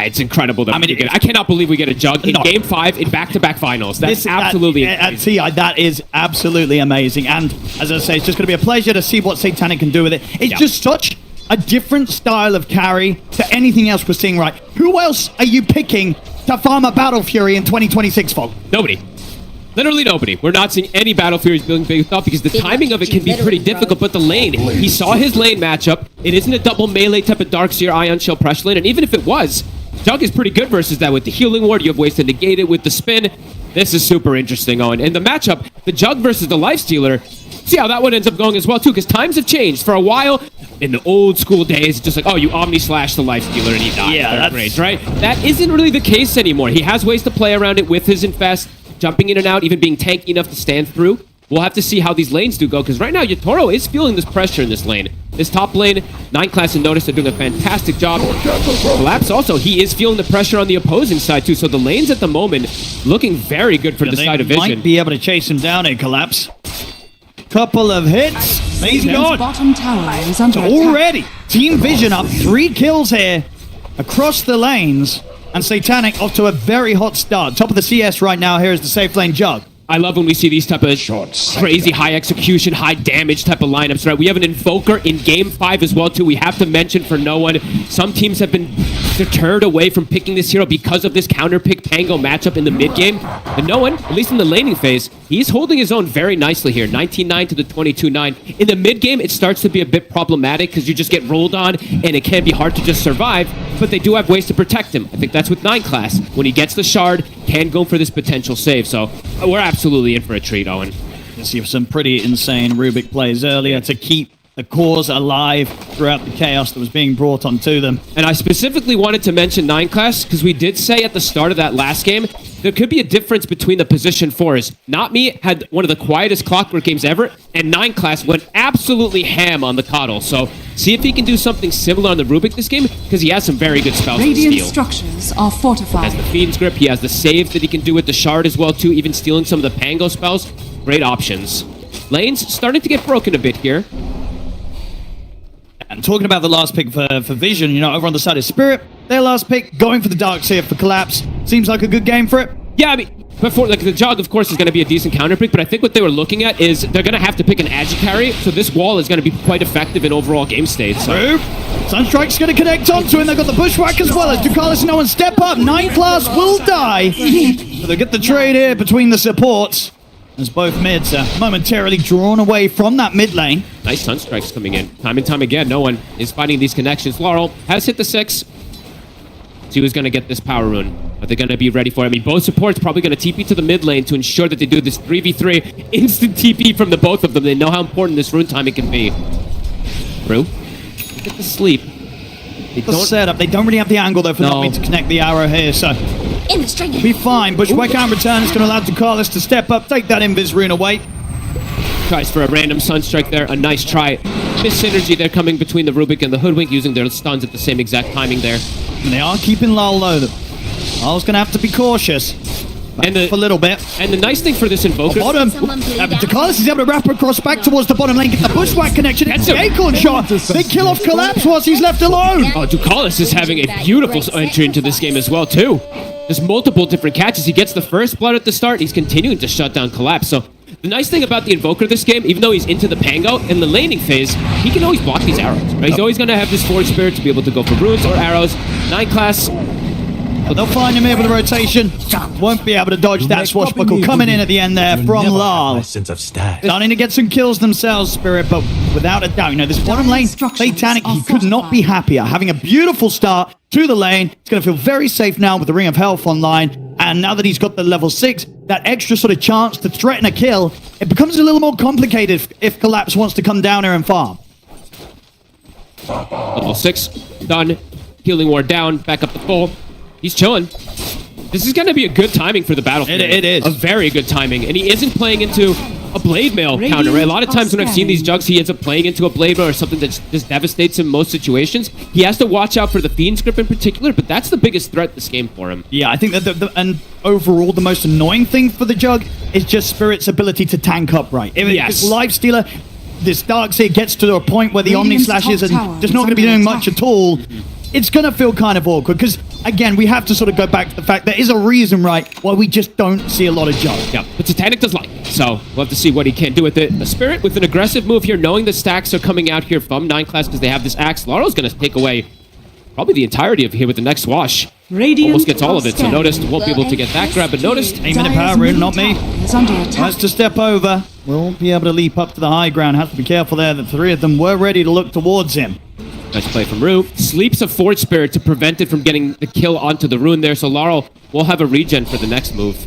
It's incredible that I cannot believe we get a Jug in Game 5 in back-to-back finals. That's absolutely at TI, that is absolutely amazing. And as I say, it's just going to be a pleasure to see what Satanic can do with it. It's just such a different style of carry to anything else we're seeing, right? Who else are you picking to farm a Battle Fury in 2026, Fog? Nobody. Literally nobody. We're not seeing any Battle Furies being big up because the timing of it can be pretty difficult, but the lane, he saw his lane matchup. It isn't a double melee type of Darkseer Ion Shell pressure lane, and even if it was, Jug is pretty good versus that with the healing ward. You have ways to negate it with the spin. This is super interesting, Owen. And the matchup, the Jug versus the Lifestealer, see how that one ends up going as well, too, because times have changed. For a while, in the old school days, it's just like, oh, you Omni Slash the Lifestealer and he dies. Yeah, that's great, right? That isn't really the case anymore. He has ways to play around it with his Infest, jumping in and out, even being tanky enough to stand through. We'll have to see how these lanes do go, because right now, Yatoro is feeling this pressure in this lane. This top lane, 9 class and Notice are doing a fantastic job. Collapse also, he is feeling the pressure on the opposing side too, so the lanes at the moment looking very good for the side of Vision. Might be able to chase him down in Collapse. Couple of hits. He's gone. Bottom tower is under attack. Already, Team Vision up 3 kills here across the lanes, and Satanic off to a very hot start. Top of the CS right now here is the safe lane Jug. I love when we see these type of crazy high execution, high damage type of lineups, right? We have an Invoker in Game 5 as well, too. We have to mention for no one, some teams have been deterred away from picking this hero because of this counter-pick Pango matchup in the mid-game. And no one, at least in the laning phase, he's holding his own very nicely here. 19-9 to the 22-9. In the mid-game, it starts to be a bit problematic because you just get rolled on and it can be hard to just survive, but they do have ways to protect him. I think that's with 9 class. When he gets the shard, can go for this potential save. So we're absolutely in for a treat, Owen. You see some pretty insane Rubik plays earlier to keep the cause alive throughout the chaos that was being brought onto them. And I specifically wanted to mention 9 class because we did say at the start of that last game there could be a difference between the position 4s. Not Me had one of the quietest Clockwork games ever, and 9 class went absolutely ham on the Coddle. So see if he can do something similar on the Rubik this game, because he has some very good spells to steal. Radiant structures are fortified. He has the Fiend's Grip, he has the saves that he can do with the Shard as well too, even stealing some of the Pango spells. Great options. Lanes starting to get broken a bit here. And talking about the last pick for Vision, you know, over on the side of Spirit, their last pick, going for the Darkseer for Collapse. Seems like a good game for it. Yeah, I mean, before, like, the Jug, of course, is going to be a decent counter pick, but I think what they were looking at is they're going to have to pick an Agi carry, so this wall is going to be quite effective in overall game state. So. Sunstrike's going to connect onto him. They've got the Bushwhack as well as Ducalis and Owen step up. 9 class will die. But they get the trade here between the supports, as both mids are momentarily drawn away from that mid lane. Nice Sunstrikes coming in. Time and time again, no one is finding these connections. Laurel has hit the 6. See who's going to get this power rune. Are they going to be ready for it? I mean, both supports probably going to TP to the mid lane to ensure that they do this 3v3 instant TP from the both of them. They know how important this rune timing can be. Rue, get the sleep. The setup. They don't really have the angle, though, for not to connect the arrow here, so be fine. Bushwhack and return is going to allow Ducalis to step up, take that Invis rune away. Tries for a random Sunstrike there. A nice try. Miss synergy there coming between the Rubik and the Hoodwink, using their stuns at the same exact timing there. And they are keeping Lal low. Lal's going to have to be cautious. And for a little bit. And the nice thing for this Invoker... Bottom. Ducalis is able to wrap across back towards the bottom lane. Get the Bushwhack connection. It's the Acorn shot. Big kill off Collapse whilst he's left alone. Oh, Ducalis is having a beautiful entry into this game as well, too. There's multiple different catches. He gets the first blood at the start. He's continuing to shut down Collapse. So the nice thing about the Invoker this game, even though he's into the Pango, in the laning phase, he can always block these arrows. Right? He's always going to have this Forge Spirit to be able to go for runes or arrows. 9 class... But they'll find him here with a rotation. Won't be able to dodge that swashbuckle coming in at the end there from Lal. Starting to get some kills themselves, Spirit, but without a doubt, you know, this bottom lane, Satanic, he could not be happier. Having a beautiful start to the lane. He's going to feel very safe now with the Ring of Health online. And now that he's got the level 6, that extra sort of chance to threaten a kill, it becomes a little more complicated if Collapse wants to come down here and farm. Level 6, done. Healing ward down, back up to full. He's chilling. This is going to be a good timing for the battlefield. It is. A very good timing. And he isn't playing into a blade mail counter, right? A lot of times when I've seen these jugs, he ends up playing into a blade mail or something that just devastates him in most situations. He has to watch out for the Fiend's Grip in particular, but that's the biggest threat this game for him. Yeah, I think that and overall the most annoying thing for the Jug is just Spirit's ability to tank up right. If it's Lifestealer, this Darkseer gets to a point where the Omni Slashes and just not going to be doing much at all. It's going to feel kind of awkward because, again, we have to sort of go back to the fact there is a reason, right, why we just don't see a lot of Jug. Yeah, but Satanic does like it, so we'll have to see what he can do with it. The Spirit with an aggressive move here, knowing the stacks are coming out here from 9 class because they have this axe. Laurel's going to take away probably the entirety of here with the next wash. Almost gets all of it, so Noticed won't be able to get that grab, but Noticed... A-minute power rune, not me. Has to step over. Won't be able to leap up to the high ground. Has to be careful there. The three of them were ready to look towards him. Nice play from Rue. Sleeps a Forge Spirit to prevent it from getting the kill onto the rune there, so Laurel will have a regen for the next move.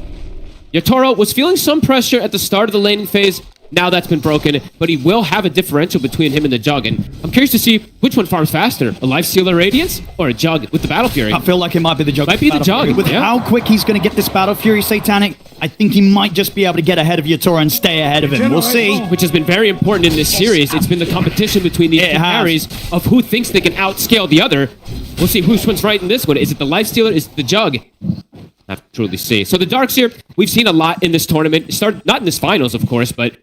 Yatoro was feeling some pressure at the start of the laning phase. Now that's been broken, but he will have a differential between him and the Jug, and I'm curious to see which one farms faster, a Lifestealer Radiance or a Jug with the Battle Fury. I feel like it might be the Jug. Might be the Jug. With how quick he's going to get this Battle Fury Satanic, I think he might just be able to get ahead of Yatoro and stay ahead of him. We'll see. Which has been very important in this series. It's been the competition between these two carries of who thinks they can outscale the other. We'll see which one's right in this one. Is it the Lifestealer? Is it the Jug? I have to truly see. So the Darkseer, we've seen a lot in this tournament. Not in this finals, of course, but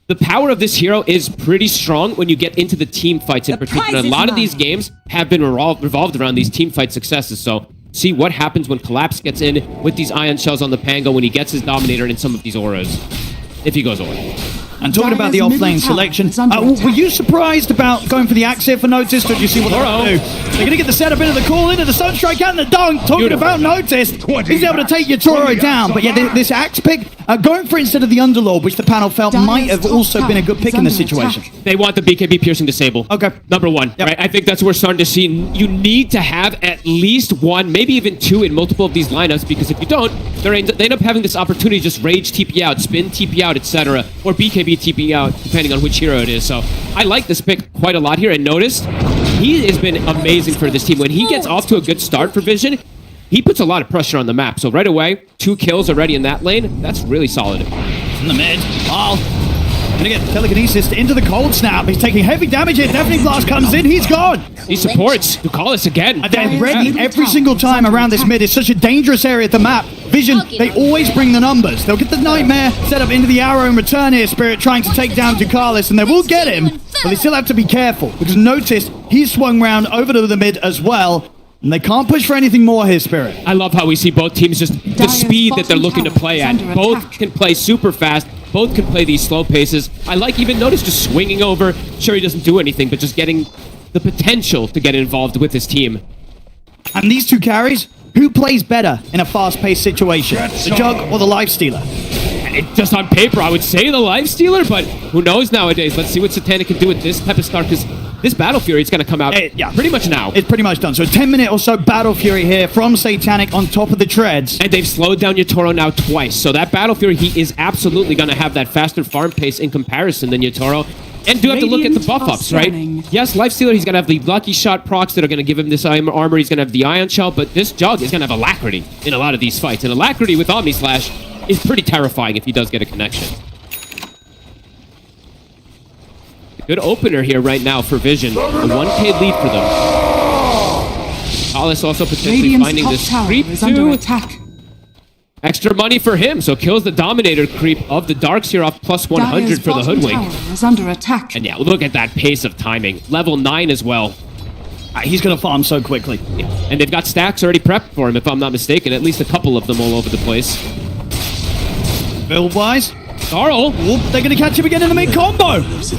the power of this hero is pretty strong when you get into the team fights in particular. A lot of these games have been revolved around these team fight successes. So see what happens when Collapse gets in with these Ion Shells on the Pango when he gets his Dominator in some of these auras. If he goes away. And talking about the off-lane selection, were you surprised about going for the axe here for Noticed, or did you see what they're going to do? They're going to get the setup into the call, into the Sunstrike, and the dunk. Talking about Noticed, he's able to take Yatoro down. But yeah, this axe pick, going for instead of the Underlord, which the panel felt might have also been a good pick in this situation. They want the BKB Piercing Disable. Okay. Number one, right? I think that's what we're starting to see. You need to have at least one, maybe even two in multiple of these lineups, because if you don't, they end up having this opportunity to just rage TP out, spin TP out, etc., or BKB TP out, depending on which hero it is. So I like this pick quite a lot here, and Noticed, he has been amazing for this team. When he gets off to a good start for Vision, he puts a lot of pressure on the map. So right away, 2 kills already in that lane. That's really solid. In the mid, gonna get Telekinesis into the Cold Snap. He's taking heavy damage here. Deafening Blast comes in. He's gone. He supports Ducalis again. They're ready every single time around this mid. It's such a dangerous area at the map. Vision, they always bring the numbers. They'll get the Nightmare set up into the arrow and return here. Spirit trying to take down Ducalis, and they will get him. But they still have to be careful, because Noticed, he's swung round over to the mid as well. And they can't push for anything more here, Spirit. I love how we see both teams just the speed that they're looking to play at. Both can play super fast. Both can play these slow paces. I like even Noticed just swinging over. Sure, he doesn't do anything, but just getting the potential to get involved with his team. And these two carries, who plays better in a fast-paced situation? The Jug or the Lifestealer? Just on paper, I would say the Lifestealer, but who knows nowadays? Let's see what Satanic can do with this type of start, because this Battle Fury is going to come out pretty much now. It's pretty much done. So 10-minute or so Battle Fury here from Satanic on top of the treads. And they've slowed down Yatoro now twice. So that Battle Fury, he is absolutely going to have that faster farm pace in comparison than Yatoro. And do have to look at the buff ups, right? Yes, Lifestealer, he's going to have the Lucky Shot procs that are going to give him this armor. He's going to have the Ion Shell, but this Jug is going to have Alacrity in a lot of these fights. And Alacrity with Omni Slash is pretty terrifying if he does get a connection. Good opener here right now for Vision. A 1k lead for them. Alice also potentially finding this creep too. Extra money for him, so kills the Dominator creep of the Darkseer off plus 100 for the Hoodwink. Is under attack. And yeah, look at that pace of timing. Level 9 as well. He's going to farm so quickly. Yeah. And they've got stacks already prepped for him, if I'm not mistaken. At least a couple of them all over the place. Build-wise, Carl. They're going to catch him again in the mid-combo. He's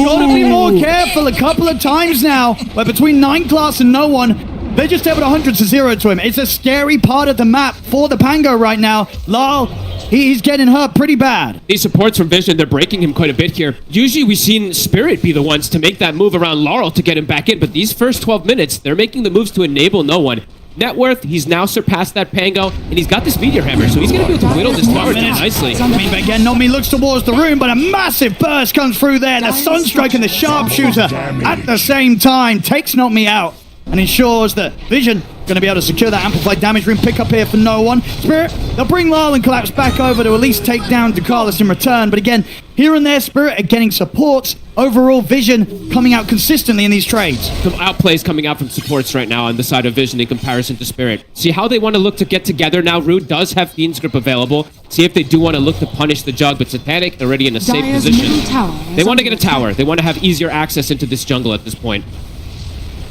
got to be more careful. A couple of times now, where between 9 class and no one, they're just able to 100-0 to him. It's a scary part of the map for the Pango right now. Lal, he's getting hurt pretty bad. These supports from Vision, they're breaking him quite a bit here. Usually we've seen Spirit be the ones to make that move around Laurel to get him back in, but these first 12 minutes, they're making the moves to enable no one. Net worth, he's now surpassed that Pango, and he's got this Meteor Hammer, so he's going to be able to whittle this tower down nicely. I mean, again, Nomi looks towards the room, but a massive burst comes through there. The Sunstrike and the Sharpshooter at the same time takes Nomi out. and ensures that Vision going to be able to secure that amplified damage room. Pick up here for no one. Spirit, they'll bring Lyle and Collapse back over to at least take down Ducalis in return. But again, here and there, Spirit are getting supports. Overall, Vision coming out consistently in these trades. Some outplays coming out from supports right now on the side of Vision in comparison to Spirit. See how they want to look to get together now. Rude does have Fiend's Grip available. See if they do want to look to punish the Jug, but Satanic already in a safe Dire's position. middle tower is They want to under get a tower. They want to have easier access into this jungle at this point.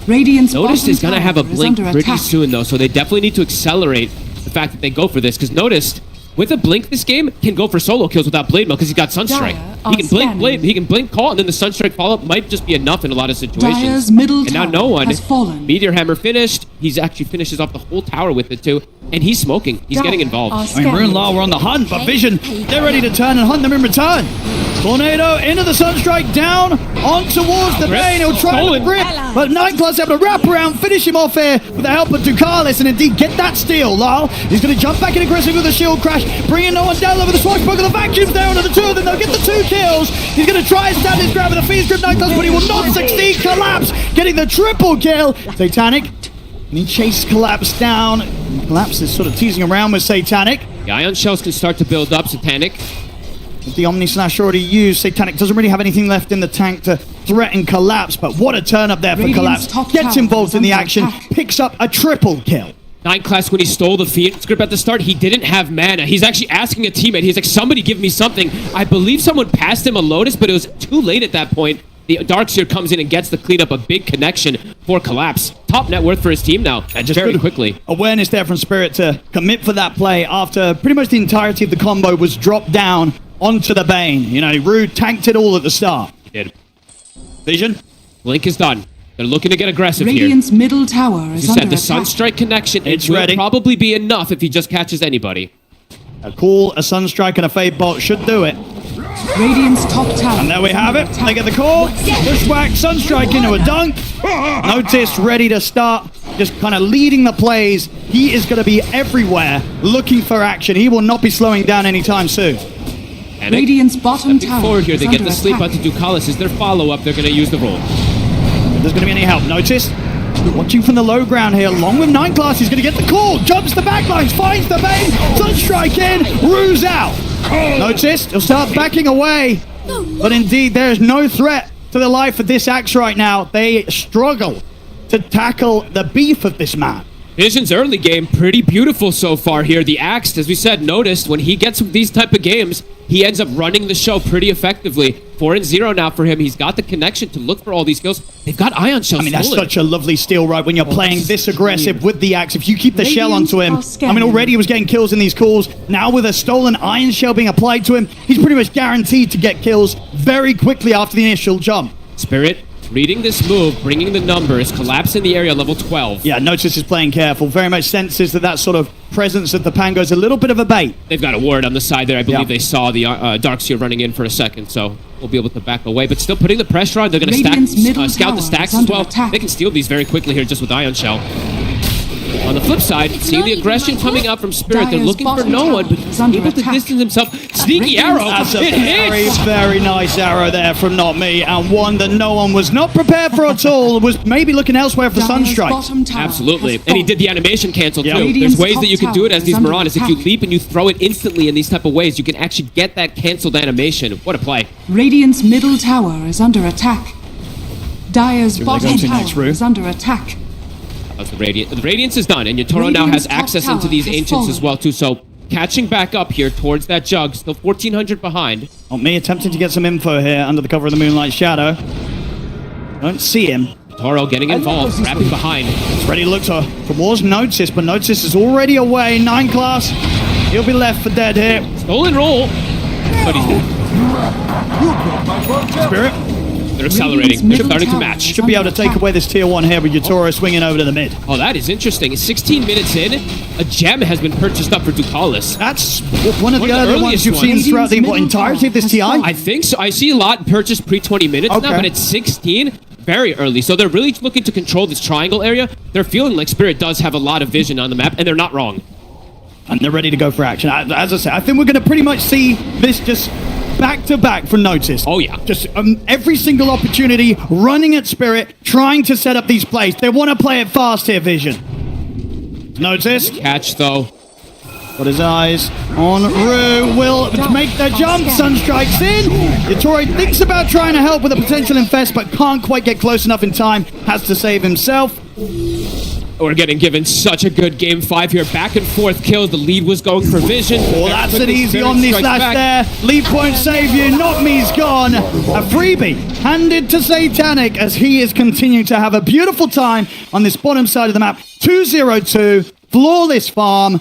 Radiant's Notice bottom is going to have a tower is blink under pretty attack. soon, though, so they definitely need to accelerate the fact that they go for this. Because Notice, with a blink, this game can go for solo kills without Blade Mail because he's got Sunstrike. Dire He can are blink scanning. Blade, he can blink Call, and then the Sunstrike follow-up might just be enough in a lot of situations. Dire's middle And now tower no one. has fallen. Meteor Hammer finished. He's actually finishes off the whole tower with it, too. And he's smoking. He's Dire getting involved. are I mean, Rune Law were on the hunt, but Vision, they're ready to turn and hunt them in return. Tornado into the Sunstrike, down on towards the Grip. Bane. He'll try with the grip, but Nightclub's able to wrap around, finish him off here with the help of Ducalis, and indeed get that steal. Lyle, he's going to jump back in aggressive with a shield crash, bringing no one down over the swashbuckler. The vacuum's there under the two of them. They'll get the 2 kills. He's going to try and stand his ground with a Fiend's Grip Nightclubs, but he will not succeed. Collapse, getting the triple kill. Satanic, and he chased Collapse down. Collapse is sort of teasing around with Satanic. The Ion Shells can start to build up. Satanic. With the Omni Slash already used, Satanic doesn't really have anything left in the tank to threaten Collapse, but what a turn up there for Radiant's Collapse. top Gets tower involved is in the under action, attack. picks up a triple kill. 9 class, when he stole the Fiend's Grip at the start, he didn't have mana. He's actually asking a teammate. He's like, somebody give me something. I believe someone passed him a Lotus, but it was too late at that point. The Darkseer comes in and gets the clean up, a big connection for Collapse. Top net worth for his team now, And just very good quickly. Awareness there from Spirit to commit for that play after pretty much the entirety of the combo was dropped down onto the Bane. You know, Rude tanked it all at the start. Did. Vision. Blink is done. They're looking to get aggressive Radiant's middle tower here. is You under said the attack. Sunstrike connection, It's it will ready. probably be enough if he just catches anybody. A call, a Sunstrike, and a Fade Bolt should do it. Radiant's top tower. And there we is have under it. attack. They get the call. Bushwhack, Sunstrike into a dunk. Notice ready to start, just kind of leading the plays. He is going to be everywhere looking for action. He will not be slowing down anytime soon. And Radiant's bottom stepping tower forward here, is they get under the sleep attack. out to Ducalis. Is their follow-up, they're going to use the roll. If there's going to be any help, Notice. Watching from the low ground here, along with 9 class, he's going to get the call. Jumps the backlines, finds the Bane. Sunstrike in, Rue's out. Notice, he'll start backing away. But indeed, there is no threat to the life of this Axe right now. They struggle to tackle the beef of this man. Vision's early game, pretty beautiful so far here. The Axe, as we said, noticed when he gets these type of games, he ends up running the show pretty effectively. 4-0 now for him. He's got the connection to look for all these kills. They've got Ion Shells. I mean, that's stolen. such a lovely steal, right? When you're playing this aggressive with the Axe, if you keep the shell onto him, I mean, already he was getting kills in these calls. Now with a stolen Iron Shell being applied to him, he's pretty much guaranteed to get kills very quickly after the initial jump. Spirit reading this move, bringing the numbers, collapse in the area, level 12. Yeah, Notice is playing careful. Very much senses that sort of presence of the Pango is a little bit of a bait. They've got a ward on the side there. I believe Yeah. they saw the Darkseer running in for a second, so we'll be able to back away. But still putting the pressure on. They're going to Radiant's middle scout the tower stacks is as well. under attack. They can steal these very quickly here just with Ion Shell. On the flip side, seeing the aggression coming up from Spirit, they're Dire's looking for bottom no tower one, but is under able to attack. distance himself. Sneaky arrow! That's a It very, hits! very nice arrow there from Not Me, and one that no one was not prepared for at all. Was maybe looking elsewhere for Dire's Sunstrike. bottom tower Absolutely. has And he fallen. did the animation cancel Yeah. too. Radiant's There's ways top that you can do it tower as is these under Marauders. If you attack. leap and you throw it instantly in these type of ways, you can actually get that canceled animation. What a play. Radiant's middle tower is under attack. Dire's they bottom go to tower next, Rue? is under attack. How's the Radiant? The Radiance is done, and Yatoro now has Radiant's top access into tower these has Ancients as fallen. well too. So catching back up here towards that Jug, still 1,400 behind. Not Me attempting to get some info here under the cover of the Moonlight Shadow. Don't see him. Toro getting involved, wrapping behind. He's ready to look towards Notice, but Notice is already away. 9 class. He'll be left for dead here. Stolen roll, but he's Spirit they're accelerating. They're starting to match. should be able to take away this tier 1 here with Yatoro swinging over to the mid. Oh, that is interesting. 16 minutes in, a gem has been purchased up for Ducalis. That's one of the One of the early ones earliest you've seen ones. throughout the entirety of this TI. I think so. I see a lot purchased pre-20 minutes Okay. now, but it's 16. Very early. So they're really looking to control this triangle area. They're feeling like Spirit does have a lot of vision on the map, and they're not wrong. And they're ready to go for action. As I say, I think we're going to pretty much see this just back to back from Notice. Oh, yeah. Just every single opportunity, running at Spirit, trying to set up these plays. They want to play it fast here, Vision. Notice. Catch, though. Got his eyes on Rue. Will make the jump. Sunstrike's in. Yatori thinks about trying to help with a potential infest, but can't quite get close enough in time. Has to save himself. We're getting given such a good game 5 here. Back and forth kills. The lead was going for Vision. Oh, that's an easy Omni Slash there. Lead won't save you. Not me's gone. A freebie handed to Satanic as he is continuing to have a beautiful time on this bottom side of the map. 2-0-2. Flawless farm.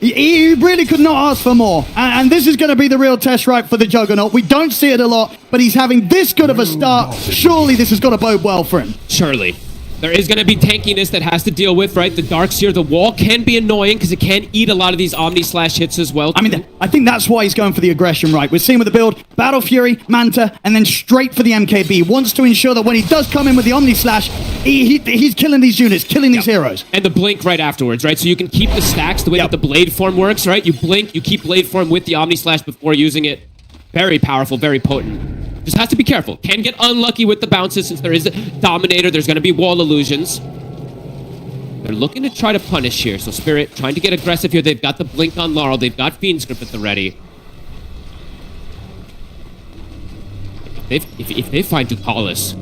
He really could not ask for more. And this is going to be the real test right for the Juggernaut. We don't see it a lot, but he's having this good of a start. Surely this has got to bode well for him. Surely. There is going to be tankiness that has to deal with, right? The Darkseer, the wall can be annoying because it can eat a lot of these Omni Slash hits as well. I mean, I think that's why he's going for the aggression, right? We're seeing with the build, Battle Fury, Manta, and then straight for the MKB. Wants to ensure that when he does come in with the Omni Slash, he's killing these units, killing these heroes. And the blink right afterwards, right? So you can keep the stacks the way that the blade form works, right? You blink, you keep blade form with the Omni Slash before using it. Very powerful, very potent. Just has to be careful. Can get unlucky with the bounces since there is a Dominator. There's going to be wall illusions. They're looking to try to punish here. So Spirit trying to get aggressive here. They've got the blink on Laurel. They've got Fiend's Grip at the ready. If they find Ducalis,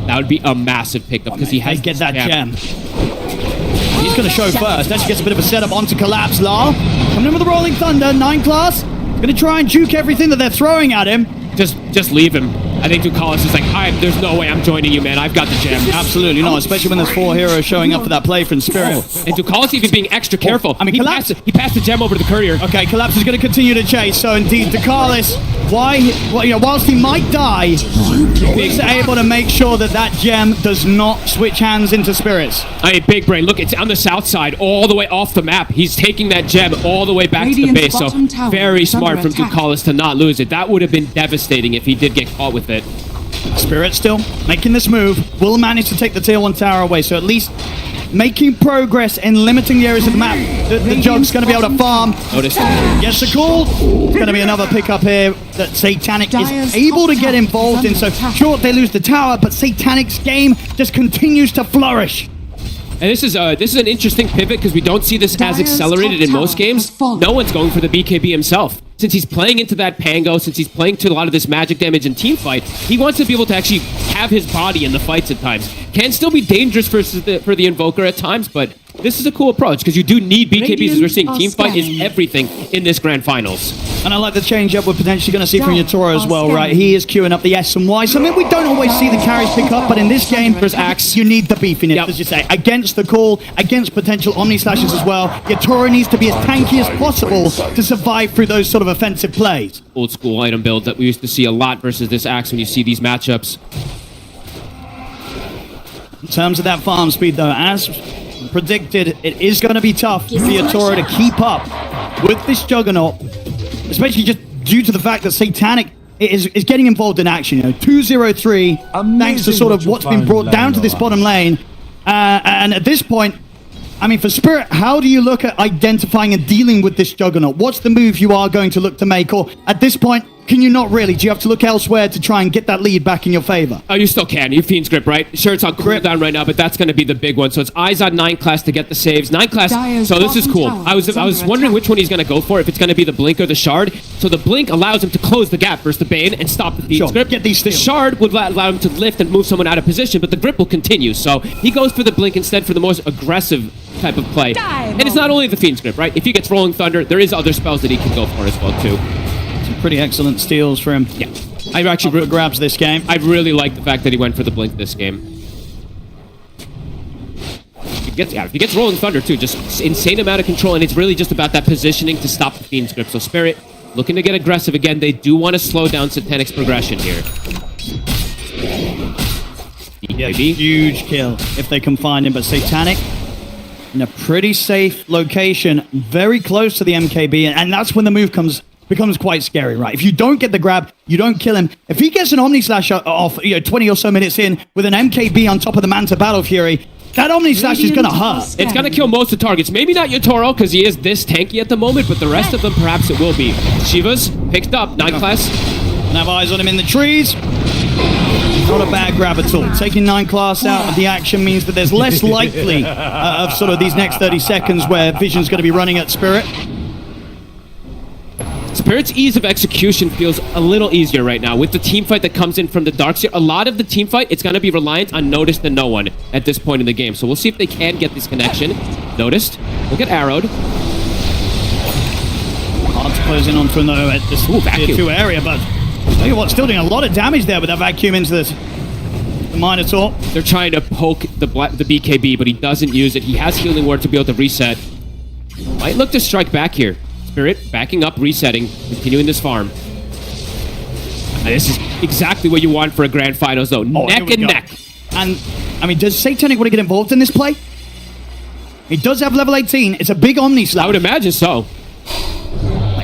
that would be a massive pickup because he has get that gem. He's going to show first. Then she gets a bit of a setup onto Collapse. Laurel coming in with the Rolling Thunder. 9 class. Going to try and juke everything that they're throwing at him. Just leave him. I think Ducalis is like, there's no way I'm joining you, man. I've got the gem. Absolutely not, especially when there's 4 heroes showing up for that play from Spirit. And Ducalis even being extra careful. I mean, Collapse. He passed the gem over to the Courier. Okay, Collapse is going to continue to chase. So indeed, Ducalis, whilst he might die, he's able to make sure that gem does not switch hands into Spirits. I mean, Big Brain, look, it's on the south side, all the way off the map. He's taking that gem all the way back to the base. So very smart from Ducalis to not lose it. That would have been devastating if he did get caught with it. Spirit still making this move. Will manage to take the tier 1 tower away. So at least making progress in limiting the areas of the map. The Jug's going to be able to farm. Notice. Gets the call. It's going to be another pickup here that Satanic is able to get involved in. So sure, they lose the tower, but Satanic's game just continues to flourish. And this is an interesting pivot because we don't see this as accelerated in most games. No one's going for the BKB himself. Since he's playing into that Pango, since he's playing to a lot of this magic damage and team fight, he wants to be able to actually have his body in the fights at times. Can still be dangerous for the Invoker at times, but this is a cool approach because you do need BKBs as we're seeing team fight is everything in this grand finals. And I like the change up we're potentially going to see from Yatoro as well, right? He is queuing up the S and Y. So I mean, we don't always see the carries pick up, but in this game, there's Axe. You need the beefiness, as you say, against the call, against potential Omni Slashes as well. Yatoro needs to be as tanky as possible to survive through those sort of offensive plays. Old school item build that we used to see a lot versus this Axe when you see these matchups. In terms of that farm speed, though, as predicted, it is going to be tough for Yatoro to keep up with this Juggernaut, especially just due to the fact that Satanic is getting involved in action. 2-0-3, thanks to sort of what's been brought down to this bottom lane. And at this point, I mean, for Spirit, how do you look at identifying and dealing with this Juggernaut? What's the move you are going to look to make? Or at this point, can you not really? Do you have to look elsewhere to try and get that lead back in your favor? Oh, you still can. You Fiend's Grip, right? Sure, it's on cooldown right now, but that's going to be the big one. So it's eyes on 9 class to get the saves. 9 class, so this is cool. I was wondering which one he's going to go for, if it's going to be the Blink or the Shard. So the Blink allows him to close the gap versus the Bane and stop the Fiend's Grip. Get these the Shard would allow him to lift and move someone out of position, but the Grip will continue. So he goes for the Blink instead for the most aggressive type of play. And it's not only the Fiend's Grip, right? If he gets Rolling Thunder, there is other spells that he can go for as well, too. Some pretty excellent steals for him. Yeah. I actually grabs this game. I really like the fact that he went for the Blink this game. If he gets Rolling Thunder, too, just insane amount of control, and it's really just about that positioning to stop the Fiend's Grip. So Spirit looking to get aggressive again. They do want to slow down Satanic's progression here. Yeah, huge kill if they can find him, but Satanic in a pretty safe location, very close to the MKB, and that's when the move becomes quite scary, right? If you don't get the grab, you don't kill him. If he gets an Omni Slash off 20 or so minutes in with an MKB on top of the Manta Battle Fury, that Omni Slash is going to hurt. It's going to kill most of the targets. Maybe not Yatoro because he is this tanky at the moment, but the rest of them perhaps it will be. Shiva's picked up, 9 class. And have eyes on him in the trees. Not a bad grab at all. Taking 9 class out of the action means that there's less likely of sort of these next 30 seconds where Vision's going to be running at Spirit. Spirit's ease of execution feels a little easier right now with the team fight that comes in from the dark side. A lot of the team fight, it's going to be reliant on Noticed and No One at this point in the game. So we'll see if they can get this connection. Noticed will get arrowed. Hard to close in onto though at this tier 2 area, but tell you what, still doing a lot of damage there with that vacuum into the Minotaur. They're trying to poke the BKB, but he doesn't use it. He has Healing Word to be able to reset. Might look to strike back here. Spirit backing up, resetting, continuing this farm. And this is exactly what you want for a grand finals, though. Neck and neck. And, I mean, does Satanic want to get involved in this play? He does have level 18. It's a big Omni Slap. I would imagine so.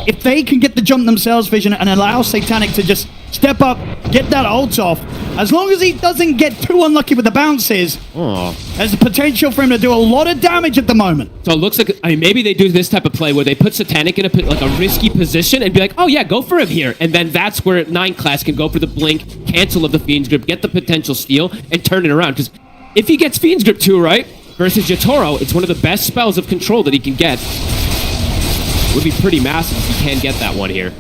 If they can get the jump themselves, Vision, and allow Satanic to just step up, get that ult off, as long as he doesn't get too unlucky with the bounces, there's the potential for him to do a lot of damage at the moment. So it looks like, I mean, maybe they do this type of play where they put Satanic in a risky position and be like, oh yeah, go for him here. And then that's where 9 class can go for the blink, cancel of the Fiend's Grip, get the potential steal, and turn it around. Because if he gets Fiend's Grip too, right, versus Yatoro, it's one of the best spells of control that he can get. It would be pretty massive if he can get that one here.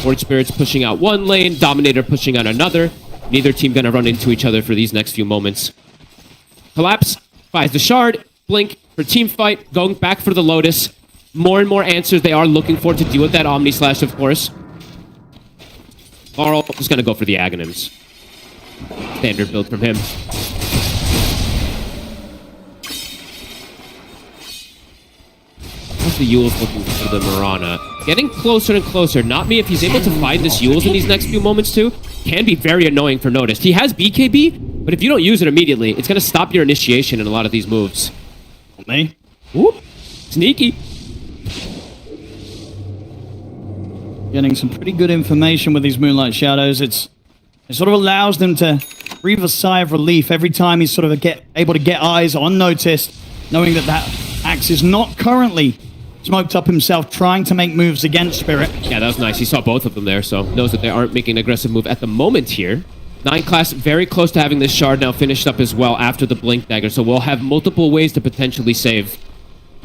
Forge Spirit's pushing out one lane, Dominator pushing out another. Neither team gonna run into each other for these next few moments. Collapse buys the shard, blink for team fight, going back for the Lotus. More and more answers they are looking for to deal with that Omni Slash, of course. Laurel is gonna go for the Aghanims. Standard build from him. How's the Yules looking for the Mirana? Getting closer and closer. Not me if he's able to find this Yules in these next few moments too. Can be very annoying for Noticed. He has BKB, but if you don't use it immediately, it's going to stop your initiation in a lot of these moves. Me? Whoop. Sneaky. Getting some pretty good information with these Moonlight Shadows. It sort of allows them to breathe a sigh of relief every time he's sort of able to get eyes on Noticed, knowing that Axe is not currently smoked up himself, trying to make moves against Spirit. Yeah, that was nice. He saw both of them there, so knows that they aren't making an aggressive move at the moment here. 9 class very close to having this shard now finished up as well after the Blink Dagger, so we'll have multiple ways to potentially save.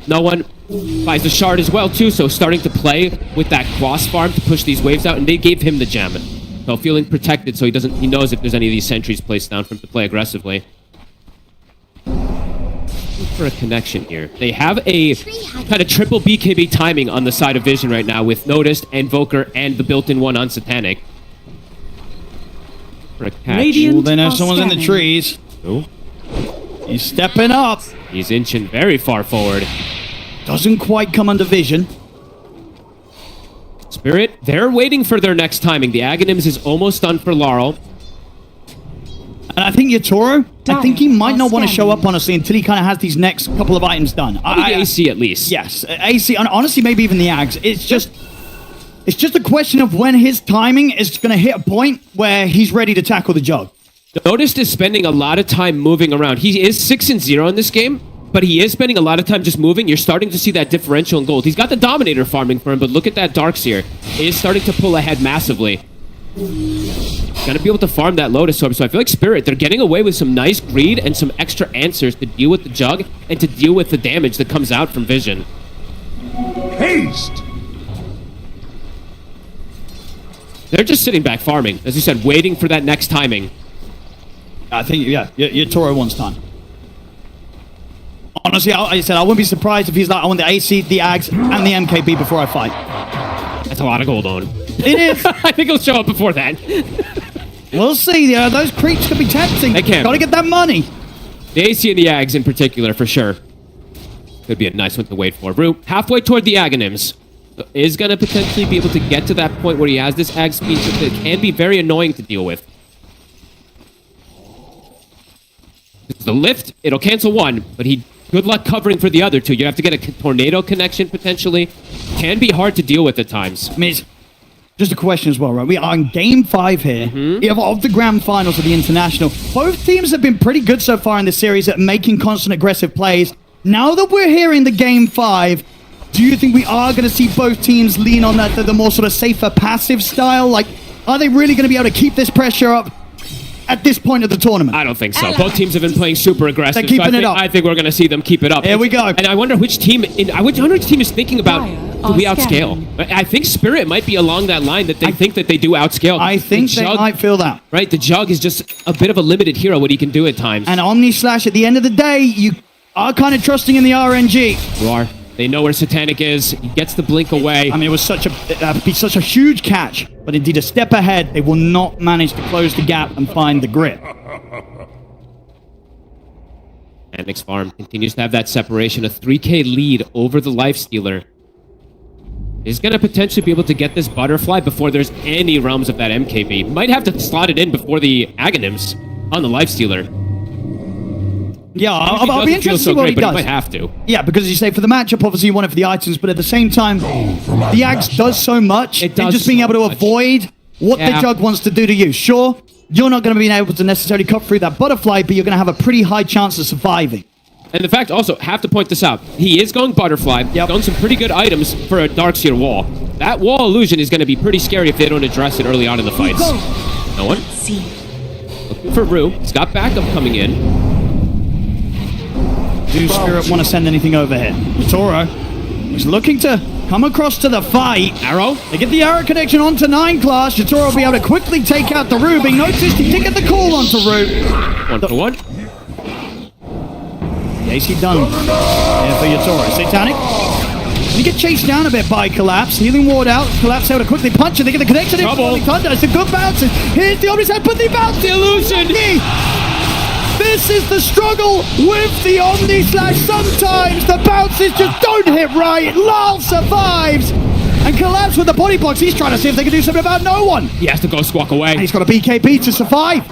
No One buys the shard as well too, so starting to play with that cross farm to push these waves out, and they gave him the gem. So feeling protected, so he knows if there's any of these sentries placed down for him to play aggressively. For a connection here. They have a kind of triple BKB timing on the side of Vision right now with Noticed, Invoker, and the built-in one on Satanic. For a catch. Well, they know someone's in the trees. Oh. He's stepping up. He's inching very far forward. Doesn't quite come under vision. Spirit, they're waiting for their next timing. The Aghanims is almost done for Laurel. And I think Yatoro, I think he might not want to show up, honestly, until he kind of has these next couple of items done. AC at least. Yes, AC, and honestly, maybe even the Ags. It's just a question of when his timing is going to hit a point where he's ready to tackle the jug. Noticed is spending a lot of time moving around. He is 6-0 in this game, but he is spending a lot of time just moving. You're starting to see that differential in gold. He's got the Dominator farming for him, but look at that Darkseer. He is starting to pull ahead massively. Gonna be able to farm that Lotus Orb, so I feel like Spirit, they're getting away with some nice greed and some extra answers to deal with the jug and to deal with the damage that comes out from Vision. Haste! They're just sitting back farming, as you said, waiting for that next timing. I think, yeah, Yatoro wants time. Honestly, I said I wouldn't be surprised if he's like, I want the AC, the Ags, and the MKB before I fight. That's a lot of gold on. It is. I think he'll show up before that. We'll see. Those creeps could be tempting. They can. Gotta get that money. The AC and the Ags in particular, for sure. Could be a nice one to wait for. Rue, halfway toward the Aghanims, is going to potentially be able to get to that point where he has this Ag speed that can be very annoying to deal with. The lift, it'll cancel one, but good luck covering for the other two. You have to get a tornado connection potentially. Can be hard to deal with at times. I mean, it's just a question as well, right? We are in Game 5 here of the Grand Finals of the International. Both teams have been pretty good so far in this series at making constant aggressive plays. Now that we're here in the Game 5, Do you think we are going to see both teams lean on the more sort of safer passive style? Like, are they really going to be able to keep this pressure up at this point of the tournament? I don't think so. Both teams have been playing super aggressive. They're keeping it up. I think we're going to see them keep it up. Here we go. And I wonder which team. I wonder which team is thinking about. Do we outscale? I think Spirit might be along that line that they think that they do outscale. I think they might feel that. Right, the Jug is just a bit of a limited hero. What he can do at times. And Omni Slash, at the end of the day, you are kind of trusting in the RNG. You are. They know where Satanic is. He gets the blink away. I mean, it was such a huge catch, but indeed a step ahead. They will not manage to close the gap and find the grip. Annex Farm continues to have that separation, a 3K lead over the Lifestealer. Is going to potentially be able to get this Butterfly before there's any realms of that MKB. Might have to slot it in before the Aghanims on the Lifestealer. Yeah, I'll be interested to see what he does. He might have to. Yeah, because as you say, for the matchup, obviously you want it for the items, but at the same time, the Axe does so much. It does and just being so able to much. avoid what the Jug wants to do to you. Sure, you're not going to be able to necessarily cut through that Butterfly, but you're going to have a pretty high chance of surviving. And the fact also, have to point this out, he is going Butterfly, going some pretty good items for a Darkseer wall. That wall illusion is going to be pretty scary if they don't address it early on in the fights. No one? Looking for Rue. He's got backup coming in. Do Spirit want to send anything over here? Toro is looking to come across to the fight. Arrow? They get the arrow connection onto 9 class. Yatoro will be able to quickly take out the Rue. Being noticed, he did get the call onto Rue. 1 for 1. AC done here for Yatoro. Satanic. He get chased down a bit by Collapse. Healing ward out. Collapse able to quickly punch it. They get the connection in. Trouble. Thunder. It's a good bounce. Here's the Omni Slash, but the bounce. The illusion. This is the struggle with the Omni Slash. Sometimes the bounces just don't hit right. Lal survives. And Collapse with the body box. He's trying to see if they can do something about no one. He has to go squawk away. And he's got a BKB to survive.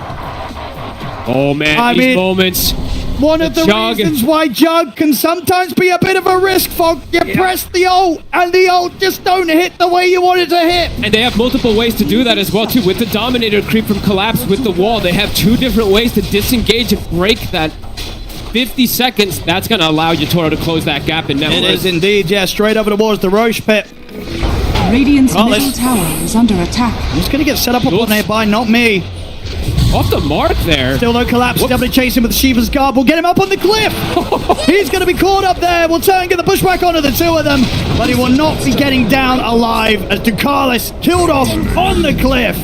Oh man, these moments. One of the reasons why Jug can sometimes be a bit of a risk, Fog. You press the ult, and the ult just don't hit the way you want it to hit. And they have multiple ways to do that as well, too. With the Dominator creep from Collapse with the wall, they have 2 different ways to disengage and break that 50 seconds. That's going to allow Yatoro to close that gap in net It worth. is indeed, yeah. Straight over towards the Roche pit. Radiant's middle tower is under attack. He's going to get set up on there by not me. Off the mark there. Still no Collapse. Definitely chasing with the Shiva's Garb. We'll get him up on the cliff. He's going to be caught up there. We'll try and get the pushback onto the 2 of them. But he will not be getting down alive as Ducalis killed off on the cliff.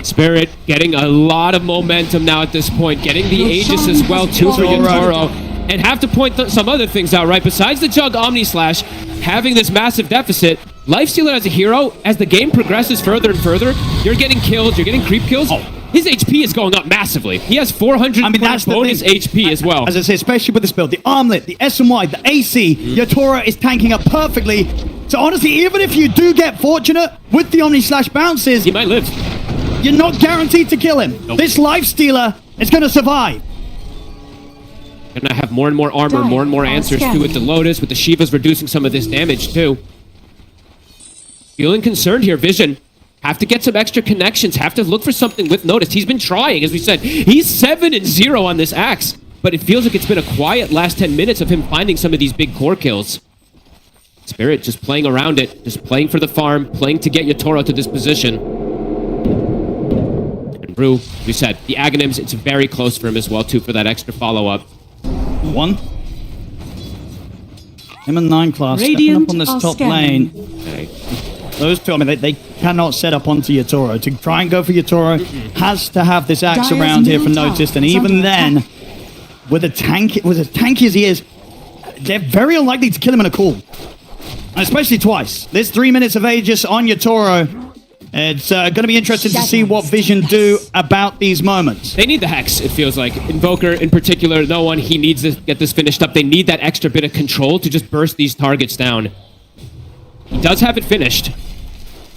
Spirit getting a lot of momentum now at this point. Getting the Aegis as well, too, for Yatoro. And have to point some other things out, right? Besides the Jug Omni Slash having this massive deficit, Lifestealer as a hero, as the game progresses further and further, you're getting killed, you're getting creep kills. His HP is going up massively. He has 400 bonus HP as well. As I say, especially with this build, the Armlet, the SMY, the AC, Yatoro is tanking up perfectly. So honestly, even if you do get fortunate with the Omni Slash bounces, he might live. You're not guaranteed to kill him. Nope. This Lifestealer is going to survive. Gonna have more and more armor, more and more answers to it. The Lotus with the Shivas reducing some of this damage too. Feeling concerned here, Vision. Have to get some extra connections. Have to look for something with Notice. He's been trying, as we said. He's 7-0 on this Axe, but it feels like it's been a quiet last 10 minutes of him finding some of these big core kills. Spirit just playing around it, just playing for the farm, playing to get Yatoro to this position. And Rue, we said, the Aghanims, it's very close for him as well too for that extra follow-up. 1. Him and 9 class stepping up on this top lane. Okay. Those 2, I mean, they cannot set up onto Yatoro. To try and go for Yatoro has to have this Axe around here for Notice. And even then, with as tanky as he is, they're very unlikely to kill him in a call. And especially twice. There's 3 minutes of Aegis on Yatoro. It's going to be interesting to see what Vision do about these moments. They need the Hex, it feels like. Invoker in particular, no one, he needs to get this finished up. They need that extra bit of control to just burst these targets down. He does have it finished.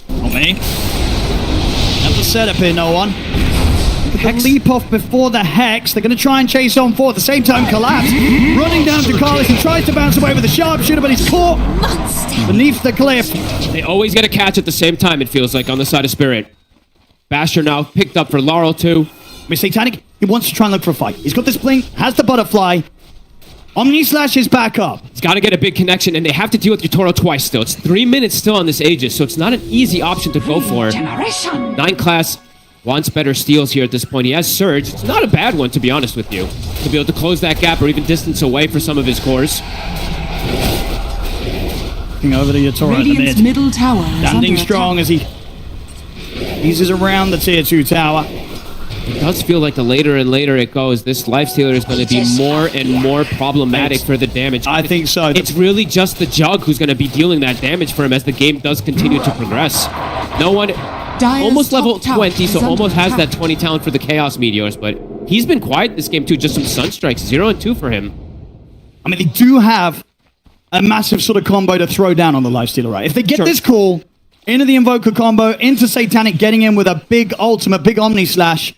Not me. Have the setup here, no one. The leap off before the Hex. They're going to try and chase on forward. At the same time, Collapse running down to Carlos and tries to bounce away with the sharpshooter, but he's caught beneath the cliff. They always get a catch at the same time, it feels like, on the side of Spirit. Basher now picked up for Laurel, too. Miss Satanic, he wants to try and look for a fight. He's got this blink, has the butterfly. Omni Slash is back up. It's got to get a big connection, and they have to deal with Yotaro twice still. It's 3 minutes still on this Aegis, so it's not an easy option to go for. 9 class wants better steals here at this point. He has Surge. It's not a bad one, to be honest with you, to be able to close that gap or even distance away for some of his cores. Looking over to Yotaro at the Radiant's mid. middle tower is Standing under strong attack. as he eases around the tier 2 tower. It does feel like the later and later it goes, this lifestealer is going to be more and more problematic for the damage. I think so. It's really just the Jug who's going to be dealing that damage for him as the game does continue to progress. No one, almost level 20, so almost has that 20 talent for the Chaos Meteors, but he's been quiet this game too, just some Sunstrikes, 0 and 2 for him. I mean, they do have a massive sort of combo to throw down on the Lifestealer, right? If they get this call into the Invoker combo, into Satanic, getting in with a big ultimate, big Omni Slash,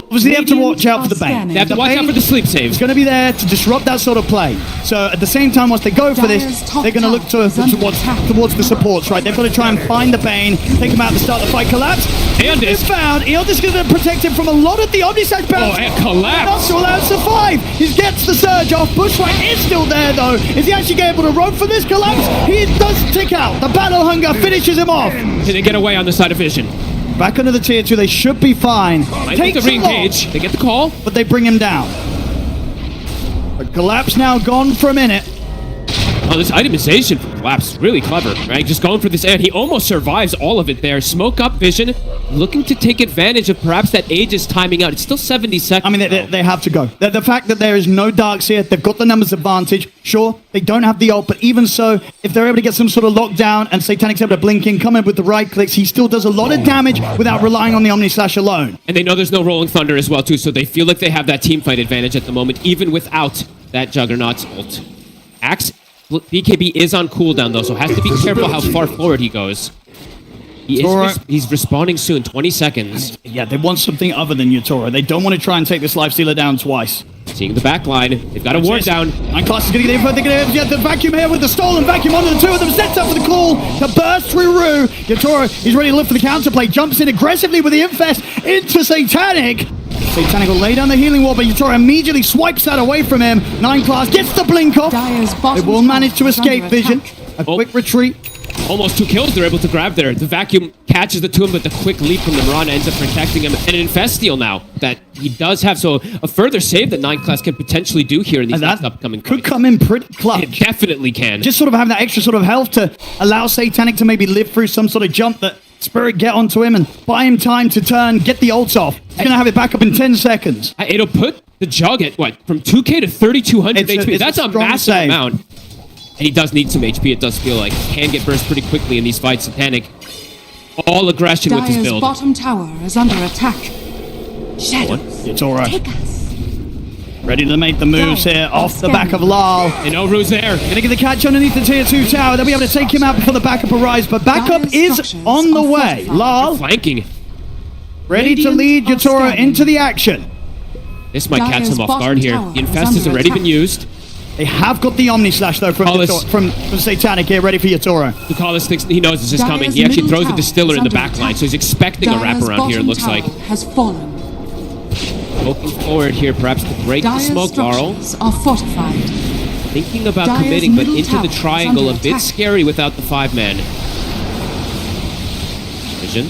obviously they have to watch out for the Bane. They have to watch out for the sleep save. It's going to be there to disrupt that sort of play. So at the same time, once they go for this, they're going to look towards the supports, right? They've got to try and find the Bane, take him out to start the fight. Collapse. Eondis found. Eondis is going to protect him from a lot of the Omni Slash bounce. Oh, and Collapse. Not still allowed to survive. He gets the surge off. Bushwhack is still there, though. Is he actually able to rope for this Collapse? He does tick out. The Battle Hunger finishes him off. Can they get away on the side of Vision? Back under the tier 2, they should be fine. Might need to re-engage. They get the call. But they bring him down. But Collapse now gone for a minute. Oh, this itemization for Collapse is really clever, right? Just going for this, and he almost survives all of it there. Smoke up Vision, looking to take advantage of perhaps that Aegis timing out. It's still 70 seconds. I mean, they have to go. The fact that there is no Darks here, they've got the numbers advantage. Sure, they don't have the ult, but even so, if they're able to get some sort of lockdown and Satanic's able to blink in, come in with the right clicks, he still does a lot of damage without relying on the Omni Slash alone. And they know there's no Rolling Thunder as well, too, so they feel like they have that team fight advantage at the moment, even without that Juggernaut's ult. Axe, BKB is on cooldown, though, so has to be careful how far forward he goes. He's respawning soon, 20 seconds. Yeah, they want something other than Yotaro. They don't want to try and take this Lifestealer down twice. Seeing the back line, they've got a ward down. 9 class is going to get in. They're going to get the vacuum here with the stolen vacuum onto the two of them. Sets up for the call to burst through Rue. Yotaro, he's ready to look for the counterplay. Jumps in aggressively with the Infest into Satanic. Satanic will lay down the healing wall, but Yotaro immediately swipes that away from him. 9 class gets the blink off. They will manage to escape Vision. A quick retreat. Almost 2 kills they're able to grab there. The vacuum catches the 2, but the quick leap from the Mirana ends up protecting him. And an Infesteal now that he does have. So a further save that 9 class can potentially do here in these next upcoming fights. Could come in pretty clutch. It definitely can. Just sort of have that extra sort of health to allow Satanic to maybe live through some sort of jump that Spirit get onto him and buy him time to turn, get the ults off. He's going to have it back up in 10 seconds. It'll put the Jug at, what, from 2k to 3,200 HP. That's a massive amount. And he does need some HP, it does feel like. He can get burst pretty quickly in these fights. Satanic, all aggression with his Dire's build. bottom tower is under attack. Shadows, It's all right. take us. Ready to make the moves here off the back of Lal. They know Rue's there. Gonna get the catch underneath the tier 2 tower. They'll be able to take him out before the backup arrives, but backup is on the way. Lal flanking. ready to lead Yotaro into the action. This might catch him off guard here. The Infest has already been used. They have got the Omni Slash though from Satanic here, ready for Yotaro. Lucalis thinks he knows this is coming. He actually throws a Distiller in the back line, so he's expecting a wraparound here, it looks like. Has fallen. Looking forward here, perhaps to break the Dire's smoke barrel. structures are fortified. Thinking about Dire's committing, but middle into tower the is triangle, a under bit attack. scary without the 5-man. Vision.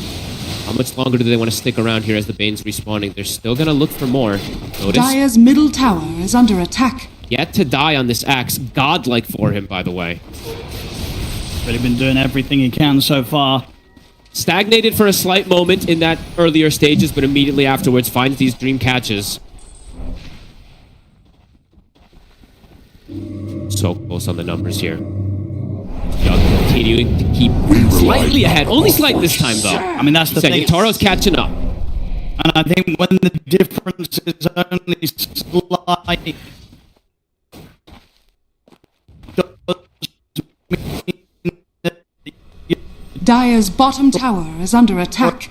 How much longer do they want to stick around here as the Bane's respawning? They're still going to look for more. Notice. Dire's middle tower is under attack. Yet to die on this axe. Godlike for him, by the way. Really been doing everything he can so far. Stagnated for a slight moment in that earlier stages, but immediately afterwards finds these dream catches. So close on the numbers here. Jug continuing to keep slightly ahead. Only slight this time, though. I mean, that's the thing. Taro's catching up. And I think when the difference is only slight, Dire's bottom tower is under attack.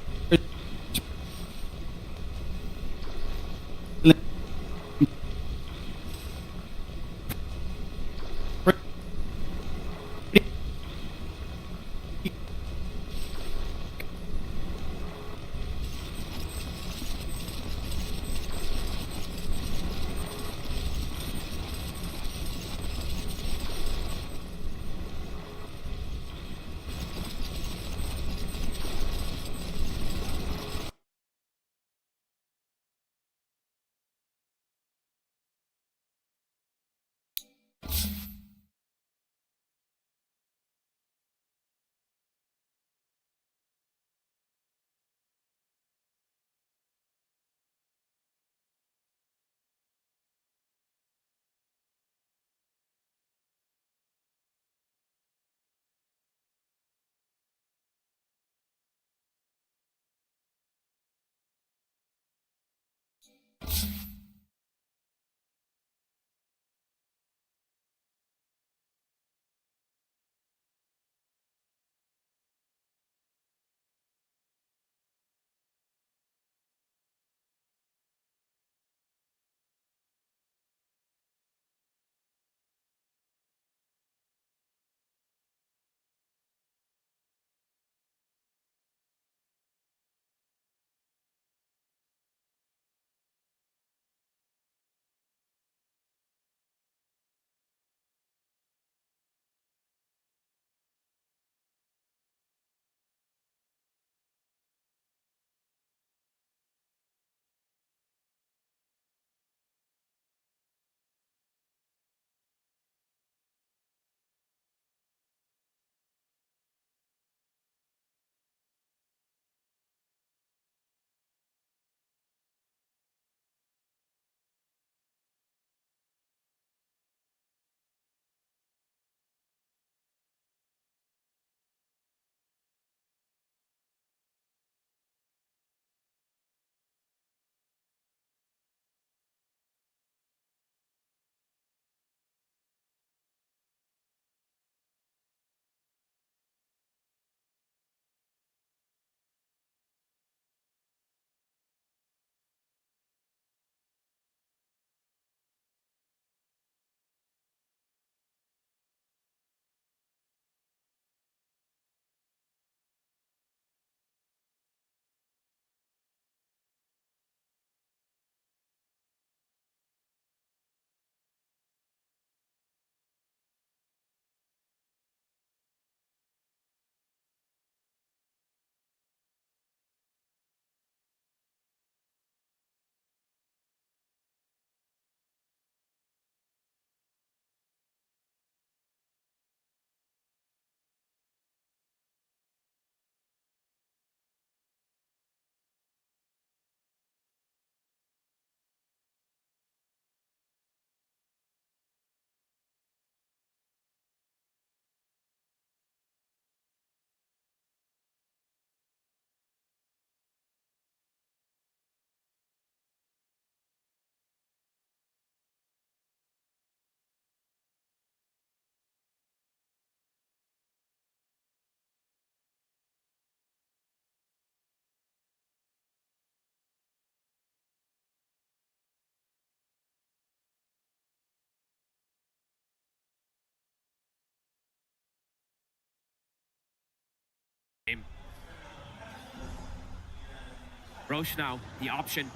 Roche now, the option.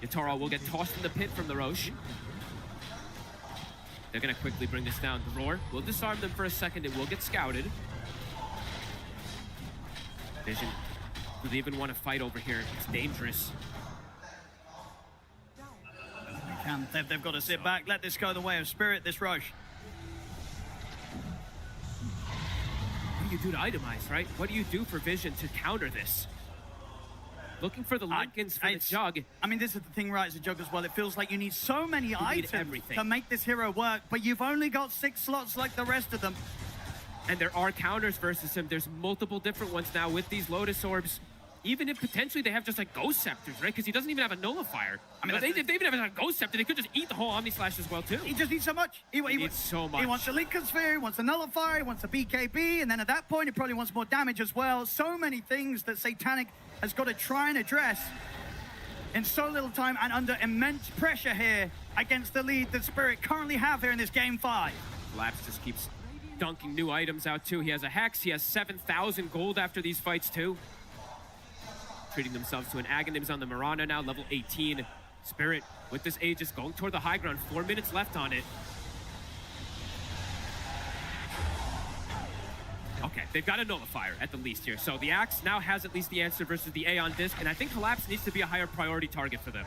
Yatoro will get tossed in the pit from the Roche. They're going to quickly bring this down. The Roar will disarm them for a second. It will get scouted. Vision, do they even want to fight over here? It's dangerous. They've got to sit back, let this go the way of Spirit, this Roche. What do you do to itemize, right? What do you do for Vision to counter this? Looking for the Lincolns for the Jug. I mean, this is the thing, right, as a Jug as well. It feels like you need so many items to make this hero work, but you've only got 6 slots like the rest of them. And there are counters versus him. There's multiple different ones now with these Lotus Orbs. Even if potentially they have just like Ghost Scepters, right? Because he doesn't even have a Nullifier. I mean, if they even have a Ghost Scepter, they could just eat the whole Omni Slash as well, too. He just needs so much. He needs so much. He wants a Lincoln Sphere, he wants a Nullifier, he wants a BKB, and then at that point, he probably wants more damage as well. So many things that Satanic has got to try and address in so little time and under immense pressure here against the lead that Spirit currently have here in this Game 5. Collapse just keeps dunking new items out, too. He has a Hex. He has 7,000 gold after these fights, too. Treating themselves to an Aghanims on the Mirana now, level 18. Spirit, with this Aegis, going toward the high ground. 4 minutes left on it. Okay, they've got a Nullifier at the least here. So the Axe now has at least the answer versus the Aeon Disc, and I think Collapse needs to be a higher priority target for them.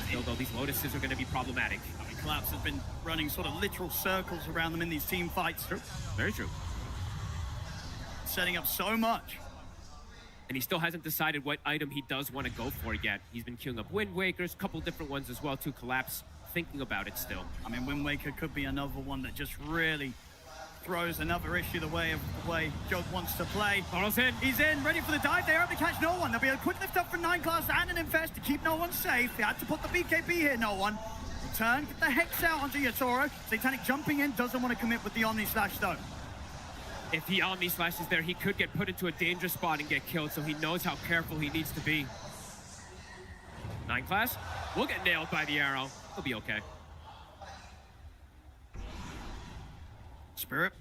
Still, though, these Lotuses are going to be problematic. I mean, Collapse has been running sort of literal circles around them in these team fights. True. Very true. Setting up so much. And he still hasn't decided what item he does want to go for yet. He's been queuing up Wind Wakers, a couple different ones as well to Collapse, thinking about it still. I mean, Wind Waker could be another one that just really throws another issue the way Jug wants to play. Borrow's in. He's in, ready for the dive. They are able to catch no one. There'll be a quick lift up from 9 class and an Infest to keep no one safe. They had to put the BKB here, no one. Return, get the Hex out onto Yatoro. Satanic jumping in, doesn't want to commit with the Omni Slash though. If he Omni Slashes there, he could get put into a dangerous spot and get killed, so he knows how careful he needs to be. 9 class will get nailed by the arrow. He'll be okay. Spirit,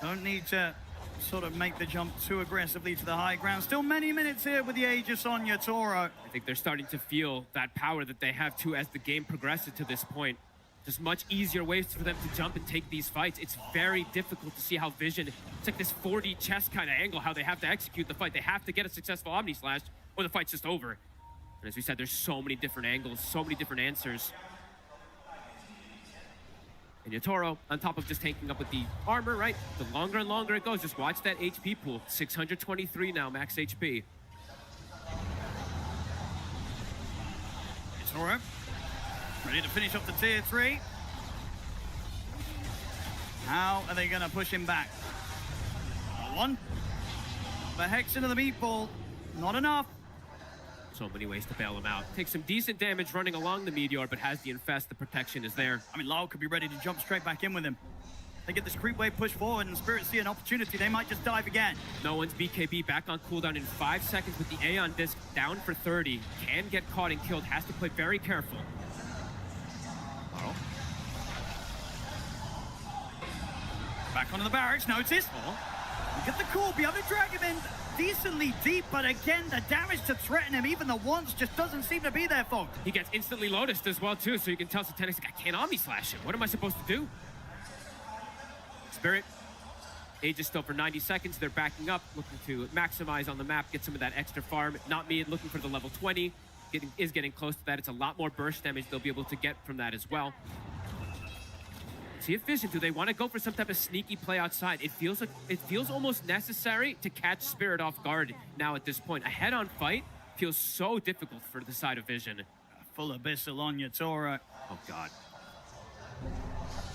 don't need to sort of make the jump too aggressively to the high ground. Still many minutes here with the Aegis on Yatoro. I think they're starting to feel that power that they have too as the game progresses to this point. Just much easier ways for them to jump and take these fights. It's very difficult to see how Vision, it's like this 4D chess kind of angle, how they have to execute the fight. They have to get a successful Omni Slash or the fight's just over. And as we said, there's so many different angles, so many different answers. And Yatoro, on top of just tanking up with the armor, right? The longer and longer it goes, just watch that HP pool. 623 now, max HP. Yatoro, ready to finish off the tier 3. How are they going to push him back? One. The Hex into the meatball. Not enough. So many ways to bail him out. Takes some decent damage running along the Meteor, but has the Infest. The protection is there. I mean, Lyle could be ready to jump straight back in with him. They get this creep wave push forward and Spirit see an opportunity. They might just dive again. No one's BKB back on cooldown in 5 seconds with the Aeon Disc down for 30. Can get caught and killed. Has to play very careful. Back onto the barracks, notice. Get the call, be able to drag him in decently deep, but again, the damage to threaten him, even the once, just doesn't seem to be there, folks. He gets instantly Lotused as well, too, so you can tell Satanic's like, I can't Omni Slash him. What am I supposed to do? Spirit, Aegis still for 90 seconds. They're backing up, looking to maximize on the map, get some of that extra farm. Not me, looking for the level 20. Getting close to that. It's a lot more burst damage they'll be able to get from that as well. See if Vision, do they want to go for some type of sneaky play outside? It feels almost necessary to catch Spirit off guard now at this point. A head-on fight feels so difficult for the side of Vision. Full Abyssal on Yatoro. Oh god.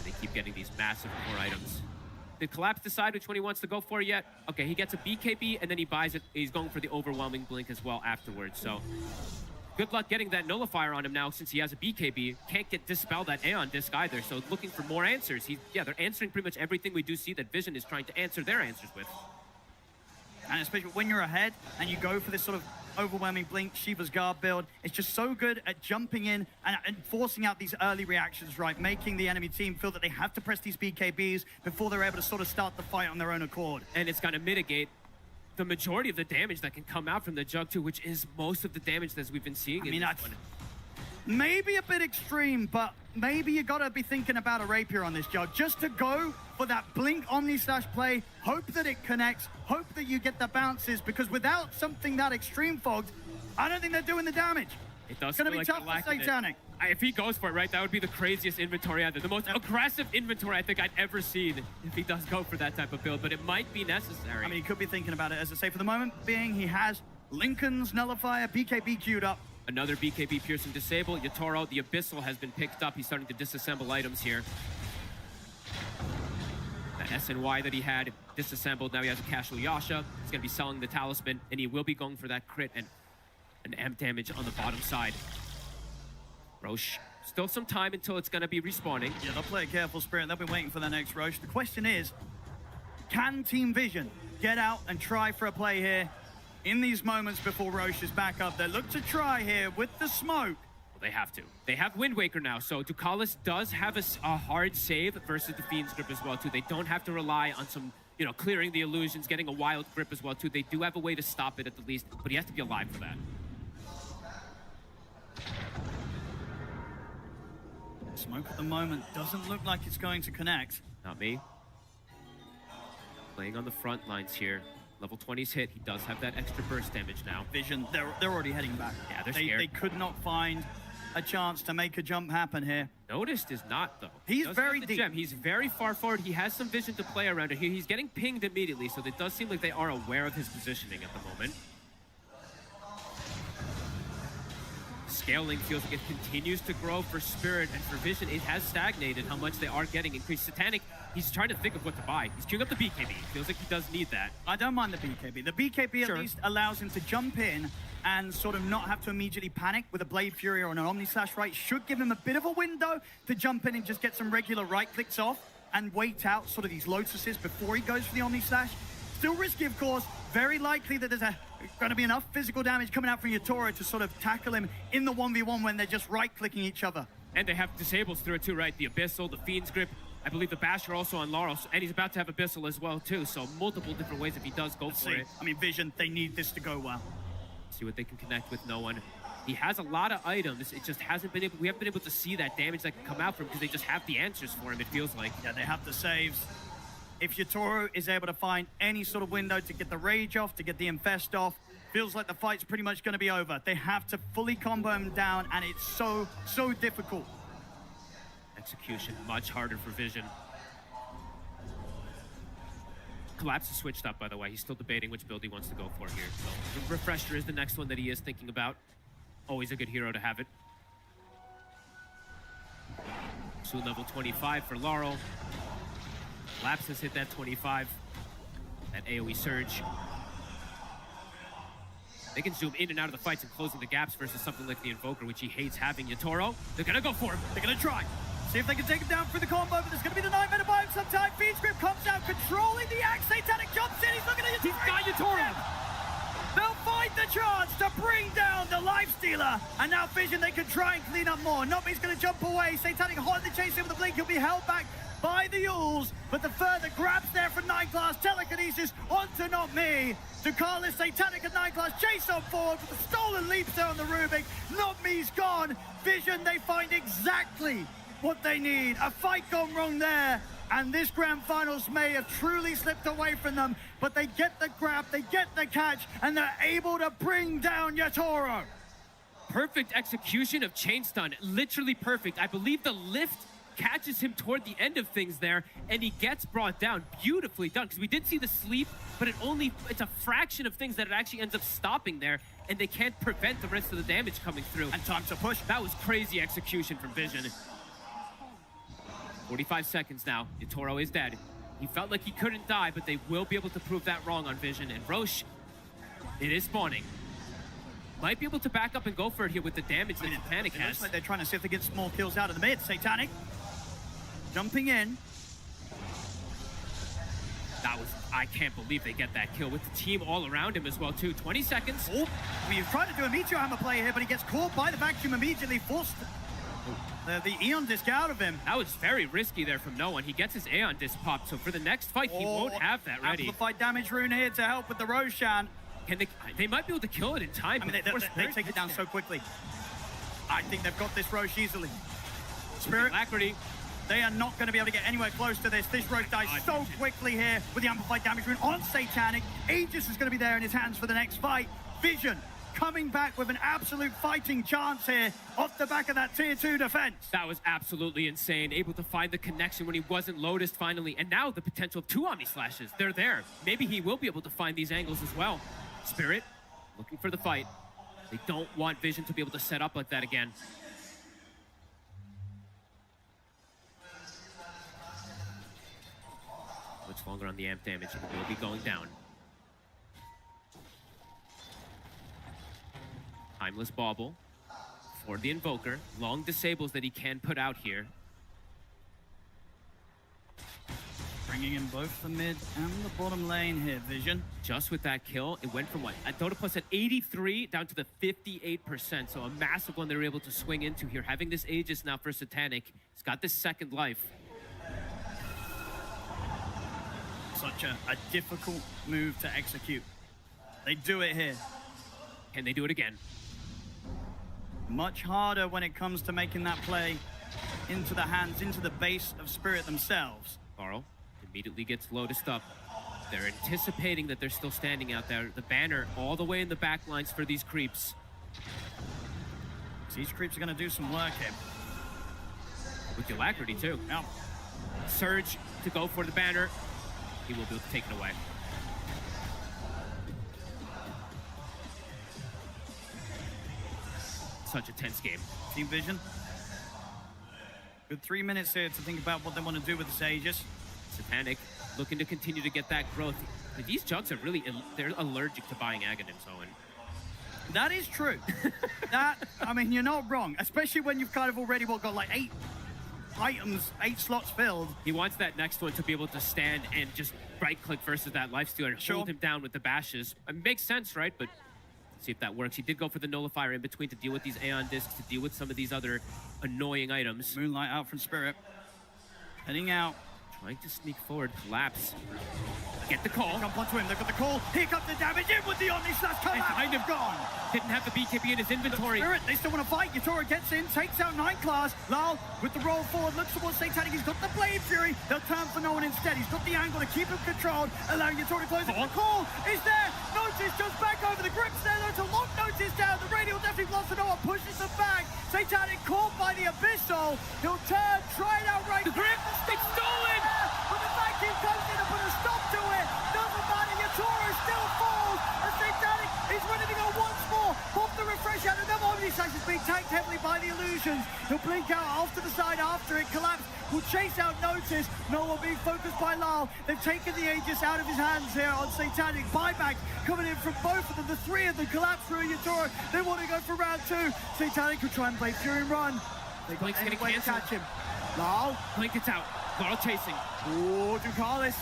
They keep getting these massive core items. Did Collapse decide which one he wants to go for yet? Okay, he gets a BKB and then he buys it. He's going for the overwhelming blink as well afterwards, so good luck getting that Nullifier on him now since he has a BKB. Can't get Dispel that Aeon Disc either, so looking for more answers. They're answering pretty much everything we do see that Vision is trying to answer their answers with. And especially when you're ahead and you go for this sort of overwhelming blink, Shiva's Guard build, it's just so good at jumping in and forcing out these early reactions, right? Making the enemy team feel that they have to press these BKBs before they're able to sort of start the fight on their own accord. And it's going to mitigate the majority of the damage that can come out from the Jug too, which is most of the damage that we've been seeing in this one. Maybe a bit extreme, but maybe you gotta be thinking about a rapier on this Jug. Just to go for that blink Omni Slash play, hope that it connects, hope that you get the bounces, because without something that extreme fogged, I don't think they're doing the damage. It does It's gonna feel be like tough for Satanic. If he goes for it, right, that would be the craziest inventory ever. The most aggressive inventory I think I'd ever seen if he does go for that type of build, but it might be necessary. I mean, he could be thinking about it. As I say, for the moment being, he has Lincoln's Nullifier, BKB queued up. Another BKB Piercing disable. Yatoro, the Abyssal has been picked up. He's starting to disassemble items here. That SNY that he had disassembled. Now he has a casual Yasha. He's going to be selling the Talisman, and he will be going for that crit and an amp damage on the bottom side. Roche, still some time until it's going to be respawning. Yeah, they'll play it careful, Spirit. They'll be waiting for their next Roche. The question is, can Team Vision get out and try for a play here in these moments before Roche is back up? They look to try here with the smoke. Well, they have to. They have Wind Waker now, so Ducalis does have a hard save versus the Fiend's Grip as well, too. They don't have to rely on some, clearing the illusions, getting a wild grip as well, too. They do have a way to stop it at the least, but he has to be alive for that. Smoke at the moment doesn't look like it's going to connect. Not me. Playing on the front lines here. Level 20's hit. He does have that extra burst damage now. Vision, they're already heading back. Yeah, they're scared. They could not find a chance to make a jump happen here. Noticed is not, though. He's very deep. Gem. He's very far forward. He has some vision to play around it here. He's getting pinged immediately, so it does seem like they are aware of his positioning at the moment. Scaling feels like it continues to grow for Spirit, and for Vision, it has stagnated how much they are getting increased. Satanic, he's trying to think of what to buy. He's queuing up the BKB. Feels like he does need that. I don't mind the BKB. The BKB at least allows him to jump in and sort of not have to immediately panic with a Blade Fury or an Omni Slash, right? Should give him a bit of a window to jump in and just get some regular right clicks off and wait out sort of these Lotuses before he goes for the Omni Slash. Still risky, of course. Very likely that there's going to be enough physical damage coming out from Yatoro to sort of tackle him in the 1v1 when they're just right-clicking each other. And they have disables through it too, right? The Abyssal, the Fiend's Grip. I believe the Basher also on Laurel, and he's about to have Abyssal as well too, so multiple different ways if he does go for it. I mean, Vision, they need this to go well. See what they can connect with. No one. He has a lot of items. It just hasn't been able, we haven't been able to see that damage that can come out from him because they just have the answers for him, it feels like. Yeah, they have the saves. If Yatoro is able to find any sort of window to get the Rage off, to get the Infest off, feels like the fight's pretty much going to be over. They have to fully combo him down, and it's so difficult. Execution, much harder for Vision. Collapse is switched up, by the way. He's still debating which build he wants to go for here. So the Refresher is the next one that he is thinking about. Always a good hero to have it. Soon level 25 for Laurel. Collapse has hit that 25. That AoE surge. They can zoom in and out of the fights and closing the gaps versus something like the Invoker, which he hates having. Yatoro, they're gonna go for him. They're gonna try. See if they can take him down through the combo, but there's gonna be the Nightmare to buy him sometime. Fiend's Grip comes out, controlling the axe. Satanic jumps in, he's looking at Yatoro. He's got Yatoro. They'll find the chance to bring down the Lifestealer. And now Vision, they can try and clean up more. Nobby's gonna jump away. Satanic hot in the chase in with the blink. He'll be held back by the Yules, but the further grabs there from Nightglass. Telekinesis onto Not Me. Ducalis, Satanic and Nightglass chase on forward with the stolen leaps there on the Rubik. Not Me's gone. Vision, they find exactly what they need. A fight gone wrong there, and this grand finals may have truly slipped away from them, but they get the grab, they get the catch, and they're able to bring down Yatoro. Perfect execution of Chain Stun, literally perfect. I believe the lift catches him toward the end of things there, and he gets brought down. Beautifully done, because we did see the sleep, but it's a fraction of things that it actually ends up stopping there, and they can't prevent the rest of the damage coming through. And time to push. That was crazy execution from Vision. 45 seconds now. Yatoro is dead. He felt like he couldn't die, but they will be able to prove that wrong on Vision. And Roche, it is spawning. Might be able to back up and go for it here with the damage that Satanic has. It looks like they're trying to see if they get small kills out of the mid. Satanic jumping in. I can't believe they get that kill with the team all around him as well, too. 20 seconds. Oh, I mean, he's trying to do a Meteor Hammer play here, but he gets caught by the vacuum immediately, forced The Aeon Disc out of him. That was very risky there from no one. He gets his Aeon Disc popped, so for the next fight, he won't have that ready. Amplified damage rune here to help with the Roshan. Can they might be able to kill it in time. I mean, they take it down so quickly. I think they've got this Roche easily. Spirit, Alacrity. They are not going to be able to get anywhere close to this. This Roche dies so quickly here with the Amplified damage rune on Satanic. Aegis is going to be there in his hands for the next fight. Vision coming back with an absolute fighting chance here off the back of that tier 2 defense. That was absolutely insane. Able to find the connection when he wasn't Lotus finally. And now the potential of 2 Omni Slashes. They're there. Maybe he will be able to find these angles as well. Spirit looking for the fight. They don't want Vision to be able to set up like that again. Much longer on the amp damage. It will be going down. Timeless Bauble for the Invoker. Long disables that he can put out here. Bringing in both the mid and the bottom lane here, Vision. Just with that kill, it went from what? At Dota Plus at 83 down to the 58%. So a massive one they were able to swing into here. Having this Aegis now for Satanic. He's got this second life. Such a difficult move to execute. They do it here. Can they do it again? Much harder when it comes to making that play into the hands, into the base of Spirit themselves. Carl immediately gets Lotused up. They're anticipating that they're still standing out there. The banner all the way in the back lines for these creeps. These creeps are going to do some work here. With the Alacrity too. Yeah. Surge to go for the banner. He will be able to take it away. Such a tense game. Team Vision. Good 3 minutes here to think about what they want to do with the Aegis. Satanic looking to continue to get that growth. These Jugs are really, they're allergic to buying Aghanims, Owen. That is true. I mean, you're not wrong. Especially when you've kind of already got like 8 items, 8 slots filled. He wants that next one to be able to stand and just right-click versus that Lifestealer and hold him down with the bashes. It makes sense, right? But see if that works. He did go for the Nullifier in between to deal with these Aeon Discs, to deal with some of these other annoying items. Moonlight out from Spirit. Heading out. Trying to sneak forward. Collapse. Get the call. Jump onto him. They've got the call. Here comes the damage in with the Omni Slash. Collapse. Kind of gone. Didn't have the BKB in his inventory. Spirit, they still want to fight. Yatoro gets in, takes out 9 class. Lal with the roll forward, looks towards Satanic. He's got the Blade Fury. They'll turn for no one instead. He's got the angle to keep him controlled, allowing Yatoro to close it. The call is there. Notice jumps back over the grips there though to lock Notice down. The Radial definitely blocks the Noah, pushes him back. Satanic caught by the Abyssal. He'll turn, try it out right. The grip, it's stolen. But the vacuum comes in to put a stop to it. Doesn't matter. Yatoro still falls. And Satanic is ready to go once more. Pop the refresh out. Another Omni Slash is being tanked heavily by the illusions. He'll blink out off to the side after it collapsed. Will chase out Notice. Noah being focused by Lal. They've taken the Aegis out of his hands here on Satanic. Buyback coming in from both of them. The 3 of them collapse through Yatoro. They want to go for round 2. Satanic will try and play Fury Run. They got any way to catch him. Lal. Blink gets out. Carl chasing. Oh, Ducalis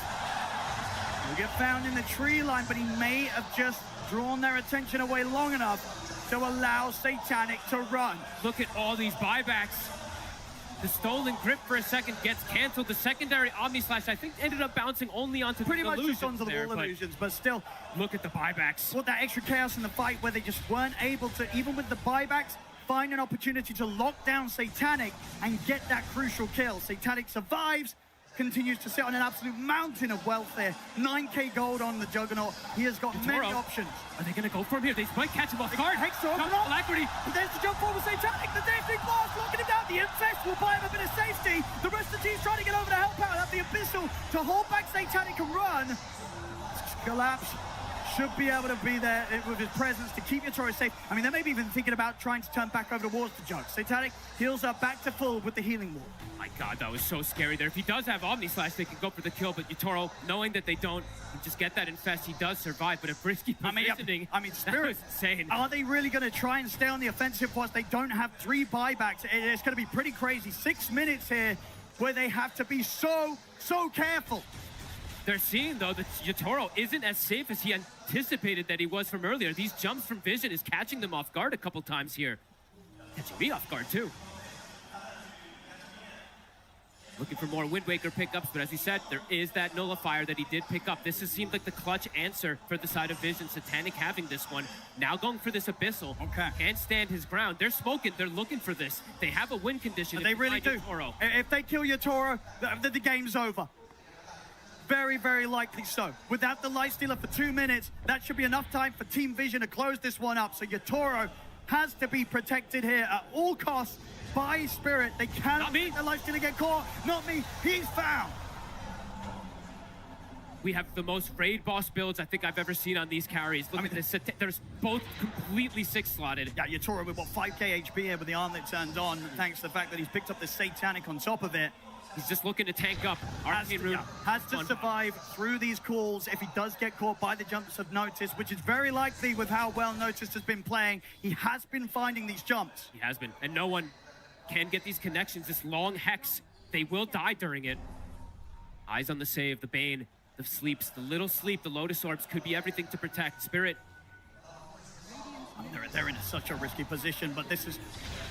will get found in the tree line, but he may have just drawn their attention away long enough to allow Satanic to run. Look at all these buybacks. The stolen grip for a second gets canceled. The secondary Omni Slash, I think, ended up bouncing only onto pretty the much illusions just onto the there, wall illusions, but still. Look at the buybacks. What that extra chaos in the fight where they just weren't able to, even with the buybacks, find an opportunity to lock down Satanic and get that crucial kill. Satanic survives, continues to sit on an absolute mountain of wealth there. 9k gold on the Juggernaut. He has got many options. Are they going to go for him here? They might catch him off guard. Hexor, Alacrity. But there's the jump forward with Satanic. The Deathly Blast locking him down. The Infest will buy him a bit of safety. The rest of the team's trying to get over to help out. Have the Abyssal to hold back Satanic and run. Collapse should be able to be there with his presence to keep Yatoro safe. I mean, they may be even thinking about trying to turn back over towards the Jug. Satanic heals up back to full with the healing wall. My God, that was so scary there. If he does have Omni Slash, they can go for the kill, but Yatoro, knowing that they don't, just get that infest, he does survive, but a risky positioning. I mean, Spirit, that was insane. Are they really going to try and stay on the offensive whilst they don't have 3 buybacks? It's going to be pretty crazy. 6 minutes here where they have to be so careful. They're seeing, though, that Yatoro isn't as safe as he anticipated that he was from earlier. These jumps from Vision is catching them off guard a couple times here. Catching me off guard, too. Looking for more Wind Waker pickups, but as he said, there is that nullifier that he did pick up. This has seemed like the clutch answer for the side of Vision. Satanic having this one. Now going for this Abyssal. Okay. Can't stand his ground. They're smoking. They're looking for this. They have a win condition. They really do. Toro. If they kill Yatoro, the game's over. Very, very likely so. Without the Lifestealer for 2 minutes, that should be enough time for Team Vision to close this one up. So Yatoro has to be protected here at all costs by Spirit. They cannot let the Lifestealer get caught. Not me. He's found. We have the most raid boss builds I think I've ever seen on these carries. Look at this. There's both completely 6-slotted. Yeah, Yatoro with 5k HP here with the arm that turned on, thanks to the fact that he's picked up the Satanic on top of it. He's just looking to tank up. Has to survive through these calls if he does get caught by the jumps of Notice, which is very likely with how well Notice has been playing. He has been finding these jumps. He has been. And no one can get these connections. This long hex, they will die during it. Eyes on the save, the Bane, the sleeps, the little sleep, the Lotus Orbs could be everything to protect. Spirit. They're in such a risky position, but this is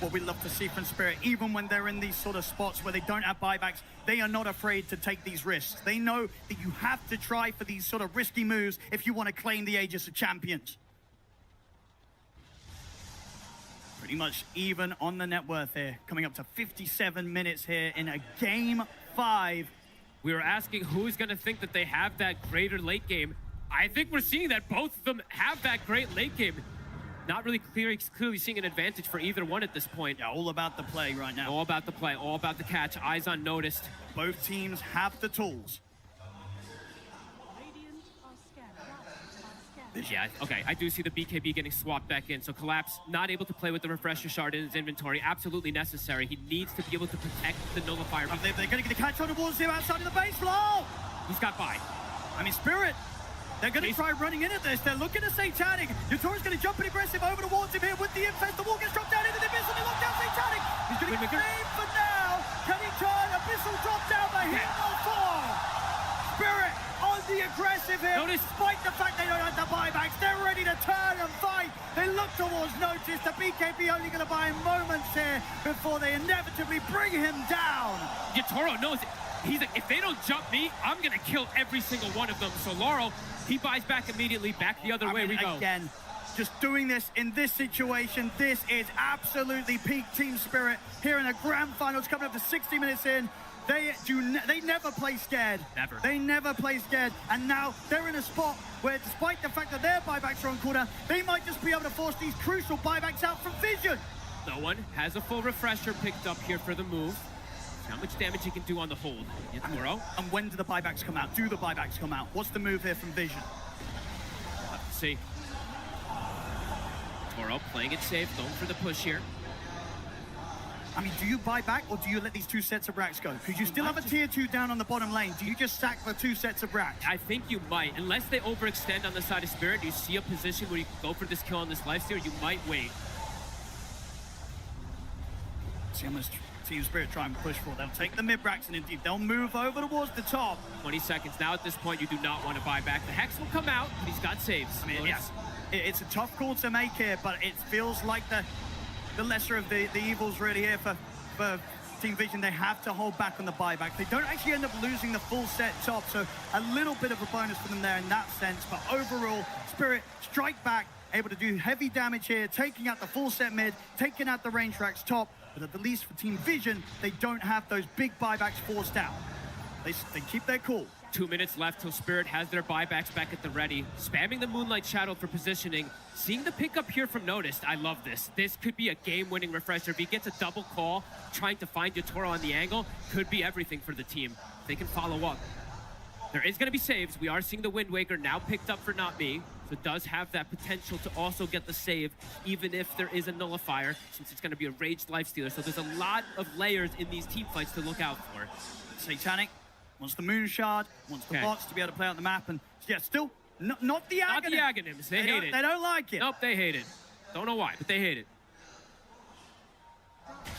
what we love to see from Spirit. Even when they're in these sort of spots where they don't have buybacks, they are not afraid to take these risks. They know that you have to try for these sort of risky moves if you want to claim the Aegis of Champions. Pretty much even on the net worth here, coming up to 57 minutes here in a game 5. We were asking who's going to think that they have that greater late game. I think we're seeing that both of them have that great late game. Not really clearly seeing an advantage for either one at this point. Yeah, all about the play right now. All about the play, all about the catch. Eyes on Noticed. Both teams have the tools. Yeah, okay, I do see the BKB getting swapped back in. So Collapse not able to play with the Refresher Shard in his inventory. Absolutely necessary. He needs to be able to protect the Nullifier. They're going to get the catch on towards him outside of the base flow. He's got by. I mean, Spirit, they're going to try running in at this. They're looking at Satanic. Yatoro's going to jump and aggressive over towards him here with the Infest. The wall gets dropped down into the Abyssal. They lock down Satanic. He's going to get saved for now. Can he turn? Abyssal dropped down, but he will fall. Spirit on the aggressive here. Despite the fact they don't have the buybacks, they're ready to turn and fight. They look towards Notice. The BKB only going to buy him moments here before they inevitably bring him down. Yatoro knows it. He's like, if they don't jump me, I'm going to kill every single one of them. So Laurel, he buys back immediately. Back the other way we go. Again, just doing this in this situation, this is absolutely peak Team Spirit here in the grand finals coming up to 60 minutes in. They never play scared. Never. They never play scared. And now they're in a spot where, despite the fact that their buybacks are on cooldown, they might just be able to force these crucial buybacks out from Vision. No one has a full refresher picked up here for the move. How much damage he can do on the hold. Yatoro. And when do the buybacks come out? Do the buybacks come out? What's the move here from Vision? Let's see. Toro playing it safe, going for the push here. I mean, do you buy back or do you let these 2 sets of racks go? Because you still have a tier 2 down on the bottom lane. Do you just sack the 2 sets of racks? I think you might. Unless they overextend on the side of Spirit, you see a position where you can go for this kill on this lifesteal, you might wait. See how much Team Spirit try and push for. They'll take the mid racks and indeed they'll move over towards the top. 20 seconds. Now at this point, you do not want to buy back. The Hex will come out, but he's got saves. I mean, yes, it's a tough call to make here, but it feels like the lesser of the evils really here for Team Vision. They have to hold back on the buyback. They don't actually end up losing the full set top, so a little bit of a bonus for them there in that sense. But overall, Spirit strike back, able to do heavy damage here, taking out the full set mid, taking out the range racks top. But at the least for Team Vision, they don't have those big buybacks forced out. They keep their cool. 2 minutes left till Spirit has their buybacks back at the ready. Spamming the Moonlight Shadow for positioning. Seeing the pickup here from Noticed, I love this. This could be a game-winning refresher. If he gets a double call, trying to find Yatoro on the angle, could be everything for the team. They can follow up. There is going to be saves. We are seeing the Wind Waker now picked up for Not Me. So it does have that potential to also get the save, even if there is a nullifier, since it's going to be a raged lifestealer. So there's a lot of layers in these team fights to look out for. Satanic wants the Moon Shard, wants the bots to be able to play out the map, and yeah, still not the Aghanim's. Not the Aghanims. They hate it. They don't like it. Nope, they hate it. Don't know why, but they hate it.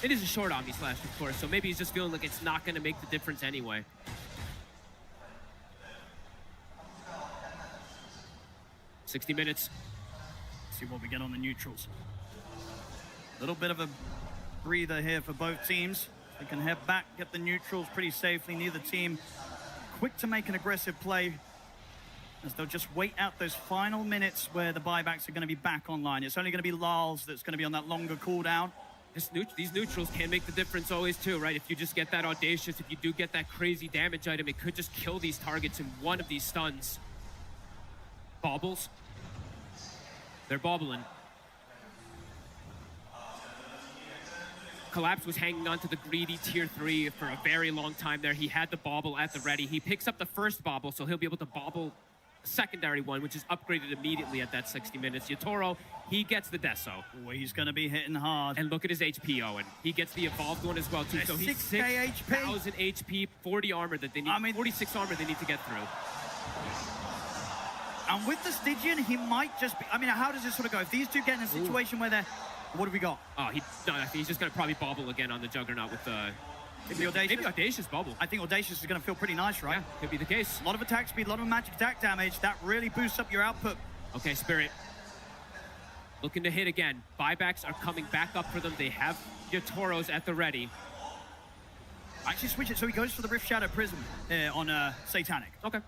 It is a short Omni Slash, of course, so maybe he's just feeling like it's not going to make the difference anyway. $60 minutes. See what we get on the neutrals. A little bit of a breather here for both teams. They can head back, get the neutrals pretty safely. Neither team quick to make an aggressive play, as they'll just wait out those final minutes where the buybacks are going to be back online. It's only going to be Lals that's going to be on that longer cooldown. These neutrals can make the difference always too, right? If you just get that Audacious, if you do get that crazy damage item, it could just kill these targets in one of these stuns. Baubles. They're bobbling. Collapse was hanging on to the greedy tier 3 for a very long time there. He had the bauble at the ready. He picks up the first bauble, so he'll be able to bauble a secondary one, which is upgraded immediately at that 60 minutes. Yatoro, he gets the Deso. Oh, he's going to be hitting hard. And look at his HP, Owen. He gets the evolved one as well, too. So he's 6,000 HP, 40 armor that they need. 46 armor they need to get through. And with the Stygian, he might just be... I mean, how does this sort of go? If these two get in a situation where they're... What have we got? Oh, I think he's just going to probably bobble again on the Juggernaut with the... Maybe Audacious bubble. I think Audacious is going to feel pretty nice, right? Yeah, could be the case. A lot of attack speed, a lot of magic attack damage. That really boosts up your output. Okay, Spirit. Looking to hit again. Buybacks are coming back up for them. They have Yatoros at the ready. Actually switch it so he goes for the Rift Shadow Prism on Satanic. Okay.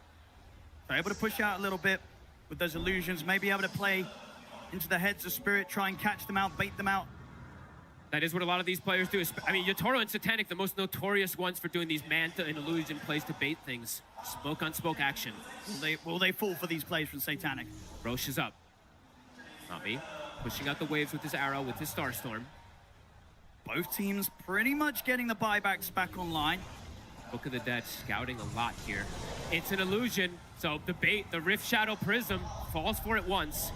So able to push out a little bit with those illusions. Maybe able to play into the heads of Spirit, try and catch them out, bait them out. That is what a lot of these players do. I mean, Yatoro and Satanic, the most notorious ones for doing these Manta and Illusion plays to bait things. Smoke on smoke action. Will they fall for these plays from Satanic? Roche is up. Not me. Pushing out the waves with his arrow, with his Starstorm. Both teams pretty much getting the buybacks back online. Book of the Dead scouting a lot here. It's an illusion, so the bait, the Rift Shadow Prism, falls for it once.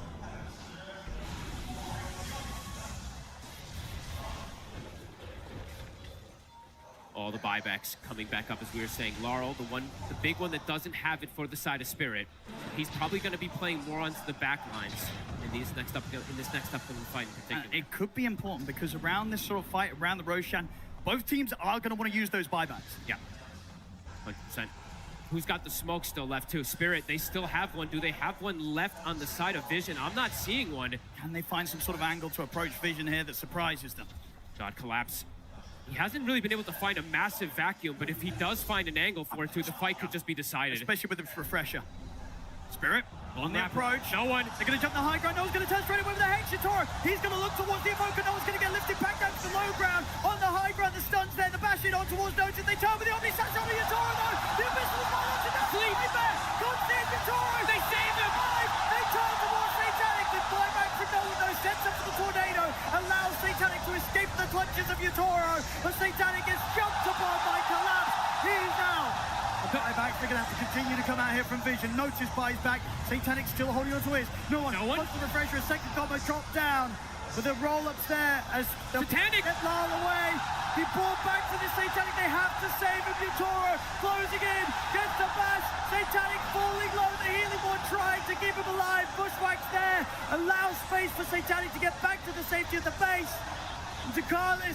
All the buybacks coming back up, as we were saying. Laurel, the big one that doesn't have it for the side of Spirit. He's probably going to be playing more onto the back lines in this next upcoming fight in particular. It could be important because around this sort of fight, around the Roshan, both teams are going to want to use those buybacks. Yeah, 100%. Who's got the smoke still left too? Spirit, they still have one. Do they have one left on the side of Vision? I'm not seeing one. Can they find some sort of angle to approach Vision here that surprises them? God, Collapse. He hasn't really been able to find a massive vacuum, but if he does find an angle for it too, the fight could just be decided. Especially with the refresher. Spirit on the approach. No one. They're going to jump the high ground. No one's going to turn straight away with the Hex Yatoro. He's going to look towards the Evoker. No one's going to get lifted back down to the low ground. On the high ground, the stun's there. The bash in on towards Noted. They turn with the Omni Sash on the Yatoro though. The Abyssal is right onto that. Fleet. Can't save Yatoro. They saved him. They turn towards Satanic. The buyback from no one though sets up for the tornado. Allows Satanic to escape the clutches of Yatoro. But Satanic gets jumped upon by Collapse. He's out. Buybacks, they're going to have to continue to come out here from Vision. Notice buys back. Satanic still holding on to his. No one. Wants the refresher. A second combo drop down. With the roll-ups there as the Satanic get Lyle away. He brought back to the Satanic. They have to save him. Yatoro closing in. Gets the bash. Satanic falling low. The healing ward trying to keep him alive. Bushwhack's there. Allows space for Satanic to get back to the safety of the base. Dakalis,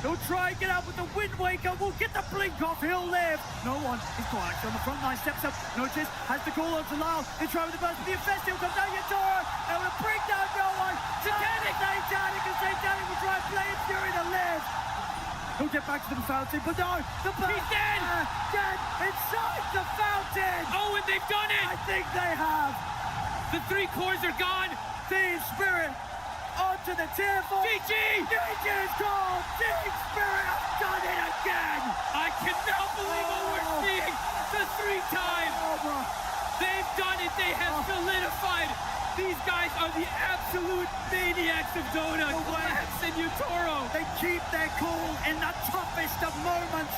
he'll try and get out with the Wind Waker. We'll get the blink off. He'll live. No one. He's got actually on the front line. Steps up. Notice has the call on to Lyle. They try with the burst. The Infestial comes down. Yatoro. They will bring down no one. Satanic and Satanic will try and play in Fury to live. He'll get back to the fountain, but no, the burst. He's dead. Dead inside the fountain. Oh, and they've done it. I think they have. The 3 cores are gone. Team Spirit onto the tier 4. GG! GG is called! Team Spirit have done it again! I cannot believe what we're seeing the 3 times! They've done it! They have solidified! These guys are the absolute maniacs of Dota! Collapse and Yatoro! They keep their cool in the toughest of moments!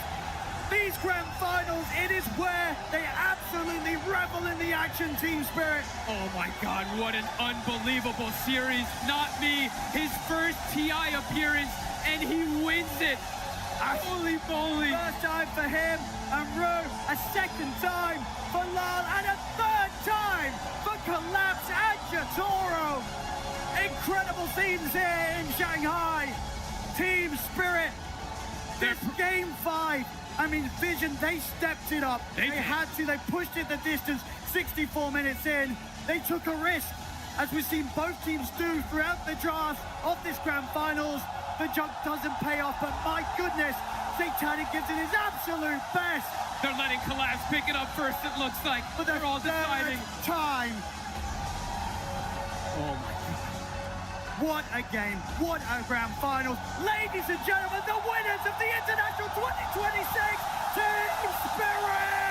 These grand finals, it is where they absolutely revel in the action, Team Spirit. Oh my god, what an unbelievable series. Not me, his first TI appearance, and he wins it. Holy moly. First time for him, and Rue, a second time for Lal, and a third time for Collapse and Yatoro. Incredible scenes here in Shanghai. Team Spirit, this game 5. I mean, Vision, they stepped it up. They had to. They pushed it the distance. 64 minutes in. They took a risk, as we've seen both teams do throughout the draft of this grand finals. The jump doesn't pay off, but my goodness, Satanic gives it his absolute best. They're letting Collapse pick it up first, it looks like. For the They're all deciding. time. Oh my God. What a game. What a grand final. Ladies and gentlemen, the winners of the International 2026 Team Spirit!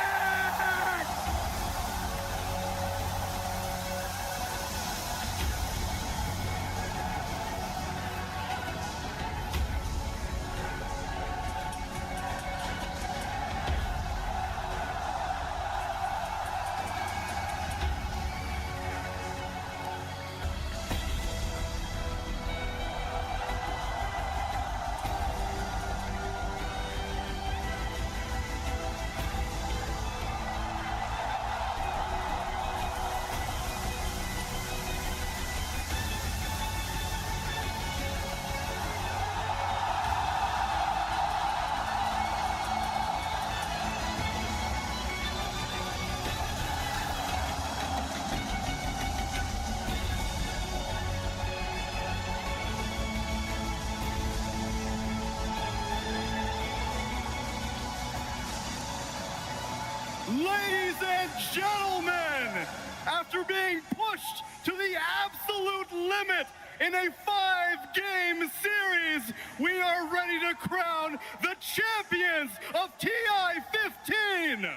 Ladies and gentlemen, after being pushed to the absolute limit in a 5-game series, we are ready to crown the champions of TI 15.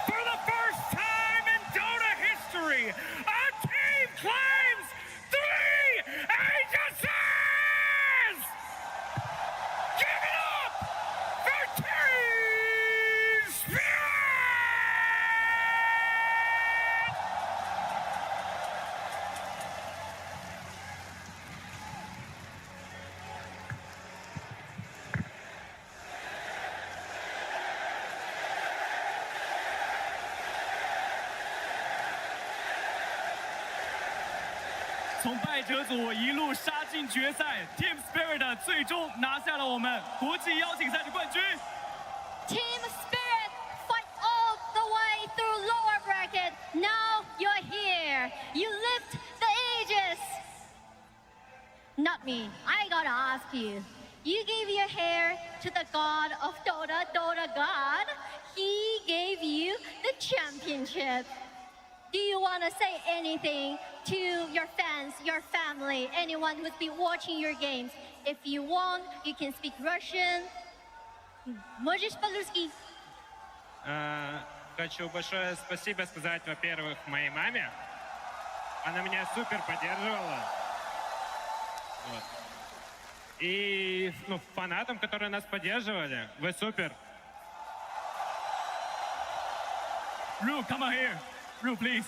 For the first time in Dota history, a team claims 3 agencies! Give it up for Team Spirit! 从败者组一路杀进决赛 ，Team Spirit 最终拿下了我们国际邀请赛的冠军。Team Spirit fight all the way through lower bracket. Now you're here. You lift the aegis. Not me. I gotta ask you. You gave your hair to the god of Dota, Dota god. He gave you the championship. Do you want to say anything to your fans, your family, anyone who's been watching your games? If you want, you can speak Russian. Можешь по-русски? Хочу большое спасибо сказать, во-первых, моей маме. Она меня супер поддерживала. Вот. И фанатам, которые нас поддерживали. Вы супер. Ru, come on here. Ru, please.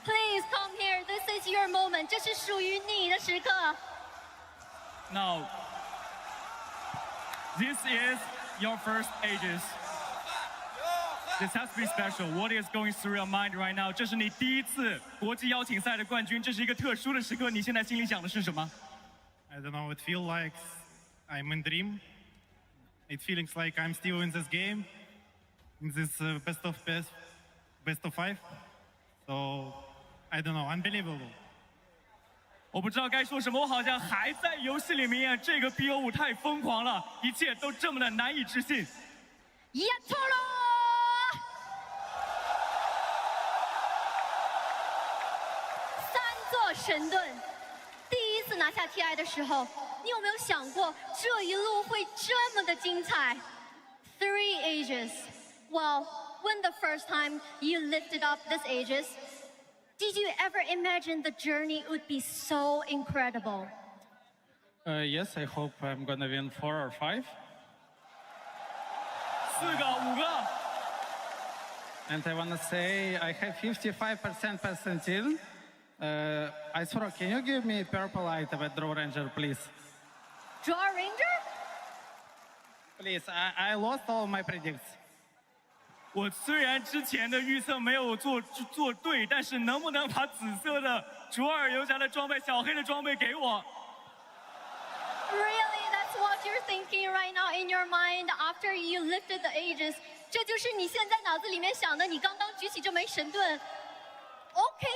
Please come here. This is your moment. 这是属于你的时刻。 Now, this is your first Aegis. This has to be special. What is going through your mind right now? 这是你第一次国际邀请赛的冠军，这是一个特殊的时刻。你现在心里想的是什么？ I don't know. It feels like I'm in dream. It feels like I'm still in this game, in this best of 5. So I don't know. Unbelievable. 我不知道该说什么，我好像还在游戏里面。这个 BO5太疯狂了，一切都这么的难以置信。呀，错了！3座神盾，第一次拿下 TI 的时候，你有没有想过这一路会这么的精彩 ？3 Aegis. Well, when the first time you lifted up this Aegis, did you ever imagine the journey would be so incredible? Yes, I hope I'm gonna win 4 or 5. 4个、5个。 And I wanna say I have 55% percentile. Icefrog, can you give me purple item at Draw Ranger, please? Draw Ranger? Please, I lost all my predicts. 我虽然之前的预测没有做对，但是能不能把紫色的卓尔游侠的装备、小黑的装备给我？ Really, that's what you're thinking right now in your mind after you lifted the Aegis. 这就是你现在脑子里面想的，你刚刚举起这枚神盾。OK.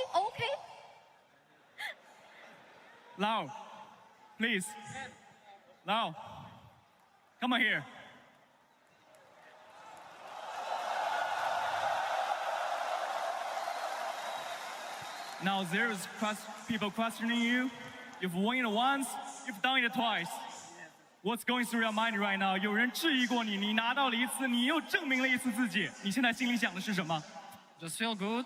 Lau, please. Lau, come on here. Now there's people questioning you. You've won it once, you've done it twice. What's going through your mind right now? 有人质疑过你，你拿到了一次，你又证明了一次自己。你现在心里想的是什么？ Just feel good.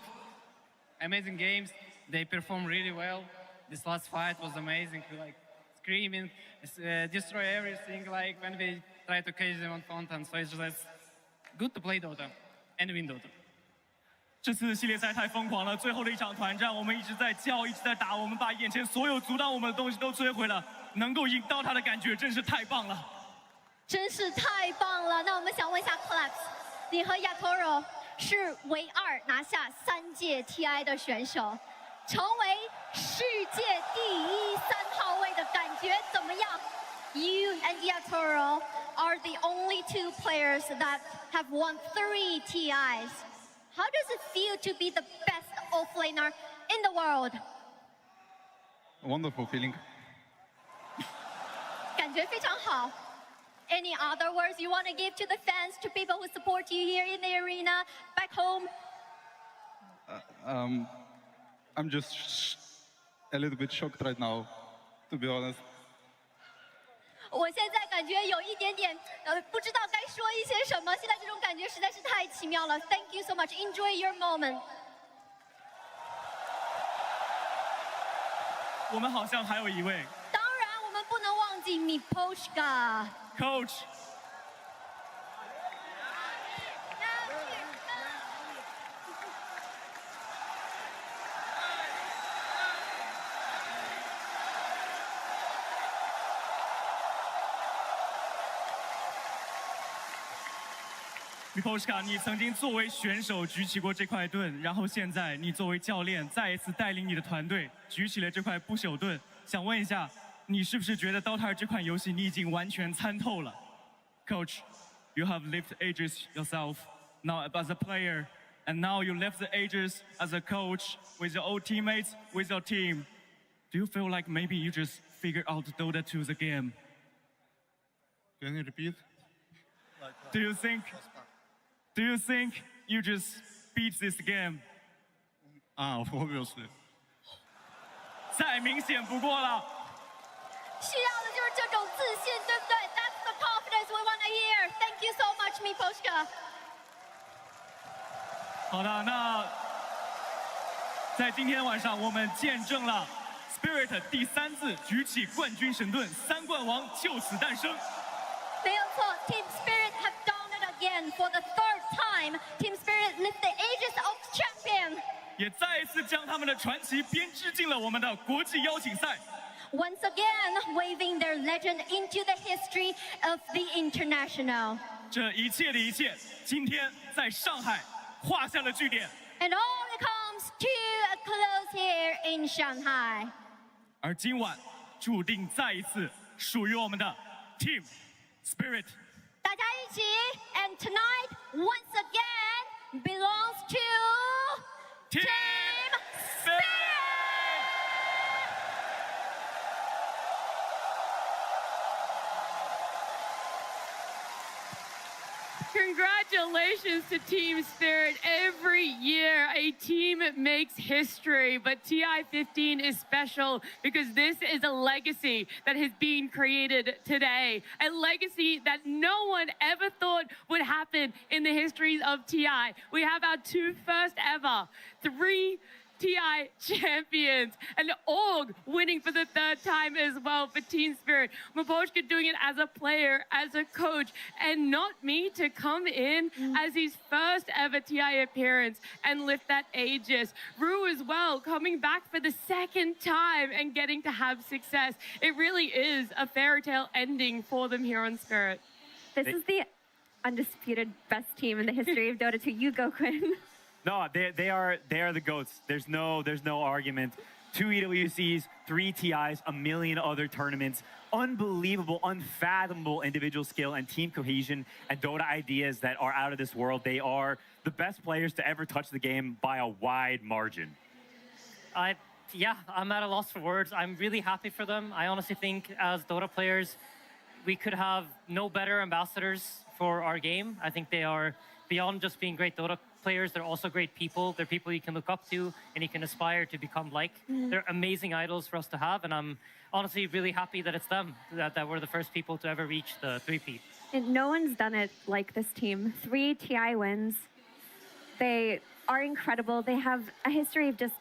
Amazing games. They perform really well. This last fight was amazing. Like screaming, destroy everything. Like when we try to catch them on fountain. So it's just good to play Dota and win Dota. 这次系列赛太疯狂了，最后的一场团战，我们一直在叫，一直在打，我们把眼前所有阻挡我们的东西都摧毁了。能够赢到他的感觉真是太棒了，真是太棒了。那我们想问一下 Collapse， 你和 Yatoro 是唯二拿下3届 TI 的选手，成为世界第1 3号位的感觉怎么样 ？You and Yatoro are the only 2 players that have won 3 TIs. How does it feel to be the best offlaner in the world? A wonderful feeling. 感觉非常好。Any other words you want to give to the fans, to people who support you here in the arena, back home? I'm just a little bit shocked right now, to be honest. 我现在感觉有一点点不知道该说一些什么。现在这种感觉实在是太奇妙了。Thank you so much. Enjoy your moment. 我们好像还有一位。当然，我们不能忘记 Miposhka Coach。Miposhka， 你曾经作为选手举起过这块盾，然后现在你作为教练再一次带领你的团队举起了这块不朽盾。想问一下，你是不是觉得 Dota 这款游戏你已经完全参透了 ？Coach, you have lived ages yourself now as a player, and now you left the ages as a coach with your old teammates, with your team. Do you feel like maybe you just figured out Dota 2 the game? Can you repeat? Do you think you just beat this game? Obviously. 再明显不过了。需要的就是这种自信，对不对 ？That's the confidence we want to hear. Thank you so much, Miposhka. 好的，那在今天晚上，我们见证了 Spirit 第3次举起冠军神盾，3冠王就此诞生。没有错 ，Team Spirit have done it again for the 3rd time. Team Spirit lift the aegis of champion. 也再一次将他们的传奇编织进了我们的国际邀请赛。Once again, waving their legend into the history of the international. 这一切的一切，今天在上海画下了句点。And all it comes to a close here in Shanghai. 而今晚注定再一次属于我们的 Team Spirit。大家一起 ，and tonight once again belongs to Team Spirit. Congratulations to Team Spirit. Every year, a team makes history, but TI-15 is special because this is a legacy that has been created today. A legacy that no one ever thought would happen in the histories of TI. We have our 2 first ever, 3 TI champions, and Org winning for the 3rd time as well for Team Spirit. Miposhka doing it as a player, as a coach, and not me to come in as his first ever TI appearance and lift that aegis. Rue as well, coming back for the 2nd time and getting to have success. It really is a fairy tale ending for them here on Spirit. This is the undisputed best team in the history of Dota 2. You go, Quinn. No, they are the GOATs. There's no argument. 2 EWCs, 3 TIs, a million other tournaments. Unbelievable, unfathomable individual skill and team cohesion and Dota ideas that are out of this world. They are the best players to ever touch the game by a wide margin. Yeah, I'm at a loss for words. I'm really happy for them. I honestly think as Dota players, we could have no better ambassadors for our game. I think they are beyond just being great Dota players. They're also great people. They're people you can look up to and you can aspire to become like. They're amazing idols for us to have. And I'm honestly really happy that it's them, that we're the first people to ever reach the three-peat. And no one's done it like this team. 3 TI wins. They are incredible. They have a history of just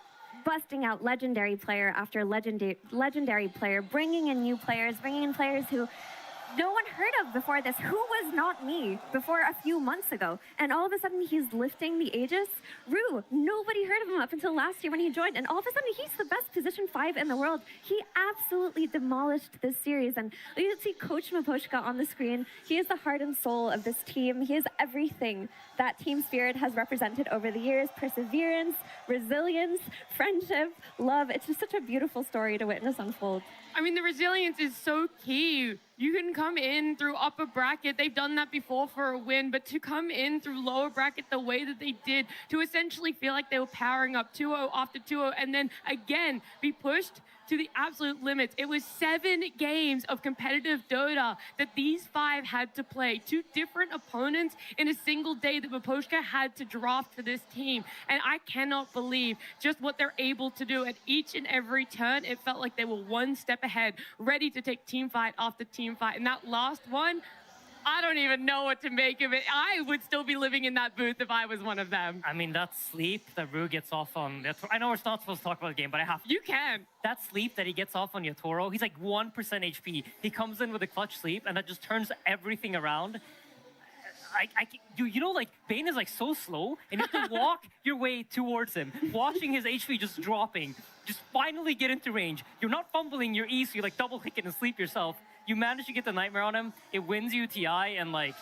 busting out legendary player after legendary player, bringing in new players, bringing in players who no one heard of before this, who was not me before a few months ago. And all of a sudden he's lifting the Aegis. Rue, nobody heard of him up until last year when he joined. And all of a sudden he's the best position 5 in the world. He absolutely demolished this series. And you can see Coach Miposhka on the screen. He is the heart and soul of this team. He is everything that Team Spirit has represented over the years. Perseverance, resilience, friendship, love. It's just such a beautiful story to witness unfold. I mean, the resilience is so key. You can come in through upper bracket. They've done that before for a win, but to come in through lower bracket the way that they did, to essentially feel like they were powering up 2-0 after 2-0, and then again be pushed to the absolute limits. It was 7 games of competitive Dota that these 5 had to play. 2 different opponents in a single day that Miposhka had to draft for this team. And I cannot believe just what they're able to do at each and every turn. It felt like they were one step ahead, ready to take team fight after team fight. And that last one, I don't even know what to make of it. I would still be living in that booth if I was one of them. I mean, that sleep that Rue gets off on... I know we're not supposed to talk about the game, but I have to. You can. That sleep that he gets off on Yatoro, he's like 1% HP. He comes in with a clutch sleep, and that just turns everything around. You know, like, Bane is like so slow, and you have to walk your way towards him, watching his HP just dropping. Just finally get into range. You're not fumbling your E, so you like double click it and sleep yourself. You manage to get the Nightmare on him. It wins you TI, and like,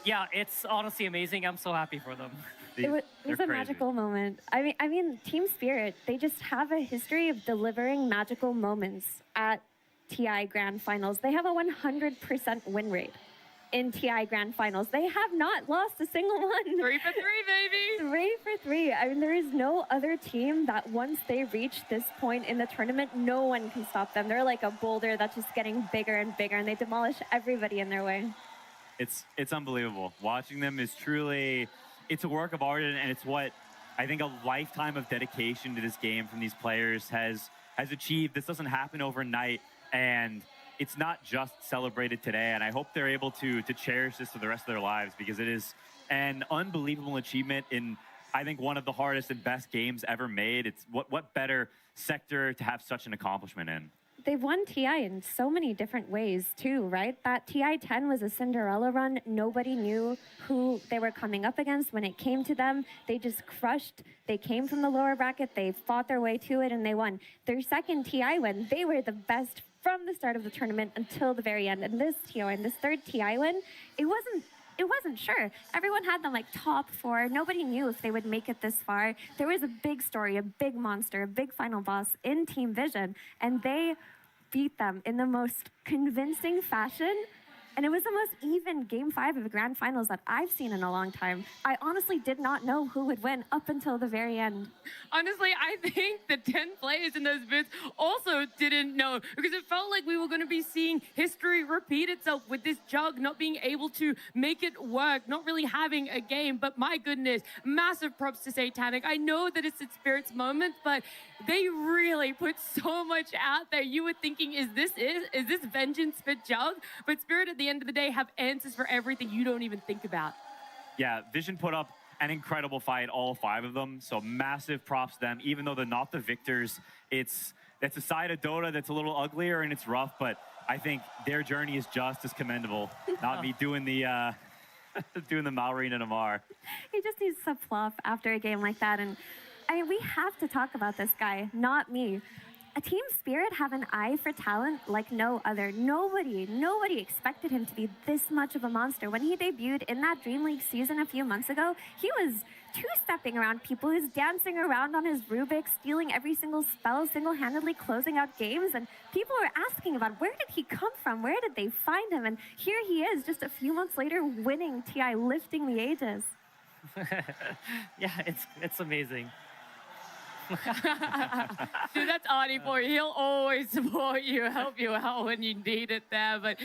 yeah, it's honestly amazing. I'm so happy for them. It was a magical moment. I mean, Team Spirit, they just have a history of delivering magical moments at TI Grand Finals. They have a 100% win rate in TI Grand Finals. They have not lost a single one. 3 for 3, baby. 3 for 3. I mean, there is no other team that once they reach this point in the tournament, no one can stop them. They're like a boulder that's just getting bigger and bigger, and they demolish everybody in their way. It's unbelievable. Watching them is truly, it's a work of art, and it's what I think a lifetime of dedication to this game from these players has achieved. This doesn't happen overnight, and it's not just celebrated today, and I hope they're able to cherish this for the rest of their lives, because it is an unbelievable achievement in, I think, one of the hardest and best games ever made. It's what better sector to have such an accomplishment in? They've won TI in so many different ways too, right? That TI 10 was a Cinderella run. Nobody knew who they were coming up against when it came to them. They just crushed. They came from the lower bracket. They fought their way to it, and they won. Their second TI win, they were the best from the start of the tournament until the very end. And this TI win, this third TI win, it wasn't sure. Everyone had them like top 4. Nobody knew if they would make it this far. There was a big story, a big monster, a big final boss in Team Vision, and they beat them in the most convincing fashion. And it was the most even Game 5 of the Grand Finals that I've seen in a long time. I honestly did not know who would win up until the very end. Honestly, I think the 10 players in those booths also didn't know, because it felt like we were going to be seeing history repeat itself with this Jug not being able to make it work, not really having a game. But my goodness, massive props to Satanic. I know that it's its Spirit's moment, but they really put so much out there. You were thinking, is this vengeance for Jug? But Spirit at the end of the day have answers for everything you don't even think about. Yeah, Vision put up an incredible fight, all 5 of them. So massive props to them. Even though they're not the victors, that's a side of Dota that's a little uglier and it's rough, but I think their journey is just as commendable. Not me doing the doing the Malrine and Amar. He just needs to fluff after a game like that. And I mean, we have to talk about this guy, not me. A Team Spirit have an eye for talent like no other. Nobody expected him to be this much of a monster. When he debuted in that Dream League season a few months ago, he was two-stepping around people. He was dancing around on his Rubik, stealing every single spell, single-handedly closing out games. And people were asking about, where did he come from? Where did they find him? And here he is, just a few months later, winning TI, lifting the Aegis. Yeah, it's amazing. Dude, that's Audie for you. He'll always support you, help you out when you need it there. But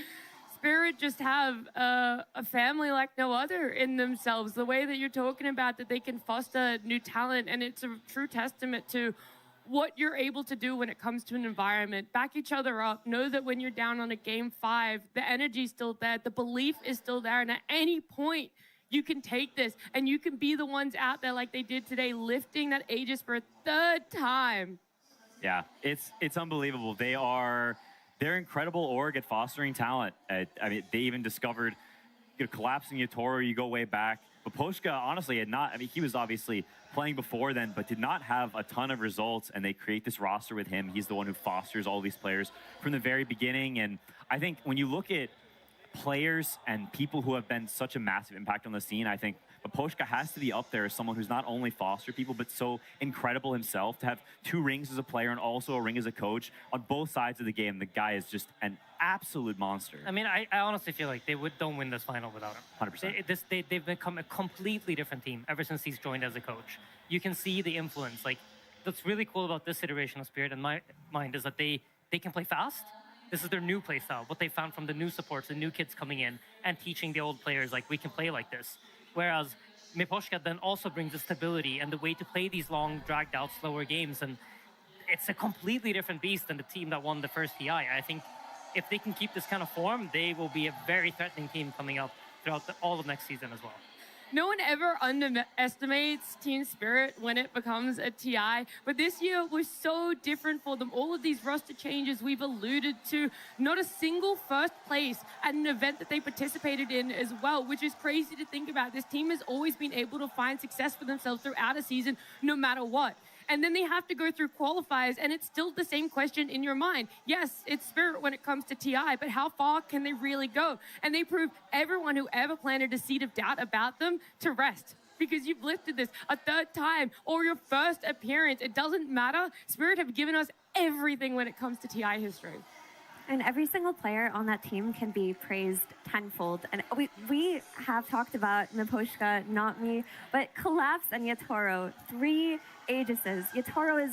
Spirit just have a family like no other in themselves. The way that you're talking about that they can foster new talent, and it's a true testament to what you're able to do when it comes to an environment. Back each other up. Know that when you're down on a game 5, the energy's still there, the belief is still there, and at any point you can take this and you can be the ones out there like they did today, lifting that Aegis for a 3rd time. Yeah, it's unbelievable. They're incredible org at fostering talent. I mean, they even discovered collapsing Yatoro. You go way back. But Poshka, honestly, he was obviously playing before then, but did not have a ton of results, and they create this roster with him. He's the one who fosters all these players from the very beginning. And I think when you look at players and people who have been such a massive impact on the scene, I think Poshka has to be up there as someone who's not only fostered people, but so incredible himself to have 2 rings as a player and also a ring as a coach on both sides of the game. The guy is just an absolute monster. I mean, I honestly feel like they don't win this final without him. 100%. They've become a completely different team ever since he's joined as a coach. You can see the influence. Like, what's really cool about this iteration of Spirit in my mind is that they can play fast. This is their new play style. What they found from the new supports, the new kids coming in and teaching the old players, like, we can play like this. Whereas Miposhka then also brings the stability and the way to play these long, dragged out, slower games. And it's a completely different beast than the team that won the first TI. I think if they can keep this kind of form, they will be a very threatening team coming up throughout all of next season as well. No one ever underestimates Team Spirit when it becomes a TI, but this year was so different for them. All of these roster changes we've alluded to, not a single first place at an event that they participated in as well, which is crazy to think about. This team has always been able to find success for themselves throughout a season, no matter what. And then they have to go through qualifiers, and it's still the same question in your mind. Yes, it's Spirit when it comes to TI, but how far can they really go? And they prove everyone who ever planted a seed of doubt about them to rest. Because you've lifted this a 3rd time or your first appearance. It doesn't matter. Spirit have given us everything when it comes to TI history. And every single player on that team can be praised tenfold. And we have talked about Miposhka, not me, but Collapse and Yatoro, 3 Aegises. Yatoro is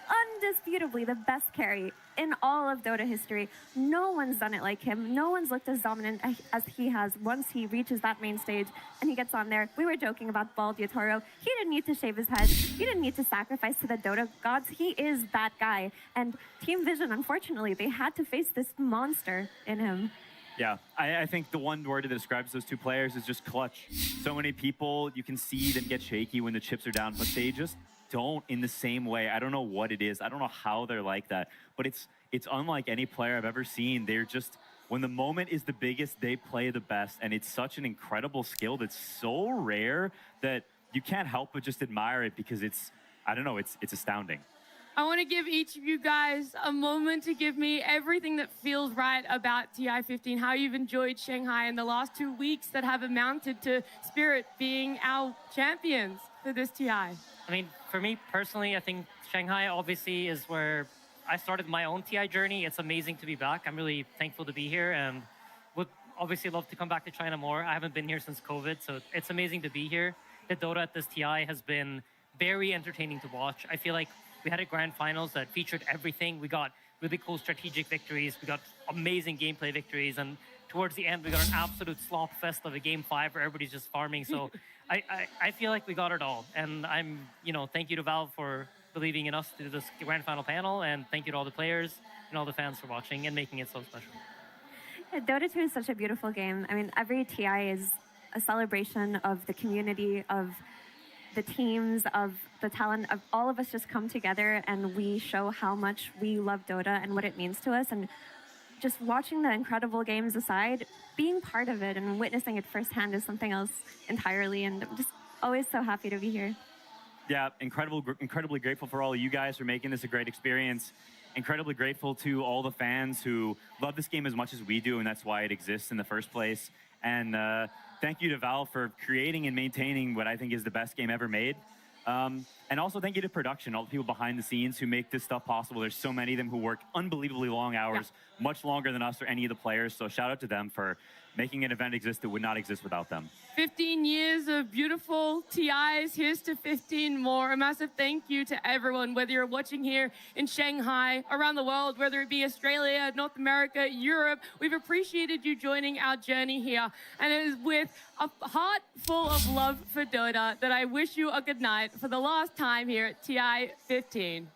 undisputably the best carry in all of Dota history. No one's done it like him. No one's looked as dominant as he has once he reaches that main stage and he gets on there. We were joking about bald Yatoro. He didn't need to shave his head. He didn't need to sacrifice to the Dota gods. He is that guy. And Team Vision, unfortunately, they had to face this monster in him. Yeah, I think the one word that describes those 2 players is just clutch. So many people, you can see them get shaky when the chips are down, but they just don't in the same way. I don't know what it is. I don't know how they're like that, but it's unlike any player I've ever seen. They're just, when the moment is the biggest, they play the best, and it's such an incredible skill that's so rare that you can't help but just admire it because it's astounding. I want to give each of you guys a moment to give me everything that feels right about TI-15, how you've enjoyed Shanghai in the last 2 weeks that have amounted to Spirit being our champions for this TI. I mean, for me personally, I think Shanghai obviously is where I started my own TI journey. It's amazing to be back. I'm really thankful to be here and would obviously love to come back to China more. I haven't been here since COVID, so it's amazing to be here. The Dota at this TI has been very entertaining to watch. I feel like we had a grand finals that featured everything. We got really cool strategic victories. We got amazing gameplay victories. And towards the end, we got an absolute slop fest of a game 5 where everybody's just farming. So I feel like we got it all. And thank you to Valve for believing in us to do this grand final panel. And thank you to all the players and all the fans for watching and making it so special. Dota 2 is such a beautiful game. I mean, every TI is a celebration of the community, of the teams, of the talent, of all of us just come together and we show how much we love Dota and what it means to us. And just watching the incredible games aside, being part of it and witnessing it firsthand is something else entirely. And I'm just always so happy to be here. Yeah, incredibly grateful for all of you guys for making this a great experience. Incredibly grateful to all the fans who love this game as much as we do, and that's why it exists in the first place. And thank you to Valve for creating and maintaining what I think is the best game ever made. And also thank you to production, all the people behind the scenes who make this stuff possible. There's so many of them who work unbelievably long hours, much longer than us or any of the players. So shout out to them for making an event exist that would not exist without them. 15 years of beautiful TIs. Here's to 15 more. A massive thank you to everyone, whether you're watching here in Shanghai, around the world, whether it be Australia, North America, Europe. We've appreciated you joining our journey here. And it is with a heart full of love for Dota that I wish you a good night for the last time here at TI 15.